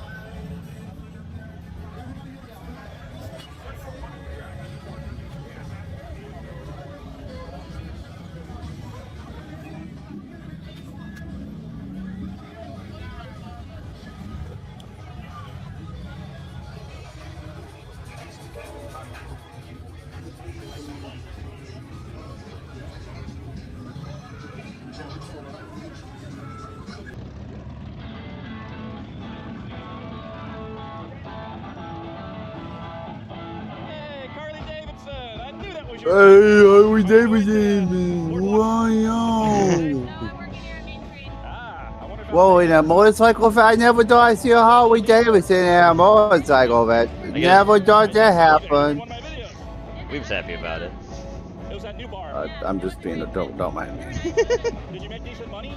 Hey, Harley Davidson. Wow. Whoa, in a motorcycle event? I never thought I'd see a Harley Davidson in a motorcycle event. Never thought that happened. Weeb's happy about it. I'm just being a don't mind me. Did you make decent money?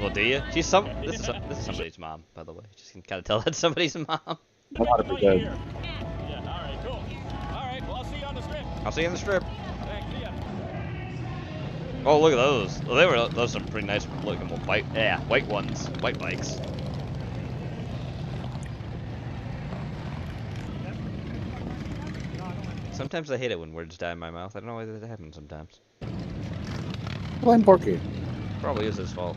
Well, do you? This is somebody's mom, by the way. Just can kind of tell that's somebody's mom. 100%. Yeah, all right, cool. All right, well, I'll see you on the strip. I'll see you on the strip. Thanks, see ya. Oh, look at those. Well, those are some pretty nice looking white ones. White bikes. Sometimes I hate it when words die in my mouth. I don't know why that happens sometimes. Blame Porky. Probably is his fault.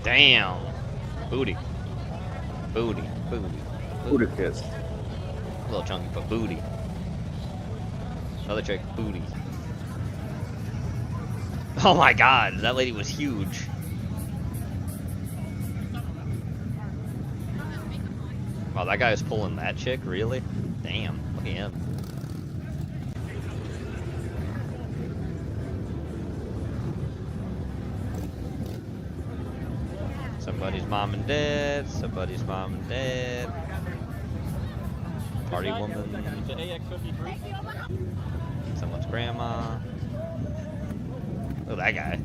Damn. Booty. Booty. Booty. Booty kiss. A little chunky, but booty. Another chick, booty. Oh my god, that lady was huge. Oh, that guy's pulling that chick, really? Damn, look at him. Somebody's mom and dad, somebody's mom and dad. Party woman. Someone's grandma. Oh, that guy.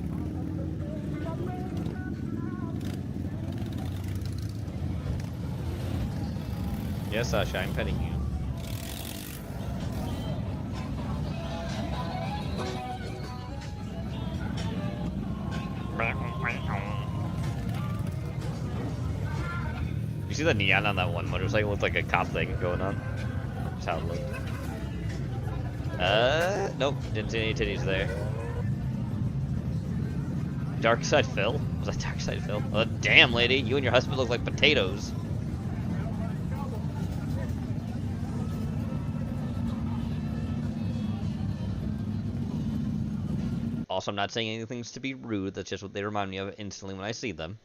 Yes, Sasha, I'm petting you. You see the neon on that one motorcycle? It looked like a cop thing going on. That's how it looked. Nope, didn't see any titties there. Dark Side Phil? Was that Dark Side Phil? Oh, damn, lady, you and your husband look like potatoes. Also, I'm not saying anything to be rude, that's just what they remind me of instantly when I see them.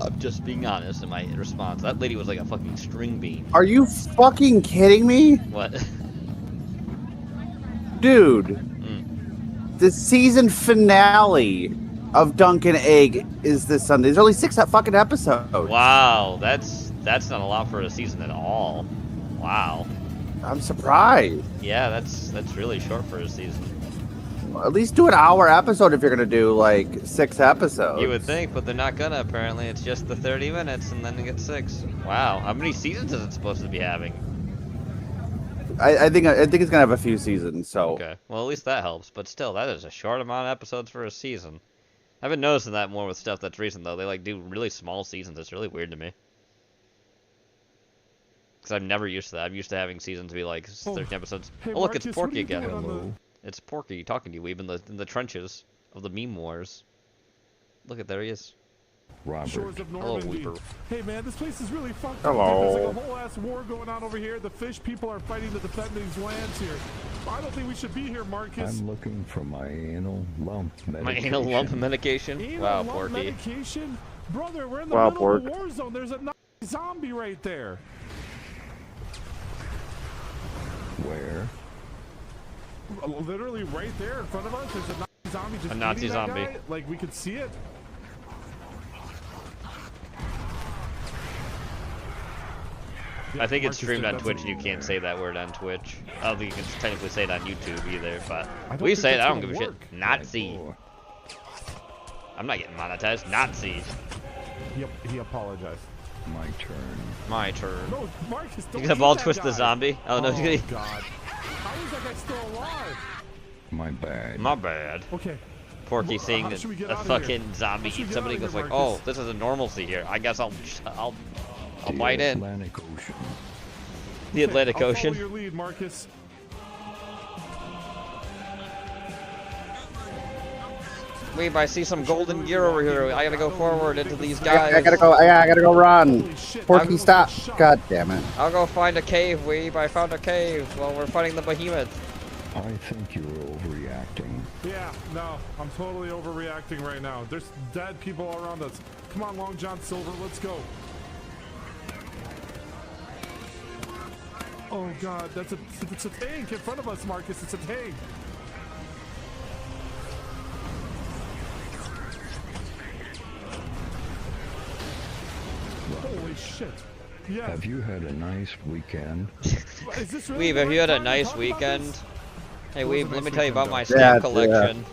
I'm just being honest in my response. That lady was like a fucking string bean. Are you fucking kidding me? What? Dude. The season finale of Dunkin' Egg is this Sunday. There's only 6 fucking episodes. Wow, that's not a lot for a season at all. Wow. I'm surprised. Yeah, that's really short for a season. At least do an hour episode if you're gonna do like 6 episodes. You would think, but they're not gonna. Apparently, it's just the 30 minutes, and then you get 6. Wow, how many seasons is it supposed to be having? I think it's gonna have a few seasons. So okay, well at least that helps. But still, that is a short amount of episodes for a season. I've been noticing that more with stuff that's recent though. They like do really small seasons. It's really weird to me. Because I'm never used to that. I'm used to having seasons be like 13 episodes. Hey, oh look, Marcus, it's Porky what are you again. doing on the- It's Porky talking to you, Weeb, in the trenches of the meme wars. Look at there he is. Shores of Hello, Normandy. Weeper. Hey man, this place is really fucked Hello. up. Dude. There's like a whole ass war going on over here. The fish people are fighting to defend these lands here. I don't think we should be here, Marcus. I'm looking for my anal lump medication. My anal lump medication? Anal Wow, lump Porky. medication? Brother, we're in the Wow, middle of a Pork. war zone. There's a Nazi zombie right there. Where? Literally right there in front of us. There's a Nazi zombie just A Nazi eating that zombie. guy. Like we could see it. I think it's Marcus streamed did on that Twitch, to and you can't say that word on Twitch. I don't think you can technically say it on YouTube either, but I don't we think say it, that's I don't give gonna a work. shit. Nazi. I'm not getting monetized. Nazi. He apologized. My turn. My turn. No, Marcus, don't You gonna eat ball that twist the guy. zombie? Oh no, Oh, he's gonna. God. How is that guy still alive? My bad. My bad. Okay. Porky Well, seeing how should we get a out of here? fucking zombie How should we eat get somebody out of goes here, like, Marcus? oh, this is a normalcy here. I guess I'll The bite in. Atlantic Ocean. The Atlantic I'll Ocean. follow your lead, Marcus. Weeb, I see some golden gear over here. I gotta go forward into these I guys. gotta go. I gotta go run. Porky, stop! God damn it! I'll go find a cave, Weeb. I found a cave while we're fighting the behemoth. I think you're overreacting. Yeah, no, I'm totally overreacting right now. There's dead people all around us. Come on, Long John Silver, let's go. Oh God, it's a tank in front of us, Marcus. It's a tank. Holy shit. Yeah. Have you had a nice weekend? Is this really Weeb, have the you right had a time to nice talk about weekend? this? Hey, It was a Weeb, let nice me tell you about weekend, my though. stamp Yeah, collection.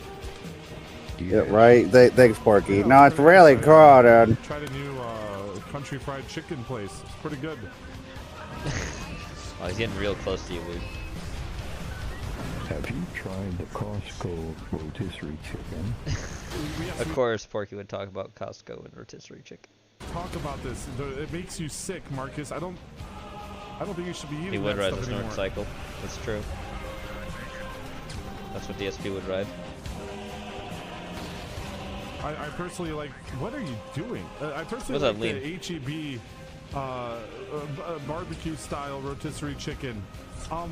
Yeah, right. Thanks, Porky. No, it's really cool, dude. Tried a new country fried chicken place. It's pretty good. Oh, he's getting real close to you, Weeb. Have you tried the Costco rotisserie chicken? Of course, Porky would talk about Costco and rotisserie chicken. Talk about this. It makes you sick, Marcus. I don't think you should be eating He would that ride stuff the anymore. Snort cycle. That's true. That's what DSP would ride. I personally like. What are you doing? I personally What's like that the HEB barbecue style rotisserie chicken. I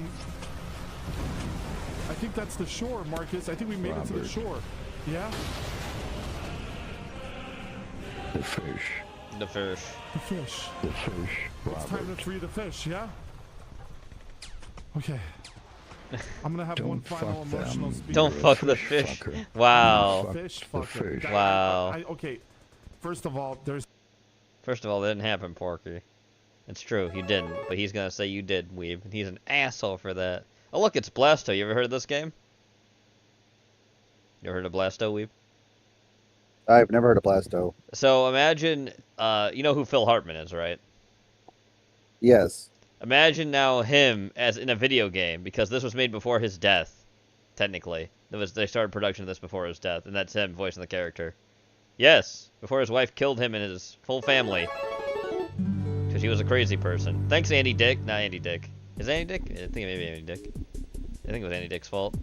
think that's the shore, Marcus. I think we made it to the Robert. shore. Yeah. The fish. The fish. The fish. The fish, It's time to free the fish, yeah? Okay. I'm gonna have one final emotional speech. Don't fuck the fish. Wow. Fish fucker. Wow. Okay. First of all, there's. First of all, that didn't happen, Porky. It's true, you didn't, but he's gonna say you did, Weeb. He's an asshole for that. Oh look, it's Blasto. You ever heard of this game? You ever heard of Blasto, Weeb? I've never heard of Blasto. So imagine, you know who Phil Hartman is, right? Yes. Imagine now him as in a video game, because this was made before his death, technically. They started production of this before his death, and that's him voicing the character. Yes, before his wife killed him and his whole family. Because he was a crazy person. Thanks, Andy Dick. Not Andy Dick. Is it Andy Dick? I think it may be Andy Dick. I think it was Andy Dick's fault.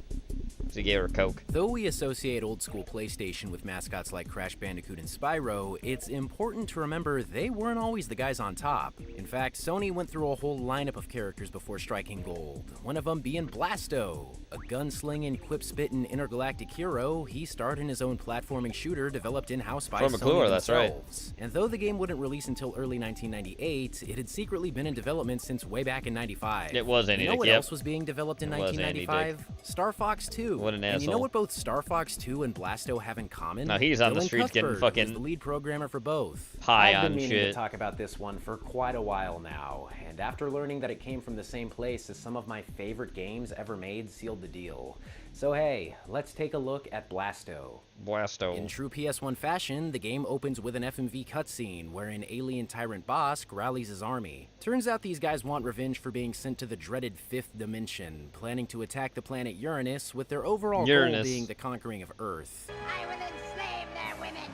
He gave her Coke. Though we associate old-school PlayStation with mascots like Crash Bandicoot and Spyro, it's important to remember they weren't always the guys on top. In fact, Sony went through a whole lineup of characters before striking gold, one of them being Blasto. A gunslinging, quip-spitting intergalactic hero, he starred in his own platforming shooter developed in-house by From Sony McClure, that's right. themselves. And though the game wouldn't release until early 1998, it had secretly been in development since way back in 95. It was Andy You know Dick, what yep. else was being developed in It was Andy 1995? Star Fox 2. What an And you know asshole. what both Star Fox 2 and Blasto have in common? No, he's on the Dylan streets getting Cuthbert fucking was the lead programmer for both. high I've on been meaning shit. to talk about this one for quite a while now, and after learning that it came from the same place as some of my favorite games ever made, sealed the deal. So hey, let's take a look at Blasto. Blasto. In true PS1 fashion, the game opens with an FMV cutscene where an alien tyrant boss rallies his army. Turns out these guys want revenge for being sent to the dreaded 5th dimension, planning to attack the planet Uranus with their overall goal being the conquering of Earth. I will enslave their women,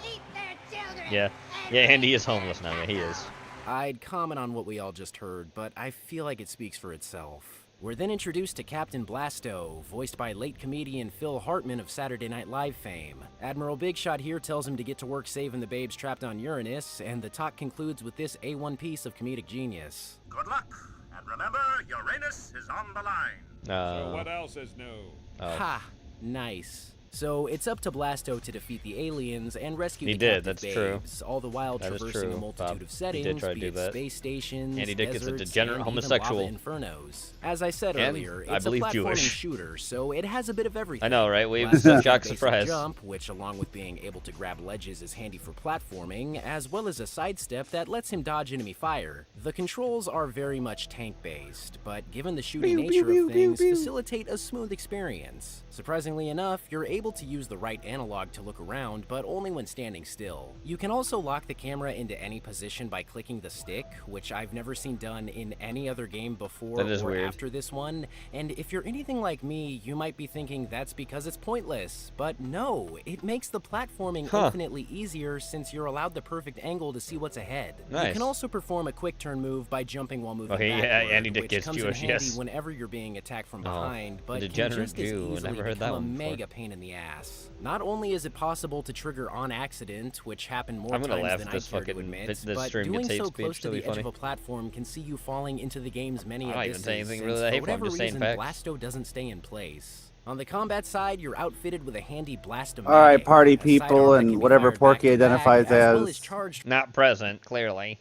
eat their children. Yeah. Yeah, Andy is homeless now. Yeah, he is. I'd comment on what we all just heard, but I feel like it speaks for itself. We're then introduced to Captain Blasto, voiced by late comedian Phil Hartman of Saturday Night Live fame. Admiral Big Shot here tells him to get to work saving the babes trapped on Uranus, and the talk concludes with this A1 piece of comedic genius. Good luck, and remember, Uranus is on the line. So what else is new? Ha! Nice. So it's up to Blasto to defeat the aliens and rescue He the did, captive that's true. babes, all the while That is traversing true, a multitude Bob. of He settings, did try to be do it that. space stations, Andy Dick is a deserts, degenerate and even homosexual. lava infernos. As I said And, earlier, I it's believe a platforming Jewish. shooter, so it has a bit of everything. I know, right? We've Blasto's shock basic surprise. jump, which along with being able to grab ledges is handy for platforming, as well as a sidestep that lets him dodge enemy fire. The controls are very much tank-based, but given the shooting nature of things, facilitate a smooth experience. Surprisingly enough, you're able to use the right analog to look around, but only when standing still. You can also lock the camera into any position by clicking the stick, which I've never seen done in any other game before That is or weird. after this one, and if you're anything like me, you might be thinking that's because it's pointless, but no, it makes the platforming infinitely easier since you're allowed the perfect angle to see what's ahead. You Nice. can also perform a quick turn move by jumping while moving Okay, yeah, backward, Andy Dick which is comes Jewish, in handy yes. whenever you're being attacked from Oh, behind, but can degenerate just as Jew, easily never heard that become a one before. mega pain in the ass. Not only is it possible to trigger on accident, which happened more I'm gonna times laugh than at I this care to fucking admit, this but stream doing gets hate so speech, close to it'll be the edge of funny. a platform can see you falling into the game's many I'm not even abysses, saying anything since really for hateful, I'm whatever just saying reason, facts. Blasto doesn't stay in place. On the combat side, you're outfitted with a handy Blastomatic. All right, party a people sidearm that and can be whatever fired Porky back to back, identifies well as. charged Not present, clearly.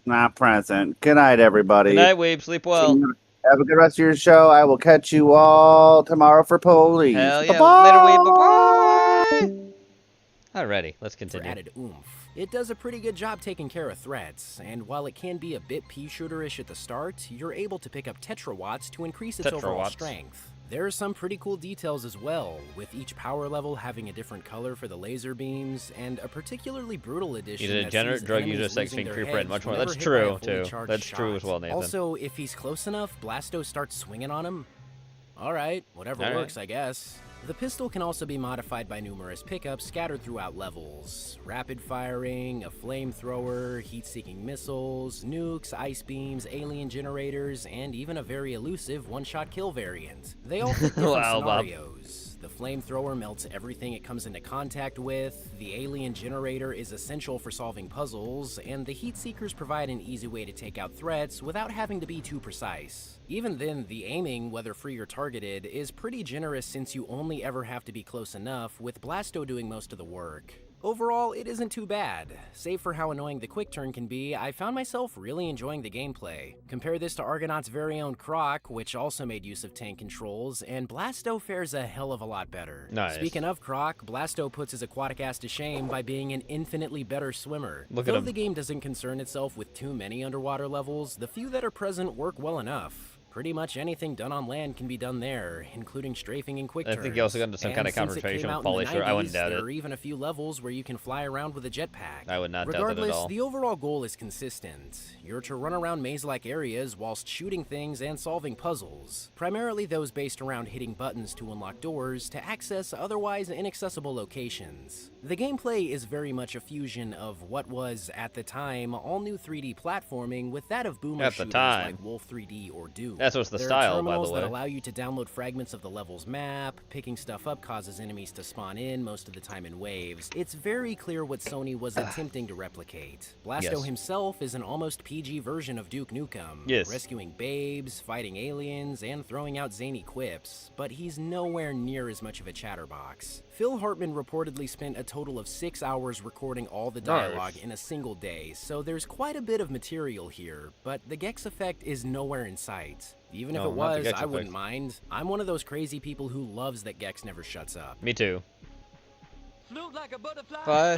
Not present. Good night, everybody. Good night, Weeb. Sleep well. Have a good rest of your show. I will catch you all tomorrow for police. Hell yeah. Bye-bye. Later, Weeb. Bye-bye. Alrighty, let's for continue. added oomph. It does a pretty good job taking care of threats, and while it can be a bit pea-shooterish at the start, you're able to pick up tetrawatts to increase its overall Tetrawatts. strength. There are some pretty cool details as well, with each power level having a different color for the laser beams, and a particularly brutal edition He's a that degenerate sees drug enemies user, sex losing fiend, their creeper, and heads much more. whenever That's hit by a true, fully too. charged That's true as shot. well, Nathan. Also, if he's close enough, Blasto starts swinging on him. Alright, whatever All right. works, I guess. The pistol can also be modified by numerous pickups scattered throughout levels. Rapid firing, a flamethrower, heat-seeking missiles, nukes, ice beams, alien generators, and even a very elusive one-shot kill variant. They all fit different Wow, Bob. scenarios. The flamethrower melts everything it comes into contact with, the alien generator is essential for solving puzzles, and the heat seekers provide an easy way to take out threats without having to be too precise. Even then, the aiming, whether free or targeted, is pretty generous since you only ever have to be close enough, with Blasto doing most of the work. Overall, it isn't too bad. Save for how annoying the quick turn can be, I found myself really enjoying the gameplay. Compare this to Argonaut's very own Croc, which also made use of tank controls, and Blasto fares a hell of a lot better. Nice. Speaking of Croc, Blasto puts his aquatic ass to shame by being an infinitely better swimmer. Look at Though him. the game doesn't concern itself with too many underwater levels, the few that are present work well enough. Pretty much anything done on land can be done there, including strafing and quick turns. I think he also got into some kind of And since it confrontation came with out in the Polisher. I wouldn't 90s, doubt there it. are even a few levels where you can fly around with a jetpack. I would not doubt that Regardless, at all. the overall goal is consistent. You're to run around maze-like areas whilst shooting things and solving puzzles, primarily those based around hitting buttons to unlock doors to access otherwise inaccessible locations. The gameplay is very much a fusion of what was, at the time, all-new 3D platforming with that of boomer At the shooters time. like Wolf 3D or Doom. That's what's the There are style, by the terminals way. that allow you to download fragments of the level's map. Picking stuff up causes enemies to spawn in, most of the time in waves. It's very clear what Sony was attempting to replicate. Blasto Yes. himself is an almost PG version of Duke Nukem, Yes. rescuing babes, fighting aliens, and throwing out zany quips, but he's nowhere near as much of a chatterbox. Phil Hartman reportedly spent a total of 6 hours recording all the dialogue in a single day, so there's quite a bit of material here, but the Gex effect is nowhere in sight. Even if No, it not the was, Gex I wouldn't effect. mind. I'm one of those crazy people who loves that Gex never shuts up. Me too.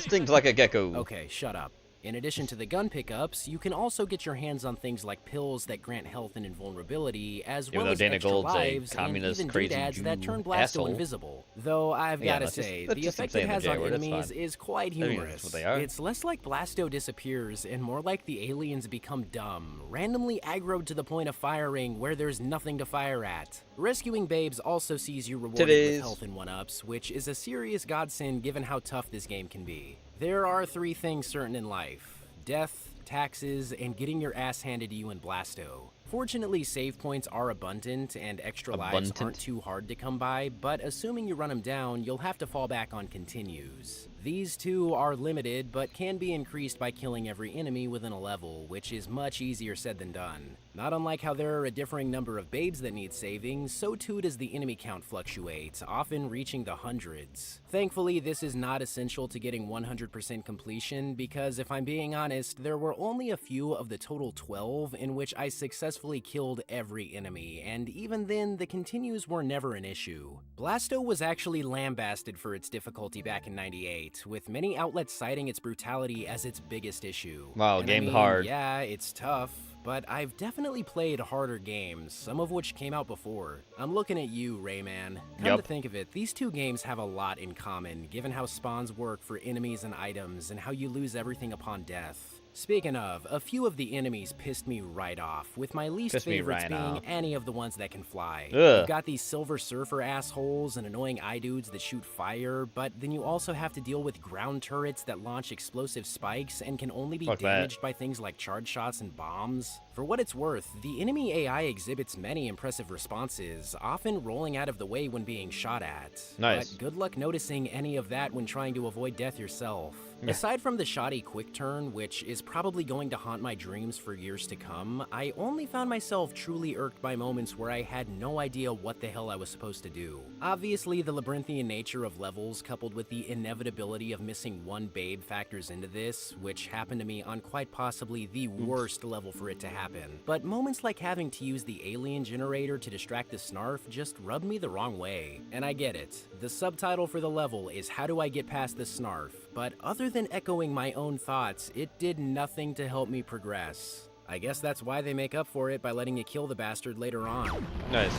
Stings like a gecko. Okay, shut up. In addition to the gun pickups, you can also get your hands on things like pills that grant health and invulnerability, as Even well though as Dana extra Gold's a lives and communist, even crazy doodads that Jew turn Blasto asshole. invisible. Though I've Yeah, gotta let's just- say, let's the just effect say it the has J on word, that's enemies fine. is quite I mean, humorous. that's what they are. It's less like Blasto disappears and more like the aliens become dumb, randomly aggroed to the point of firing where there's nothing to fire at. Rescuing babes also sees you rewarded Titties. with health and 1-ups, which is a serious godsend given how tough this game can be. There are 3 things certain in life: death, taxes, and getting your ass handed to you in Blasto. Fortunately, save points are abundant and extra lives aren't too hard to come by, but assuming you run them down, you'll have to fall back on continues. These two are limited, but can be increased by killing every enemy within a level, which is much easier said than done. Not unlike how there are a differing number of babes that need saving, so too does the enemy count fluctuate, often reaching the hundreds. Thankfully, this is not essential to getting 100% completion, because if I'm being honest, there were only a few of the total 12 in which I successfully killed every enemy, and even then, the continues were never an issue. Blasto was actually lambasted for its difficulty back in '98, with many outlets citing its brutality as its biggest issue. Wow, And gamed hard. Yeah, it's tough, but I've definitely played harder games, some of which came out before. I'm looking at you, Rayman. Come Yup. to think of it, these two games have a lot in common, given how spawns work for enemies and items, and how you lose everything upon death. Speaking of, a few of the enemies pissed me right off, with my least Pissed me favorites right being off. any of the ones that can fly. Ugh. You've got these Silver Surfer assholes and annoying eye dudes that shoot fire, but then you also have to deal with ground turrets that launch explosive spikes and can only be Fuck that. damaged by things like charge shots and bombs. For what it's worth, the enemy AI exhibits many impressive responses, often rolling out of the way when being shot at. Nice. But good luck noticing any of that when trying to avoid death yourself. Yeah. Aside from the shoddy quick turn, which is probably going to haunt my dreams for years to come, I only found myself truly irked by moments where I had no idea what the hell I was supposed to do. Obviously, the labyrinthian nature of levels coupled with the inevitability of missing one babe factors into this, which happened to me on quite possibly the worst level for it to happen. But moments like having to use the alien generator to distract the Snarf just rubbed me the wrong way. And I get it. The subtitle for the level is "How do I get past the Snarf?" But other than echoing my own thoughts, it did nothing to help me progress. I guess that's why they make up for it by letting you kill the bastard later on. Nice.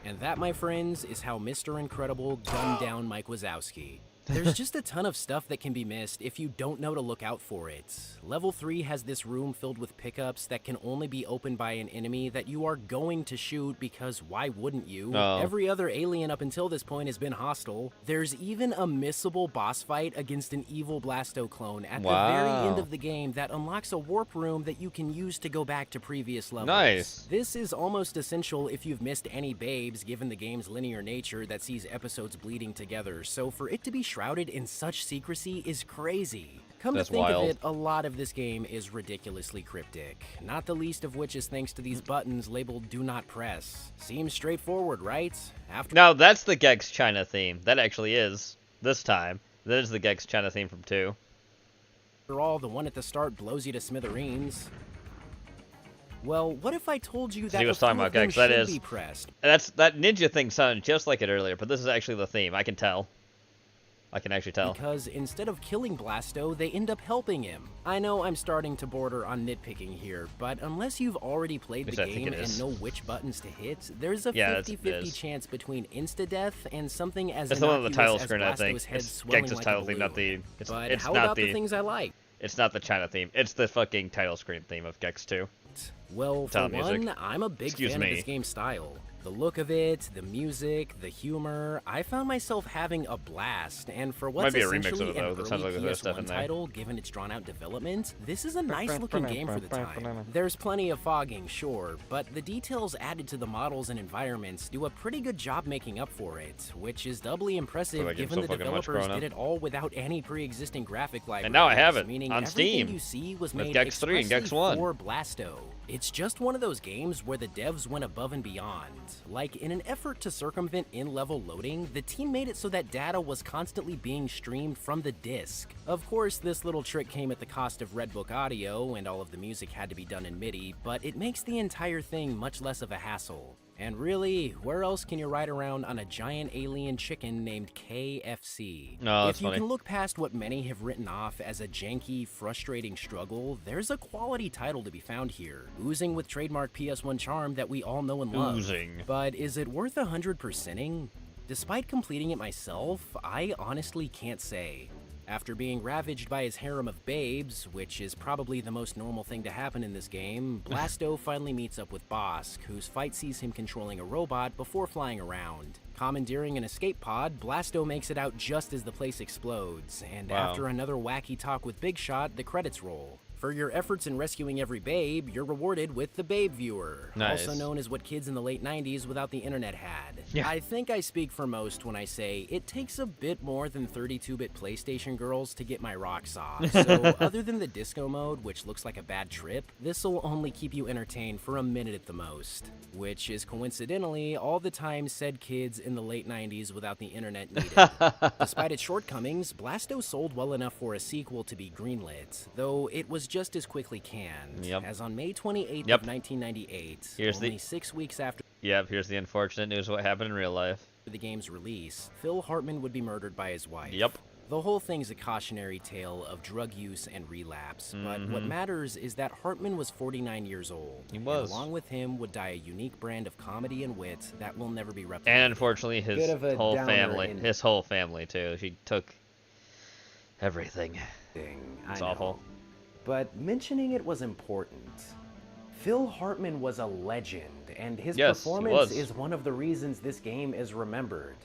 And that, my friends, is how Mr. Incredible gunned down Mike Wazowski. There's just a ton of stuff that can be missed if you don't know to look out for it. Level 3 has this room filled with pickups that can only be opened by an enemy that you are going to shoot because why wouldn't you? Oh. Every other alien up until this point has been hostile. There's even a missable boss fight against an evil Blasto clone at the very end Wow. of the game that unlocks a warp room that you can use to go back to previous levels. Nice. This is almost essential if you've missed any babes given the game's linear nature that sees episodes bleeding together, so for it to be shrouded in such secrecy is crazy. Come That's to think wild. of it, a lot of this game is ridiculously cryptic, not the least of which is thanks to these buttons labeled "Do Not Press." Seems straightforward, right? After Now that's the Gex China theme. That actually is. This time. That is the Gex China theme from 2. After all, the one at the start blows you to smithereens. Well, what if I told you that He was the talking full about thing Gex. That should is. be pressed? That ninja thing sounded just like it earlier, but this is actually the theme. I can tell. I can actually tell. Because instead of killing Blasto, they end up helping him. I know I'm starting to border on nitpicking here, but unless you've already played the game and know which buttons to hit, there's a 50-50 chance between insta-death and something as It's the one on the title innocuous as screen, I think. Blasto's head It's swelling Gex's like title a theme, not balloon. the... But it's how not about the things I like? It's not the China theme. It's the fucking title screen theme of Gex 2. Well, for one, I'm a big fan of this game's style. The look of it, the music, the humor, I found myself having a blast, and for what's essentially an early PS1 title, given its drawn-out development, this is a nice-looking game for the time. There's plenty of fogging, sure, but the details added to the models and environments do a pretty good job making up for it, which is doubly impressive given the developers did it all without any pre-existing graphic libraries. And now I have it meaning on Steam you see was with made Gex 3 and Gex 1. for Blasto. It's just one of those games where the devs went above and beyond. Like, in an effort to circumvent in-level loading, the team made it so that data was constantly being streamed from the disc. Of course, this little trick came at the cost of Redbook audio, and all of the music had to be done in MIDI, but it makes the entire thing much less of a hassle. And really, where else can you ride around on a giant alien chicken named KFC? No, that's if you funny. can look past what many have written off as a janky, frustrating struggle, there's a quality title to be found here, oozing with trademark PS1 charm that we all know and love. Oozing. But is it worth 100%ing? Despite completing it myself, I honestly can't say. After being ravaged by his harem of babes, which is probably the most normal thing to happen in this game, Blasto finally meets up with Bosk, whose fight sees him controlling a robot before flying around. Commandeering an escape pod, Blasto makes it out just as the place explodes, and after another wacky talk with Big Shot, the credits roll. For your efforts in rescuing every babe, you're rewarded with the Babe Viewer, also known as what kids in the late 90s without the internet had. Yeah. I think I speak for most when I say it takes a bit more than 32-bit PlayStation girls to get my rocks off, so other than the disco mode, which looks like a bad trip, this'll only keep you entertained for a minute at the most, which is coincidentally all the time said kids in the late 90s without the internet needed. Despite its shortcomings, Blasto sold well enough for a sequel to be greenlit, though it was just as quickly canned, as on May 28th of 1998, only 6 weeks after here's the unfortunate news of what happened in real life. the game's release, Phil Hartman would be murdered by his wife. Yep. The whole thing's a cautionary tale of drug use and relapse, but what matters is that Hartman was 49 years old. He was. And along with him would die a unique brand of comedy and wit that will never be replicated. And unfortunately, his whole family too. She took everything. It's awful. But mentioning it was important. Phil Hartman was a legend, and his Yes, he performance was. is one of the reasons this game is remembered.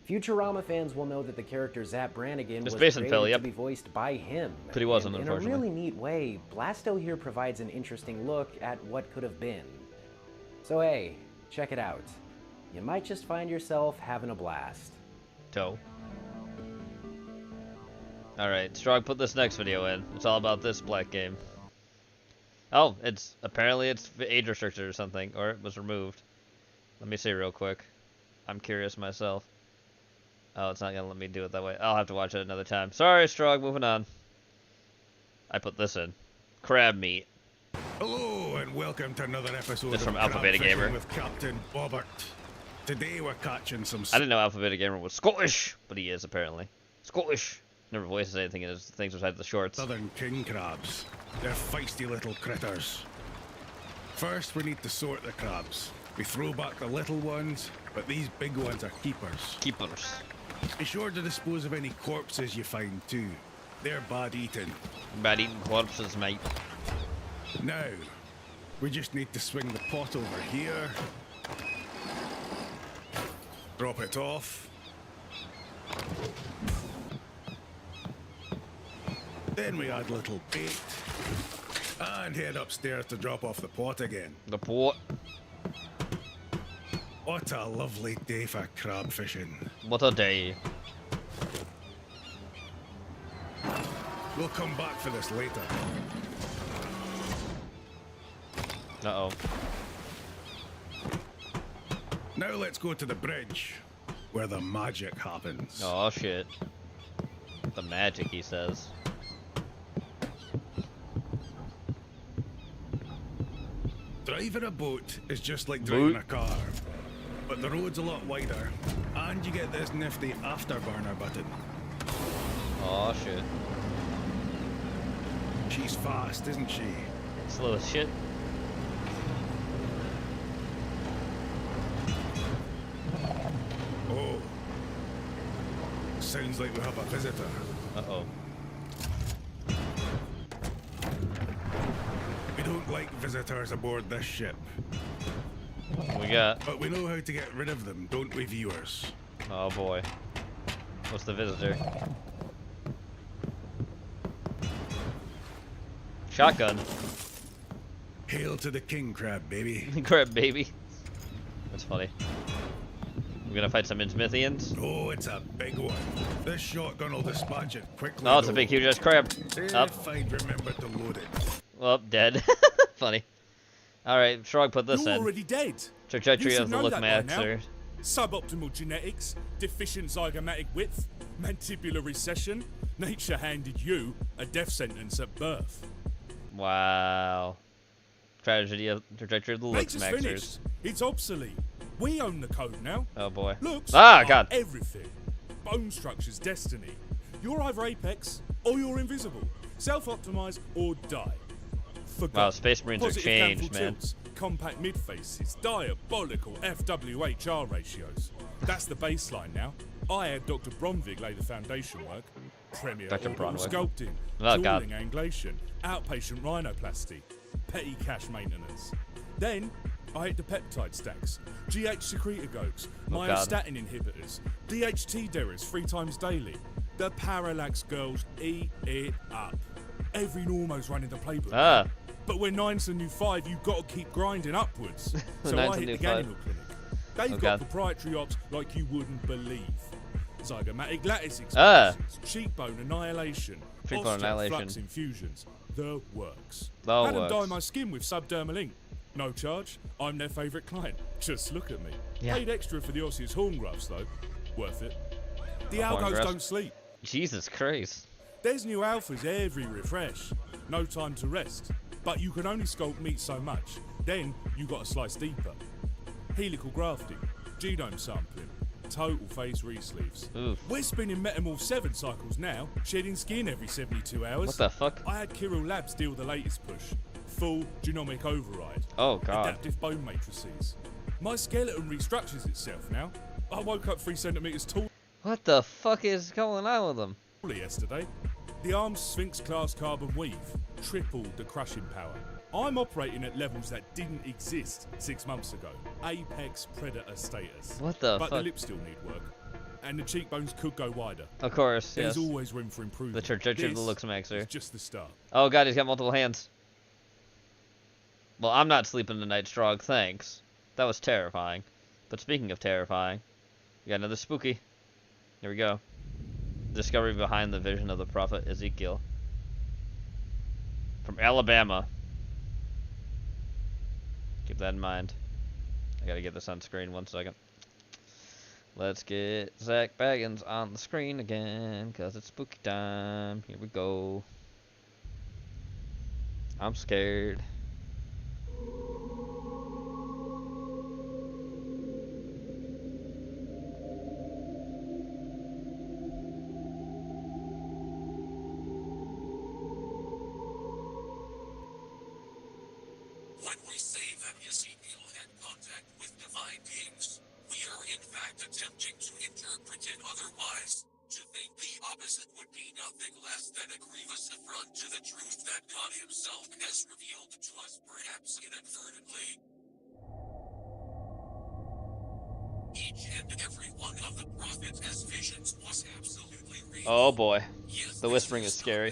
Futurama fans will know that the character Zap Brannigan was based on created Phil, to yep. be voiced by him. But he wasn't, And unfortunately. in a really neat way, Blasto here provides an interesting look at what could have been. So hey, check it out. You might just find yourself having a blast. Toe. Alright, Strong, put this next video in. It's all about this black game. Oh, apparently it's age restricted or something, or it was removed. Let me see real quick. I'm curious myself. Oh, it's not gonna let me do it that way. I'll have to watch it another time. Sorry, Strong, moving on. I put this in. Crab meat. Hello and welcome to another episode This of from Alpha Crab Beta Fishing Gamer. with Captain Bobbert. Today we're catching some I didn't know Alpha Beta Gamer was Scottish, but he is apparently. Scottish. Never voices anything in his things besides the shorts. southern king crabs. They're feisty little critters. First we need to sort the crabs. We throw back the little ones, but these big ones are keepers. Keepers. Be sure to dispose of any corpses you find too. They're bad eating. Bad eating corpses, mate. Now, we just need to swing the pot over here. Drop it off. Then we add little bait. And head upstairs to drop off the pot again. The pot. What a lovely day for crab fishing. What a day. We'll come back for this later. Uh-oh. Now let's go to the bridge, where the magic happens. Oh, shit. The magic, he says. Driving a boat is just like driving a car, but the road's a lot wider, and you get this nifty afterburner button. Oh shit. She's fast, isn't she? Slow as shit. Oh. Sounds like we have a visitor. Uh-oh. We don't like visitors aboard this ship. What we got? But we know how to get rid of them, don't we, viewers? Oh boy. What's the visitor? Shotgun. Hail to the king crab, baby. Crab baby. That's funny. We're gonna fight some Innsmithians? Oh, it's a big one. This shotgun will dispatch it quickly. Oh, it's a big, huge ass crab. Up. If I'd remember to load it. Well, dead. Funny. Alright, Shrog put this You're in. already dead. Trajectory You should of the know look that by maxer. now. Suboptimal genetics, deficient zygomatic width, mandibular recession. Nature handed you a death sentence at birth. Wow. Tragedy of trajectory of the looks Nature's maxers. finished. It's obsolete. We own the code now. Oh boy. Looks Ah, are God. everything. Bone structure's destiny. You're either Apex or you're invisible. Self-optimize or die. Forgot. Wow, Space Marines are Positive changed, canthal man. tilts, compact mid-faces, diabolical FWHR ratios. That's the baseline now. I had Dr. Bromvig lay the foundation work. Premier Dr. orbital Bronwyn. sculpting, Oh, God. tooling angulation, outpatient rhinoplasty, petty cash maintenance. Then I hit the peptide stacks, GH secretagogues, Oh, God. myostatin inhibitors, DHT derivatives 3 times daily. The parallax girls eat it up. Every normo's running the playbook. Ah. But when 9's the new 5, you've got to keep grinding upwards. So Nine's I the hit new the 5. Ganymede Clinic. They've Oh, got God. proprietary ops like you wouldn't believe. Zygomatic lattice Ah. expansions, cheekbone annihilation, Cheekbone annihilation. osteoflux infusions. The works. The Had them dye works. my skin with subdermal ink. No charge. I'm their favourite client. Just look at me. Yeah. Paid extra for the osseous horn grafts though. Worth it. The Horn algos grafts? don't sleep. Jesus Christ. There's new alphas every refresh. No time to rest. But you can only sculpt meat so much. Then you got to slice deeper. Helical grafting, genome sampling, total face re-sleeves. Oof. We're spinning Metamorph 7 cycles now, shedding skin every 72 hours. What the fuck? I had Kirill Labs deal the latest push. Full genomic override. Oh, God. Adaptive bone matrices. My skeleton restructures itself now. I woke up 3 centimeters tall What the fuck is going on with them? yesterday. The ARMS Sphinx class carbon weave tripled the crushing power. I'm operating at levels that didn't exist 6 months ago. Apex predator status. What the But fuck? the lips still need work. And the cheekbones could go wider. Of course, There's yes. always room for improvement. The trajectory of the This looks maxer. is just the start. Oh god, he's got multiple hands. Well, I'm not sleeping tonight, Strog, thanks. That was terrifying. But speaking of terrifying, we got another spooky. Here we go. Discovery behind the vision of the prophet Ezekiel. From Alabama. Keep that in mind. I gotta get this on screen 1 second. Let's get Zach Baggins on the screen again, cause it's spooky time. Here we go. I'm scared. When we say that Ezekiel had contact with divine beings, we are in fact attempting to interpret it otherwise. To think the opposite would be nothing less than a grievous affront to the truth that God himself has revealed to us, perhaps inadvertently. Each and every one of the prophets' visions was absolutely real. Oh boy. Yes, The whispering is scary.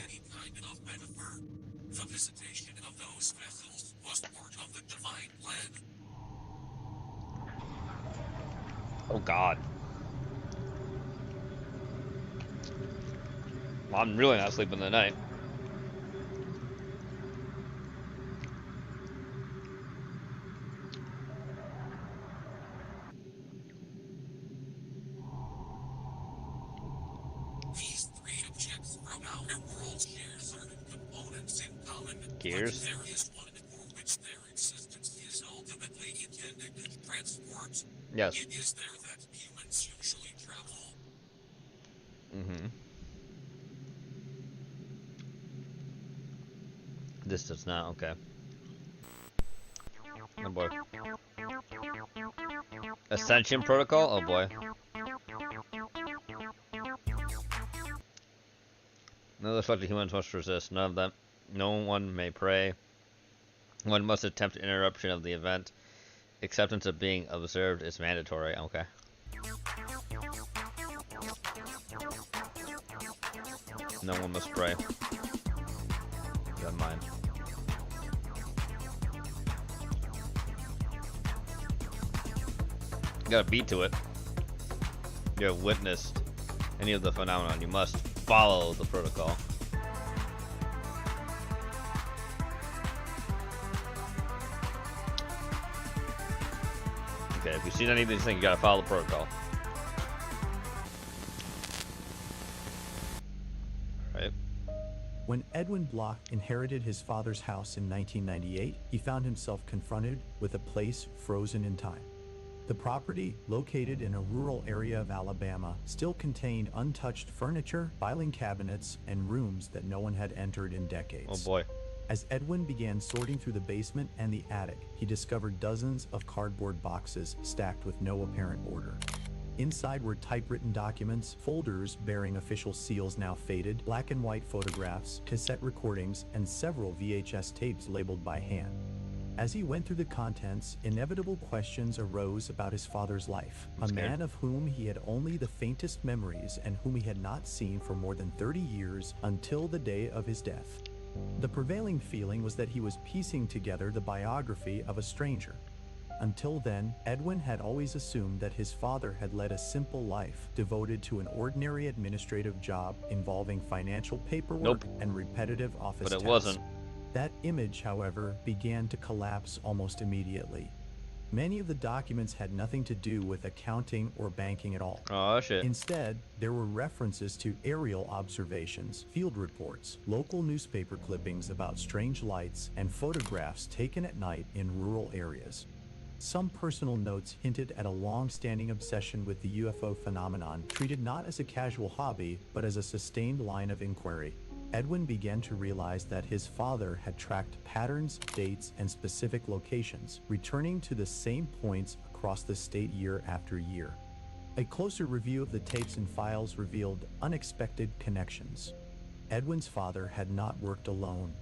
the visitation of those vessels was part of the divine plan. Oh god. Well, I'm really not sleeping tonight. These 3 objectives common, Gears? but there is one for which their existence is ultimately intended to transport. Yes. It is there that humans usually travel. Mm-hmm. This does not, okay. Oh boy. Ascension Protocol? Oh boy. No affected humans must resist. None of them. No one may pray. One must attempt interruption of the event. Acceptance of being observed is mandatory. Okay. No one must pray. Never mind. You got a beat to it. You have witnessed any of the phenomenon. You must follow the protocol. Okay, if you've seen any of these things, you gotta follow the protocol. Right. When Edwin Block inherited his father's house in 1998, he found himself confronted with a place frozen in time. The property, located in a rural area of Alabama, still contained untouched furniture, filing cabinets, and rooms that no one had entered in decades. Oh boy. As Edwin began sorting through the basement and the attic, he discovered dozens of cardboard boxes stacked with no apparent order. Inside were typewritten documents, folders bearing official seals now faded, black and white photographs, cassette recordings, and several VHS tapes labeled by hand. As he went through the contents, inevitable questions arose about his father's life, a man of whom he had only the faintest memories and whom he had not seen for more than 30 years until the day of his death. The prevailing feeling was that he was piecing together the biography of a stranger. Until then, Edwin had always assumed that his father had led a simple life, devoted to an ordinary administrative job involving financial paperwork and repetitive office tasks. But it wasn't. That image, however, began to collapse almost immediately. Many of the documents had nothing to do with accounting or banking at all. Oh, shit. Instead, there were references to aerial observations, field reports, local newspaper clippings about strange lights, and photographs taken at night in rural areas. Some personal notes hinted at a long-standing obsession with the UFO phenomenon, treated not as a casual hobby, but as a sustained line of inquiry. Edwin began to realize that his father had tracked patterns, dates, and specific locations, returning to the same points across the state year after year. A closer review of the tapes and files revealed unexpected connections. Edwin's father had not worked alone.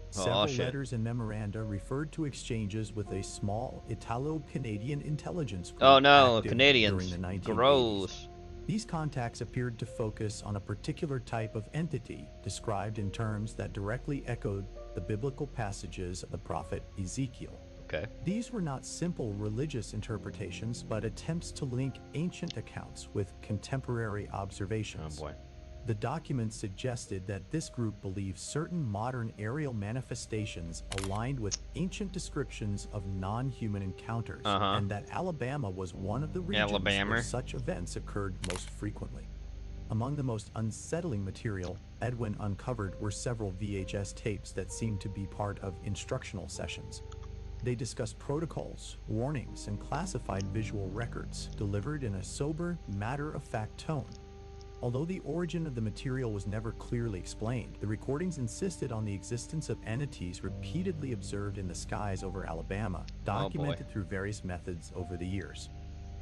Several letters and memoranda referred to exchanges with a small Italo-Canadian intelligence group. Oh no, active Canadians. During the 1980s. Gross. These contacts appeared to focus on a particular type of entity, described in terms that directly echoed the biblical passages of the prophet Ezekiel. Okay. These were not simple religious interpretations, but attempts to link ancient accounts with contemporary observations. Oh boy. The documents suggested that this group believed certain modern aerial manifestations aligned with ancient descriptions of non-human encounters, and that Alabama was one of the regions where such events occurred most frequently. Among the most unsettling material Edwin uncovered were several VHS tapes that seemed to be part of instructional sessions. They discussed protocols, warnings, and classified visual records, delivered in a sober, matter-of-fact tone. Although the origin of the material was never clearly explained, the recordings insisted on the existence of entities repeatedly observed in the skies over Alabama, documented through various methods over the years.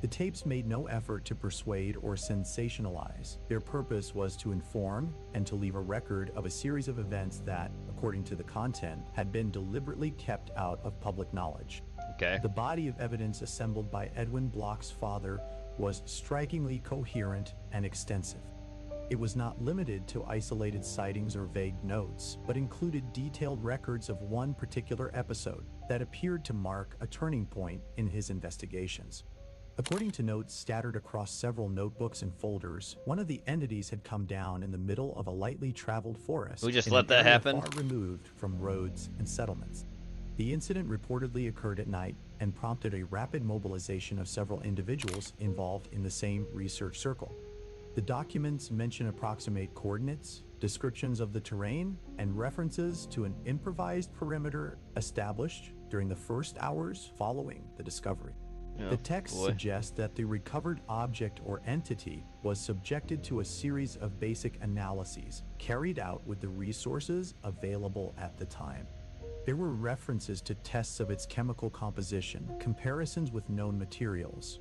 The tapes made no effort to persuade or sensationalize. Their purpose was to inform and to leave a record of a series of events that, according to the content, had been deliberately kept out of public knowledge. Okay. The body of evidence assembled by Edwin Block's father was strikingly coherent and extensive. It was not limited to isolated sightings or vague notes, but included detailed records of one particular episode that appeared to mark a turning point in his investigations. According to notes scattered across several notebooks and folders, one of the entities had come down in the middle of a lightly traveled forest. We just in let an that area happen? far removed from roads and settlements. The incident reportedly occurred at night and prompted a rapid mobilization of several individuals involved in the same research circle. The documents mention approximate coordinates, descriptions of the terrain, and references to an improvised perimeter established during the first hours following the discovery. Oh, the text suggests that the recovered object or entity was subjected to a series of basic analyses carried out with the resources available at the time. There were references to tests of its chemical composition, comparisons with known materials,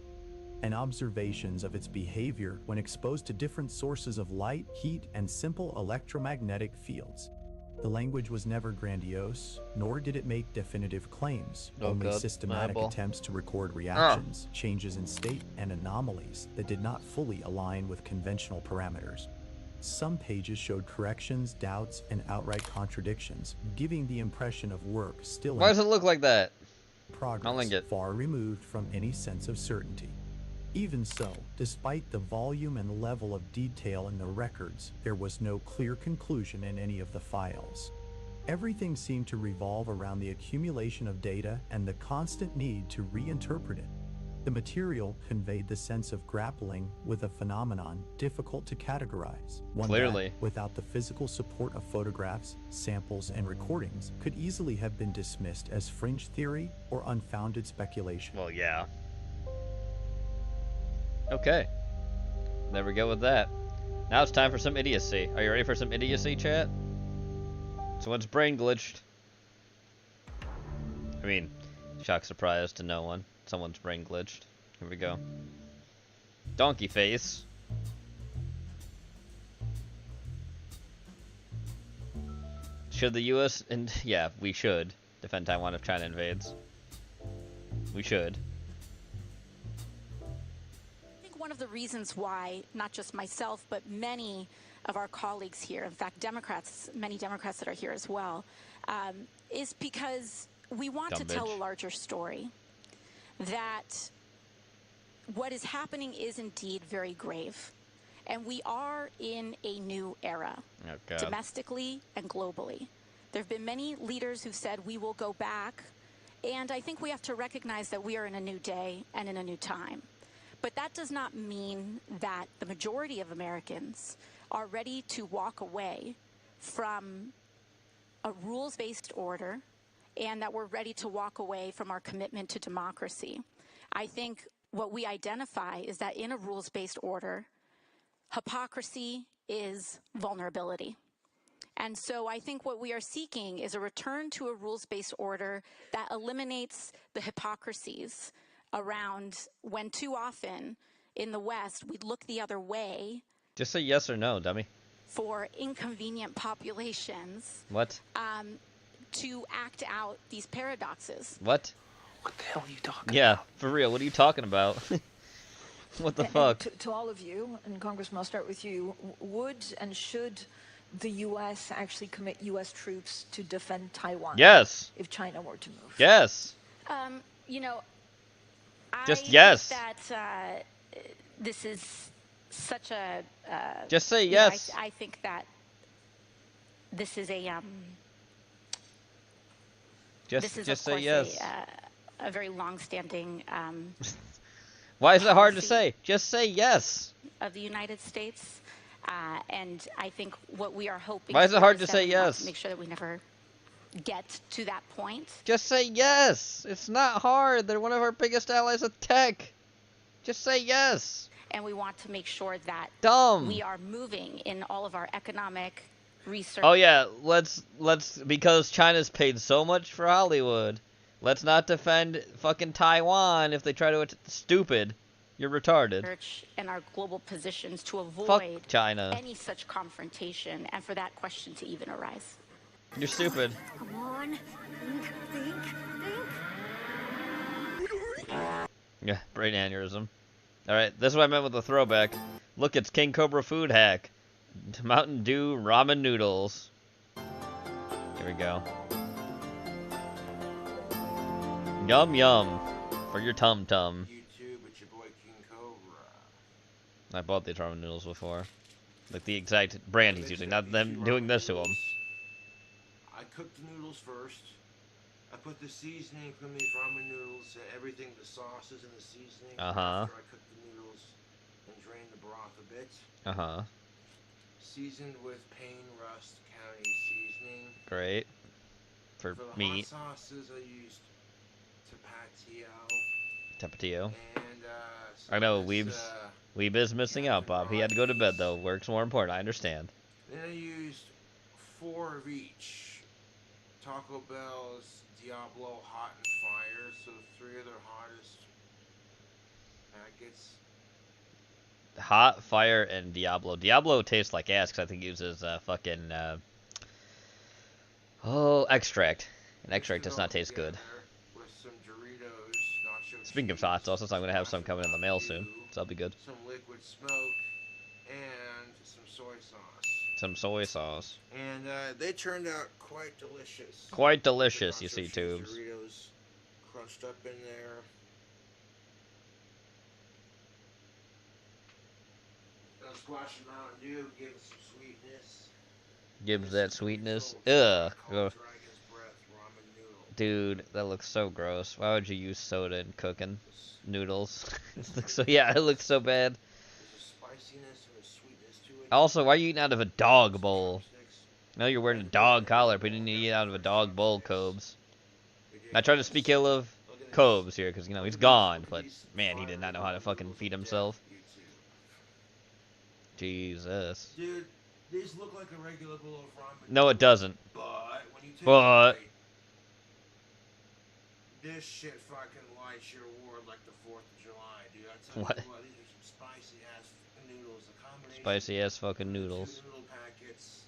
and observations of its behavior when exposed to different sources of light, heat, and simple electromagnetic fields. The language was never grandiose, nor did it make definitive claims, only systematic attempts to record reactions, changes in state, and anomalies that did not fully align with conventional parameters. Some pages showed corrections, doubts, and outright contradictions, giving the impression of work still Why does it look like that? progress, far removed from any sense of certainty. Even so, despite the volume and level of detail in the records, there was no clear conclusion in any of the files. Everything seemed to revolve around the accumulation of data and the constant need to reinterpret it. The material conveyed the sense of grappling with a phenomenon difficult to categorize, one Clearly. that, without the physical support of photographs, samples, and recordings, could easily have been dismissed as fringe theory or unfounded speculation. Well, yeah. Okay. There we go with that. Now it's time for some idiocy. Are you ready for some idiocy, chat? Someone's brain glitched. I mean, shock surprise to no one. Someone's brain glitched. Here we go. Donkey face. Should the U.S. and yeah, we should defend Taiwan if China invades. We should. One of the reasons why, not just myself, but many of our colleagues here, in fact, Democrats, many Democrats that are here as well, is because we want to tell a larger story. That what is happening is indeed very grave. And we are in a new era, domestically and globally. There have been many leaders who've said we will go back. And I think we have to recognize that we are in a new day and in a new time. But that does not mean that the majority of Americans are ready to walk away from a rules-based order and that we're ready to walk away from our commitment to democracy. I think what we identify is that in a rules-based order, hypocrisy is vulnerability. And so I think what we are seeking is a return to a rules-based order that eliminates the hypocrisies around when too often in the West we look the other way. Just say yes or no, dummy. For inconvenient populations. What? To act out these paradoxes. What? What the hell are you talking Yeah, about? for real. What are you talking about? What the fuck? To all of you, and Congressman, I'll start with you. Would and should the U.S. actually commit U.S. troops to defend Taiwan? Yes. If China were to move? Yes. You know, just yes. That this is such a. Just say yes. I think that this is a. This is just of say yes. A very long-standing. Why is it hard to say? Just say yes. Of the United States, and I think what we are hoping. Why is it hard to that say we want yes? to make sure that we never get to that point. Just say yes. It's not hard. They're one of our biggest allies of tech. Just say yes. And we want to make sure that we are moving in all of our economic research. Oh yeah, let's because China's paid so much for Hollywood. Let's not defend fucking Taiwan if they try to stupid. You're retarded. And our global positions to avoid Fuck China. Any such confrontation and for that question to even arise. You're stupid. Come on. Think. Yeah, brain aneurysm. Alright, this is what I meant with the throwback. Look, it's King Cobra food hack. Mountain Dew ramen noodles. Here we go. Yum yum. For your tum-tum. YouTube, it's your boy King Cobra. I bought these ramen noodles before. Like the exact brand he's using, not them doing this to him. I cook the noodles first. I put the seasoning from these ramen noodles, everything, the sauces and the seasoning. Uh-huh. After I cook the noodles and drain the broth a bit. Uh-huh. seasoned with Payne Rust County seasoning. Great. For the meat. hot sauces, I used Tapatio. And I know Weeb is missing out, Bob. He had to go to bed though. Work's more important. I understand. then I used 4 of each. Taco Bell's Diablo Hot and Fire, so 3 of their hottest packets. Hot, Fire, and Diablo. Diablo tastes like ass because I think it uses fucking extract. And extract does not taste good. With some Doritos, nacho Speaking of hot sauces, I'm gonna have some coming in the mail soon, so that'll be good. some liquid smoke, and some soy sauce. Some soy sauce. And they turned out quite delicious. Quite delicious, you see, tubes. Doritos crunched up in there. Squash and Mountain Dew gives it some sweetness. Gives that sweetness. Ugh. Dude, that looks so gross. Why would you use soda in cooking noodles? It looks so, yeah, it looks so bad. There's a spiciness and a sweetness to it. Also, why are you eating out of a dog bowl? I know you're wearing a dog collar, but you didn't eat out of a dog bowl, Cobes. I tried to speak ill of Cobes here, because, you know, he's gone, but, man, he did not know how to fucking feed himself. Jesus. Dude, these look like a regular bowl of ramen. No, it doesn't. But when you take But a bite, this shit fucking lights your ward like the 4th of July, dude. I tell What? you what, these are some spicy ass noodles. A combination Spicy ass fucking of noodles. 2 noodle packets.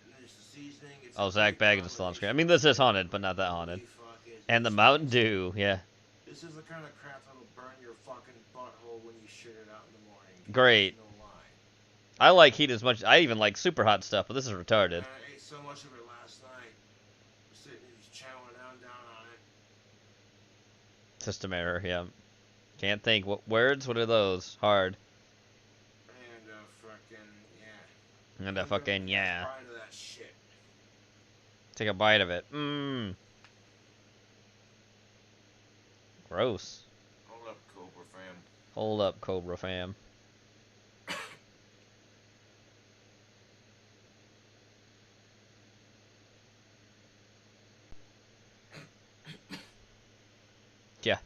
And there's the seasoning. It's Oh, a Zach great Baggins is still on screen. I mean, this is haunted, but not that haunted. And the Mountain Dew, yeah. This is the kind of crap that'll burn your fucking butthole when you shit it out in the morning. Great. I like heat as much. I even like super hot stuff, but this is retarded. I ate so much of it last night. I'm sitting here just chowing down on it. System error, yeah. Can't think. What words? What are those? Hard. And fucking, yeah. And a fucking, yeah. Bite of that shit. Take a bite of it. Mmm. Gross. Hold up, Cobra fam. Hold up, Cobra fam. Yeah.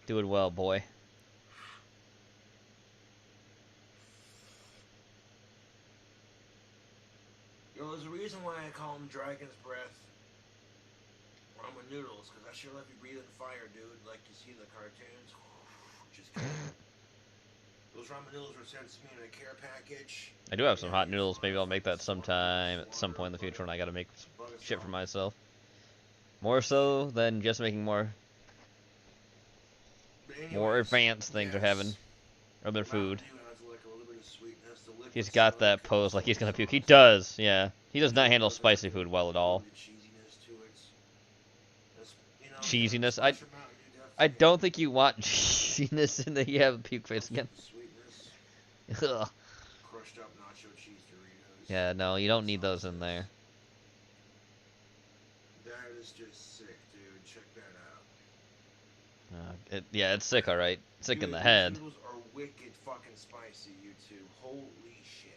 Doing well, boy. Yo, there's a reason why I call them Dragon's Breath ramen noodles, because I sure let you breathe in fire, dude, like you see in the cartoons. Just kidding. Those ramen noodles were sent to me in a care package. I do have some hot noodles. Maybe I'll make that sometime at some point in the future when I gotta make shit for myself. More so than just making more advanced things or having other food. He's got that pose like he's gonna puke. He does, yeah. He does not handle spicy food well at all. Cheesiness? I don't think you want cheesiness in there. You have a puke face again. Ugh. Crushed up nacho cheese Doritos. Yeah, no, you don't need those in there. That is just sick, dude. Check that out. Yeah, it's sick, alright. Sick Dude, in the these head. noodles are wicked fucking spicy, you two. Holy shit.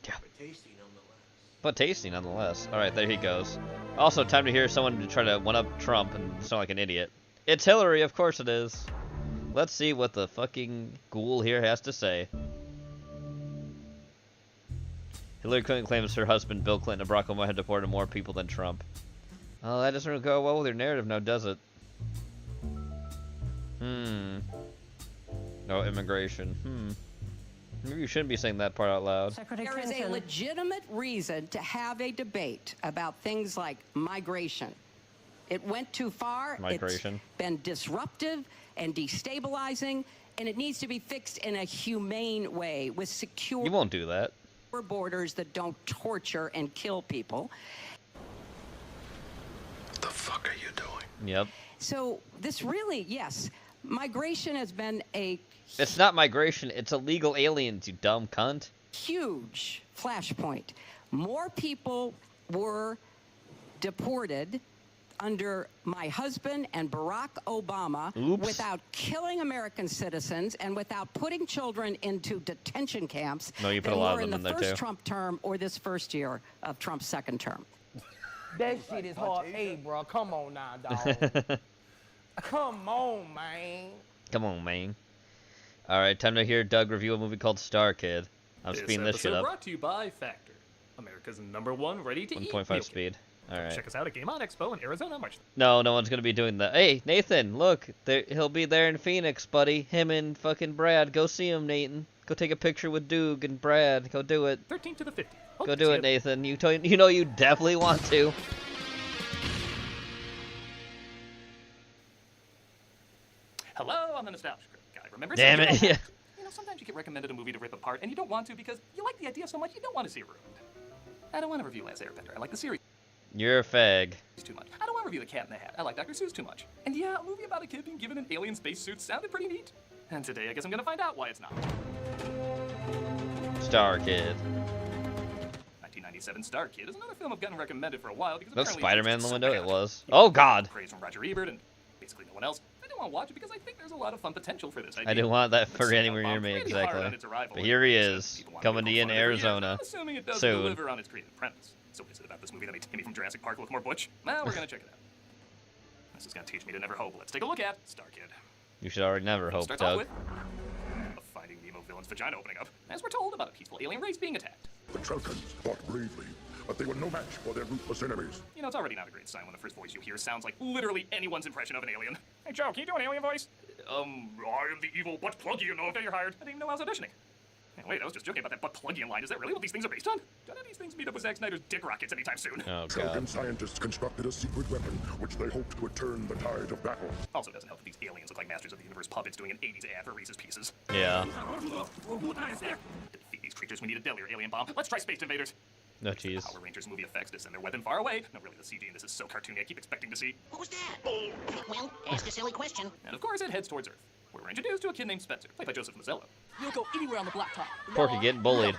Yeah. But tasty nonetheless. But tasty nonetheless. Alright, there he goes. Also, time to hear someone to try to one-up Trump and sound like an idiot. It's Hillary, of course it is. Let's see what the fucking ghoul here has to say. Hillary Clinton claims her husband, Bill Clinton, and Barack Obama had deported more people than Trump. Oh, that doesn't really go well with your narrative now, does it? No immigration. Maybe you shouldn't be saying that part out loud. There is a legitimate reason to have a debate about things like migration. It went too far. Migration. It's been disruptive and destabilizing, and it needs to be fixed in a humane way with secure You won't do that. borders that don't torture and kill people. What the fuck are you doing? Yep. So this really, yes, migration has been a It's not migration, it's illegal aliens, you dumb cunt. huge flashpoint. More people were deported under my husband and Barack Obama without killing American citizens and without putting children into detention camps No, you put a than lot were of in them the in there, first too. Trump term or this first year of Trump's second term. That shit is hard. Hey, bro, come on now, dog. Come on, man. Come on, man. Alright, time to hear Doug review a movie called Star Kid. I'm speeding this shit episode up. brought to you by Factor, America's #1 ready-to-eat 1.5 meal speed. Alright. Check us out at Game On Expo in Arizona, March. No, no one's gonna be doing that. Hey, Nathan, look, he'll be there in Phoenix, buddy. Him and fucking Brad. Go see him, Nathan. Go take a picture with Doug and Brad. Go do it. 13th to the 15th. Go do it, Nathan. You know you definitely want to. Hello, I'm the Nostalgia Guy. Remember? Damn it, yeah. You know, sometimes you get recommended a movie to rip apart, and you don't want to because you like the idea so much you don't want to see it ruined. I don't want to review Last Airbender. I like the series You're a fag. too much. I don't want to review The Cat in the Hat. I like Dr. Seuss too much. And yeah, a movie about a kid being given an alien spacesuit sounded pretty neat. And today, I guess I'm gonna find out why it's not. Star Kid. 1997 Star Kid is another film I've gotten recommended for a while because That's apparently Spider-Man in it's the so window? bad. It was. Oh, God. Praise from Roger Ebert and basically no one else. I don't want to watch it because I think there's a lot of fun potential for this idea. I didn't want that for It's anywhere near bombed me, pretty hard exactly. on its arrival, But here he and is, people want to coming to make you in fun of it for years. Arizona. I'm assuming it does soon. deliver on its creative premise. So what is it about this movie that made Timmy from Jurassic Park look more butch? Well, we're gonna check it out. This is gonna teach me to never hope. Let's take a look at Star Kid. You should already never hope, Starts off Doug. with a Finding Nemo villain's vagina opening up, as we're told about a peaceful alien race being attacked. The Trelkans fought bravely, but they were no match for their ruthless enemies. You know, it's already not a great sign when the first voice you hear sounds like literally anyone's impression of an alien. Hey, Joe, can you do an alien voice? I am the evil butt pluggy, okay, you're hired. I didn't even know I was auditioning. Hey, wait, I was just joking about that butt pluggy line. Is that really what these things are based on? Don't any of these things meet up with Zack Snyder's dick rockets anytime soon? Oh, Trelkan scientists constructed a secret weapon, which they hoped would turn the tide of battle. Also doesn't help that these aliens look like Masters of the Universe puppets doing an 80s ad for Reese's Pieces. Yeah. To defeat these creatures, we need a deadlier alien bomb. Let's try Space Invaders. No, jeez. Power Rangers movie effects to send their weapon far away. No, really, the CG in this is so cartoony I keep expecting to see. What was that? Well, ask a silly question. And of course, it heads towards Earth, where we're introduced to a kid named Spencer, played by Joseph Mazzello. You'll go anywhere on the blacktop. Porky getting bullied.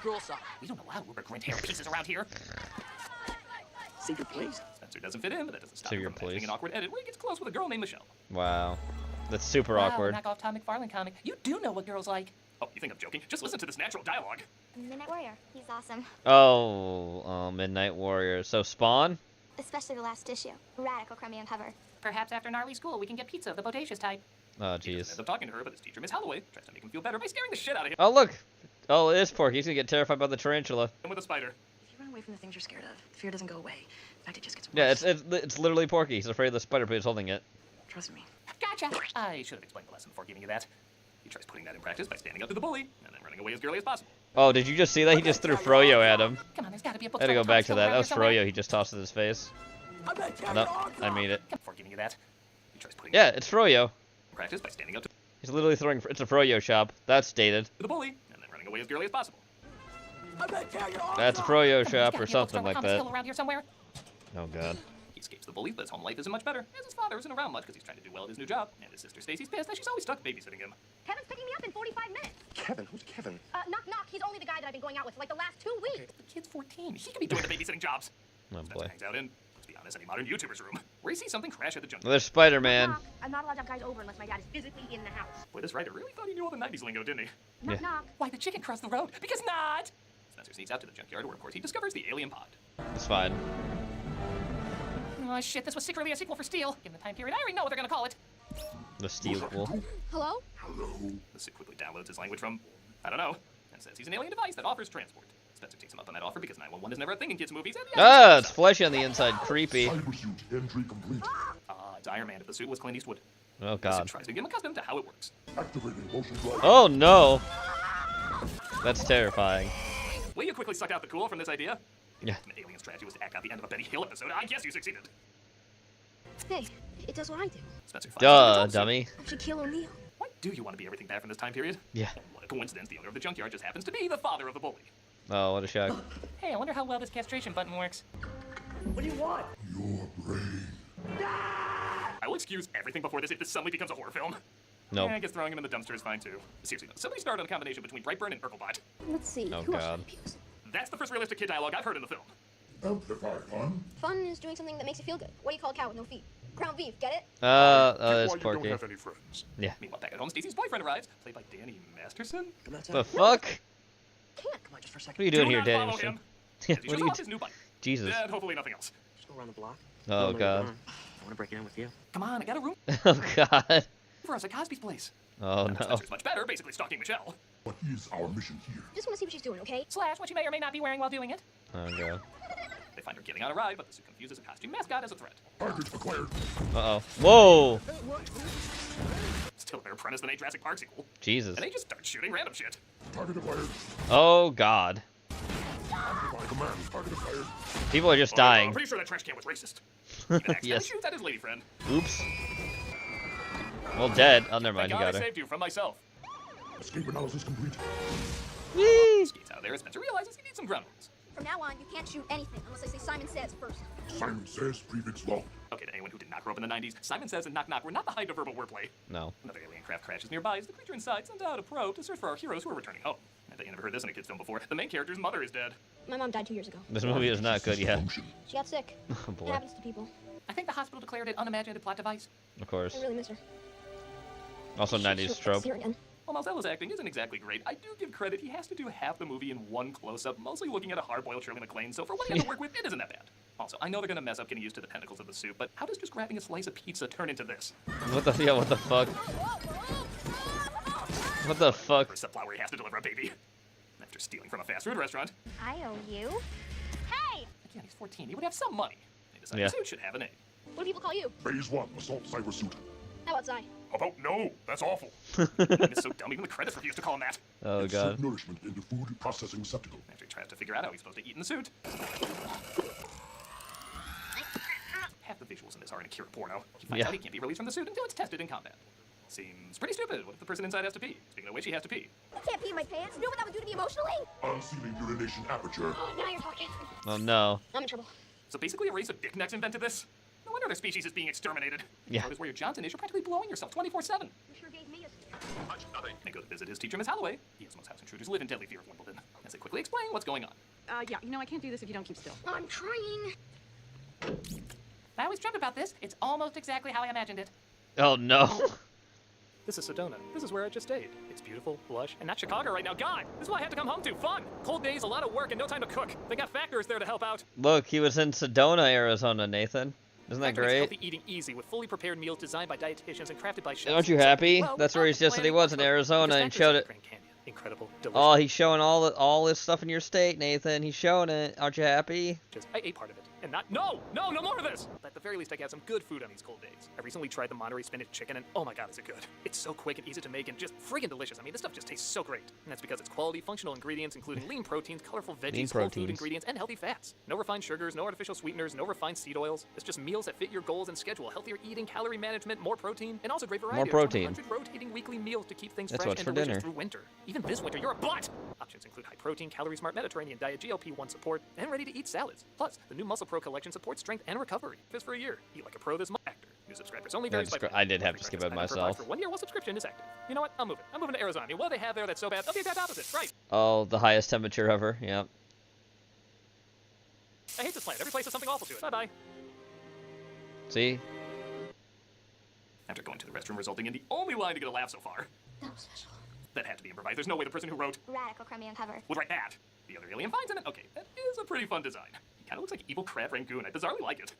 We don't allow rubber grint hair pieces around here. Secret place. Spencer doesn't fit in, but that doesn't stop Secret him from imagining place. an awkward edit where he gets close with a girl named Michelle. Wow. That's super awkward. Knock off Tom McFarlane comic. You do know what girls like. Oh, you think I'm joking? Just listen to this natural dialogue. Midnight Warrior. He's awesome. Oh, Midnight Warrior. So Spawn? Especially the last issue. Radical crummy on cover. Perhaps after gnarly school, we can get pizza of the bodacious type. Oh, He jeez. ends up talking to her, but his teacher, Miss Holloway, tries to make him feel better by scaring the shit out of him. Oh, look. Oh, it is Porky. He's gonna get terrified by the tarantula. And with a spider. If you run away from the things you're scared of, the fear doesn't go away. In fact, it just gets worse. Yeah, it's literally Porky. He's afraid of the spider, but he's holding it. Trust me. Gotcha. I should have explained the lesson before giving you that. He tries putting that in practice by standing up to the bully and then running away as girly as possible. Oh, did you just see that? He just threw Froyo at him. Come on, there's got to be a I had to go back to that. That was Froyo. He just tossed in his face. Nope, I made it. Before giving you that. He tries putting Yeah, it's Froyo. practice by standing up to He's literally throwing. It's a Froyo shop. That's dated. the bully and then running away as girly as possible. That's a Froyo shop or something like that. Around here somewhere. Oh god. He escapes the bully, but his home life isn't much better, as his father isn't around much because he's trying to do well at his new job, and his sister Stacy's pissed that she's always stuck babysitting him. Kevin's picking me up in 45 minutes. Kevin? Who's Kevin? Knock, knock. He's only the guy that I've been going out with for like the last 2 weeks. The kid's 14. He could be doing the babysitting jobs. Oh Spencer boy. hangs out in, let's be honest, any modern YouTuber's room, where he sees something crash at the junkyard. There's Spider-Man. Knock. I'm not allowed to have guys over unless my dad is physically in the house. Boy, this writer really thought he knew all the 90s lingo, didn't he? Knock, knock. Why, the chicken crossed the road? Because not! Spencer sneaks out to the junkyard where, of course, he discovers the alien pod. It's fine. Oh, shit, this was secretly a sequel for Steel. Given the time period, I already know what they're gonna call it. The steel wool. Hello? The Sid quickly downloads his language from, I don't know, and says he's an alien device that offers transport. Spencer takes him up on that offer because 911 is never a thing in kids' movies. And Ah, it's fleshy on the inside. Creepy. Cybersuit entry complete. It's Iron Man if the suit was Clint Eastwood. Oh Sid god. tries to get him accustomed to how it works. Activating motion drive. Oh no. That's terrifying. Will you quickly suck out the cool from this idea? Yeah. An alien strategy was to act out the end of a Benny Hill episode. I guess you succeeded. Hey, it does what I do. Spencer finds Duh, out the dummy. I should kill O'Neill. Why do you want to be everything bad from this time period? Yeah. What a coincidence, the owner of the junkyard just happens to be the father of the bully. Oh, what a shock. Hey, I wonder how well this castration button works. What do you want? Your brain. I will excuse everything before this if this suddenly becomes a horror film. Nope. Yeah, I guess throwing him in the dumpster is fine too. Seriously though, somebody started on a combination between Brightburn and Urkelbot. Let's see. Oh Who else god. should I abuse? That's the first realistic kid dialogue I've heard in the film. Amplify fun. Fun is doing something that makes you feel good. What do you call a cow with no feet? Ground beef, get it? That's you Porky. don't have any friends. Yeah. Meanwhile, back at home, Stacy's boyfriend arrives, played by Danny Masterson. The fuck? Can't. Come on, just for a What second. are you doing Do here, not Danny? follow him. Yeah, As he what shows are you off his new bike. Jesus. And hopefully nothing else. Just go around the block. Oh, I don't know where God. you're going. I want to break it in with you. Come on, I got a room Oh, God. for us at Cosby's place. Oh, no. Spencer's much better, basically stalking Michelle. What is our mission here? Just want to see what she's doing, okay? Slash what she may or may not be wearing while doing it. Oh, God. They find her getting on a ride, but the suit confuses a costume mascot as a threat. Target acquired. Uh-oh. Whoa! Still a better premise than a Jurassic Park sequel. Jesus. And they just start shooting random shit. Target acquired. Oh, God. Amplify command. Target acquired. People are just I'm dying. pretty sure that trash can was racist. Even accidentally Yes. shoots at his lady friend. Oops. Well, dead. Oh, never mind. Thank You God got I her. saved you from myself. Escape analysis complete. Whee! Skates out of there as Spencer realizes he needs some ground rules. From now on, you can't shoot anything unless I say Simon Says first. Simon Says prefix law. Okay, to anyone who did not grow up in the 90s, Simon Says and Knock Knock were not the height of verbal wordplay. No. Another alien craft crashes nearby as the creature inside sends out a probe to search for our heroes who are returning home. I bet you never heard this in a kid's film before. The main character's mother is dead. My mom died 2 years ago. This movie is not good yet. She got sick. Oh, boy. It happens to people. I think the hospital declared it unimaginative plot device. Of course. I really miss her. Also 90s trope. See her again. While Malzella's acting isn't exactly great, I do give credit. He has to do half the movie in one close-up, mostly looking at a hard-boiled Shirley MacLaine, so for what he had to work with, it isn't that bad. Also, I know they're gonna mess up getting used to the tentacles of the soup, but how does just grabbing a slice of pizza turn into this? What the what the fuck? What the fuck? For Sunflower, he has to deliver a baby. After stealing from a fast food restaurant. I owe you. Hey! Again, he's 14. He would have some money. They decided Yeah. the suit should have a name. What do people call you? Phase 1, assault cyber suit. How about Zy? How about no? That's awful. It's so dumb, even the credits refuse to call him that. Oh, Insert God. nourishment into food processing receptacle. After he tries to figure out how he's supposed to eat in the suit. Half the visuals in this are in Akira porno. He finds out he can't be released from the suit until it's tested in combat. Seems pretty stupid. What if the person inside has to pee? Speaking of which, he has to pee. I can't pee in my pants. You know what that would do to me emotionally? Unsealing urination aperture. Oh, now you're talking. Oh, no. I'm in trouble. So basically, a race of dicknecks invented this? No wonder their species is being exterminated. Yeah. Notice where your Johnson is, you're practically blowing yourself 24/7. You sure gave me a... Much nothing. And go to visit his teacher, Miss Holloway. He has most house intruders live in deadly fear of Wimbledon. As they quickly explain what's going on. Yeah, you know, I can't do this if you don't keep still. I'm trying. I always dreamt about this. It's almost exactly how I imagined it. Oh, no. This is Sedona. This is where I just stayed. It's beautiful, lush, and not Chicago right now. God, this is what I had to come home to. Fun. Cold days, a lot of work, and no time to cook. They got factors there to help out. Look, he was in Sedona, Arizona, Nathan. Isn't that Factor makes great? healthy eating easy with fully prepared meals designed by dietitians and crafted by chefs. Aren't you happy? Well, That's where he just said he was in Arizona and showed it. Incredible, delicious. Oh, he's showing all this stuff in your state, Nathan. He's showing it. Aren't you happy? I ate part of it. And not, no more of this! At the very least, I got some good food on these cold days. I recently tried the Monterey spinach chicken, and oh my god, is it good. It's so quick and easy to make and just friggin' delicious. I mean, this stuff just tastes so great. And that's because it's quality, functional ingredients, including lean proteins, colorful veggies, whole food ingredients, and healthy fats. No refined sugars, no artificial sweeteners, no refined seed oils. It's just meals that fit your goals and schedule. Healthier eating, calorie management, more protein, and also great variety. More protein. 100 rotating weekly meals to keep things That's fresh what's and for delicious dinner. through winter. Even this winter, you're a butt! Options include high protein, calorie smart Mediterranean diet, GLP-1 support, and ready to eat salads. Plus, the new Muscle Pro collection supports strength and recovery. Fits for a year. Eat like a pro this month. Actor. New subscribers only. I did have to skip it myself. For 1 year while subscription is active. You know what? I'm moving. I'm moving to Arizona. I mean, what do they have there that's so bad? They'll be the exact opposite. Right. Oh, the highest temperature ever. Yep. I hate this plant. Every place has something awful to it. Bye-bye. See? After going to the restroom, resulting in the only line to get a laugh so far. That was special. That had to be improvised. There's no way the person who wrote Radical crummy on cover. would write that. The other alien finds in it. Okay, that is a pretty fun design. He kind of looks like evil crab rangoon. I bizarrely like it.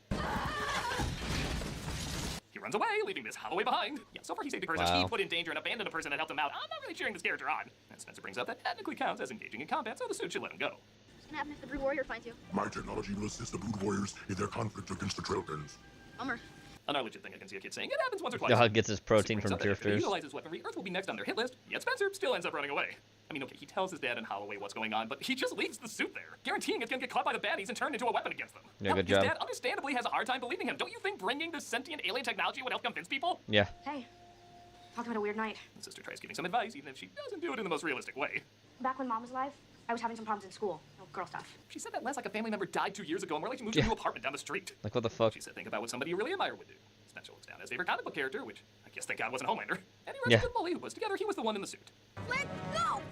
He runs away, leaving Miss Holloway behind. Yeah, so far he saved a person. Wow. He put in danger and abandoned a person that helped him out. I'm not really cheering this character on. And Spencer brings up that technically counts as engaging in combat, so the suit should let him go. What's gonna happen if the Brood Warrior finds you? My technology will assist the Brood Warriors in their conflict against the Trailpins. Bummer. Another legit thing I can see a kid saying. It happens once or twice. Dog gets his protein Brings from up that if he drifters. utilizes weaponry, Earth will be next on their hit list, yet Spencer still ends up running away. I mean, okay, he tells his dad and Holloway what's going on, but he just leaves the suit there, guaranteeing it's gonna get caught by the baddies and turned into a weapon against them. Yeah, Hell, good his job. dad understandably has a hard time believing him. Don't you think bringing this sentient alien technology would help convince people? Yeah. Hey, talk about a weird night. The sister tries giving some advice, even if she doesn't do it in the most realistic way. Back when Mom was alive, I was having some problems in school. No, girl stuff. She said that less like a family member died 2 years ago, and more like she moved to a new apartment down the street. Like, what the fuck? She said, think about what somebody you really admire would do. Spencer looks down at his favorite comic book character, which I guess thank God wasn't Homelander. And he runs Yeah. with Molly, who was together. He was the one in the suit. Let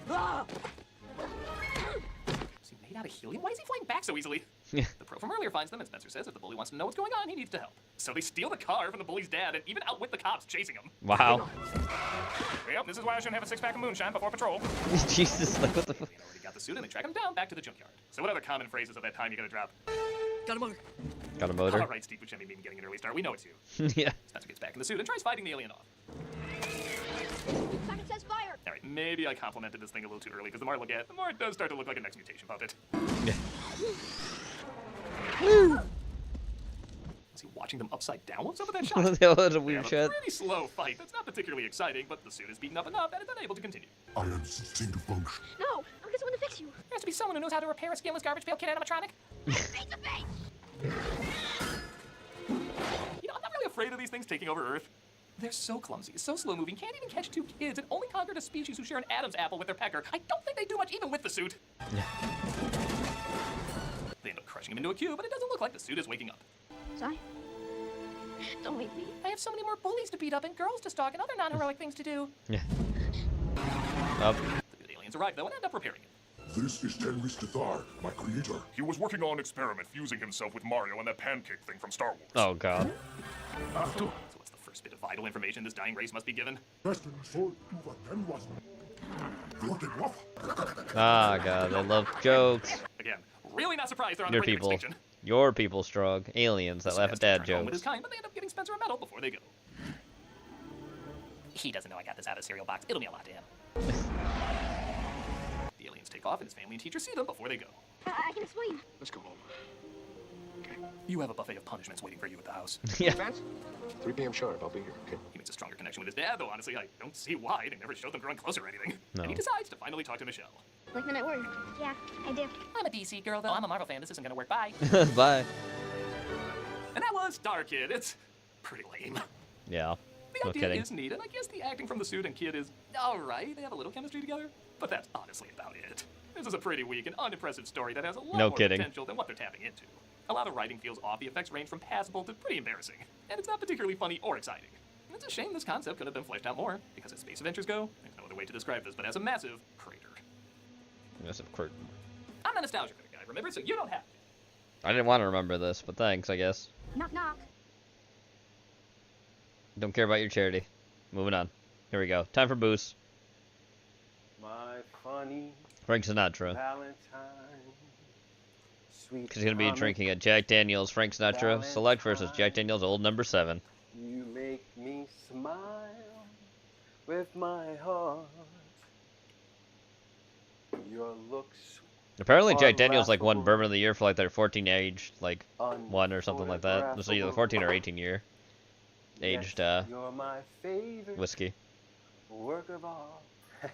go! See, made out of helium? Why is he flying back so easily? Yeah. The pro from earlier finds them, and Spencer says if the bully wants to know what's going on, he needs to help. So they steal the car from the bully's dad and even outwit the cops chasing him. Wow. Yep, this is why I shouldn't have a six-pack of moonshine before patrol. Jesus, like what the fuck? They already got the suit and they track him down back to the junkyard. So what other common phrases of that time you gonna drop? Got a motor. Got a motor? All right, Steve Buscemi being getting an early start. We know it's you. Yeah. Spencer gets back in the suit and tries fighting the alien off. Simon says fire. All right, maybe I complimented this thing a little too early because the more I look at it, the more it does start to look like a next mutation puppet. Yeah. Woo! Is he watching them upside down? What's up with that shot? That was a weird They have shot. a pretty slow fight. That's not particularly exciting, but the suit is beaten up enough that it's unable to continue. I am ceasing to function. No, I'll get someone to fix you. There has to be someone who knows how to repair a skinless garbage pail kid animatronic. Face to face. You know, I'm not really afraid of these things taking over Earth. They're so clumsy, so slow-moving, can't even catch two kids, and only conquered a species who share an Adam's apple with their pecker. I don't think they do much even with the suit. Yeah. They end up crushing him into a cube, but it doesn't look like the suit is waking up. Sorry. Don't leave me. I have so many more bullies to beat up and girls to stalk and other non-heroic things to do. Yeah. Up. The good aliens arrive, though, and end up repairing it. This is Tenris Cathar, my creator. He was working on an experiment fusing himself with Mario and that pancake thing from Star Wars. Oh, God. So what's the first bit of vital information this dying race must be given? Ah, God, they love jokes. Again, really not surprised they're on Your the brink of people. extinction. Your people strong. Aliens that laugh at dad Home with his jokes. kind, but they end up giving Spencer a medal before they go. He doesn't know I got this out of the cereal box. It'll mean a lot to him. The aliens take off, and his family and teachers see them before they go. I can explain. Let's go home. You have a buffet of punishments waiting for you at the house. Yeah. 3 p.m. sharp. I'll be here. Okay. He makes a stronger connection with his dad, though honestly, I don't see why. They never showed them growing closer or anything. No. And he decides to finally talk to Michelle. Like Men at Work. Yeah, I do. I'm a DC girl, though. I'm a Marvel fan. This isn't gonna work. Bye. Bye. And that was Star Kid. It's pretty lame. Yeah. The No idea kidding. is neat, and I guess the acting from the suit and Kid is alright. They have a little chemistry together, but that's honestly about it. This is a pretty weak and unimpressive story that has a lot No more kidding. potential than what they're tapping into. A lot of writing feels off, the effects range from passable to pretty embarrassing, and it's not particularly funny or exciting. And it's a shame this concept could have been fleshed out more, because as space adventures go, there's no other way to describe this but as a massive crater. Massive curtain. I'm the nostalgia critic guy, remember? So you don't have to. I didn't want to remember this, but thanks, I guess. Knock knock. Don't care about your charity. Moving on. Here we go. Time for boost. My funny Frank Sinatra. Valentine. Sweet Because he's going to be promise, drinking a Jack Daniels Frank Sinatra Select versus Jack Daniels Old Number 7. You make me smile with my heart. Your looks. Apparently Jack are Daniels like won laughable, Bourbon of the Year for like their 14 age like one or something like that. So either 14 or 18 year aged You're my favorite whiskey. work of art.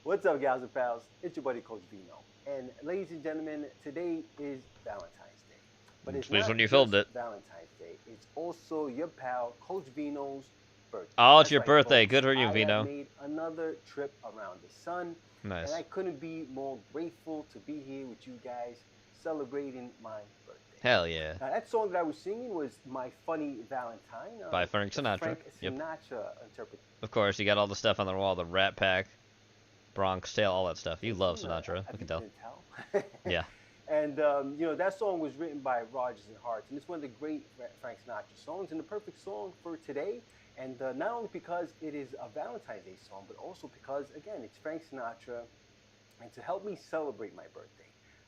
What's up, gals and pals? It's your buddy Coach Vino. And ladies and gentlemen, today is Valentine's Day. But it's Please not when you just filmed it. Valentine's Day. It's also your pal Coach Vino's birthday. Oh, it's That's your right, birthday. folks. Good for you, I Vino. have made another trip around the sun. Nice. And I couldn't be more grateful to be here with you guys celebrating my birthday. Hell yeah. Now, that song that I was singing was My Funny Valentine. By Frank Sinatra. Frank Yep. Sinatra interpretation. Of course, you got all the stuff on the wall, the Rat Pack, Bronx Tale, all that stuff. You love Sinatra, I can tell. Yeah. And, you know, that song was written by Rodgers and Hart, and it's one of the great Frank Sinatra songs, and the perfect song for today. And not only because it is a Valentine's Day song, but also because, again, it's Frank Sinatra. And to help me celebrate my birthday,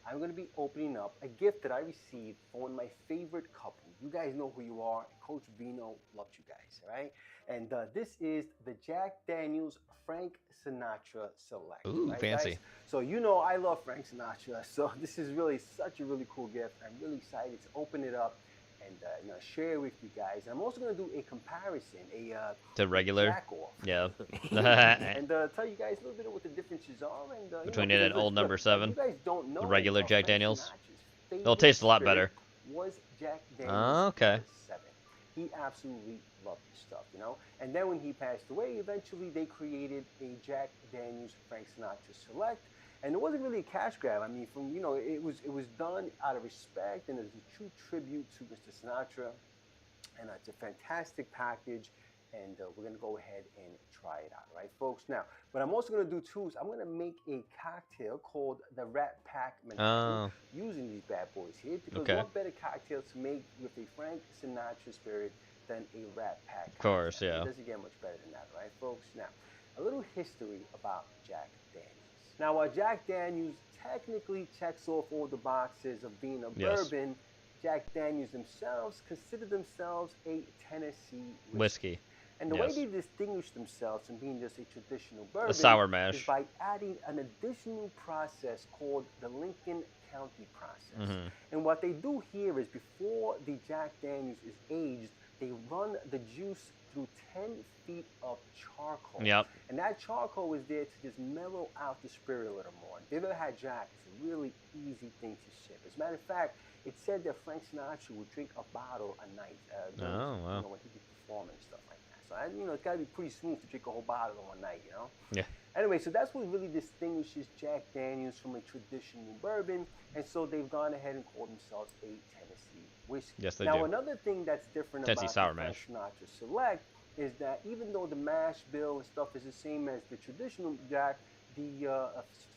I'm going to be opening up a gift that I received from one of my favorite couple. You guys know who you are. Coach Vino loved you guys, all right? And this is the Jack Daniels Frank Sinatra Select. Ooh, right, fancy. guys? So you know I love Frank Sinatra, so this is really such a really cool gift. I'm really excited to open it up and you know, share it with you guys. And I'm also going to do a comparison, To regular? Jack off. Yeah. And tell you guys a little bit of what the differences are. And, you Between know, it and because Old look, Number 7, you guys don't know the regular that Jack Frank Daniels. Sinatra's It'll taste a lot favorite better. was Jack Daniels. Oh, okay. 7. He absolutely loved this stuff, you know. And then when he passed away, eventually they created a Jack Daniels Frank Sinatra Select. And it wasn't really a cash grab. I mean, from, you know, it was done out of respect and as a true tribute to Mr. Sinatra. And it's a fantastic package. and we're gonna go ahead and try it out, right, folks? Now, what I'm also gonna do too is I'm gonna make a cocktail called the Rat Pack Manhattan using these bad boys here, because what better cocktail to make with a Frank Sinatra spirit than a Rat Pack? Of course, yeah. It doesn't get much better than that, right, folks? Now, a little history about Jack Daniels. Now, while Jack Daniels technically checks off all the boxes of being a bourbon, Jack Daniels themselves consider themselves a Tennessee whiskey. And the way they distinguish themselves from being just a traditional bourbon is by adding an additional process called the Lincoln County process. And what they do here is before the Jack Daniels is aged, they run the juice through 10 feet of charcoal. And that charcoal is there to just mellow out the spirit a little more. If you've ever had Jack, it's a really easy thing to sip. As a matter of fact, it's said that Frank Sinatra would drink a bottle a night you know, when he'd be performing and stuff like that. So, you know, it's got to be pretty smooth to drink a whole bottle in one night, you know? Yeah. Anyway, so that's what really distinguishes Jack Daniels from a traditional bourbon, and so they've gone ahead and called themselves a Tennessee whiskey. Yes, they now, do. another thing that's different Tennessee about Sour the Mash. Frank Sinatra Select is that even though the mash bill and stuff is the same as the traditional Jack, the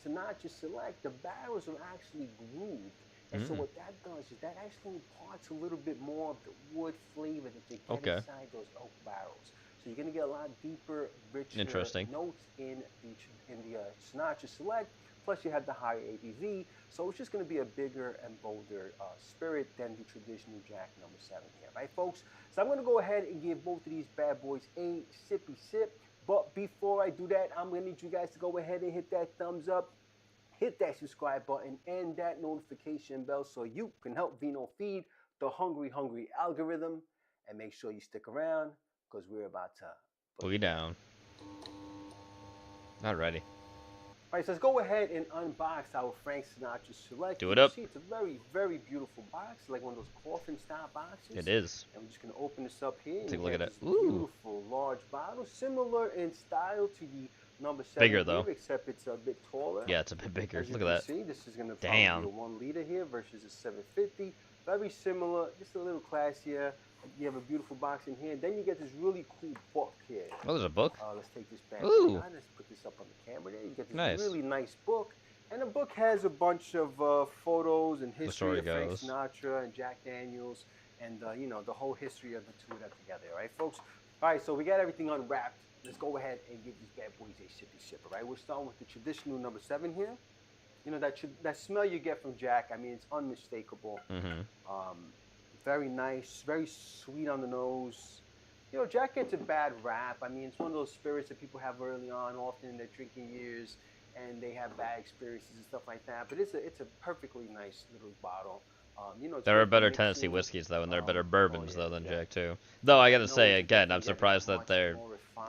Sinatra Select, the barrels are actually grooved. And so what that does is that actually imparts a little bit more of the wood flavor that you get inside those oak barrels. So you're gonna get a lot deeper, richer notes in the Sinatra Select. Plus you have the higher ABV, so it's just gonna be a bigger and bolder spirit than the traditional Jack number 7 here, right, folks? So I'm gonna go ahead and give both of these bad boys a sippy sip. But before I do that, I'm gonna need you guys to go ahead and hit that thumbs up. Hit that subscribe button and that notification bell so you can help Vino feed the hungry algorithm. And make sure you stick around because we're about to boogie down. Alrighty. All right, so let's go ahead and unbox our Frank Sinatra Select. Do it up. See, it's a very, very beautiful box, like one of those coffin-style boxes. It is. And we're just going to open this up here. Take a look at it. Beautiful large bottle, similar in style to the number 7 bigger here, though, except it's a bit taller. Yeah, it's a bit bigger. As Look you at that. See, this is going to probably be a 1 liter here versus a 750. Very similar, just a little classier. You have a beautiful box in here. And then you get this really cool book here. Oh, there's a book? Let's take this back. Ooh. Let's put this up on the camera there. You get this really nice book. And the book has a bunch of photos and history of Frank Sinatra and Jack Daniels. And, you know, the whole history of the two of them together. All right, folks? All right, so we got everything unwrapped. Let's go ahead and give these bad boys a sippy sip, all right? We're starting with the traditional number 7 here. You know, that smell you get from Jack, I mean, it's unmistakable. Very nice, very sweet on the nose. You know, Jack gets a bad rap. I mean, it's one of those spirits that people have early on, often in their drinking years, and they have bad experiences and stuff like that. But it's a perfectly nice little bottle. You know, there are better Tennessee whiskeys though, and there are better bourbons though than Jack too. Though I gotta say again, I'm surprised that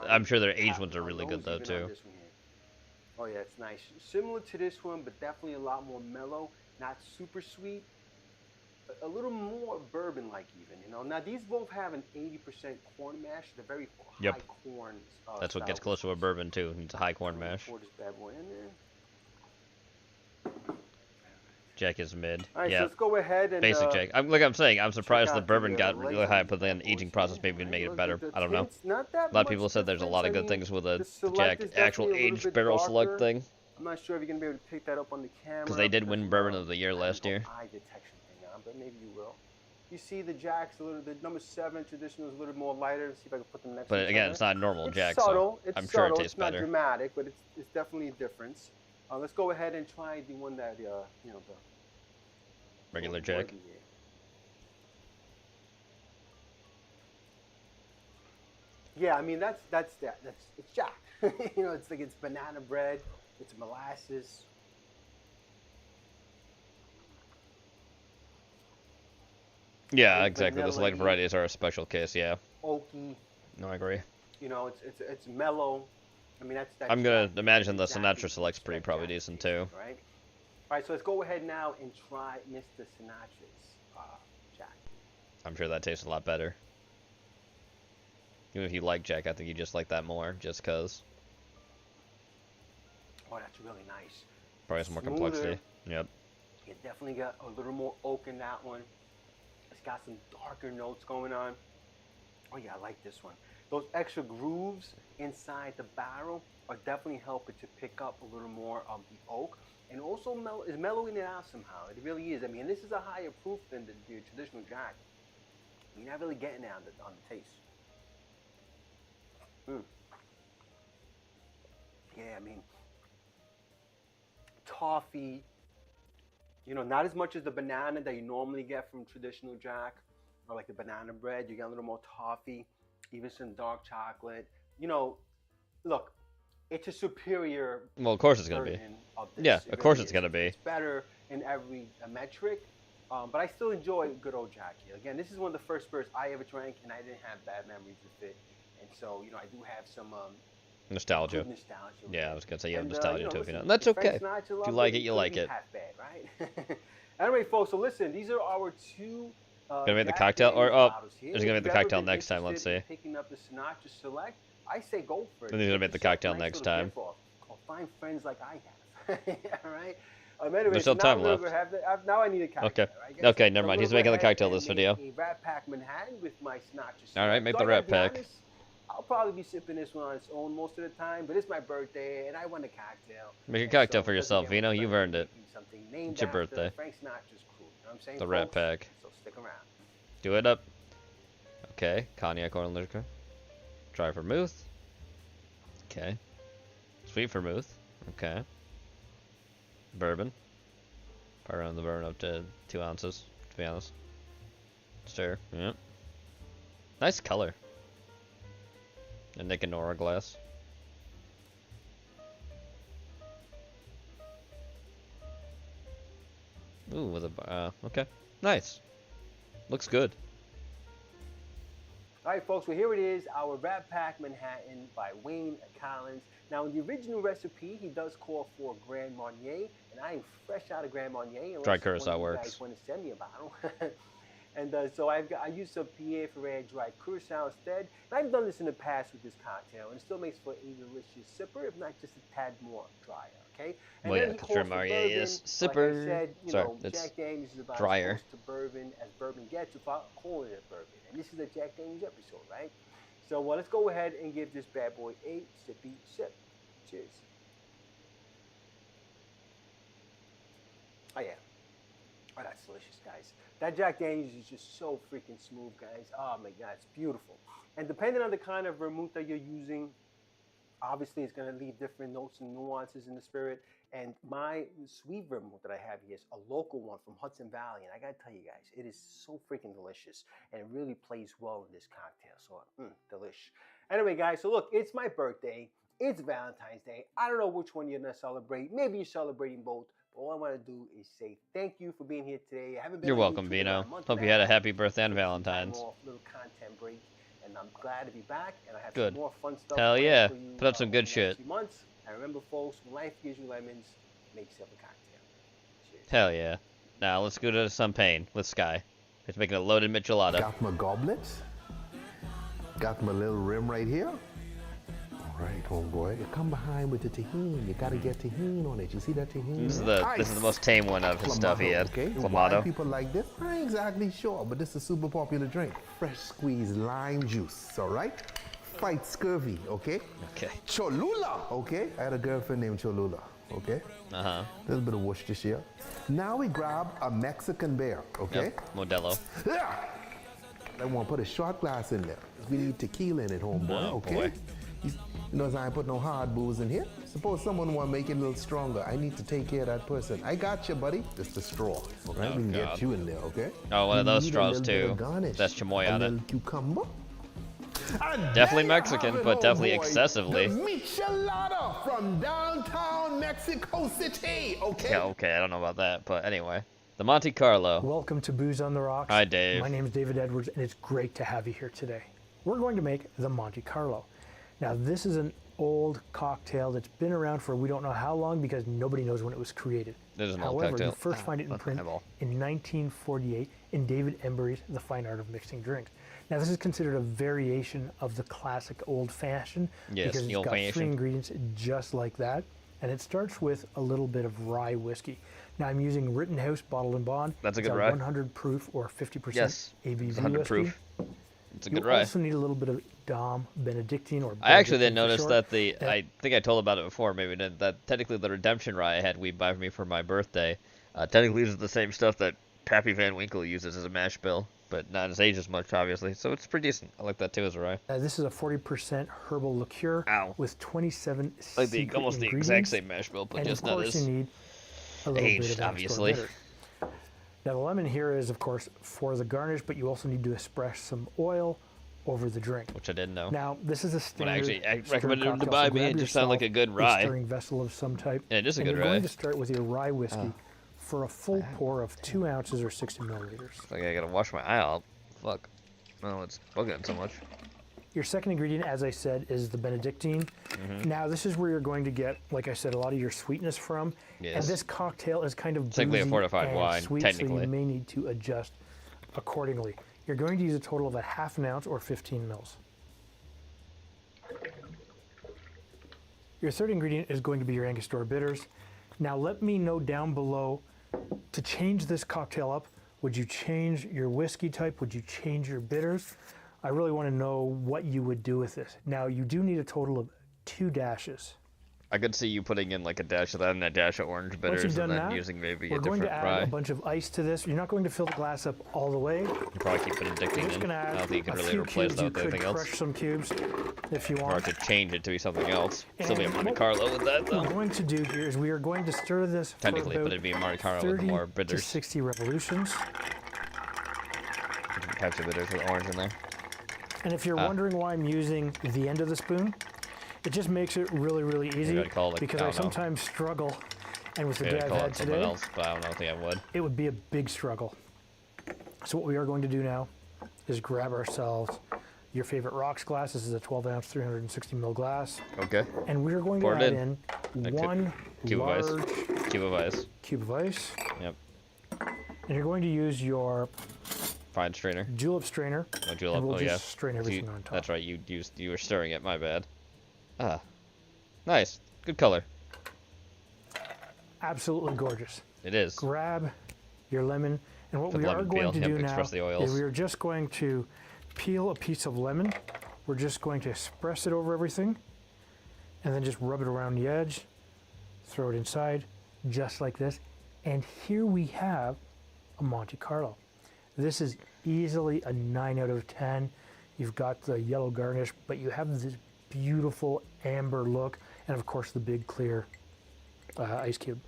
I'm sure their aged ones are really good though too. Oh yeah, it's nice. Similar to this one, but definitely a lot more mellow. Not super sweet. A little more bourbon-like even, you know. Now these both have an 80% corn mash. They're very high corn. That's what gets close to a bourbon too. It's a high corn mash. Pour this bad boy in there. Jack is mid. All right, so let's go ahead and basic Jack. I'm saying I'm surprised the bourbon got really high, but then the aging process maybe made it better. I don't know. A lot of people said there's a lot of good things with a Jack actual aged barrel select thing. I'm not sure if you're gonna be able to pick that up on the camera. Because they did win bourbon of the year last year. Eye detection thing on, but maybe you will. You see the Jack's a little. The number 7 traditional is a little more lighter. Let's see if I can put them next. But again, it's not normal Jack, subtle. So I'm sure it tastes better. It's not dramatic, but it's definitely a difference. Let's go ahead and try the one that you know the regular Jack. Yeah, I mean that's it's Jack. You know, it's like it's banana bread, it's molasses. Yeah, exactly. The select varieties are a special case. Yeah. Oaky. No, I agree. You know, it's mellow. I mean that's. I'm gonna imagine the Sinatra Select's probably decent too. Right. All right, so let's go ahead now and try Mr. Sinatra's Jack. I'm sure that tastes a lot better. Even if you like Jack, I think you just like that more, just cause. Oh, that's really nice. Probably some more complexity. Yep. You definitely got a little more oak in that one. It's got some darker notes going on. Oh yeah, I like this one. those extra grooves inside the barrel are definitely helping to pick up a little more of the oak, and also is mellowing it out somehow. It really is. I mean, this is a higher proof than the traditional Jack. You're not really getting it on the taste. Yeah, I mean, toffee, you know, not as much as the banana that you normally get from traditional Jack, or like the banana bread. You get a little more toffee, even some dark chocolate. You know, look, it's a superior. Well, of course it's gonna be. Of this. Yeah, of course really it's gonna be. It's better in every metric, but I still enjoy good old Jack here. Again, this is one of the first spirits I ever drank, and I didn't have bad memories with it. And so, you know, I do have some nostalgia. Nostalgia. Yeah, I was gonna say you have nostalgia to it. Listen, And that's okay. If you like it, you like it. Half bad, right? Anyway, folks, so listen, these are our two. Gonna make the cocktail, or is gonna make the cocktail next time? Let's see. Picking up the Sinatra Select, I say go for it. And he's gonna make the cocktail next time. Or find friends like I have. All right. Anyway, There's still time left. Now I need a cocktail. Okay. Right, Okay, never mind. He's making the cocktail this video. A Rat Pack Manhattan with my Sinatra Select. All right, make the Rat Pack. Honest, I'll probably be sipping this one on its own most of the time, but it's my birthday and I want a cocktail. Make a cocktail for yourself, Vino. You've earned it. It's your birthday. Frank Sinatra's crew. You know what I'm saying? The Rat Pack. So stick around. Do it up. Okay, cognac oil liquor. Dry vermouth. Okay. Sweet vermouth. Okay. Bourbon. Probably around the bourbon up to 2 ounces, to be honest. Stir. Yep. Nice color. A Nick and Nora glass. Ooh, with a okay, nice. Looks good. All right, folks. Well, here it is, our Rat Pack Manhattan by Wayne Collins. Now, in the original recipe, he does call for Grand Marnier, and I am fresh out of Grand Marnier. Dry Curacao works. works. You guys want to send me a bottle? And so I used some Pierre Ferrand dried Curacao instead. And I've done this in the past with this cocktail, and it still makes for a delicious sipper, if not just a tad more drier. Okay. And well, then yeah, he because calls for Marnier bourbon. is sipper. Like I said, Sorry, know, it's Jack Daniels is about drier. as close to bourbon as bourbon gets without calling it bourbon. And this is a Jack Daniels episode, right? So let's go ahead and give this bad boy a sippy sip. Cheers. Oh yeah. Oh, that's delicious, guys. That Jack Daniels is just so freaking smooth, guys. Oh my God, it's beautiful. And depending on the kind of vermouth that you're using, obviously it's going to leave different notes and nuances in the spirit. And my sweet vermouth that I have here is a local one from Hudson Valley. And I got to tell you guys, it is so freaking delicious. And it really plays well in this cocktail. So, delish. Anyway, guys, so look, it's my birthday. It's Valentine's Day. I don't know which one you're going to celebrate. Maybe you're celebrating both. But all I want to do is say thank you for being here today. I haven't been You're welcome, Vino. Hope you had a happy birthday and Valentine's. Little content break, and I'm glad to be back. And I have Good. some more fun stuff. Hell yeah. For you, Put out some good shit. Few months. And remember, folks, when life gives you lemons, make yourself a cocktail. Cheers. Hell yeah. Now let's go to some pain with Sky. He's making a loaded Michelada. Got my goblets. Got my little rim right here. All right, homeboy. You come behind with the tahini. You gotta get tahini on it. You see that tahini? This is the most tame one of his stuff he had. Okay. Clamato. Why people like this? I'm not exactly sure, but this is a super popular drink. Fresh squeezed lime juice. All right. Fight scurvy. Okay. Okay. Cholula. Okay. I had a girlfriend named Cholula. Okay. A little bit of Worcestershire. Now we grab a Mexican beer. Okay. Yep. Modelo. Yeah. I want to put a shot glass in there. We need tequila in it, homeboy. Oh, okay. Boy. You know, I ain't put no hard booze in here. Suppose someone want to make it a little stronger. I need to take care of that person. I got you, buddy. Just a straw. Okay? Oh, we can God. get you in there, okay? Oh, one of those You need straws a little bit too. of garnish, That's chamoy a on little it. cucumber. And Definitely there you Mexican, have it, but definitely homeboy. excessively. The Michelada from downtown Mexico City, okay? Yeah, okay, I don't know about that, but anyway. The Monte Carlo. Welcome to Booze on the Rocks. Hi, Dave. My name is David Edwards, and it's great to have you here today. We're going to make the Monte Carlo. Now, this is an old cocktail that's been around for we don't know how long because nobody knows when it was created. It is an old However, cocktail. you first find it in print in 1948 in David Embry's The Fine Art of Mixing Drinks. Now, this is considered a variation of the classic old-fashioned Yes, because the it's got old-fashioned. 3 ingredients just like that, and it starts with a little bit of rye whiskey. Now, I'm using Rittenhouse Bottled and Bond. That's a It's good rye. 100 proof or 50% Yes, ABV 100 whiskey. proof. It's a good You rye. also need a little bit of Dom Benedictine, or I actually Benedictine didn't for notice short. that I think I told about it before, maybe didn't, that technically the Redemption Rye I had Weeb buy for me for my birthday, technically uses the same stuff that Pappy Van Winkle uses as a mash bill, but not as aged as much, obviously, so it's pretty decent. I like that too as a rye. This is a 40% herbal liqueur with 27 Like secret almost the ingredients. exact same mash bill, but and just of not course as you need a little bit aged, of obviously. bitter. Now the lemon here is, of course, for the garnish, but you also need to express some oil over the drink. Which I didn't know. Now, this is a standard I stirring recommended him to cocktail, buy so me, grab it just sounded like a yourself good rye. stirring vessel of some type. Yeah, it is a and good you're rye. going to start with your rye whiskey for a full pour of 2 ounces or 60 milliliters. Like I gotta wash my eye out. Fuck. Oh, it's bugging so much. Your second ingredient, as I said, is the Benedictine. Now, this is where you're going to get, like I said, a lot of your sweetness from. Yes. And this cocktail is kind of Technically a boozy fortified and wine, sweet, technically. so you may need to adjust accordingly. You're going to use a total of a half an ounce or 15 mils. Your third ingredient is going to be your Angostura bitters. Now, let me know down below, to change this cocktail up, would you change your whiskey type? Would you change your bitters? I really want to know what you would do with this. Now, you do need a total of 2 dashes. I could see you putting in like a dash of that and a dash of orange bitters, Once you've and done then that, using maybe we're a going different to add rye. a bunch of ice to this. You're not going to fill the glass up all the way. You probably keep Benedictine Just in. gonna I add don't think you can a really few replace cubes. that You with could anything else. crush some cubes if you Or I want. could change it to be something else. Still be a And Monte what Carlo with that, though. What we're going to do here is we are going to stir this Technically, for about but it'd be a Monte Carlo with 30 more to bitters. 60 revolutions. Different types of bitters with orange in there. And if you're wondering why I'm using the end of the spoon, it just makes it really, really easy I'd call it, because I I don't know. sometimes struggle. And with the Maybe day I'd I've call had it something today, else, but I don't think I would. it would be a big struggle. So what we are going to do now is grab ourselves your favorite rocks glass. This is a 12 ounce, 360 ml glass. Okay. And we're going Pour to it add in. in A one cube of ice. large Cube of ice. cube of ice. Yep. And you're going to use your Fine strainer. julep strainer. Oh, julep. And we'll Oh, just yeah. strain everything on top. That's right. You were stirring it. My bad. Ah. Nice. Good color. Absolutely gorgeous. It is. Grab your lemon, and what The we are lemon going peel. to Yep, do now express the oils. is we are just going to peel a piece of lemon. We're just going to express it over everything, and then just rub it around the edge, throw it inside, just like this. And here we have a Monte Carlo. This is easily a 9 out of 10. You've got the yellow garnish, but you have this beautiful amber look, and of course the big clear ice cube.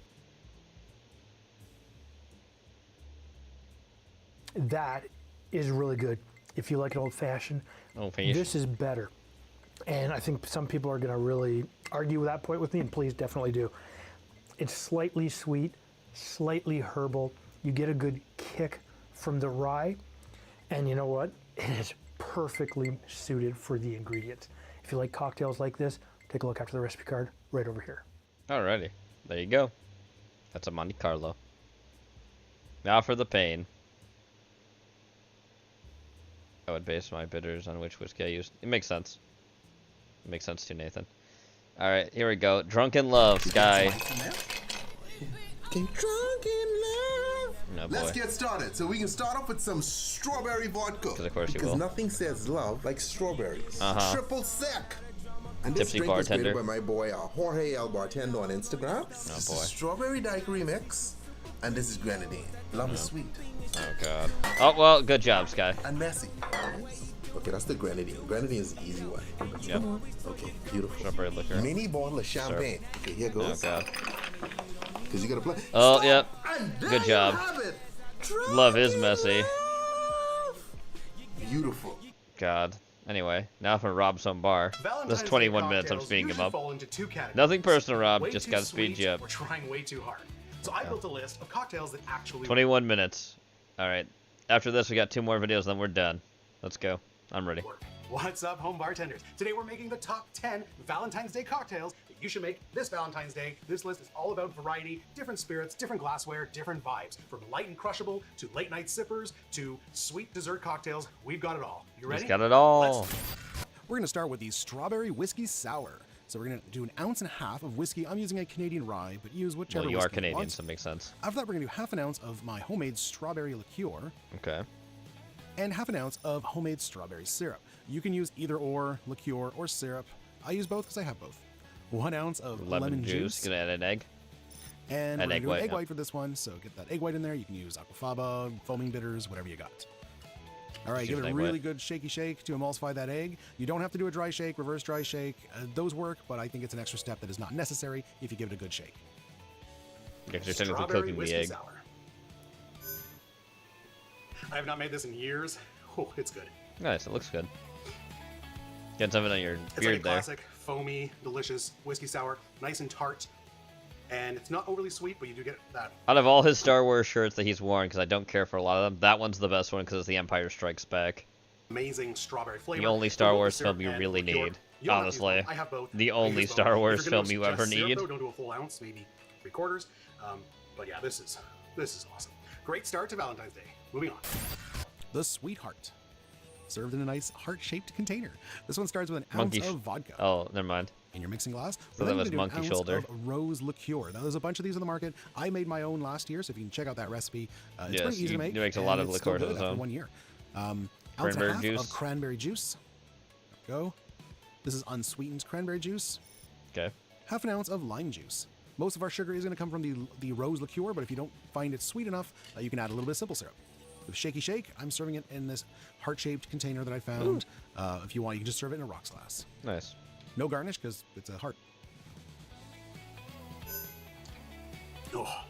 That is really good. If you like it old-fashioned, this is better. And I think some people are going to really argue with that point with me, and please definitely do. It's slightly sweet, slightly herbal. You get a good kick from the rye, and you know what? It is perfectly suited for the ingredients. If you like cocktails like this, take a look after the recipe card right over here. Alrighty. There you go. That's a Monte Carlo. Now for the pain. I would base my bitters on which whiskey I used. It makes sense. It makes sense to Nathan. Alright, here we go. Drunken Love, Sky. Get drunk in love. No, Let's boy. get started. So we can start off with some strawberry vodka. Of course you because will. nothing says love like strawberries. Uh-huh. Sec. And this Tipsy drink was bartender. created by my boy Jorge El Bartendo on Instagram. This is boy. strawberry daiquiri mix, and this is grenadine. Love is sweet. Oh, God. Oh, well, good job, Sky. And messy. Okay, that's the grenadine. Grenadine is the easy one. Yep. Okay, beautiful. Strawberry liquor. Mini bottle of champagne. Okay, here goes. Oh, God. Because you gotta play. Oh, Stop. yep. And there Good you job. have it. Love is messy. Beautiful. God. Anyway, now for Rob some bar. Valentine's This 21 Day minutes I'm cocktails speeding him usually up. fall into 2 categories. Nothing personal, Rob. Way Just too gotta speed sweet you up. or trying way too hard. So I built a list of cocktails that actually 21 minutes. Alright. After this, we got 2 more videos, then we're done. Let's go. I'm ready. work. What's up, home bartenders? Today we're making the top 10 Valentine's Day cocktails that you should make this Valentine's Day. This list is all about variety, different spirits, different glassware, different vibes. From light and crushable to late night sippers to sweet dessert cocktails, we've got it all. You ready? He's got it all. We're gonna start with the strawberry whiskey sour. So we're gonna do 1.5 ounces of whiskey. I'm using a Canadian rye, but use whichever Well, you are whiskey Canadian, want. so it makes sense. After that, we're gonna do 1/2 ounce of my homemade strawberry liqueur. Okay. and half an ounce of homemade strawberry syrup. You can use either or, liqueur or syrup. I use both because I have both. 1 ounce of lemon juice. Gonna add an egg. And an we're egg going to do white, an egg white for this one, so get that egg white in there. You can use aquafaba, foaming bitters, whatever you got. All right, give it a really good shaky shake to emulsify that egg. You don't have to do a dry shake, reverse dry shake. Those work, but I think it's an extra step that is not necessary if you give it a good shake. Yeah, 'cause you're technically Strawberry cooking the whiskey egg. sour. I have not made this in years. Oh, it's good. Nice, it looks good. Get something on your It's beard like a classic, foamy, delicious whiskey sour, nice and tart, and it's not overly sweet, but you do get that. Out of all his Star Wars shirts that he's worn, because I don't care for a lot of them, that one's the best one because it's The Empire Strikes Back. Amazing strawberry flavor. The only Star Wars film you really need, honestly. I have both. The only Star Wars film you ever syrup, need. Though, don't do a full ounce, maybe 3/4. But yeah, this is awesome. Great start to Valentine's Day. Moving on. The Sweetheart. Served in a nice heart-shaped container. This one starts with an ounce of vodka. Oh, never mind. In your mixing glass. So that was monkey an ounce shoulder. Of rose liqueur. Now, there's a bunch of these on the market. I made my own last year, so if you can check out that recipe, it's pretty easy to make. He makes a lot of it's still liqueurs good of his after own. 1 year. Ounce and a Cranberry half juice. of cranberry juice. There we go. This is unsweetened cranberry juice. Okay. Half an ounce of lime juice. Most of our sugar is going to come from the rose liqueur, but if you don't find it sweet enough, you can add a little bit of simple syrup. With shaky shake, I'm serving it in this heart-shaped container that I found. If you want, you can just serve it in a rocks glass. Nice. No garnish because it's a heart. Oh,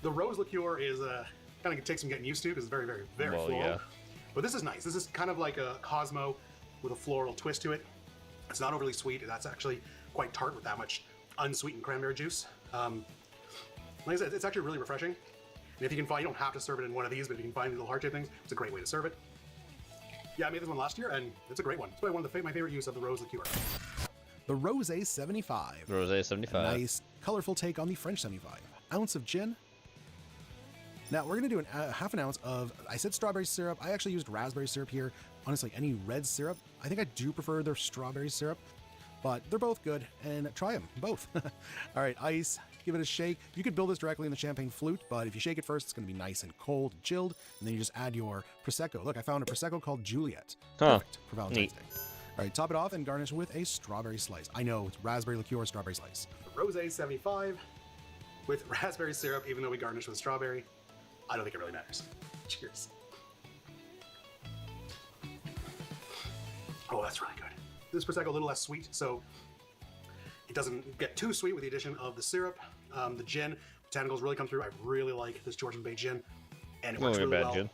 the rose liqueur is kind of takes some getting used to because it's very, very, very floral. Yeah. But this is nice. This is kind of like a Cosmo with a floral twist to it. It's not overly sweet. That's actually quite tart with that much unsweetened cranberry juice. Like I said, it's actually really refreshing. And if you can find, you don't have to serve it in one of these, but if you can find these little heart-shaped things, it's a great way to serve it. Yeah, I made this one last year, and it's a great one. It's probably one of my favorite use of the rose liqueur. The Rosé 75. Rosé 75. A nice, colorful take on the French 75. Ounce of gin. Now, we're going to do half an ounce of, I said strawberry syrup. I actually used raspberry syrup here. Honestly, any red syrup. I think I do prefer their strawberry syrup, but they're both good, and try them, both. All right, ice. Give it a shake. You could build this directly in the champagne flute, but if you shake it first, it's going to be nice and cold and chilled, and then you just add your Prosecco. Look, I found a Prosecco called Juliet. Perfect for Valentine's Day. All right, top it off and garnish with a strawberry slice. I know, it's raspberry liqueur, strawberry slice. Rosé 75 with raspberry syrup, even though we garnish with strawberry. I don't think it really matters. Cheers. Oh, that's really good. This Prosecco a little less sweet, so it doesn't get too sweet with the addition of the syrup. The gin, botanicals really come through. I really like this Georgian Bay gin, and it works really well. Gin.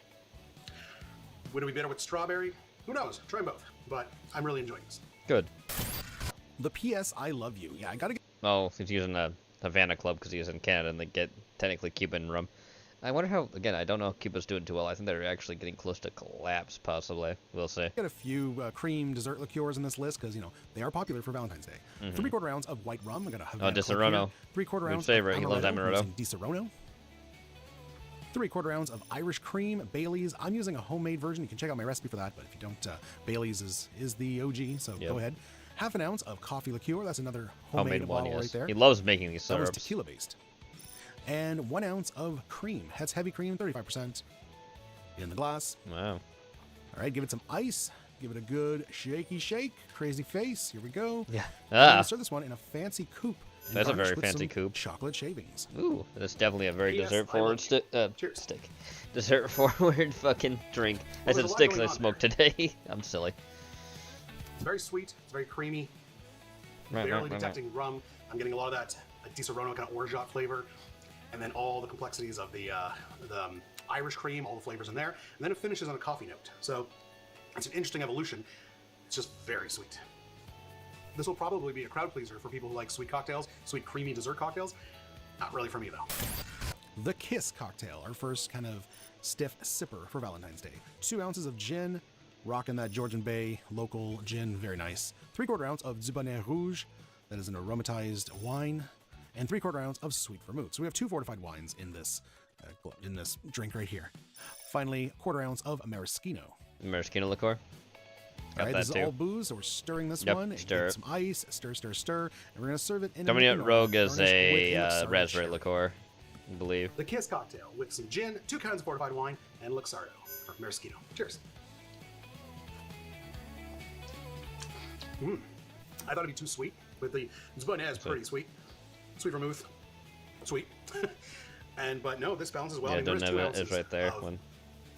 Would it be better with strawberry? Who knows? Try them both, but I'm really enjoying this. Good. The P.S. I Love You. Yeah, I gotta get... Oh, he's using the Havana Club because he's in Canada and they get technically Cuban rum. I wonder how, again, I don't know if Cuba's doing too well. I think they're actually getting close to collapse, possibly. We'll see. Got a few cream dessert liqueurs in this list because, you know, they are popular for Valentine's Day. 3/4 ounce of white rum. I got a Havana Di Serono. 3/4 ounce favorite. of He loves Amaretto. Di Serono. 3/4 ounce of Irish cream, Bailey's. I'm using a homemade version. You can check out my recipe for that, but if you don't, Bailey's is the OG, so go ahead. Half an ounce of coffee liqueur. That's another homemade one, bottle right there. He loves making these syrups. syrups. That was tequila based. And 1 ounce of cream. That's heavy cream, 35%. In the glass. Wow. All right, give it some ice. Give it a good shaky shake. Crazy face. Here we go. Yeah. I'm going to serve this one in a fancy coupe. That's a very fancy coupe. Chocolate shavings. Ooh, that's definitely a very dessert-forward stick. Dessert-forward fucking drink. I said sticks and I smoked today. I'm silly. It's very sweet. It's very creamy. Barely detecting rum. I'm getting a lot of that Di Serono kind of orgeat flavor. And then all the complexities of the Irish cream, all the flavors in there. And then it finishes on a coffee note. So it's an interesting evolution. It's just very sweet. This will probably be a crowd pleaser for people who like sweet cocktails, sweet creamy dessert cocktails. Not really for me though. The Kiss cocktail, our first kind of stiff sipper for Valentine's Day. 2 ounces of gin, rocking that Georgian Bay local gin, very nice. 3/4 ounce of Dubonnet Rouge, that is an aromatized wine. And 3/4 ounce of sweet vermouth. So we have 2 fortified wines in this drink right here. Finally, 1/4 ounce of maraschino. Maraschino liqueur. All right, this is all booze, so we're stirring this one. Stir. Some ice, stir, and we're gonna serve it in. Dominion Rogue is a raspberry liqueur, I believe. The Kiss cocktail with some gin, 2 cans of fortified wine, and Luxardo or maraschino. Cheers. I thought it'd be too sweet, but the Zbuneh is pretty sweet. Sweet vermouth, sweet. But no, this balances well. Yeah, I mean, there's 2 ounces it's right there. of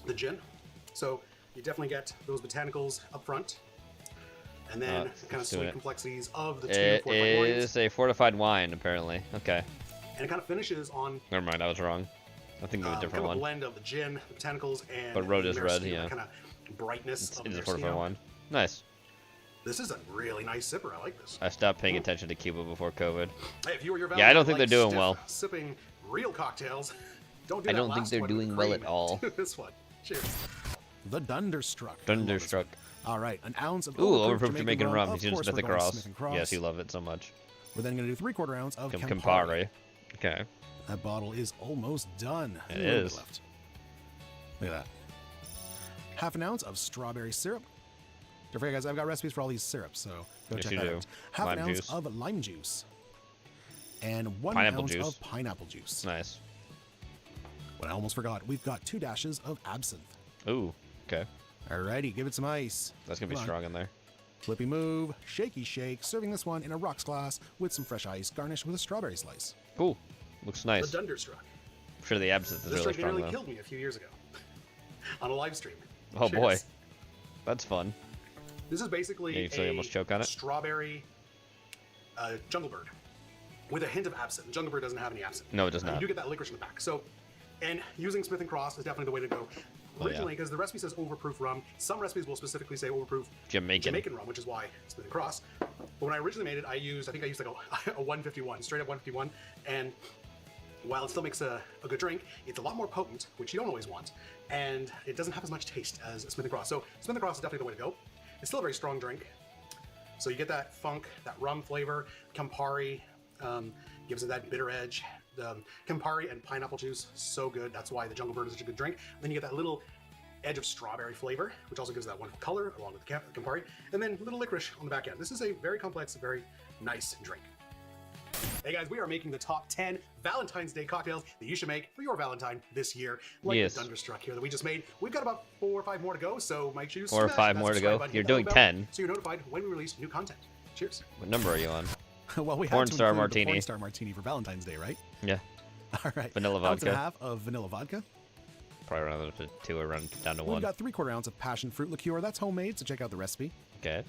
the gin. So you definitely get those botanicals up front. And then kind of sweet complexities of the 2 fortified wines. It is a fortified wine, apparently. Okay. And it kind of finishes on... Never mind, I was wrong. I think of a different kind of one. a blend of the gin, the botanicals, and But red is red, maraschino, yeah. kind of brightness of It's a maraschino. fortified wine. Nice. This is a really nice sipper. I like this. I stopped paying attention to Cuba before COVID. Hey, if you or your Yeah, I don't Valentine think they're like doing well. Sipping real cocktails, don't do I that don't think last they're one doing with well cream. at all. Do this one. Cheers. The Dunderstruck. Thunderstruck. All right, an ounce of Ooh, overproof Jamaican rum. Of He's using course, Smith we're and going Cross. Smith and Cross. Yes, you love it so much. We're then going to do 3/4 ounce of Campari. Campari. Okay. That bottle is almost done. It A little bit is. left. Look at that. Half an ounce of strawberry syrup. Don't forget, guys, I've got recipes for all these syrups, so go Yes, check you that do. out. Half Lime an ounce juice. of lime juice. And 1 Pineapple ounce juice. of pineapple juice. Nice. What I almost forgot, we've got 2 dashes of absinthe. Ooh, okay. Alrighty, give it some ice. That's going to be Come on. strong in there. Flippy move, shaky shake, serving this one in a rocks glass with some fresh ice, garnished with a strawberry slice. Cool. Looks nice. The Dunderstruck. I'm sure the absinthe is This really drink strong, nearly though. killed me a few years ago on a live stream. Oh, boy. Cheers. That's fun. This is basically Yeah, so you almost choke on it? strawberry jungle bird with a hint of absinthe. Jungle bird doesn't have any absinthe. No, it does not. You do get that licorice in the back. So, and using Smith and Cross is definitely the way to go. Oh, Originally, because the recipe says overproof rum, some recipes will specifically say overproof Jamaican. rum, which is why Smith and Cross. But when I originally made it, I think I used like a 151, straight up 151, and while it still makes a good drink, it's a lot more potent, which you don't always want, and it doesn't have as much taste as Smith & Cross. So Smith & Cross is definitely the way to go. It's still a very strong drink. So you get that funk, that rum flavor. Campari gives it that bitter edge. Campari and pineapple juice, so good. That's why the Jungle Bird is such a good drink. Then you get that little edge of strawberry flavor, which also gives that wonderful color along with the Campari. And then little licorice on the back end. This is a very complex, very nice drink. Hey guys, we are making the top 10 Valentine's Day cocktails that you should make for your Valentine this year. Like Yes. the Dunderstruck here that we just made. We've got about 4 or 5 more to go, so make sure you 4 or smash 5 that more to subscribe go. button, You're hit that doing bell 10. So you're notified when we release new content. Cheers. What number are you on? Well, we Porn had to star include the martini. Porn star martini for Valentine's Day, right? Yeah. All right. Vanilla Ounce and a vodka. half of vanilla vodka. Probably around to 2 or around down to We've 1. got 3/4 ounce of passion fruit liqueur. That's homemade, so check out the recipe. Okay.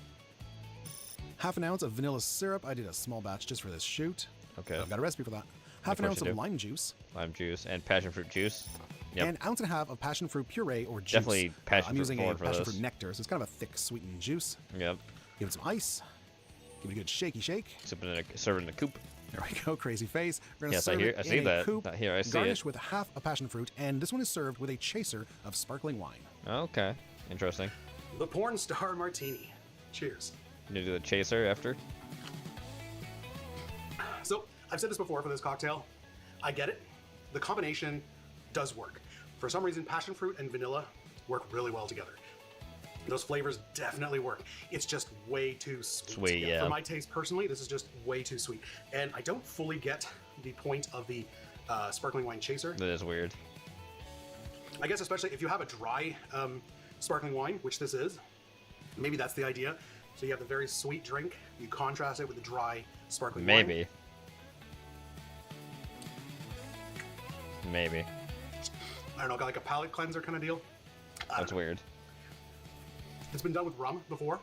Half an ounce of vanilla syrup. I did a small batch just for this shoot. Okay. I've got a recipe for that. Half an course ounce you of do. lime juice. Lime juice and passion fruit juice. Yep. And ounce and a half of passion fruit puree or juice. Definitely passion I'm fruit using a forward for passion this. fruit nectar, so it's kind of a thick, sweetened juice. Yep. Give it some ice. Give it a good shaky shake. Serving in a coupe. There we go, crazy face. We're gonna Yes, I serve hear- it I see in a that. coupe, Not here, I see garnished it. with half a passion fruit, and this one is served with a chaser of sparkling wine. Okay. Interesting. The Porn Star Martini. Cheers. You do the chaser after? So, I've said this before for this cocktail. I get it. The combination does work. For some reason, passion fruit and vanilla work really well together. Those flavors definitely work. It's just way too sweet. Sweet, yeah. For my taste personally, this is just way too sweet. And I don't fully get the point of the sparkling wine chaser. That is weird. I guess especially if you have a dry sparkling wine, which this is, maybe that's the idea. So you have the very sweet drink, you contrast it with the dry sparkling wine. Maybe. Maybe. I don't know, got like a palate cleanser kind of deal. That's weird. It's been done with rum before.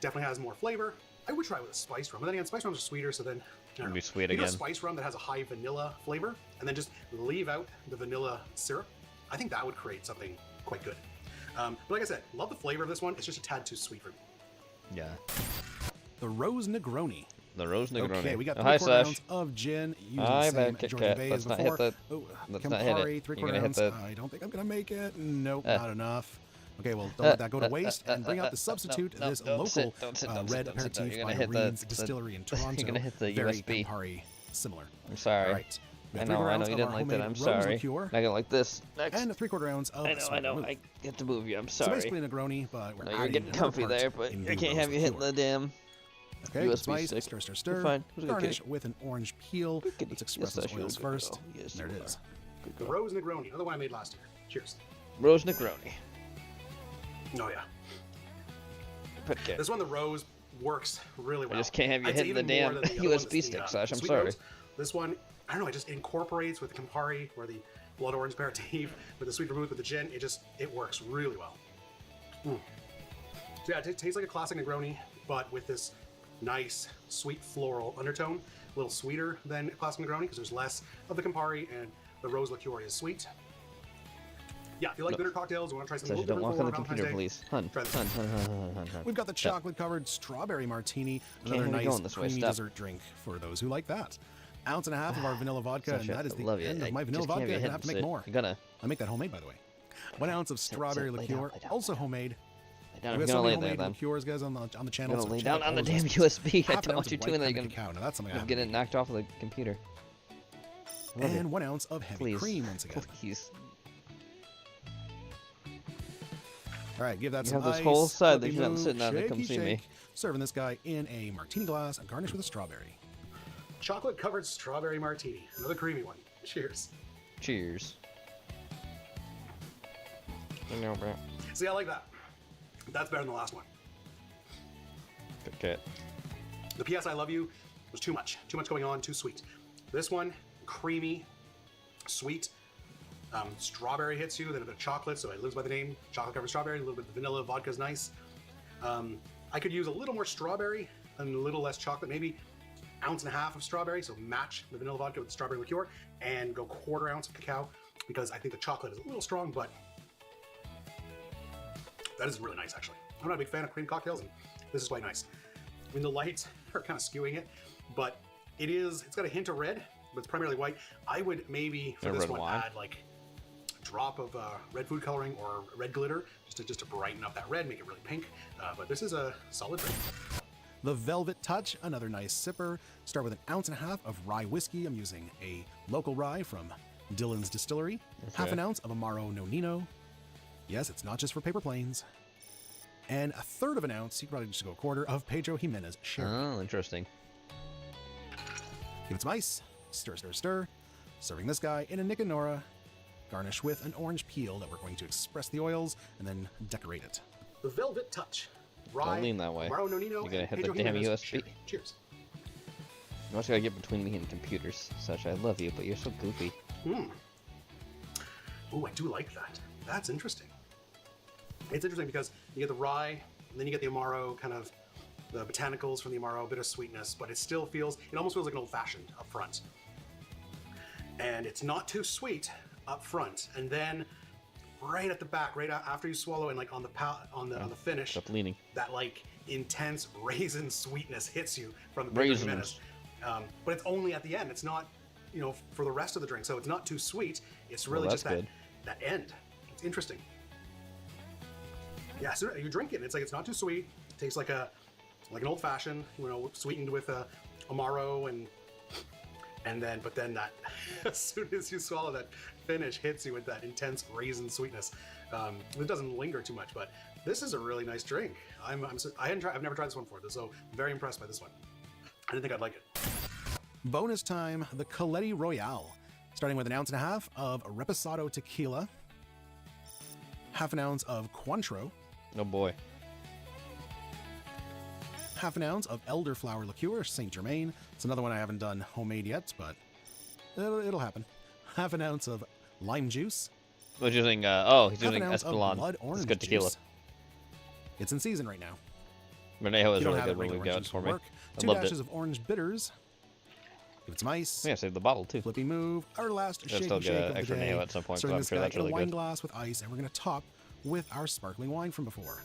Definitely has more flavor. I would try it with a spiced rum. But then again, spiced rums are sweeter, so then I don't It'd know. be sweet You know, again. spiced rum that has a high vanilla flavor, and then just leave out the vanilla syrup. I think that would create something quite good. But like I said, love the flavor of this one. It's just a tad too sweet for me. Yeah. The Rose Negroni. The Rose Negroni. Okay, we got Oh, hi, 3/4 Slash. ounce of gin using Hi, the bad same Kit Georgia Kat. Bay Let's as not before. hit that. Oh, Let's not hit Campari, it. 3/4 You're gonna hit ounce. the- I don't think I'm gonna make it. Nope, Eh. not enough. Okay, well, don't let that go to waste, and bring out the substitute. no, This don't local sit, don't sit, don't red sit, don't sit. aperitif You're by gonna hit the- Reed's Distillery in Toronto. You're gonna hit the Very USB. Campari similar. I'm sorry. All right. We I got know, 3/4 I know ounce you of didn't our like that. homemade I'm rose sorry. liqueur. Not gonna like this. Next. And a 3/4 ounce of I know, sweet vermouth. I get to move you. I'm So sorry. basically a Negroni, but we're No, you're adding getting another comfy part there, but in I the can't rose have you hitting liqueur. the damn Okay, USB spice, stick. stir, stir, You're stir. fine. Who's a good Garnish kid? with an orange peel. Let's express Yes, those you're a oils good first. girl. Yes, There you it are. is. Good The girl. Rose Negroni, another one I made last year. Cheers. Rose Negroni. Oh yeah. Pit Kat. This one, the Rose, works really well. I just can't have you I'd say hitting the even more damn than the other one, USB the, stick, the Sash. I'm Sweet sorry. Rose. This one, I don't know, it just incorporates with the Campari or the blood orange aperitif with the sweet vermouth with the gin. It works really well. So yeah, it tastes like a classic Negroni, but with this nice sweet floral undertone. A little sweeter than a classic Negroni because there's less of the Campari and the rose liqueur is sweet. Yeah, if you like bitter cocktails, you want to try something Sash, a little don't different walk on for the Valentine's computer, Day, please. Hun. We've got the chocolate-covered strawberry martini, another have you nice going this way, creamy stop. dessert drink for those who like that. Ounce and a half of our vanilla vodka, and Sash, that is I the love you. end I of my vanilla just can't vodka. be I'm gonna hitting have to make sit. more. You're gonna. I make that homemade, by the way. 1 ounce of strawberry lay liqueur, down, also homemade. down. We've I'm got so gonna many lay there, homemade then. liqueurs, guys, on the channel. I'm so gonna lay check down out on the all damn those USB. I Half an don't ounce want you of doing white that. You're crema gonna cacao. Now that's something I have. get it knocked off of the computer. Love And it. 1 ounce of heavy Please. cream once again. Please. All right, give that You some have this ice, whole side that flippy you're not move, sitting on to come shaky see me. shake. Serving this guy in a martini glass, garnished with a strawberry. chocolate covered strawberry martini, another creamy one. Cheers. Cheers. No, bro. See, I like that. That's better than the last one. Okay. The P.S. I Love You was too much. Too much going on, too sweet. This one, creamy, sweet. Strawberry hits you, then a bit of chocolate, so it lives by the name. Chocolate covered strawberry, a little bit of vanilla, vodka's nice. I could use a little more strawberry and a little less chocolate, maybe ounce and a half of strawberry, so match the vanilla vodka with the strawberry liqueur, and go 1/4 ounce of cacao, because I think the chocolate is a little strong, but that is really nice, actually. I'm not a big fan of cream cocktails, and this is quite nice. I mean, the lights are kind of skewing it, but it's got a hint of red, but it's primarily white. I would maybe, for this one, add like a drop of red food coloring or red glitter, just to brighten up that red, make it really pink. But this is a solid drink. The Velvet Touch, another nice sipper. Start with 1.5 ounces of rye whiskey. I'm using a local rye from Dillon's Distillery. Okay. 1/2 ounce of Amaro Nonino. Yes, it's not just for paper planes. And 1/3 of an ounce, you could probably just go 1/4, of Pedro Jimenez Sherry. Oh, interesting. Give it some ice. Stir, stir, stir. Serving this guy in a Nick and Nora. Garnish with an orange peel that we're going to express the oils and then decorate it. The Velvet Touch. Rye, Don't lean that way. Amaro Nonino, You're gonna and hit Pedro the damn Jimenez USB. Sherry. Cheers. You also gotta get between me and computers. Such, I love you, but you're so goofy. Oh, I do like that. That's interesting. It's interesting because you get the rye, and then you get the Amaro, kind of the botanicals from the Amaro, a bit of sweetness, but it almost feels like an old-fashioned up front. And it's not too sweet up front, and then right at the back, right after you swallow, and like on the finish, Stop leaning. that like intense raisin sweetness hits you from the Pedro Jimenez. But it's only at the end. It's not, for the rest of the drink. So it's not too sweet. It's really Well, just that's that end. It's interesting. Yeah, so you drink it, and it's like it's not too sweet. It tastes like an old fashioned, sweetened with Amaro but then that as soon as you swallow, that finish hits you with that intense raisin sweetness. It doesn't linger too much, but this is a really nice drink. I've never tried this one before, so I'm very impressed by this one. I didn't think I'd like it. Bonus time, the Coletti Royale. Starting with 1.5 ounces of Reposado tequila. 1/2 ounce of Cointreau. Oh boy. 1/2 ounce of elderflower liqueur, Saint Germain. It's another one I haven't done homemade yet, but it'll happen. 1/2 ounce of lime juice. He's using, he's 1/2 using ounce of Espolon. blood It's orange good tequila. juice. It's in season right now. Renejo If is you don't really have good it, when we regular got orange it juice for will me. work. I 2 loved dashes it. of orange bitters. Give it some ice. Yeah, save the bottle too. Flippy move. Our last I'll shaky still shake get of an the extra day. Nejo at some point, so Serving I'm this sure guy that's in really a wine good. glass with ice, and we're going to top with our sparkling wine from before.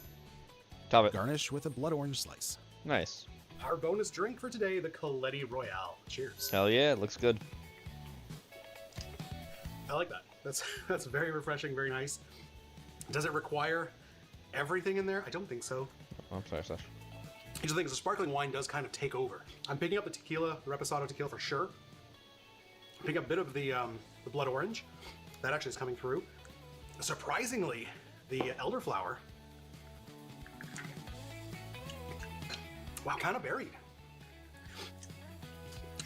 Top it. Garnish with a blood orange slice. Nice. Our bonus drink for today, the Coletti Royale. Cheers. Hell yeah, it looks good. I like that. That's very refreshing, very nice. Does it require everything in there? I don't think so. Oh, I'm sorry, Sash. Here's the thing, is the sparkling wine does kind of take over. I'm picking up the tequila, the Reposado tequila for sure. I'm picking up a bit of the blood orange. That actually is coming through. Surprisingly, the elderflower. Wow, kind of buried.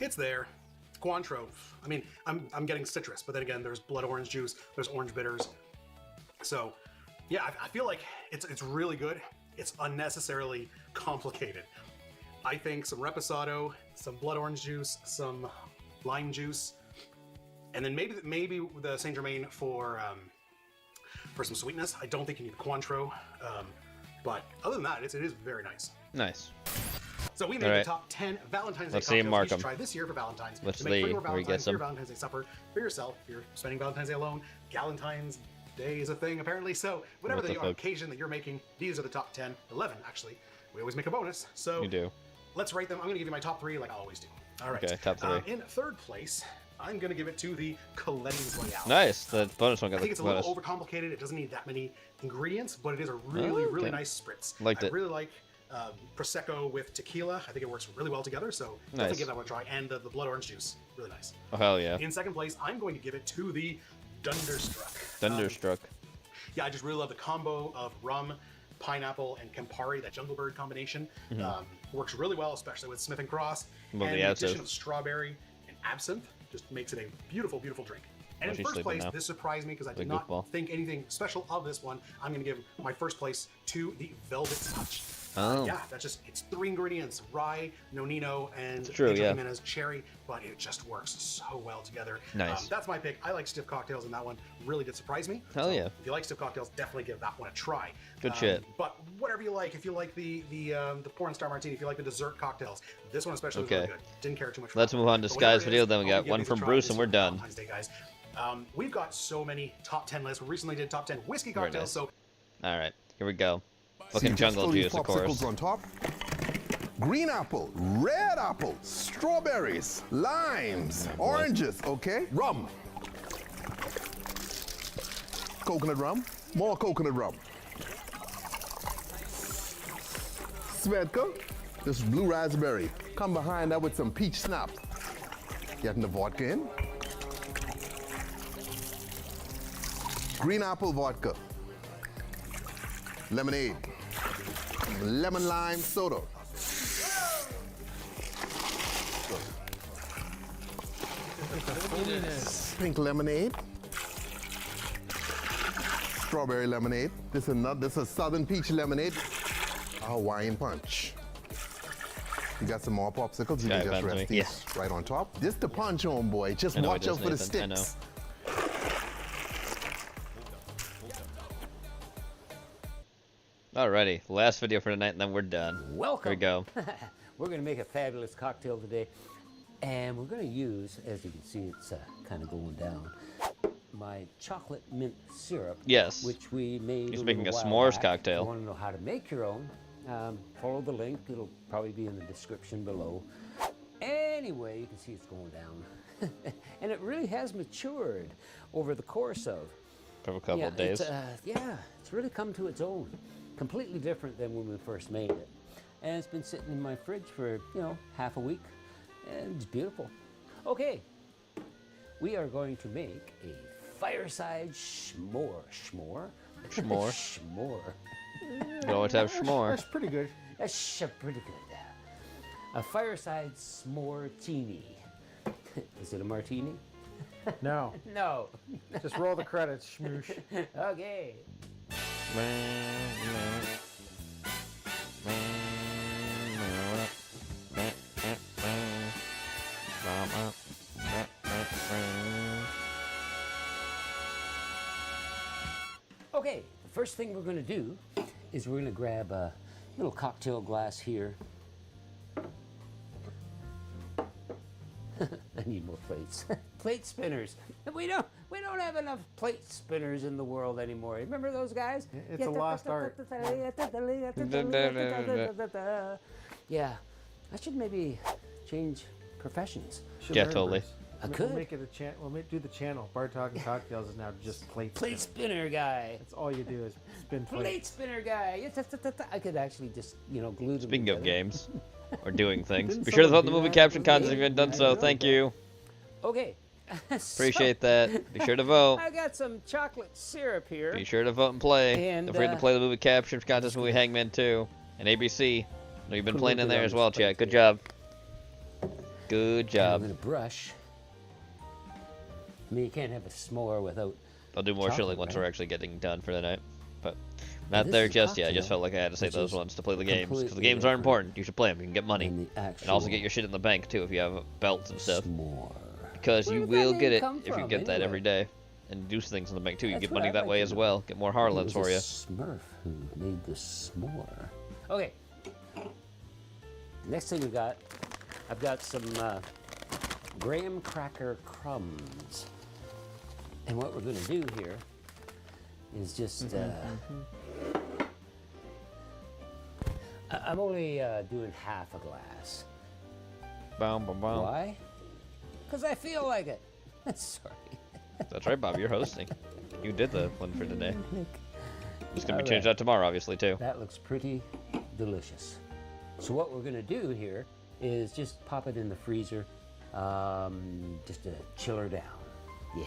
It's there. Cointreau. I mean, I'm getting citrus, but then again, there's blood orange juice, there's orange bitters. So, yeah, I feel like it's really good. It's unnecessarily complicated. I think some reposado, some blood orange juice, some lime juice, and then maybe the Saint Germain for some sweetness. I don't think you need Cointreau, but other than that, it is very nice. Nice. So we made the top 10 Valentine's Day cocktails you should try this year for Valentine's. Let's to make see for where we get your some. Valentine's Day supper for yourself. If you're spending Valentine's Day alone, Galentine's Day is a thing apparently. So whatever the occasion that you're making, these are the top 10, 11 actually. We always make a bonus. So You do. let's rate them. I'm going to give you my top 3 like I always do. All right. Okay, top 3. In third place, I'm going to give it to the Coletti's Royale. Nice. The bonus one got I think the it's a bonus. little overcomplicated. It doesn't need that many ingredients, but it is a really nice spritz. Liked I it. really like Prosecco with tequila. I think it works really well together, so Nice. definitely give that one a try. And the blood orange juice, really nice. Oh, hell yeah. In second place, I'm going to give it to the Dunderstruck. Thunderstruck. Yeah, I just really love the combo of rum, pineapple, and Campari, that Jungle Bird combination. Mhm. Works really well, especially with Smith & Cross. Love and the the absinthe. addition of strawberry and absinthe just makes it a beautiful, beautiful drink. And Oh, in she's first sleeping place, now. this surprised me because I Like did not goofball. think anything special of this one. I'm going to give my first place to the Velvet Touch. Oh. Yeah, it's 3 ingredients: rye, nonino, and It's true, Pedro yeah. Jimenez cherry, but it just works so well together. Nice. That's my pick. I like stiff cocktails, and that one really did surprise me. Hell So yeah. If you like stiff cocktails, definitely give that one a try. Good shit. But whatever you like, if you like the porn star martini, if you like the dessert cocktails, this one especially was Okay. really good. Didn't care too much. For Let's that move one. on to But whatever Sky's it video, is, then we I got wanna give one these a from try Bruce, this and we're for done. Valentine's Day, guys. We've got so many top 10 lists. We recently did top 10 whiskey Very cocktails, nice. so Alright, here we go. See, Fucking just jungle throw these juice, of course. popsicles on top. Green apple, red apple, strawberries, limes, oranges, okay? Rum. Coconut rum, more coconut rum. Svedka, this is blue raspberry. Come behind that with some peach snap. Getting the vodka in. Green apple vodka. Lemonade. Lemon lime soda. Pink lemonade. Strawberry lemonade. This is Southern peach lemonade. A Hawaiian punch. You got some more popsicles. You Yeah, can just found rest me. these right on top. This the punch on, boy. Just I know watch it out is, for the Nathan, I know. sticks. Alrighty, last video for tonight, and then we're done. Welcome. Here we go. We're going to make a fabulous cocktail today, and we're going to use, as you can see, it's kind of going down, my chocolate mint syrup. Yes. Which we made. He's a making little a while s'mores back. cocktail. If you want to know how to make your own? Follow the link. It'll probably be in the description below. Anyway, you can see it's going down, and it really has matured over the course of For a couple of days. It's really come to its own. Completely different than when we first made it. And it's been sitting in my fridge for, half a week. And it's beautiful. Okay, we are going to make a fireside s'more. S'more? S'more. S'more. You always have s'more. That's pretty good. That's pretty good. A fireside s'more-tini. Is it a martini? No. No. Just roll the credits, schmoosh. Okay. Okay, the first thing we're going to do is we're going to grab a little cocktail glass here. I need more plates. Plate spinners. We don't have enough plate spinners in the world anymore. Remember those guys? It's a lost art. Yeah, I should maybe change professions. Yeah, totally. I We'll could. make it a we'll do the channel. Bar Talking Cocktails is now just plate Plate spinner guy. That's all you do is spin Plate plates. spinner guy. I could actually just, glue them Speaking of together. games, or doing things, Didn't be sure to someone vote in the do movie that? caption contest if you haven't done I so. know Thank that. you. Okay. Appreciate that. Be sure to vote. I got some chocolate syrup here. Be sure to vote and play. And, Don't forget to play the movie captions contest, movie Hangman 2, and ABC. I know you've been Put a playing little in bit there on as this well, plate chat. Good here. job. Good And I'm job. going to brush. I mean, you can't have a s'more without I'll do more chocolate, shilling once right? we're actually getting done for the night. But Not This there is a just yet. I just cocktail, felt like I had to say which those is ones to play the games. Because the completely games are different important. You should play them. You can get money. than the And also get actual your shit in the bank, too, if you have belts and stuff. s'more. Because Where you did that will name get it come if you from, get that anyway? every day. And do things in the bank, too. You That's get what money I'd that like way to as know. well. Get more It Harlots was for a you. Smurf who made the s'more. Okay. Next thing I've got some graham cracker crumbs. And what we're going to do here is just... I'm only doing half a glass. Boom, boom, boom. Why? Because I feel like it. Sorry. That's right, Bob. You're hosting. You did the one for today. It's going to be All changed right. out tomorrow, obviously, too. That looks pretty delicious. So what we're going to do here is just pop it in the freezer, just to chill her down. Yeah.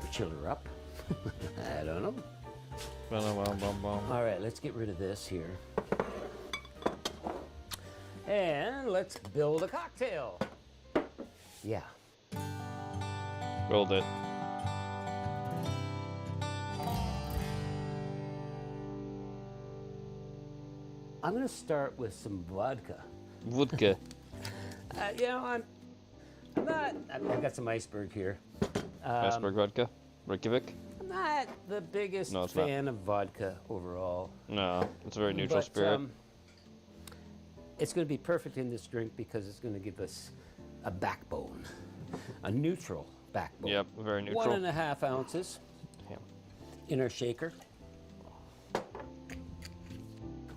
Or chill her up. I don't know. All right, let's get rid of this here. And let's build a cocktail. Yeah. Rolled it. I'm going to start with some vodka. Vodka. You know, I'm not. I've got some iceberg here. Iceberg vodka. Reykjavik. I'm not the biggest No, it's not. fan of vodka overall. No, it's a very neutral But, spirit. It's going to be perfect in this drink because it's going to give us a backbone, a neutral backbone. Yep, very neutral. 1.5 ounces in our shaker.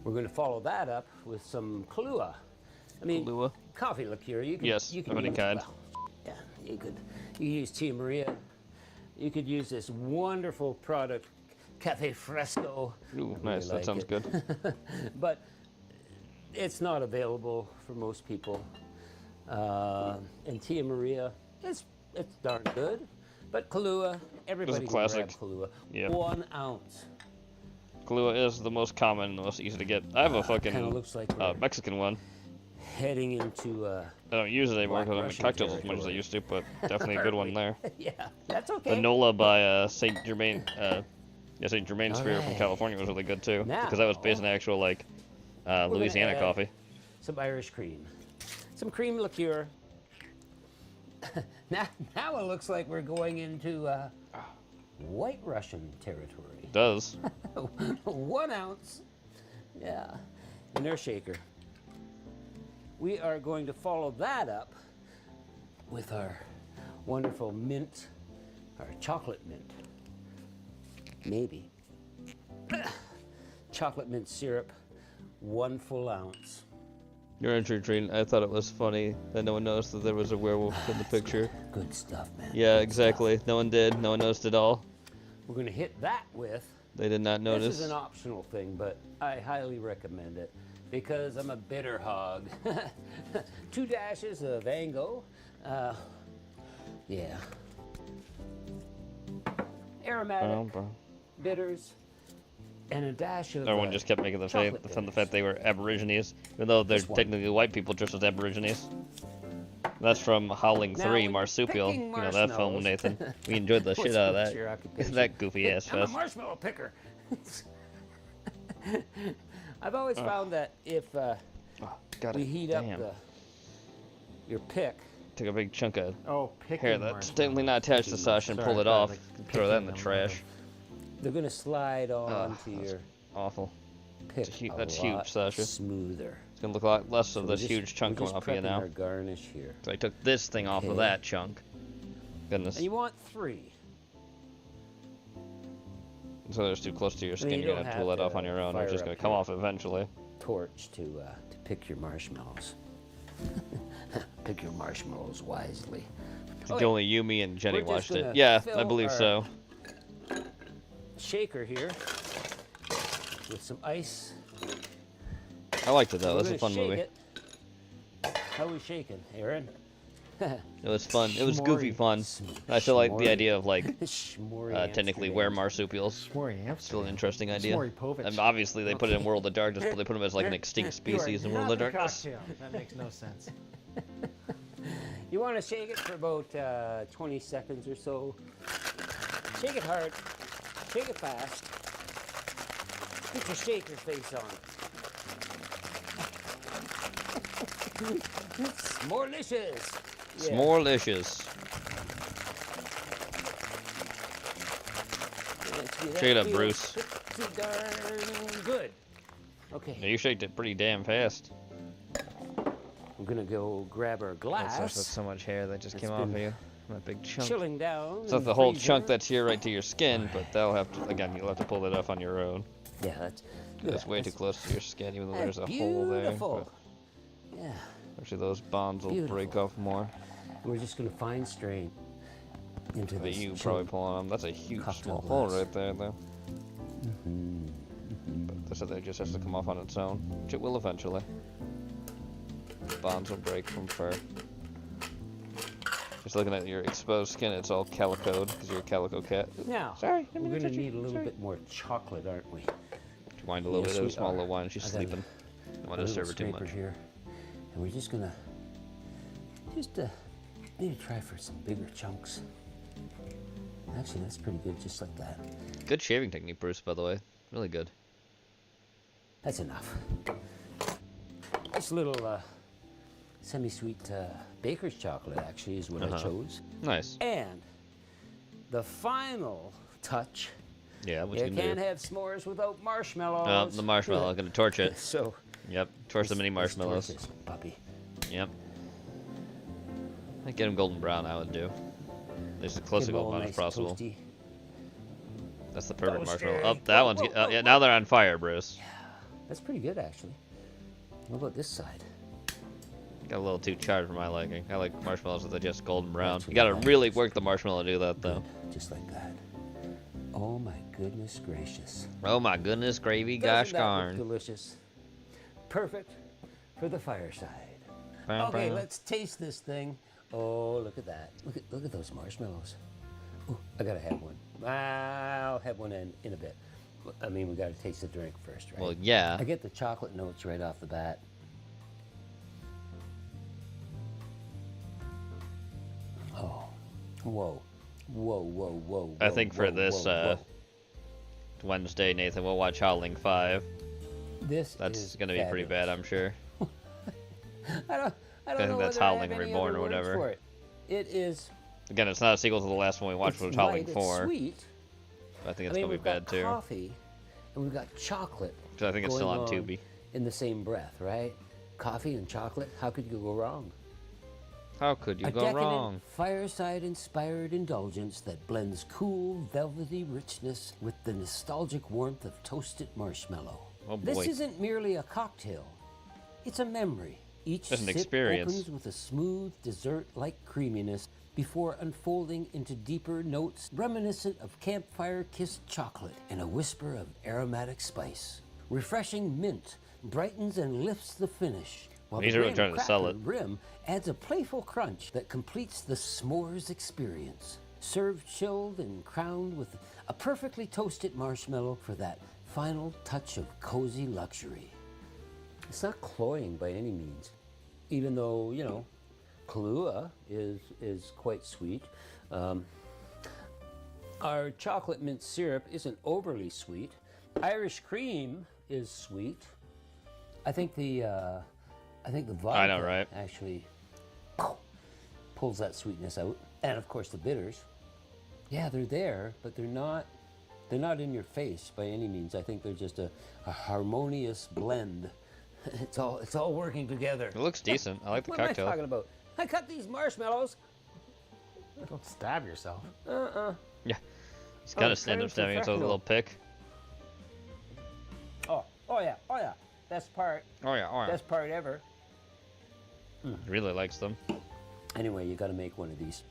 We're going to follow that up with some Kahlua. I mean, Kahlua? coffee liqueur. You can, Yes, you can of any use, kind. well, yeah, you could use Tia Maria. You could use this wonderful product, Cafe Fresco. Ooh, I nice. really That sounds like good. it. But it's not available for most people. And Tia Maria, it's darn good. But Kahlua, everybody can classic. grab Kahlua. Yeah. 1 ounce. Kahlua is the most common and the most easy to get. I have a Kinda fucking looks like we're Mexican one. Heading into I don't use it anymore Black because I don't make Russian cocktails as much as I territory. used to, but definitely a good one there. Yeah, that's okay. The Nola by Saint Germain, Saint Germain Spirit from Alright. California was really good too, Now, because that was based on actual like gonna Louisiana add coffee. Some Irish cream. Some cream liqueur. now it looks like we're going into White Russian territory. It does. 1 ounce. Yeah. In our shaker. We are going to follow that up with our wonderful mint, our chocolate mint. Maybe. Chocolate mint syrup, 1 full ounce. Your entry train. I thought it was funny that no one noticed that there was a werewolf in the picture. Good stuff, man. Yeah, Good exactly. No one did. No one noticed at all. We're going to hit that with. They did not notice. This is an optional thing, but I highly recommend it because I'm a bitter hog. 2 dashes of Ango. Yeah. Aromatic bitters and a dash of. Everyone just kept making the chocolate fact they were Aborigines, even though they're This one. technically white people dressed as Aborigines. That's from Howling Now, 3, when you're Marsupial. picking You know that film, marshmallows- Nathan. We enjoyed the shit out of Your that. occupation. That goofy ass I'm a fest. marshmallow picker. I've always found that if got we it. heat Damn. up your pick. Took a big chunk of picking hair that's technically not attached to Sasha and pull it off. Throw that in the trash. They're gonna slide on to that's your awful. pick. That's a huge, lot Sasha. Smoother. It's gonna look a lot less So of we're this just- huge chunk we're coming just off of you prepping now. our garnish here. So I took this thing off of Okay. that chunk. Goodness. And you want 3. So there's too close to your I skin. mean, you You're don't gonna have pull that off to on your own. fire It's just up gonna come your off eventually. torch to pick your marshmallows. Pick your marshmallows wisely. I think only Yumi and Jenny We're just watched it. gonna Yeah, I fill believe our so. Shaker here with some ice. I liked it though. We're That's a gonna fun shake movie. it. How are we shaking, Aaron? It was fun. It was goofy S'more. fun. I still like the S'more. idea of like S'more technically Amsterdam. were marsupials. Still an interesting idea. And obviously they put it in World of Darkness, but they put them as like an extinct species in World of Darkness. That makes no sense. You want to shake it for about 20 seconds or so. Shake it hard. Shake it fast. Get your shaker face on. S'morelicious. Yeah. S'morelicious. Shake it up, Bruce. Pretty darn good. Okay. Yeah, you shaked it pretty damn fast. I'm gonna go grab our glass. That's so much hair that just came off of you. That big chunk. Chilling down. It's not the whole chunk that's here right to your skin, but they'll have to, again, you'll have to pull that off on your own. Yeah, that's way too close to your skin, even though there's a hole there. But yeah. actually, those bonds will break off more. We're just gonna fine strain into this. You probably pulling them. That's a huge small hole right there, though. But this other just has to come off on its own, which it will eventually. Bonds will break from fur. Just looking at your exposed skin, it's all calicoed because you're a calico cat. Now, sorry, we're going to need a little bit more chocolate, aren't we? Wind a little bit. There's a small little wine. She's sleeping. Don't want to disturb her too much. Here, and we're just gonna maybe try for some bigger chunks. Actually, that's pretty good, just like that. Good shaving technique, Bruce. By the way, really good. That's enough. This little semi-sweet baker's chocolate actually is what I chose. Nice. And the final touch. Yeah, what you can't have s'mores without marshmallows. Oh, the marshmallow. I'm gonna torch it. So. Yep, torch the mini marshmallows. Torch this puppy. Yep. I'd get them golden brown. I would do. At least as close to golden brown as possible. Toasty. That's the perfect marshmallow. Oh, that one's. Yeah, now they're on fire, Bruce. Yeah, that's pretty good actually. What about this side? Got a little too charred for my liking. I like marshmallows with just golden brown. You gotta really work the marshmallow to do that, though. Just like that. Oh my goodness gracious. Oh my goodness gravy, gosh darn. Delicious. Perfect for the fireside. Okay, let's taste this thing. Oh, look at that. Look at those marshmallows. Ooh, I gotta have one. I'll have one in a bit. I mean, we gotta taste the drink first, right? Well, yeah. I get the chocolate notes right off the bat. Oh, whoa, whoa, whoa, whoa. I think for this Wednesday, Nathan, we'll watch Howling 5. That's gonna be pretty bad, I'm sure. I don't I know think that's Howling Reborn or whatever. It is. Again, it's not a sequel to the last one we watched, which was Howling 4. It's sweet. But I think it's gonna be bad too. We've got coffee, and we've got chocolate. Because I think it's still on Tubi. In the same breath, right? Coffee and chocolate. How could you go wrong? How could you go wrong? Fireside-inspired indulgence that blends cool, velvety richness with the nostalgic warmth of toasted marshmallow. Oh boy. This isn't merely a cocktail. It's a memory. Each It's an sip experience. opens with a smooth, dessert-like creaminess before unfolding into deeper notes reminiscent of campfire-kissed chocolate and a whisper of aromatic spice. Refreshing mint brightens and lifts the finish, while He's the really trying to sell it. rim adds a playful crunch that completes the s'mores experience. Served chilled and crowned with a perfectly toasted marshmallow for that final touch of cozy luxury. It's not cloying by any means, even though, you know, Kahlua is quite sweet. Our chocolate mint syrup isn't overly sweet. Irish cream is sweet. I think the vodka actually pulls that sweetness out, and of course the bitters. Yeah, they're there, but they're not in your face by any means. I think they're just a harmonious blend. It's all working together. It looks decent. I like the what cocktail. What am I talking about? I cut these marshmallows. Don't stab yourself. Yeah. He's got to stand up stabbing himself with a little pick. Oh yeah. Best part. Oh yeah. Best part ever. He really likes them. Anyway, you got to make one of these.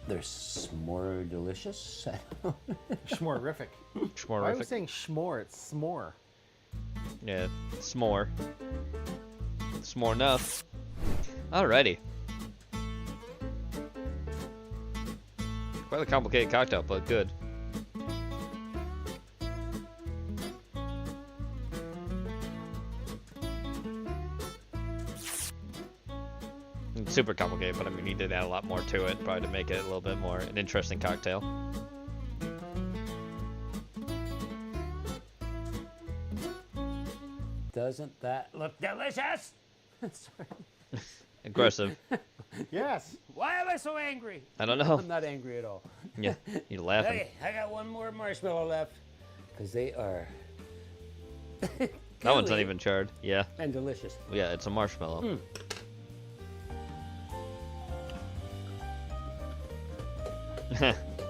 They're s'more delicious. Schmorific. Schmorific. Why are we saying schmore? It's s'more. Yeah, s'more. S'more enough. Alrighty. Quite a complicated cocktail, but good. It's super complicated, but I mean, he did add a lot more to it, probably to make it a little bit more an interesting cocktail. Doesn't that look delicious? Sorry. Aggressive. Yes. Why am I so angry? I don't know. I'm not angry at all. Yeah, you're laughing. Okay, I got one more marshmallow left because they are That one's not even charred. Yeah. and delicious. Yeah, it's a marshmallow.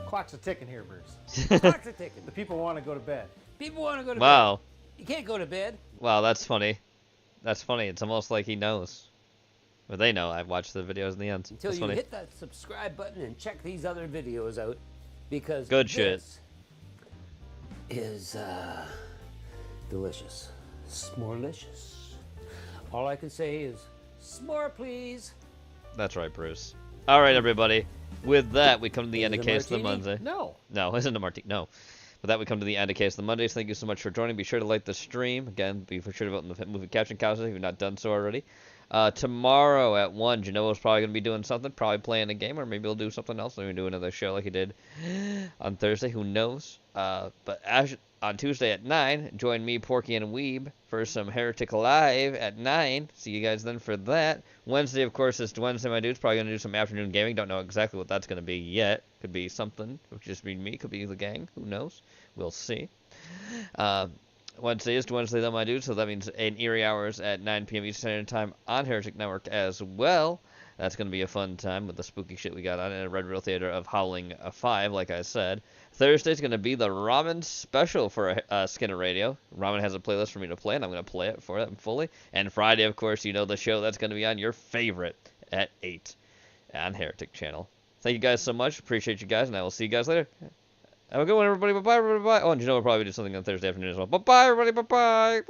Clock's a ticking here, Bruce. Clock's a ticking. The people want to go to bed. People want to go to Wow. bed. You can't go to bed. Wow, that's funny. That's funny. It's almost like he knows. Or they know. I've watched the videos in the end. Until That's you funny. hit that subscribe button and check these other videos out, because Good shit. this is delicious. S'morelicious. All I can say is s'more, please. That's right, Bruce. All right, everybody. With that, we come to the end of Is it a Case of the martini? Monday. No. No, isn't a martini. No. With that, we come to the end of Case of the Mondays. Thank you so much for joining. Be sure to like the stream. Again, be sure to vote in the movie caption contest if you've not done so already. Tomorrow at 1, Genoa's probably going to be doing something. Probably playing a game, or maybe he'll do something else. Maybe do another show like he did on Thursday. Who knows? But on Tuesday at 9, join me, Porky, and Weeb for some Heretic Live at 9. See you guys then for that. Wednesday, of course, is Wednesday, my dudes. Probably going to do some afternoon gaming. Don't know exactly what that's going to be yet. Could be something. Could just be me. Could be the gang. Who knows? We'll see. Wednesday is Wednesday, though, my dudes. So that means in Erie hours at 9 p.m. Eastern Standard Time on Heretic Network as well. That's going to be a fun time with the spooky shit we got on in a Red Real Theater of Howling 5, like I said. Thursday's going to be the Ramen special for Skinner Radio. Ramen has a playlist for me to play, and I'm going to play it for them fully. And Friday, of course, you know the show that's going to be on your favorite at 8 on Heretic Channel. Thank you guys so much. Appreciate you guys, and I will see you guys later. Have a good one, everybody. Bye-bye, everybody. Bye. Oh, and you know we'll probably do something on Thursday afternoon as well. Bye-bye, everybody. Bye-bye.